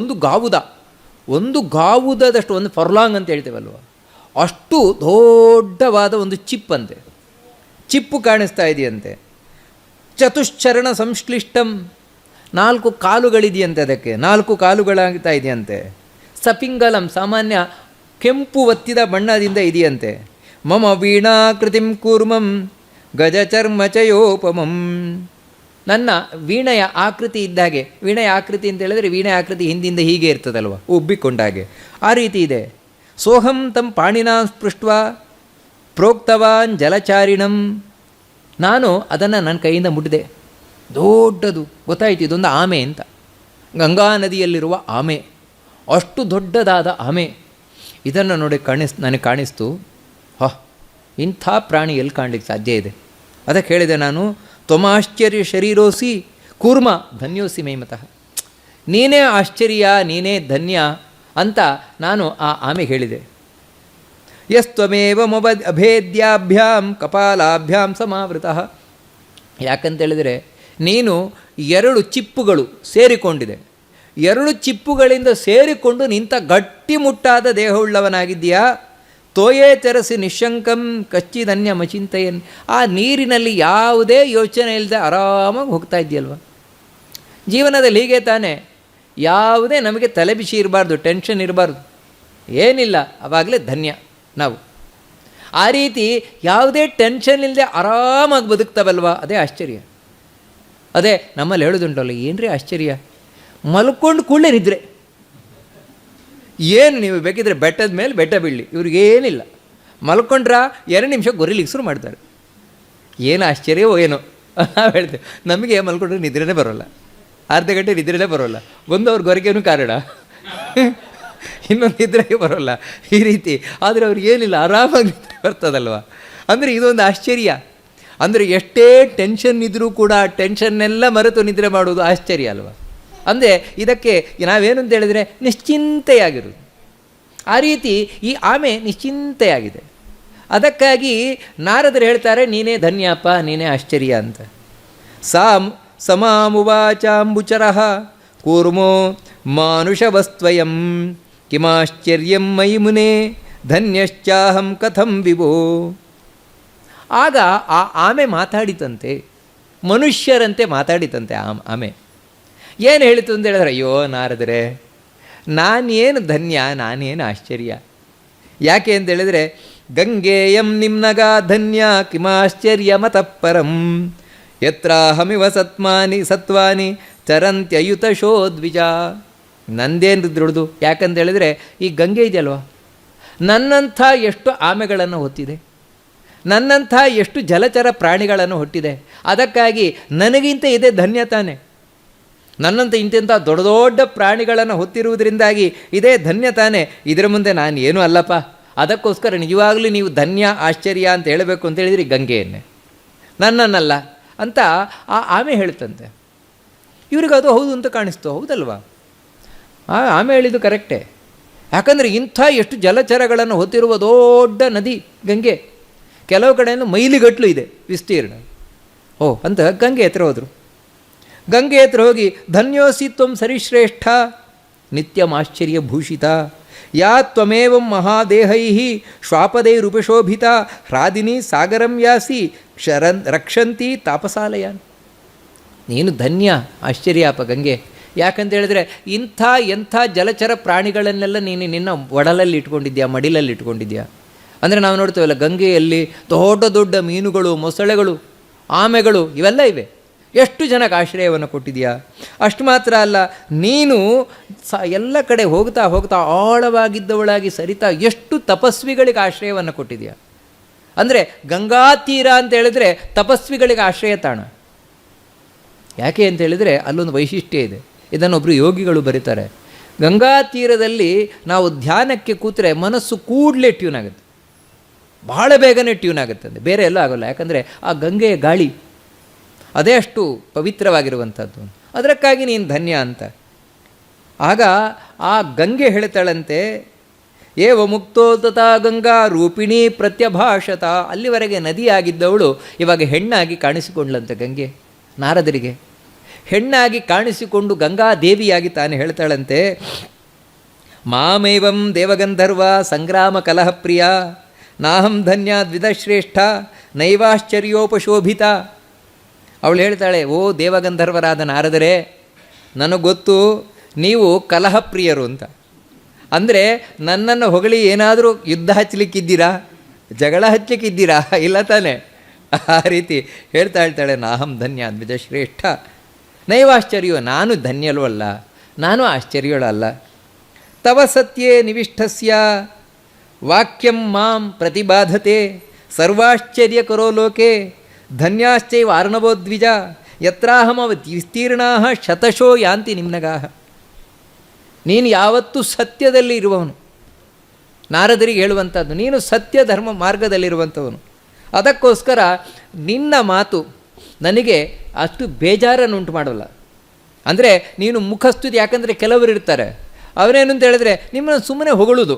ಒಂದು ಗಾವುದದಷ್ಟು, ಒಂದು ಫರ್ಲಾಂಗ್ ಅಂತ ಹೇಳ್ತೇವಲ್ವ, ಅಷ್ಟು ದೊಡ್ಡವಾದ ಒಂದು ಚಿಪ್ಪು ಕಾಣಿಸ್ತಾ ಇದೆಯಂತೆ. ಚತುಶ್ಚರಣ ಸಂಶ್ಲಿಷ್ಟಂ, 4 ಕಾಲುಗಳಿದೆಯಂತೆ, ಅದಕ್ಕೆ 4 ಕಾಲುಗಳಾಗ್ತಾ ಇದೆಯಂತೆ. ಸಪಿಂಗಲಂ, ಸಾಮಾನ್ಯ ಕೆಂಪು ಒತ್ತಿದ ಬಣ್ಣದಿಂದ ಇದೆಯಂತೆ. ಮಮ ವೀಣಾಕೃತಿಂ ಕೂರ್ಮಂ ಗಜಚರ್ಮಚಯೋಪಮಂ. ನನ್ನ ವೀಣೆಯ ಆಕೃತಿ ಇದ್ದಾಗೆ, ವೀಣೆಯ ಆಕೃತಿ ಅಂತ ಹೇಳಿದ್ರೆ ವೀಣೆಯ ಆಕೃತಿ ಹಿಂದಿಂದ ಹೀಗೆ ಇರ್ತದಲ್ವ, ಉಬ್ಬಿಕೊಂಡಾಗೆ, ಆ ರೀತಿ ಇದೆ. ಸೋಹಂ ತಂ ಪಾಣಿನಾ ಸ್ಪೃಷ್ಟ ಪ್ರೋಕ್ತವಾನ್ ಜಲಚಾರಿಣಂ. ನಾನು ಅದನ್ನು ನನ್ನ ಕೈಯಿಂದ ಮುಟ್ಟಿದೆ. ದೊಡ್ಡದು, ಗೊತ್ತಾಯಿತು ಇದೊಂದು ಆಮೆ ಅಂತ, ಗಂಗಾ ನದಿಯಲ್ಲಿರುವ ಆಮೆ, ಅಷ್ಟು ದೊಡ್ಡದಾದ ಆಮೆ. ಇದನ್ನು ನೋಡಿ ನನಗೆ ಕಾಣಿಸ್ತು, ಇಂಥ ಪ್ರಾಣಿ ಎಲ್ಲಿ ಕಾಣಲಿಕ್ಕೆ ಸಾಧ್ಯ ಇದೆ. ಅದಕ್ಕೆ ಹೇಳಿದೆ ನಾನು, ತ್ವಮಾಶ್ಚರ್ಯ ಶರೀರೋಸಿ ಕೂರ್ಮ ಧನ್ಯೋಸಿ ಮೈಮತಃ. ನೀನೇ ಆಶ್ಚರ್ಯ, ನೀನೇ ಧನ್ಯ ಅಂತ ನಾನು ಆ ಆಮೆಗೆ ಹೇಳಿದೆ. ಯಸ್ತ್ವಮೇವ ಅಭೇದ್ಯಾಭ್ಯಾಂ ಕಪಾಲಾಭ್ಯಾಂ ಸಮಾವೃತಃ. ಯಾಕಂತೇಳಿದರೆ ನೀನು 2 ಚಿಪ್ಪುಗಳು ಸೇರಿಕೊಂಡಿದೆ, 2 ಚಿಪ್ಪುಗಳಿಂದ ಸೇರಿಕೊಂಡು ನಿಂತ ಗಟ್ಟಿಮುಟ್ಟಾದ ದೇಹವುಳ್ಳವನಾಗಿದ್ದೀಯಾ. ತೋಯೇ ತೆರಸಿ ನಿಶಂಕಂ ಕಚ್ಚಿದನ್ಯ ಮಚಿಂತೆಯನ್. ಆ ನೀರಿನಲ್ಲಿ ಯಾವುದೇ ಯೋಚನೆ ಇಲ್ಲದೆ ಆರಾಮಾಗಿ ಹೋಗ್ತಾ ಇದೆಯಲ್ವ. ಜೀವನದಲ್ಲಿ ಹೀಗೆ ತಾನೇ, ಯಾವುದೇ ನಮಗೆ ತಲೆಬಿಸಿ ಇರಬಾರ್ದು, ಟೆನ್ಷನ್ ಇರಬಾರ್ದು, ಏನಿಲ್ಲ, ಆವಾಗಲೇ ಧನ್ಯ ನಾವು. ಆ ರೀತಿ ಯಾವುದೇ ಟೆನ್ಷನ್ ಇಲ್ಲದೆ ಆರಾಮಾಗಿ ಬದುಕ್ತಾವಲ್ವ, ಅದೇ ಆಶ್ಚರ್ಯ. ಅದೇ ನಮ್ಮಲ್ಲಿ ಹೇಳೋದುಂಟಲ್ಲ, ಏನ್ರಿ ಆಶ್ಚರ್ಯ, ಮಲ್ಕೊಂಡು ಕೂಡಲೇ ನಿದ್ರೆ. ಏನು ನೀವು ಬೇಕಿದ್ರೆ ಬೆಟ್ಟದ ಮೇಲೆ ಬೆಟ್ಟ ಬೀಳಲಿ, ಇವ್ರಿಗೇನಿಲ್ಲ. ಮಲ್ಕೊಂಡ್ರ 2 ನಿಮಿಷ ಗೊರಿಲಿಕ್ಕೆ ಶುರು ಮಾಡ್ತಾರೆ. ಏನು ಆಶ್ಚರ್ಯವೋ ಏನೋ ನಾವು ಹೇಳ್ತೇವೆ. ನಮಗೆ ಮಲ್ಕೊಂಡ್ರೆ ನಿದ್ರೆನೇ ಬರೋಲ್ಲ, ಅರ್ಧ ಗಂಟೆ ನಿದ್ರೆನೇ ಬರೋಲ್ಲ. ಅವ್ರ ಗೊರಗೇನೂ ಕಾರಣ, ಇನ್ನೊಂದು ನಿದ್ರೆಗೆ ಬರೋಲ್ಲ, ಈ ರೀತಿ. ಆದರೆ ಅವ್ರಿಗೆ ಏನಿಲ್ಲ, ಆರಾಮಾಗಿ ಬರ್ತದಲ್ವ. ಅಂದರೆ ಇದೊಂದು ಆಶ್ಚರ್ಯ. ಅಂದರೆ ಎಷ್ಟೇ ಟೆನ್ಷನ್ ಇದ್ದರೂ ಕೂಡ ಟೆನ್ಷನ್ನೆಲ್ಲ ಮರೆತು ನಿದ್ರೆ ಮಾಡುವುದು ಆಶ್ಚರ್ಯ ಅಲ್ವ. ಅಂದರೆ ಇದಕ್ಕೆ ನಾವೇನು ಅಂತ ಹೇಳಿದರೆ ನಿಶ್ಚಿಂತೆಯಾಗಿರುವುದು. ಆ ರೀತಿ ಈ ಆಮೆ ನಿಶ್ಚಿಂತೆಯಾಗಿದೆ. ಅದಕ್ಕಾಗಿ ನಾರದರು ಹೇಳ್ತಾರೆ, ನೀನೇ ಧನ್ಯಪ್ಪ, ನೀನೇ ಆಶ್ಚರ್ಯ ಅಂತ. ಸಮಾಮುವಾಚಾಂಬುಚರಃ ಕೂರ್ಮೋ ಮಾನುಷವಸ್ತ್ವಯಂ ಕಿಮಾಶ್ಚರ್ಯಂ ಮಯಿ ಮುನೇ ಧನ್ಯಶ್ಚಾಹಂ ಕಥಂ ವಿಭೋ. ಆಗ ಆ ಆಮೆ ಮಾತಾಡಿತಂತೆ, ಮನುಷ್ಯರಂತೆ ಮಾತಾಡಿತಂತೆ. ಆಮೆ ಏನು ಹೇಳಿತು ಅಂತ ಹೇಳಿದ್ರೆ, ಅಯ್ಯೋ ನಾರದರೆ, ನಾನೇನು ಧನ್ಯ, ನಾನೇನು ಆಶ್ಚರ್ಯ. ಯಾಕೆ ಅಂತ ಹೇಳಿದರೆ, ಗಂಗೆಯಂ ನಿಮ್ನಗ ಧನ್ಯ ಕಿಮಾಶ್ಚರ್ಯ ಮತಃಪರಂ ಯತ್ರಾಹಮಿವ ಸತ್ವಾನಿ ಚರಂತ್ಯಯುತ ಶೋದ್ವಿಜ. ನಂದೇನು ದುಡ್ದು, ಯಾಕಂತ ಹೇಳಿದರೆ ಈ ಗಂಗೆ ಇದೆಯಲ್ವ, ನನ್ನಂಥ ಎಷ್ಟು ಆಮೆಗಳನ್ನು ಹೊತ್ತಿದೆ, ನನ್ನಂಥ ಎಷ್ಟು ಜಲಚರ ಪ್ರಾಣಿಗಳನ್ನು ಹೊಟ್ಟಿದೆ. ಅದಕ್ಕಾಗಿ ನನಗಿಂತ ಇದೇ ಧನ್ಯ ತಾನೆ. ನನ್ನಂಥ ಇಂತಿಂಥ ದೊಡ್ಡ ದೊಡ್ಡ ಪ್ರಾಣಿಗಳನ್ನು ಹೊತ್ತಿರುವುದರಿಂದಾಗಿ ಇದೇ ಧನ್ಯ ತಾನೆ. ಇದರ ಮುಂದೆ ನಾನು ಏನೂ ಅಲ್ಲಪ್ಪ. ಅದಕ್ಕೋಸ್ಕರ ನಿಜವಾಗಲೂ ನೀವು ಧನ್ಯ ಆಶ್ಚರ್ಯ ಅಂತ ಹೇಳಬೇಕು ಅಂತ ಹೇಳಿದ್ರಿ ಗಂಗೆಯನ್ನೇ, ನನ್ನನ್ನಲ್ಲ ಅಂತ ಆ ಆಮೆ ಹೇಳ್ತಂತೆ. ಇವ್ರಿಗೆ ಅದು ಹೌದು ಅಂತ ಕಾಣಿಸ್ತು, ಹೌದಲ್ವಾ? ಆ ಆಮೆ ಹೇಳಿದ್ದು ಕರೆಕ್ಟೇ. ಯಾಕಂದರೆ ಇಂಥ ಎಷ್ಟು ಜಲಚರಗಳನ್ನು ಹೊತ್ತಿರುವ ದೊಡ್ಡ ನದಿ ಗಂಗೆ, ಕೆಲವು ಕಡೆಯಿಂದ ಮೈಲಿಗಟ್ಟಲು ಇದೆ ವಿಸ್ತೀರ್ಣ. ಅಂತ ಗಂಗೆ ಹತ್ರ ಹೋದರು. ಗಂಗೆ ಹತ್ರ ಹೋಗಿ, ಧನ್ಯೋಸಿ ತ್ವಂ ಸರಿಶ್ರೇಷ್ಠ ನಿತ್ಯಮಾಶ್ಚರ್ಯಭೂಷಿತ ಯಾ ತ್ವಮೇವಂ ಮಹಾದೇಹೈ ಶ್ವಾಪದೈರುಪಶೋಭಿತ ಹ್ರಾದಿನಿ ಸಾಗರಂ ಯಾಸಿ ರಕ್ಷಂತಿ ತಾಪಸಾಲಯಾನ್. ನೀನು ಧನ್ಯ ಆಶ್ಚರ್ಯಪ್ಪ ಗಂಗೆ. ಯಾಕಂತ ಹೇಳಿದ್ರೆ ಎಂಥ ಜಲಚರ ಪ್ರಾಣಿಗಳನ್ನೆಲ್ಲ ನೀನು ನಿನ್ನ ಒಡಲಲ್ಲಿ ಇಟ್ಕೊಂಡಿದ್ಯಾ, ಮಡಿಲಲ್ಲಿ ಇಟ್ಕೊಂಡಿದ್ಯಾ. ಅಂದರೆ ನಾವು ನೋಡ್ತೇವಲ್ಲ, ಗಂಗೆಯಲ್ಲಿ ದೊಡ್ಡ ದೊಡ್ಡ ಮೀನುಗಳು, ಮೊಸಳೆಗಳು, ಆಮೆಗಳು ಇವೆಲ್ಲ ಇವೆ. ಎಷ್ಟು ಜನಕ್ಕೆ ಆಶ್ರಯವನ್ನು ಕೊಟ್ಟಿದೆಯಾ. ಅಷ್ಟು ಮಾತ್ರ ಅಲ್ಲ, ನೀನು ಎಲ್ಲ ಕಡೆ ಹೋಗ್ತಾ ಹೋಗ್ತಾ ಆಳವಾಗಿದ್ದವಳಾಗಿ ಸರಿತಾ ಎಷ್ಟು ತಪಸ್ವಿಗಳಿಗೆ ಆಶ್ರಯವನ್ನು ಕೊಟ್ಟಿದೆಯಾ. ಅಂದರೆ ಗಂಗಾ ತೀರ ಅಂತ ಹೇಳಿದ್ರೆ ತಪಸ್ವಿಗಳಿಗೆ ಆಶ್ರಯ ತಾಣ. ಯಾಕೆ ಅಂತ ಹೇಳಿದರೆ ಅಲ್ಲೊಂದು ವೈಶಿಷ್ಟ್ಯ ಇದೆ. ಇದನ್ನೊಬ್ಬರು ಯೋಗಿಗಳು ಬರೀತಾರೆ. ಗಂಗಾ ತೀರದಲ್ಲಿ ನಾವು ಧ್ಯಾನಕ್ಕೆ ಕೂತರೆ ಮನಸ್ಸು ಕೂಡಲೇ ಟ್ಯೂನ್ ಆಗುತ್ತೆ, ಬಹಳ ಬೇಗನೆ ಟ್ಯೂನ್ ಆಗುತ್ತದೆ, ಬೇರೆ ಎಲ್ಲ ಆಗೋಲ್ಲ. ಯಾಕಂದರೆ ಆ ಗಂಗೆಯ ಗಾಳಿ ಅದೇ ಅಷ್ಟು ಪವಿತ್ರವಾಗಿರುವಂಥದ್ದು. ಅದಕ್ಕಾಗಿ ನೀನು ಧನ್ಯ ಅಂತ. ಆಗ ಆ ಗಂಗೆ ಹೇಳ್ತಾಳಂತೆ, ಏವ ಮುಕ್ತೋ ತಥಾ ಗಂಗಾ ರೂಪಿಣಿ ಪ್ರತ್ಯಭಾಷತ. ಅಲ್ಲಿವರೆಗೆ ನದಿಯಾಗಿದ್ದವಳು ಇವಾಗ ಹೆಣ್ಣಾಗಿ ಕಾಣಿಸಿಕೊಂಡ್ಲಂತೆ ಗಂಗೆ. ನಾರದರಿಗೆ ಹೆಣ್ಣಾಗಿ ಕಾಣಿಸಿಕೊಂಡು ಗಂಗಾದೇವಿಯಾಗಿ ತಾನು ಹೇಳ್ತಾಳಂತೆ, ಮಾಮೇವಂ ದೇವಗಂಧರ್ವ ಸಂಗ್ರಾಮ ಕಲಹಪ್ರಿಯ ನಾಹಂ ಧನ್ಯ ದ್ವಿಧಶ್ರೇಷ್ಠ ನೈವಾಶ್ಚರ್ಯೋಪಶೋಭಿತ. ಅವಳು ಹೇಳ್ತಾಳೆ, ಓ ದೇವಗಂಧರ್ವರಾದ ನಾರದರೇ, ನನಗೆ ಗೊತ್ತು ನೀವು ಕಲಹಪ್ರಿಯರು ಅಂತ. ಅಂದರೆ ನನ್ನನ್ನು ಹೊಗಳಿ ಏನಾದರೂ ಯುದ್ಧ ಹಚ್ಚಲಿಕ್ಕಿದ್ದೀರಾ, ಜಗಳ ಹಚ್ಚಲಿಕ್ಕಿದ್ದೀರಾ? ಇಲ್ಲ ತಾನೆ. ಆ ರೀತಿ ಹೇಳ್ತಾಳೆ, ನಾಹಂ ಧನ್ಯ ದ್ವಿಜಶ್ರೇಷ್ಠ ನೈವಾಶ್ಚರ್ಯೋ, ನಾನು ಧನ್ಯಲೂ ಅಲ್ಲ, ನಾನು ಆಶ್ಚರ್ಯಳು ಅಲ್ಲ. ತವ ಸತ್ಯೇ ನಿವಿಷ್ಠಸ್ಯ ವಾಕ್ಯಂ ಮಾಂ ಪ್ರತಿಬಾಧತೆ ಸರ್ವಾಶ್ಚರ್ಯಕರೋ ಲೋಕೆ ಧನ್ಯಾಶ್ಚೈವ ಆರ್ಣವೋ ದ್ವಿಜ ಯತ್ರಾಹಮವ ವಿಸ್ತೀರ್ಣಾ ಶತಶೋ ಯಾಂತಿ ನಿಮ್ನಗಾಹ. ನೀನು ಯಾವತ್ತೂ ಸತ್ಯದಲ್ಲಿ ಇರುವವನು. ನಾರದರಿಗೆ ಹೇಳುವಂಥದ್ದು, ನೀನು ಸತ್ಯ ಧರ್ಮ ಮಾರ್ಗದಲ್ಲಿರುವಂಥವನು. ಅದಕ್ಕೋಸ್ಕರ ನಿನ್ನ ಮಾತು ನನಗೆ ಅಷ್ಟು ಬೇಜಾರನ್ನುಂಟು ಮಾಡೋಲ್ಲ. ಅಂದರೆ ನೀನು ಮುಖಸ್ತುತಿ, ಯಾಕಂದರೆ ಕೆಲವರು ಇರ್ತಾರೆ, ಅವರೇನು ಅಂತ ಹೇಳಿದ್ರೆ ನಿಮ್ಮನ್ನು ಸುಮ್ಮನೆ ಹೊಗಳುವುದು,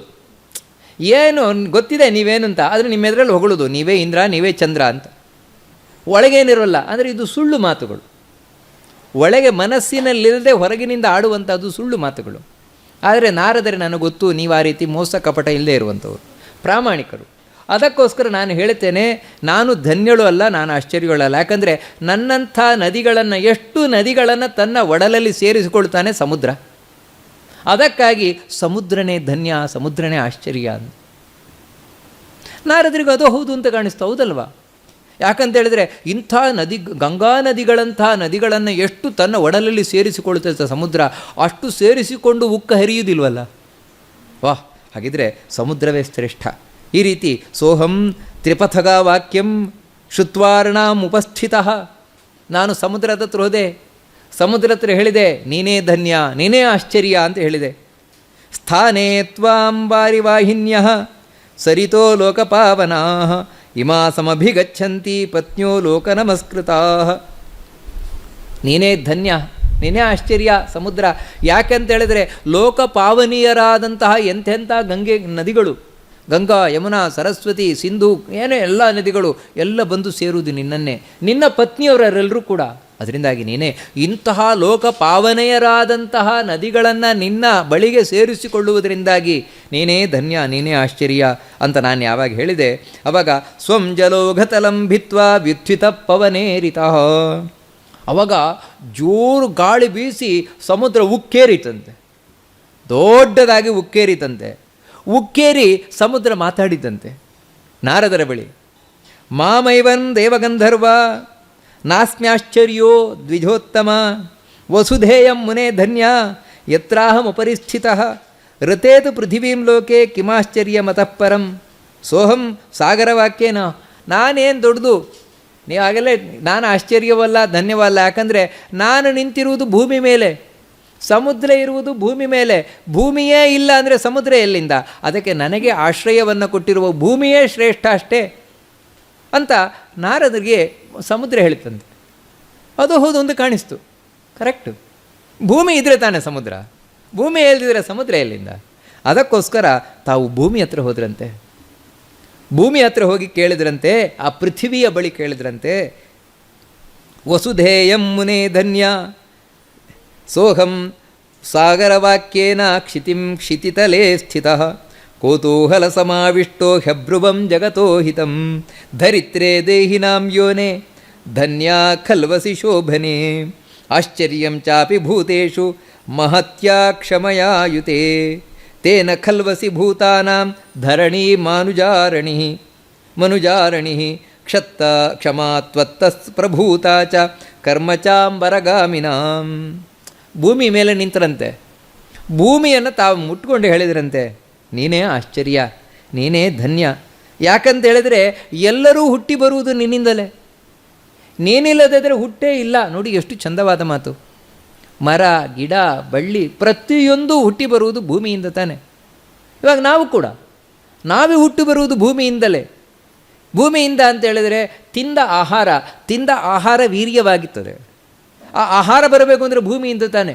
ಏನು ಗೊತ್ತಿದೆ ನೀವೇನು ಅಂತ, ಆದರೆ ನಿಮ್ಮ ಎದುರಲ್ಲಿ ಹೊಗಳುವುದು, ನೀವೇ ಇಂದ್ರ, ನೀವೇ ಚಂದ್ರ ಅಂತ. ಒಳಗೇನಿರೋಲ್ಲ. ಅಂದರೆ ಇದು ಸುಳ್ಳು ಮಾತುಗಳು. ಒಳಗೆ ಮನಸ್ಸಿನಲ್ಲಿಲ್ಲದೆ ಹೊರಗಿನಿಂದ ಆಡುವಂಥದ್ದು ಸುಳ್ಳು ಮಾತುಗಳು. ಆದರೆ ನಾರದರೆ ನನಗೆ ಗೊತ್ತು, ನೀವು ಆ ರೀತಿ ಮೋಸ ಕಪಟ ಇಲ್ಲದೆ ಇರುವಂಥವ್ರು, ಪ್ರಾಮಾಣಿಕರು. ಅದಕ್ಕೋಸ್ಕರ ನಾನು ಹೇಳ್ತೇನೆ, ನಾನು ಧನ್ಯಳು ಅಲ್ಲ, ನಾನು ಆಶ್ಚರ್ಯಗಳಲ್ಲ. ಯಾಕಂದರೆ ನನ್ನಂಥ ನದಿಗಳನ್ನು, ಎಷ್ಟು ನದಿಗಳನ್ನು ತನ್ನ ಒಡಲಲ್ಲಿ ಸೇರಿಸಿಕೊಳ್ತಾನೆ ಸಮುದ್ರ. ಅದಕ್ಕಾಗಿ ಸಮುದ್ರನೇ ಧನ್ಯ, ಸಮುದ್ರನೇ ಆಶ್ಚರ್ಯ ಅಂತ. ನಾರದರಿಗೂ ಅದು ಹೌದು ಅಂತ ಕಾಣಿಸ್ತಾ, ಹೌದಲ್ವಾ? ಯಾಕಂತೇಳಿದರೆ ಇಂಥ ನದಿ, ಗಂಗಾ ನದಿಗಳಂಥ ನದಿಗಳನ್ನು ಎಷ್ಟು ತನ್ನ ಒಡಲಲ್ಲಿ ಸೇರಿಸಿಕೊಳ್ತೈತೆ ಸಮುದ್ರ, ಅಷ್ಟು ಸೇರಿಸಿಕೊಂಡು ಉಕ್ಕ ಹರಿಯುವುದಿಲ್ವಲ್ಲ. ವಾಹ್, ಹಾಗಿದ್ರೆ ಸಮುದ್ರವೇ ಶ್ರೇಷ್ಠ. ಈ ರೀತಿ ಸೋಹಂ ತ್ರಿಪಥಗ ವಾಕ್ಯಂ ಶುತ್ವಾರ್ಣಾಂ ಉಪಸ್ಥಿತ. ನಾನು ಸಮುದ್ರದ ಹತ್ರ ಹೋದೆ, ಸಮುದ್ರ ಹತ್ರ ಹೇಳಿದೆ, ನೀನೇ ಧನ್ಯ, ನೀನೇ ಆಶ್ಚರ್ಯ ಅಂತ ಹೇಳಿದೆ. ಸ್ಥಾನೇ ತ್ವಾಂ ವಾರಿವಾಹಿನ್ಯ ಸರಿತೋ ಲೋಕಪಾವನಾ ಇಮಾ ಸಮಭಿಗಚ್ಚಂತಿ ಪತ್ನ್ಯೋ ಲೋಕ ನಮಸ್ಕೃತಾ. ನೀನೇ ಧನ್ಯ, ನೀನೇ ಆಶ್ಚರ್ಯ ಸಮುದ್ರ. ಯಾಕೆಂತೇಳಿದರೆ ಲೋಕಪಾವನೀಯರಾದಂತಹ ಎಂಥೆಂಥ ನದಿಗಳು, ಗಂಗಾ, ಯಮುನಾ, ಸರಸ್ವತಿ, ಸಿಂಧು, ಏನೋ ಎಲ್ಲ ನದಿಗಳು ಎಲ್ಲ ಬಂದು ಸೇರುವುದು ನಿನ್ನನ್ನೇ, ನಿನ್ನ ಪತ್ನಿಯವರೆಲ್ಲರೂ ಕೂಡ. ಅದರಿಂದಾಗಿ ನೀನೇ ಇಂತಹ ಲೋಕಪಾವನೆಯರಾದಂತಹ ನದಿಗಳನ್ನು ನಿನ್ನ ಬಳಿಗೆ ಸೇರಿಸಿಕೊಳ್ಳುವುದರಿಂದಾಗಿ ನೀನೇ ಧನ್ಯ, ನೀನೇ ಆಶ್ಚರ್ಯ ಅಂತ ನಾನು ಯಾವಾಗ ಹೇಳಿದೆ ಆವಾಗ ಸ್ವಂ ಜಲೋಘತಲಂ ಭಿತ್ವಾ ವ್ಯುತ್ಥಿತ ಪವನೇರಿತಃ, ಆವಾಗ ಜೋರು ಗಾಳಿ ಬೀಸಿ ಸಮುದ್ರ ಉಕ್ಕೇರಿತಂತೆ, ದೊಡ್ಡದಾಗಿ ಉಕ್ಕೇರಿತಂತೆ. ಉಕ್ಕೇರಿ ಸಮುದ್ರ ಮಾತಾಡಿದಂತೆ ನಾರದರ ಬಳಿ, ಮಾಮೈವನ್ ದೇವಗಂಧರ್ವ ನಾಸ್ಮ್ಯಾಶ್ಚರ್ಯೋ ದ್ವಿಜೋತ್ತಮ ವಸುಧೇಯಂ ಮುನೇ ಧನ್ಯ ಯತ್ರಾಹಮುಪರಿಸ್ಥಿತಃ ಋತೇತು ಪೃಥಿವೀಂ ಲೋಕೆ ಕಿಮಾಶ್ಚರ್ಯ ಮತಃ ಪರಂ ಸೋಹಂ ಸಾಗರವಾಕ್ಯೇನ. ನಾನೇನು ದೊಡ್ಡದು, ನೀವಾಗಲೇ ನಾನು ಆಶ್ಚರ್ಯವಲ್ಲ, ಧನ್ಯವಲ್ಲ. ಯಾಕಂದರೆ ನಾನು ನಿಂತಿರುವುದು ಭೂಮಿ ಮೇಲೆ, ಸಮುದ್ರ ಇರುವುದು ಭೂಮಿ ಮೇಲೆ. ಭೂಮಿಯೇ ಇಲ್ಲ ಅಂದರೆ ಸಮುದ್ರ ಎಲ್ಲಿಂದ? ಅದಕ್ಕೆ ನನಗೆ ಆಶ್ರಯವನ್ನು ಕೊಟ್ಟಿರುವ ಭೂಮಿಯೇ ಶ್ರೇಷ್ಠ ಅಷ್ಟೇ ಅಂತ ನಾರದರಿಗೆ ಸಮುದ್ರ ಹೇಳ್ತಂತೆ. ಅದು ಹೌದು, ಒಂದು ಕಾಣಿಸ್ತು, ಕರೆಕ್ಟು. ಭೂಮಿ ಇದ್ದರೆ ತಾನೇ ಸಮುದ್ರ, ಭೂಮಿ ಎಲ್ದಿದ್ರೆ ಸಮುದ್ರ ಎಲ್ಲಿಂದ? ಅದಕ್ಕೋಸ್ಕರ ತಾವು ಭೂಮಿ ಹತ್ರ ಹೋದ್ರಂತೆ. ಭೂಮಿ ಹತ್ರ ಹೋಗಿ ಕೇಳಿದ್ರಂತೆ, ಆ ಪೃಥ್ವಿಯ ಬಳಿ ಕೇಳಿದ್ರಂತೆ, ವಸುಧೇಯಂ ಮುನೇ ಧನ್ಯ ಸೋಹಂ ಸಾಗರವಾಕ್ಯೇನ ಕ್ಷಿತಿಂ ಕ್ಷಿತಿತಲೇ ಸ್ಥಿತಃ ಕೌತೂಹಲ ಸಮಾವಿಷ್ಟೋ ಹ್ಯಬ್ರುವಂ ಜಗತೋ ಹಿತಂ ಧರಿತ್ರೇ ದೇಹಿನಾಂ ಯೋನೆ ಧನ್ಯಾ ಖಲ್ವಸಿ ಶೋಭನೆ ಆಶ್ಚರ್ಯಂ ಚಾಪಿ ಭೂತೇಷು ಮಹತ್ಯಾ ಕ್ಷಮಯಾಯುತೆ ತೇನ ಖಲ್ವಸಿ ಭೂತಾನಾಂ ಧರಣಿ ಮನುಜಾರಣಿ ಕ್ಷತ್ತ ಕ್ಷಮಾ ತ್ವತ್ತಸ್ ಪ್ರಭೂತಾ ಚ ಕರ್ಮಚಾಂಬರಗಾಮಿನಾಂ. ಭೂಮಿ ಮೇಲೆ ನಿಂತರಂತೆ, ಭೂಮಿಯನ್ನು ತಾವು ಮುಟ್ಕೊಂಡು ಹೇಳಿದ್ರಂತೆ, ನೀನೇ ಆಶ್ಚರ್ಯ, ನೀನೇ ಧನ್ಯ. ಯಾಕಂತ ಹೇಳಿದರೆ ಎಲ್ಲರೂ ಹುಟ್ಟಿ ಬರುವುದು ನಿನ್ನಿಂದಲೇ, ನೀನಿಲ್ಲದಿದ್ದರೆ ಹುಟ್ಟೇ ಇಲ್ಲ. ನೋಡಿ ಎಷ್ಟು ಚಂದವಾದ ಮಾತು. ಮರ, ಗಿಡ, ಬಳ್ಳಿ ಪ್ರತಿಯೊಂದು ಹುಟ್ಟಿ ಬರುವುದು ಭೂಮಿಯಿಂದ ತಾನೆ. ಇವಾಗ ನಾವು ಕೂಡ ನಾವೇ ಹುಟ್ಟಿ ಬರುವುದು ಭೂಮಿಯಿಂದಲೇ. ಭೂಮಿಯಿಂದ ಅಂತ ಹೇಳಿದರೆ ತಿಂದ ಆಹಾರ ವೀರ್ಯವಾಗಿರ್ತದೆ. ಆ ಆಹಾರ ಬರಬೇಕು ಅಂದರೆ ಭೂಮಿಯಿಂದ ತಾನೆ.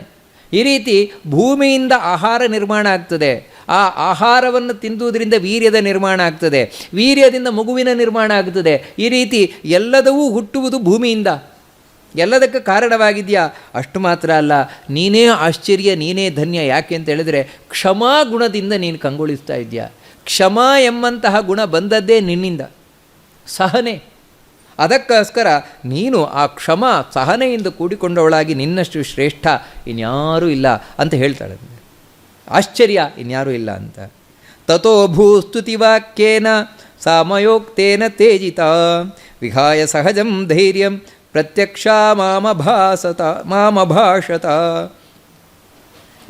ಈ ರೀತಿ ಭೂಮಿಯಿಂದ ಆಹಾರ ನಿರ್ಮಾಣ ಆಗ್ತದೆ. ಆ ಆಹಾರವನ್ನು ತಿಂದುವುದರಿಂದ ವೀರ್ಯದ ನಿರ್ಮಾಣ ಆಗ್ತದೆ, ವೀರ್ಯದಿಂದ ಮಗುವಿನ ನಿರ್ಮಾಣ ಆಗ್ತದೆ. ಈ ರೀತಿ ಎಲ್ಲದವೂ ಹುಟ್ಟುವುದು ಭೂಮಿಯಿಂದ. ಎಲ್ಲದಕ್ಕೆ ಕಾರಣವಾಗಿದೆಯಾ? ಅಷ್ಟು ಮಾತ್ರ ಅಲ್ಲ, ನೀನೇ ಆಶ್ಚರ್ಯ, ನೀನೇ ಧನ್ಯ. ಯಾಕೆ ಅಂತ ಹೇಳಿದರೆ ಕ್ಷಮಾ ಗುಣದಿಂದ ನೀನು ಕಂಗೊಳಿಸ್ತಾ ಇದೆಯಾ. ಕ್ಷಮಾ ಎಂಬಂತಹ ಗುಣ ಬಂದದ್ದೇ ನಿನ್ನಿಂದ, ಸಹನೆ. ಅದಕ್ಕೋಸ್ಕರ ನೀನು ಆ ಕ್ಷಮಾ ಸಹನೆಯಿಂದ ಕೂಡಿಕೊಂಡವಳಾಗಿ ನಿನ್ನಷ್ಟು ಶ್ರೇಷ್ಠ ಇನ್ಯಾರೂ ಇಲ್ಲ ಅಂತ ಹೇಳ್ತಾಳೆ. ಆಶ್ಚರ್ಯ ಇನ್ಯಾರೂ ಇಲ್ಲ ಅಂತ. ತಥೋ ಭೂಸ್ತುತಿವಾಕ್ಯೇನ ಸಾಮಯೋಕ್ತೇನ ತೇಜಿತ ವಿಹಾಯ ಸಹಜಂ ಧೈರ್ಯಂ ಪ್ರತ್ಯಕ್ಷ ಮಾಮಭಾಷತ.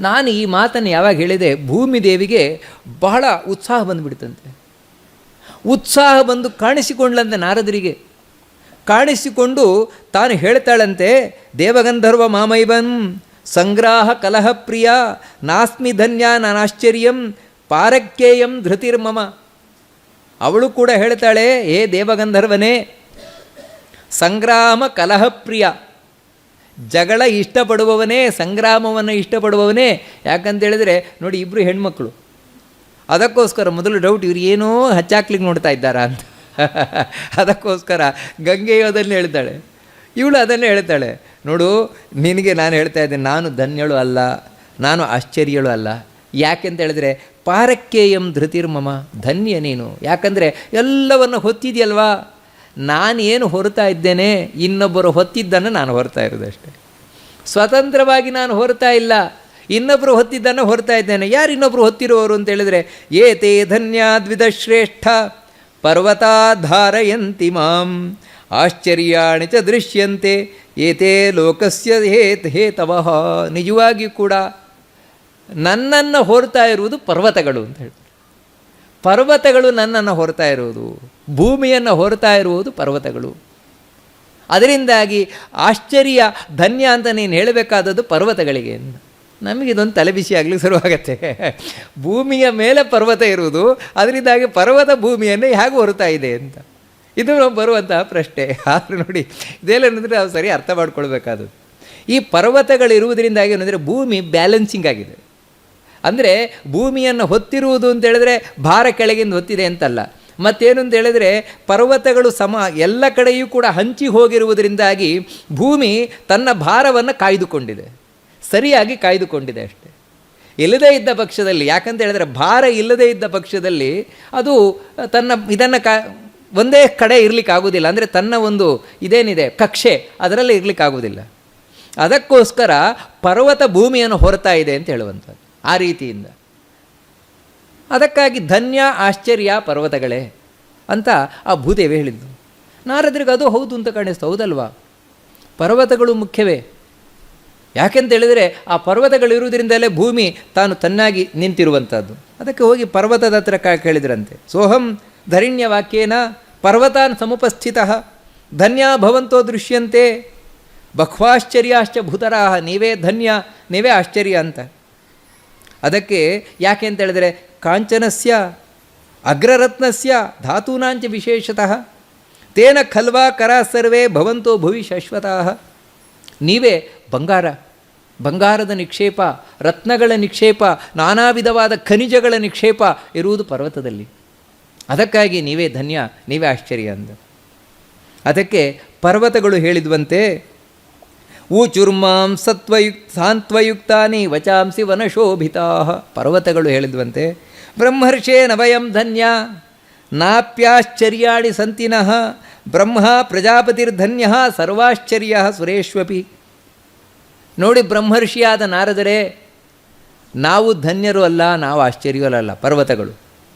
ನಾನು ಈ ಮಾತನ್ನು ಯಾವಾಗ ಹೇಳಿದೆ, ಭೂಮಿ ದೇವಿಗೆ ಬಹಳ ಉತ್ಸಾಹ ಬಂದುಬಿಡ್ತಂತೆ. ಉತ್ಸಾಹ ಬಂದು ಕಾಣಿಸಿಕೊಂಡ್ಲಂತೆ ನಾರದರಿಗೆ. ಕಾಣಿಸಿಕೊಂಡು ತಾನು ಹೇಳ್ತಾಳಂತೆ, ದೇವಗಂಧರ್ವ ಮಾಮೈವನ್ ಸಂಗ್ರಾಹ ಕಲಹ ಪ್ರಿಯ ನಾಸ್ಮಿ ಧನ್ಯ ನಾನಾಶ್ಚರ್ಯಂ ಪಾರಕ್ಯೇಯಂ ಧೃತಿರ್ಮಮ. ಅವಳು ಕೂಡ ಹೇಳ್ತಾಳೆ, ಹೇ ದೇವಗಂಧರ್ವನೇ, ಸಂಗ್ರಾಮ ಕಲಹ ಪ್ರಿಯ, ಜಗಳ ಇಷ್ಟಪಡುವವನೇ, ಸಂಗ್ರಾಮವನ್ನು ಇಷ್ಟಪಡುವವನೇ. ಯಾಕಂತೇಳಿದರೆ ನೋಡಿ, ಇಬ್ಬರು ಹೆಣ್ಮಕ್ಳು. ಅದಕ್ಕೋಸ್ಕರ ಮೊದಲು ಡೌಟ್, ಇವ್ರು ಏನೋ ಹಚ್ಚಾಕ್ಲಿಕ್ಕೆ ನೋಡ್ತಾ ಇದ್ದಾರಾ ಅಂತ. ಅದಕ್ಕೋಸ್ಕರ ಗಂಗೆಯು ಅದನ್ನು ಹೇಳ್ತಾಳೆ, ಇವಳು ಅದನ್ನೇ ಹೇಳ್ತಾಳೆ. ನೋಡು, ನಿನಗೆ ನಾನು ಹೇಳ್ತಾ ಇದ್ದೇನೆ, ನಾನು ಧನ್ಯಳು ಅಲ್ಲ, ನಾನು ಆಶ್ಚರ್ಯಳು ಅಲ್ಲ. ಯಾಕೆಂತ ಹೇಳಿದ್ರೆ ಪಾರಕ್ಯೇಯಂ ಧೃತಿರ್ಮಮ, ಧನ್ಯ ನೀನು. ಯಾಕಂದರೆ ಎಲ್ಲವನ್ನು ಹೊತ್ತಿದೆಯಲ್ವಾ, ನಾನೇನು ಹೊರತಾ ಇದ್ದೇನೆ, ಇನ್ನೊಬ್ಬರು ಹೊತ್ತಿದ್ದನ್ನು ನಾನು ಹೊರತಾ ಇರೋದಷ್ಟೇ. ಸ್ವತಂತ್ರವಾಗಿ ನಾನು ಹೊರತಾ ಇಲ್ಲ, ಇನ್ನೊಬ್ಬರು ಹೊತ್ತಿದ್ದನ್ನು ಹೊರತಾ ಇದ್ದೇನೆ. ಯಾರು ಇನ್ನೊಬ್ಬರು ಹೊತ್ತಿರುವವರು ಅಂತ ಹೇಳಿದರೆ, ಏತೇ ಧನ್ಯ ದ್ವಿಧಶ್ರೇಷ್ಠ ಪರ್ವತಾಧಾರಯಂತಿ ಮಾಂ ಆಶ್ಚರ್ಯಾಣಿ ಚ ದೃಶ್ಯಂತೆ ಏತೇ ಲೋಕಸ್ಯ ಹೇತವಃ. ನಿಜವಾಗಿ ಕೂಡ ನನ್ನನ್ನು ಹೊರತಾ ಇರುವುದು ಪರ್ವತಗಳು ಅಂತ ಹೇಳ್ತಾರೆ. ಪರ್ವತಗಳು ನನ್ನನ್ನು ಹೊರತಾ ಇರುವುದು, ಭೂಮಿಯನ್ನು ಹೊರತಾ ಇರುವುದು ಪರ್ವತಗಳು. ಅದರಿಂದಾಗಿ ಆಶ್ಚರ್ಯ ಧನ್ಯ ಅಂತ ನೀನು ಹೇಳಬೇಕಾದದ್ದು ಪರ್ವತಗಳಿಗೆ. ನಮಗಿದೊಂದು ತಲೆಬಿಸಿ ಆಗಲಿಕ್ಕೆ ಶುರುವಾಗತ್ತೆ. ಭೂಮಿಯ ಮೇಲೆ ಪರ್ವತ ಇರುವುದು, ಅದರಿಂದಾಗಿ ಪರ್ವತ ಭೂಮಿಯನ್ನು ಹೇಗೆ ಹೊರತಾ ಇದೆ ಅಂತ ಇದು ಬರುವಂತಹ ಪ್ರಶ್ನೆ. ಆದರೂ ನೋಡಿ ಇದೇನಂದರೆ ನಾವು ಸರಿ ಅರ್ಥ ಮಾಡ್ಕೊಳ್ಬೇಕಾದದ್ದು. ಈ ಪರ್ವತಗಳಿರುವುದರಿಂದಾಗಿ ಏನಂದರೆ ಭೂಮಿ ಬ್ಯಾಲೆನ್ಸಿಂಗ್ ಆಗಿದೆ. ಅಂದರೆ ಭೂಮಿಯನ್ನು ಹೊತ್ತಿರುವುದು ಅಂತ ಹೇಳಿದ್ರೆ ಭಾರ ಕೆಳಗಿಂದ ಹೊತ್ತಿದೆ ಅಂತಲ್ಲ. ಮತ್ತೇನು ಅಂತ ಹೇಳಿದ್ರೆ ಪರ್ವತಗಳು ಎಲ್ಲ ಕಡೆಯೂ ಕೂಡ ಹಂಚಿ ಹೋಗಿರುವುದರಿಂದಾಗಿ ಭೂಮಿ ತನ್ನ ಭಾರವನ್ನು ಕಾಯ್ದುಕೊಂಡಿದೆ, ಸರಿಯಾಗಿ ಕಾಯ್ದುಕೊಂಡಿದೆ ಅಷ್ಟೆ. ಇಲ್ಲದೇ ಇದ್ದ ಪಕ್ಷದಲ್ಲಿ, ಯಾಕಂತ ಹೇಳಿದ್ರೆ ಭಾರ ಇಲ್ಲದೇ ಇದ್ದ ಪಕ್ಷದಲ್ಲಿ ಅದು ತನ್ನ ಇದನ್ನು ಒಂದೇ ಕಡೆ ಇರಲಿಕ್ಕಾಗೋದಿಲ್ಲ. ಅಂದರೆ ತನ್ನ ಒಂದು ಇದೇನಿದೆ ಕಕ್ಷೆ ಅದರಲ್ಲಿ ಇರಲಿಕ್ಕಾಗೋದಿಲ್ಲ. ಅದಕ್ಕೋಸ್ಕರ ಪರ್ವತ ಭೂಮಿಯನ್ನು ಹೊರತಾ ಇದೆ ಅಂತ ಹೇಳುವಂಥದ್ದು ಆ ರೀತಿಯಿಂದ. ಅದಕ್ಕಾಗಿ ಧನ್ಯ ಆಶ್ಚರ್ಯ ಪರ್ವತಗಳೇ ಅಂತ ಆ ಭೂದೇವಿ ಹೇಳಿದ್ದು. ನಾರದರಿಗೆ ಅದು ಹೌದು ಅಂತ ಕಾಣಿಸ್ತು. ಹೌದಲ್ವಾ, ಪರ್ವತಗಳು ಮುಖ್ಯವೇ. ಯಾಕೆಂತ ಹೇಳಿದರೆ ಆ ಪರ್ವತಗಳಿರುವುದರಿಂದಲೇ ಭೂಮಿ ತಾನು ತನ್ನಾಗಿ ನಿಂತಿರುವಂಥದ್ದು. ಅದಕ್ಕೆ ಹೋಗಿ ಪರ್ವತದ ಹತ್ರ ಕೇಳಿದ್ರಂತೆ. ಸೋಹಂ ಧರಿಣ್ಯವಾಕ್ಯೇನ ಪರ್ವತಾನ್ ಸಮುಪಸ್ಥಿತ ಧನ್ಯ ಭವಂತೋ ದೃಶ್ಯಂತೆ ಬಹ್ವಾಶ್ಚರ್ಯಾಶ್ಚ ಭೂತರಾಹ. ನೀವೇ ಧನ್ಯ, ನೀವೇ ಆಶ್ಚರ್ಯ ಅಂತ. ಅದಕ್ಕೆ ಯಾಕೆ ಅಂತ ಹೇಳಿದರೆ ಕಾಂಚನಸ್ಯ ಅಗ್ರರತ್ನಸ್ಯ ಧಾತೂನಾಂಚ ವಿಶೇಷತಃ ತೇನ ಖಲ್ವಾ ಕರ ಸರ್ವೇ ಭವಂತೋ ಭುವಿ ಶಾಶ್ವತಃ. ನೀವೇ ಬಂಗಾರದ ನಿಕ್ಷೇಪ, ರತ್ನಗಳ ನಿಕ್ಷೇಪ, ನಾನಾ ವಿಧವಾದ ಖನಿಜಗಳ ನಿಕ್ಷೇಪ ಇರುವುದು ಪರ್ವತದಲ್ಲಿ. ಅದಕ್ಕಾಗಿ ನೀವೇ ಧನ್ಯ, ನೀವೇ ಆಶ್ಚರ್ಯ ಅಂದ. ಅದಕ್ಕೆ ಪರ್ವತಗಳು ಹೇಳಿದ್ವಂತೆ, ಊಚುರ್ಮಾಂ ಸಾಂತ್ವಯುಕ್ತಾನಿ ವಚಾಂಸಿ ವನಶೋಭಿತಾ. ಪರ್ವತಗಳು ಹೇಳಿದ್ವಂತೆ, ಬ್ರಹ್ಮರ್ಷೇನ ವಯಂ ಧನ್ಯ ನಾಪ್ಯಾಶ್ಚರ್ಯಾಣಿ ಸಂತಿನಃ ಬ್ರಹ್ಮ ಪ್ರಜಾಪತಿರ್ಧನ್ಯ ಸರ್ವಾಶ್ಚರ್ಯ ಸುರೇಶ್ವಪಿ. ನೋಡಿ, ಬ್ರಹ್ಮರ್ಷಿಯಾದ ನಾರದರೆ ನಾವು ಧನ್ಯರು ಅಲ್ಲ, ನಾವು ಆಶ್ಚರ್ಯವೂ ಅಲ್ಲ ಪರ್ವತಗಳು.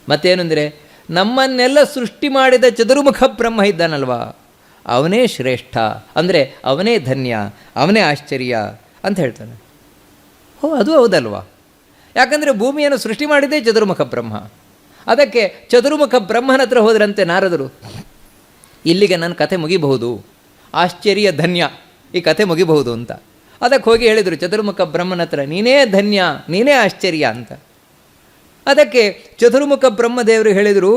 ಮತ್ತೇನೆಂದರೆ ನಮ್ಮನ್ನೆಲ್ಲ ಸೃಷ್ಟಿ ಮಾಡಿದ ಚತುರ್ಮುಖ ಬ್ರಹ್ಮ ಇದ್ದಾನಲ್ವಾ, ಅವನೇ ಶ್ರೇಷ್ಠ, ಅಂದರೆ ಅವನೇ ಧನ್ಯ, ಅವನೇ ಆಶ್ಚರ್ಯ ಅಂತ ಹೇಳ್ತಾನೆ. ಅದು ಹೌದಲ್ವಾ? ಯಾಕಂದರೆ ಭೂಮಿಯನ್ನು ಸೃಷ್ಟಿ ಮಾಡಿದ್ದೇ ಚತುರ್ಮುಖ ಬ್ರಹ್ಮ. ಅದಕ್ಕೆ ಚತುರ್ಮುಖ ಬ್ರಹ್ಮನ ಹತ್ರ ಹೋದ್ರಂತೆ ನಾರದರು. ಇಲ್ಲಿಗೆ ನನ್ನ ಕಥೆ ಮುಗಿಬಹುದು, ಆಶ್ಚರ್ಯ ಧನ್ಯ, ಈ ಕಥೆ ಮುಗಿಬಹುದು ಅಂತ. ಅದಕ್ಕೆ ಹೋಗಿ ಹೇಳಿದರು ಚತುರ್ಮುಖ ಬ್ರಹ್ಮನ ಹತ್ರ, ನೀನೇ ಧನ್ಯ, ನೀನೇ ಆಶ್ಚರ್ಯ ಅಂತ. ಅದಕ್ಕೆ ಚತುರ್ಮುಖ ಬ್ರಹ್ಮದೇವರು ಹೇಳಿದರು,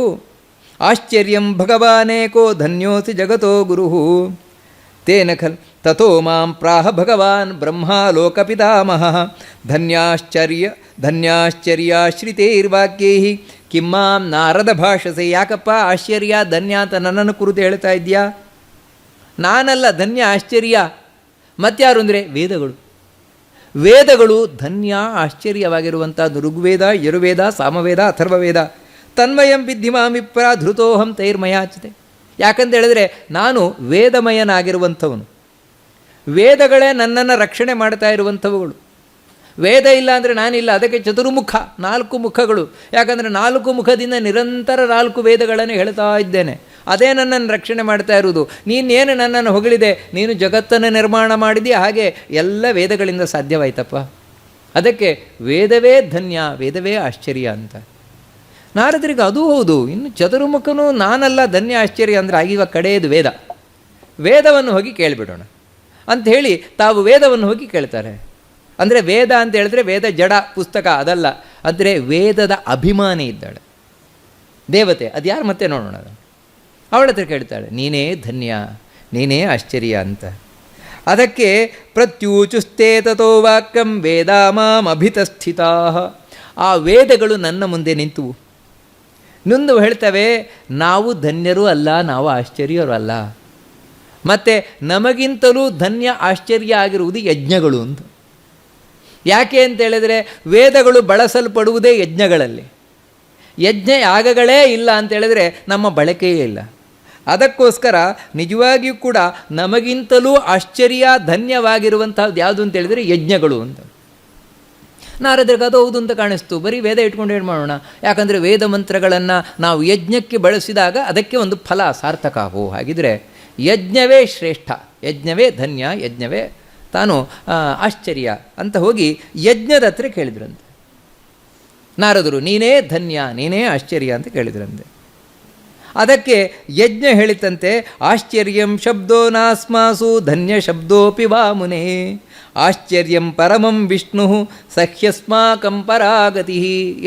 ಆಶ್ಚರ್ಯಂ ಭಗವಾನೇಕೋ ಧನ್ಯೋಸಿ ಜಗತೋ ಗುರು ತೇನ ಖಲ್ ತಥೋ ಮಾಂ ಪ್ರಾಹ ಭಗವಾನ್ ಬ್ರಹ್ಮ ಲೋಕಪಿತಾಮಹ ಧನ್ಯಾಶ್ಚರ್ಯಾಶ್ರಿತೈರ್ವಾಕ್ಯೈ ಕಿಮ್ಮಾಂ ನಾರದ ಭಾಷಸೆ. ಯಾಕಪ್ಪ ಆಶ್ಚರ್ಯ ಧನ್ಯ ಅಂತ ನನ್ನನ್ನು ಕುರಿತು ಹೇಳ್ತಾ ಇದೆಯಾ? ನಾನಲ್ಲ ಧನ್ಯ, ಆಶ್ಚರ್ಯ. ಮತ್ಯಾರು ಅಂದರೆ ವೇದಗಳು ಧನ್ಯ ಆಶ್ಚರ್ಯವಾಗಿರುವಂಥದ್ದು. ಋಗ್ವೇದ, ಯಜುರ್ವೇದ, ಸಾಮವೇದ, ಅಥರ್ವವೇದ. ತನ್ಮಯಂ ವಿದ್ಧಿಮಾಮಿಪ್ರ ಧೃತೋಹಂ ತೈರ್ಮಯಾಚತೆ. ಯಾಕಂತ ಹೇಳಿದ್ರೆ ನಾನು ವೇದಮಯನಾಗಿರುವಂಥವನು, ವೇದಗಳೇ ನನ್ನನ್ನು ರಕ್ಷಣೆ ಮಾಡ್ತಾ ಇರುವಂಥವುಗಳು. ವೇದ ಇಲ್ಲ ಅಂದರೆ ನಾನಿಲ್ಲ. ಅದಕ್ಕೆ ಚತುರ್ಮುಖ, 4 ಮುಖಗಳು. ಯಾಕಂದರೆ 4 ಮುಖದಿಂದ ನಿರಂತರ 4 ವೇದಗಳನ್ನು ಹೇಳ್ತಾ ಇದ್ದೇನೆ. ಅದೇ ನನ್ನನ್ನು ರಕ್ಷಣೆ ಮಾಡ್ತಾ ಇರುವುದು. ನೀನೇನು ನನ್ನನ್ನು ಹೊಗಳಿದೆ, ನೀನು ಜಗತ್ತನ್ನು ನಿರ್ಮಾಣ ಮಾಡಿದೆಯಾ, ಹಾಗೆ ಎಲ್ಲ ವೇದಗಳಿಂದ ಸಾಧ್ಯವಾಯ್ತಪ್ಪ. ಅದಕ್ಕೆ ವೇದವೇ ಧನ್ಯ, ವೇದವೇ ಆಶ್ಚರ್ಯ ಅಂತ. ನಾರದರಿಗೆ ಅದೂ ಹೌದು, ಇನ್ನು ಚತುರ್ಮುಖನು ನಾನಲ್ಲ ಧನ್ಯ ಆಶ್ಚರ್ಯ ಅಂದರೆ ಆಗಿವ ಕಡೆಯದು ವೇದವನ್ನು ಹೋಗಿ ಕೇಳಿಬಿಡೋಣ ಅಂಥೇಳಿ ತಾವು ವೇದವನ್ನು ಹೋಗಿ ಕೇಳ್ತಾರೆ. ಅಂದರೆ ವೇದ ಅಂತ ಹೇಳಿದ್ರೆ ವೇದ ಜಡ ಪುಸ್ತಕ ಅದಲ್ಲ, ಅಂದರೆ ವೇದದ ಅಭಿಮಾನಿ ಇದ್ದಾಳೆ ದೇವತೆ. ಅದು ಯಾರು ಮತ್ತೆ ನೋಡೋಣ. ಅವಳ ಹತ್ರ ಕೇಳ್ತಾಳೆ, ನೀನೇ ಧನ್ಯ, ನೀನೇ ಆಶ್ಚರ್ಯ ಅಂತ. ಅದಕ್ಕೆ ಪ್ರತ್ಯೂಚುಸ್ತೆ ತಥೋ ವಾಕ್ಯಂ ವೇದಾಮಾಂ ಅಭಿತಸ್ಥಿತಾ. ಆ ವೇದಗಳು ನನ್ನ ಮುಂದೆ ನಿಂತುವು. ಮುಂದೆ ಹೇಳ್ತವೆ, ನಾವು ಧನ್ಯರೂ ಅಲ್ಲ, ನಾವು ಆಶ್ಚರ್ಯರು ಅಲ್ಲ. ಮತ್ತು ನಮಗಿಂತಲೂ ಧನ್ಯ ಆಶ್ಚರ್ಯ ಆಗಿರುವುದು ಯಜ್ಞಗಳು ಅಂತ. ಯಾಕೆ ಅಂತ ಹೇಳಿದರೆ ವೇದಗಳು ಬಳಸಲ್ಪಡುವುದೇ ಯಜ್ಞಗಳಲ್ಲಿ. ಯಜ್ಞ ಯಾಗಗಳೇ ಇಲ್ಲ ಅಂತ ಹೇಳಿದರೆ ನಮ್ಮ ಬಳಕೆಯೇ ಇಲ್ಲ. ಅದಕ್ಕೋಸ್ಕರ ನಿಜವಾಗಿಯೂ ಕೂಡ ನಮಗಿಂತಲೂ ಆಶ್ಚರ್ಯ ಧನ್ಯವಾಗಿರುವಂಥದ್ದು ಯಾವುದು ಅಂತ ಹೇಳಿದರೆ ಯಜ್ಞಗಳು ಅಂತ. ನಾರದರಿಗೆ ಅದು ಹೌದು ಅಂತ ಕಾಣಿಸ್ತು. ಬರೀ ವೇದ ಇಟ್ಕೊಂಡು ಏನು ಮಾಡೋಣ? ಯಾಕಂದರೆ ವೇದ ಮಂತ್ರಗಳನ್ನು ನಾವು ಯಜ್ಞಕ್ಕೆ ಬಳಸಿದಾಗ ಅದಕ್ಕೆ ಒಂದು ಫಲ ಸಾರ್ಥಕ ಆಗೋ. ಹಾಗಿದ್ರೆ ಯಜ್ಞವೇ ಶ್ರೇಷ್ಠ, ಯಜ್ಞವೇ ಧನ್ಯ, ಯಜ್ಞವೇ ತಾನು ಆಶ್ಚರ್ಯ ಅಂತ ಹೋಗಿ ಯಜ್ಞದ ಹತ್ರ ಕೇಳಿದ್ರಂತೆ ನಾರದರು. ನೀನೇ ಧನ್ಯ, ನೀನೇ ಆಶ್ಚರ್ಯ ಅಂತ ಕೇಳಿದ್ರಂತೆ. ಅದಕ್ಕೆ ಯಜ್ಞ ಹೇಳಿತಂತೆ ಆಶ್ಚರ್ಯಂ ಶಬ್ದೋ ನಾಸ್ಮಾಸು ಧನ್ಯ ಶಬ್ದೋಪಿ ವಾ ಮುನೇ ಆಶ್ಚರ್ಯಂ ಪರಮಂ ವಿಷ್ಣು ಸಹ್ಯಸ್ಮಾಕಂ ಪರಾಗತಿ.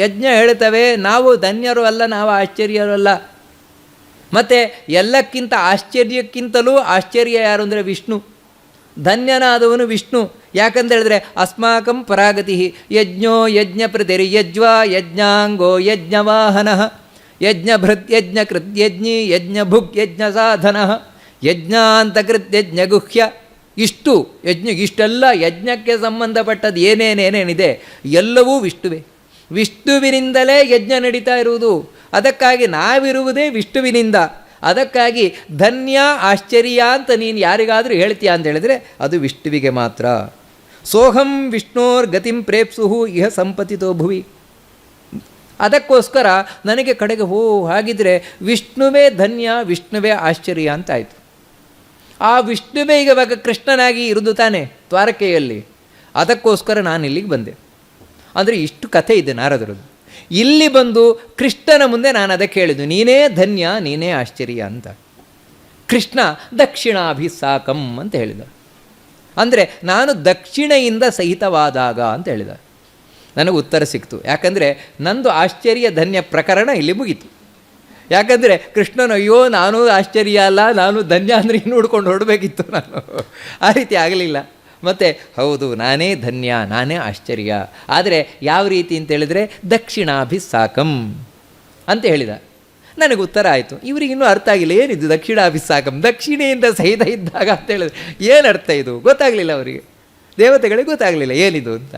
ಯಜ್ಞ ಹೇಳ್ತವೆ ನಾವು ಧನ್ಯರು ಅಲ್ಲ, ನಾವು ಆಶ್ಚರ್ಯರು ಅಲ್ಲ. ಮತ್ತು ಎಲ್ಲಕ್ಕಿಂತ ಆಶ್ಚರ್ಯಕ್ಕಿಂತಲೂ ಆಶ್ಚರ್ಯ ಯಾರು ಅಂದರೆ ವಿಷ್ಣು. ಧನ್ಯನಾದವನು ವಿಷ್ಣು. ಯಾಕಂತೇಳಿದ್ರೆ ಅಸ್ಮಾಕಂ ಪರಾಗತಿ ಯಜ್ಞೋ ಯಜ್ಞ ಪ್ರತಿರ್ಯಜ್ವಾ ಯಜ್ಞಾಂಗೋ ಯಜ್ಞವಾಹನ ಯಜ್ಞಭೃತ್ ಯಜ್ಞಕೃತ್ ಯಜ್ಞಿ ಯಜ್ಞಭುಕ್ ಯಜ್ಞ ಸಾಧನ ಯಜ್ಞಾಂತಕೃತ್ ಯಜ್ಞಗುಹ್ಯ. ಇಷ್ಟು ಇಷ್ಟೆಲ್ಲ ಯಜ್ಞಕ್ಕೆ ಸಂಬಂಧಪಟ್ಟದ್ದು ಏನೇನೇನೇನಿದೆ ಎಲ್ಲವೂ ವಿಷ್ಣುವೇ. ವಿಷ್ಣುವಿನಿಂದಲೇ ಯಜ್ಞ ನಡೀತಾ ಇರುವುದು. ಅದಕ್ಕಾಗಿ ನಾವಿರುವುದೇ ವಿಷ್ಣುವಿನಿಂದ. ಅದಕ್ಕಾಗಿ ಧನ್ಯ ಆಶ್ಚರ್ಯ ಅಂತ ನೀನು ಯಾರಿಗಾದರೂ ಹೇಳ್ತೀಯ ಅಂತ ಹೇಳಿದ್ರೆ ಅದು ವಿಷ್ಣುವಿಗೆ ಮಾತ್ರ. ಸೋಹಂ ವಿಷ್ಣೋರ್ ಗತಿಂ ಪ್ರೇಪ್ಸುಹು ಇಹ ಸಂಪತಿತೋ ಭುವಿ. ಅದಕ್ಕೋಸ್ಕರ ನನಗೆ ಕಡೆಗೆ ಹಾಗಿದ್ರೆ ವಿಷ್ಣುವೇ ಧನ್ಯ, ವಿಷ್ಣುವೇ ಆಶ್ಚರ್ಯ ಅಂತಾಯಿತು. ಆ ವಿಷ್ಣುವೇ ಇವಾಗ ಕೃಷ್ಣನಾಗಿ ಇರುವುದು ತಾನೆ ದ್ವಾರಕೆಯಲ್ಲಿ. ಅದಕ್ಕೋಸ್ಕರ ನಾನು ಇಲ್ಲಿಗೆ ಬಂದೆ. ಅಂದರೆ ಇಷ್ಟು ಕಥೆ ಇದೆ ನಾರದರದ್ದು. ಇಲ್ಲಿ ಬಂದು ಕೃಷ್ಣನ ಮುಂದೆ ನಾನು ಅದಕ್ಕೆ ಹೇಳಿದ್ದು, ನೀನೇ ಧನ್ಯ, ನೀನೇ ಆಶ್ಚರ್ಯ ಅಂತ. ಕೃಷ್ಣ ದಕ್ಷಿಣಾಭಿಸಾಕಂ ಅಂತ ಹೇಳಿದ. ಅಂದರೆ ನಾನು ದಕ್ಷಿಣೆಯಿಂದ ಸಹಿತವಾದಾಗ ಅಂತ ಹೇಳಿದ. ನನಗೆ ಉತ್ತರ ಸಿಕ್ತು. ಯಾಕಂದರೆ ನಂದು ಆಶ್ಚರ್ಯ ಧನ್ಯ ಪ್ರಕರಣ ಇಲ್ಲಿ ಮುಗೀತು. ಯಾಕಂದರೆ ಕೃಷ್ಣನು ಅಯ್ಯೋ ನಾನು ಆಶ್ಚರ್ಯ ಅಲ್ಲ, ನಾನು ಧನ್ಯ ಅಂದರೆ ಇನ್ನು ಹುಡ್ಕೊಂಡು ಹೊರಡಬೇಕಿತ್ತು ನಾನು. ಆ ರೀತಿ ಆಗಲಿಲ್ಲ. ಮತ್ತು ಹೌದು ನಾನೇ ಧನ್ಯ, ನಾನೇ ಆಶ್ಚರ್ಯ. ಆದರೆ ಯಾವ ರೀತಿ ಅಂತೇಳಿದರೆ ದಕ್ಷಿಣಾಭಿಸಾಕಂ ಅಂತ ಹೇಳಿದ. ನನಗೆ ಉತ್ತರ ಆಯಿತು. ಇವರಿಗಿನ್ನೂ ಅರ್ಥ ಆಗಿಲ್ಲ ಏನಿದು ದಕ್ಷಿಣಾಭಿಸಾಕಂ, ದಕ್ಷಿಣೆಯಿಂದ ಸಹಿತ ಇದ್ದಾಗ ಅಂತ ಹೇಳಿದ್ರೆ ಏನು ಅರ್ಥ ಇದು ಗೊತ್ತಾಗಲಿಲ್ಲ ಅವರಿಗೆ, ದೇವತೆಗಳಿಗೆ ಗೊತ್ತಾಗಲಿಲ್ಲ ಏನಿದು ಅಂತ.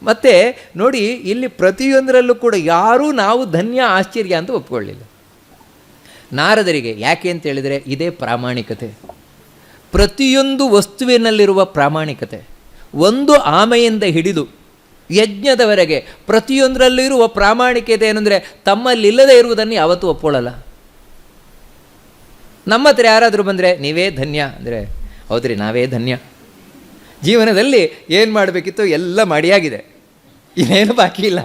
ಮತ್ತು ನೋಡಿ ಇಲ್ಲಿ ಪ್ರತಿಯೊಂದರಲ್ಲೂ ಕೂಡ ಯಾರೂ ನಾವು ಧನ್ಯ ಆಶ್ಚರ್ಯ ಅಂತ ಒಪ್ಕೊಳ್ಳಿಲ್ಲ. ನಾರದರಿಗೆ ಯಾಕೆ ಅಂತೇಳಿದರೆ ಇದೇ ಪ್ರಾಮಾಣಿಕತೆ, ಪ್ರತಿಯೊಂದು ವಸ್ತುವಿನಲ್ಲಿರುವ ಪ್ರಾಮಾಣಿಕತೆ. ಒಂದು ಆಮೆಯಿಂದ ಹಿಡಿದು ಯಜ್ಞದವರೆಗೆ ಪ್ರತಿಯೊಂದರಲ್ಲಿರುವ ಪ್ರಾಮಾಣಿಕತೆ ಏನಂದರೆ ತಮ್ಮಲ್ಲಿಲ್ಲದೆ ಇರುವುದನ್ನು ಯಾವತ್ತೂ ಒಪ್ಕೊಳ್ಳಲ್ಲ. ನಮ್ಮ ಹತ್ರ ಯಾರಾದರೂ ಬಂದರೆ ನೀವೇ ಧನ್ಯ ಅಂದರೆ ಹೌದ್ರಿ ನಾವೇ ಧನ್ಯ, ಜೀವನದಲ್ಲಿ ಏನು ಮಾಡಬೇಕಿತ್ತು ಎಲ್ಲ ಮಾಡಿಯಾಗಿದೆ, ಇನ್ನೇನು ಬಾಕಿ ಇಲ್ಲ.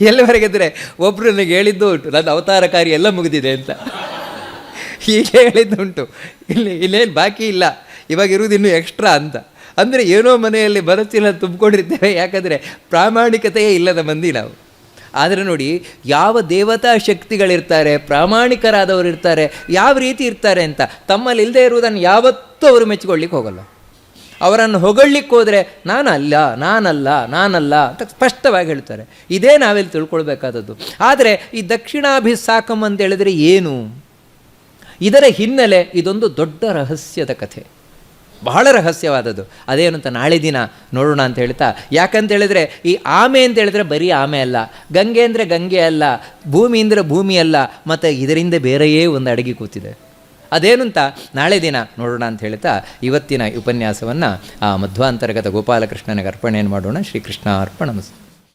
ಎಲ್ಲಿವರೆಗಿದ್ರೆ ಒಬ್ಬರು ನನಗೆ ಹೇಳಿದ್ದು ಉಂಟು, ನನ್ನ ಅವತಾರ ಕಾರ್ಯ ಎಲ್ಲ ಮುಗಿದಿದೆ ಅಂತ. ಹೀಗೆ ಹೇಳಿದ್ದುಂಟು. ಇನ್ನೇನು ಬಾಕಿ ಇಲ್ಲ, ಇವಾಗ ಇರುವುದು ಇನ್ನೂ ಎಕ್ಸ್ಟ್ರಾ ಅಂತ. ಅಂದರೆ ಏನೋ ಮನೆಯಲ್ಲಿ ಬರುತ್ತಿಲ್ಲ ತುಂಬಿಕೊಂಡಿರ್ತೇವೆ. ಯಾಕಂದರೆ ಪ್ರಾಮಾಣಿಕತೆಯೇ ಇಲ್ಲದ ಮಂದಿ ನಾವು. ಆದರೆ ನೋಡಿ ಯಾವ ದೇವತಾ ಶಕ್ತಿಗಳಿರ್ತಾರೆ, ಪ್ರಾಮಾಣಿಕರಾದವರು ಇರ್ತಾರೆ, ಯಾವ ರೀತಿ ಇರ್ತಾರೆ ಅಂತ ತಮ್ಮಲ್ಲಿ ಇಲ್ಲದೆ ಇರುವುದನ್ನು ಯಾವತ್ತೂ ಅವರು ಮೆಚ್ಚಿಕೊಳ್ಳಿಕ್ಕೆ ಹೋಗಲ್ಲ. ಅವರನ್ನು ಹೊಗಳಿಕ್ಕೆ ಹೋದರೆ ನಾನಲ್ಲ ಅಂತ ಸ್ಪಷ್ಟವಾಗಿ ಹೇಳ್ತಾರೆ. ಇದೇ ನಾವೆಲ್ಲಿ ತಿಳ್ಕೊಳ್ಬೇಕಾದದ್ದು. ಆದರೆ ಈ ದಕ್ಷಿಣಾಭಿಸಾಕಂ ಅಂತ ಹೇಳಿದರೆ ಏನು, ಇದರ ಹಿನ್ನೆಲೆ ಇದೊಂದು ದೊಡ್ಡ ರಹಸ್ಯದ ಕಥೆ, ಬಹಳ ರಹಸ್ಯವಾದದ್ದು. ಅದೇನು ಅಂತ ನಾಳೆ ದಿನ ನೋಡೋಣ ಅಂತ ಹೇಳ್ತಾ. ಯಾಕಂತೇಳಿದರೆ ಈ ಆಮೆ ಅಂತ ಹೇಳಿದ್ರೆ ಬರೀ ಆಮೆ ಅಲ್ಲ, ಗಂಗೆ ಅಂದರೆ ಗಂಗೆ ಅಲ್ಲ, ಭೂಮಿ ಅಂದರೆ ಭೂಮಿ ಅಲ್ಲ, ಮತ್ತು ಇದರಿಂದ ಬೇರೆಯೇ ಒಂದು ಅಡಗಿ ಕೂತಿದೆ. ಅದೇನು ಅಂತ ನಾಳೆ ದಿನ ನೋಡೋಣ ಅಂತ ಹೇಳ್ತಾ ಇವತ್ತಿನ ಉಪನ್ಯಾಸವನ್ನು ಆ ಮಧ್ವಾಂತರ್ಗತ ಗೋಪಾಲಕೃಷ್ಣನಿಗೆ ಅರ್ಪಣೆಯನ್ನು ಮಾಡೋಣ. ಶ್ರೀಕೃಷ್ಣ ಅರ್ಪಣಮಸ್ತು.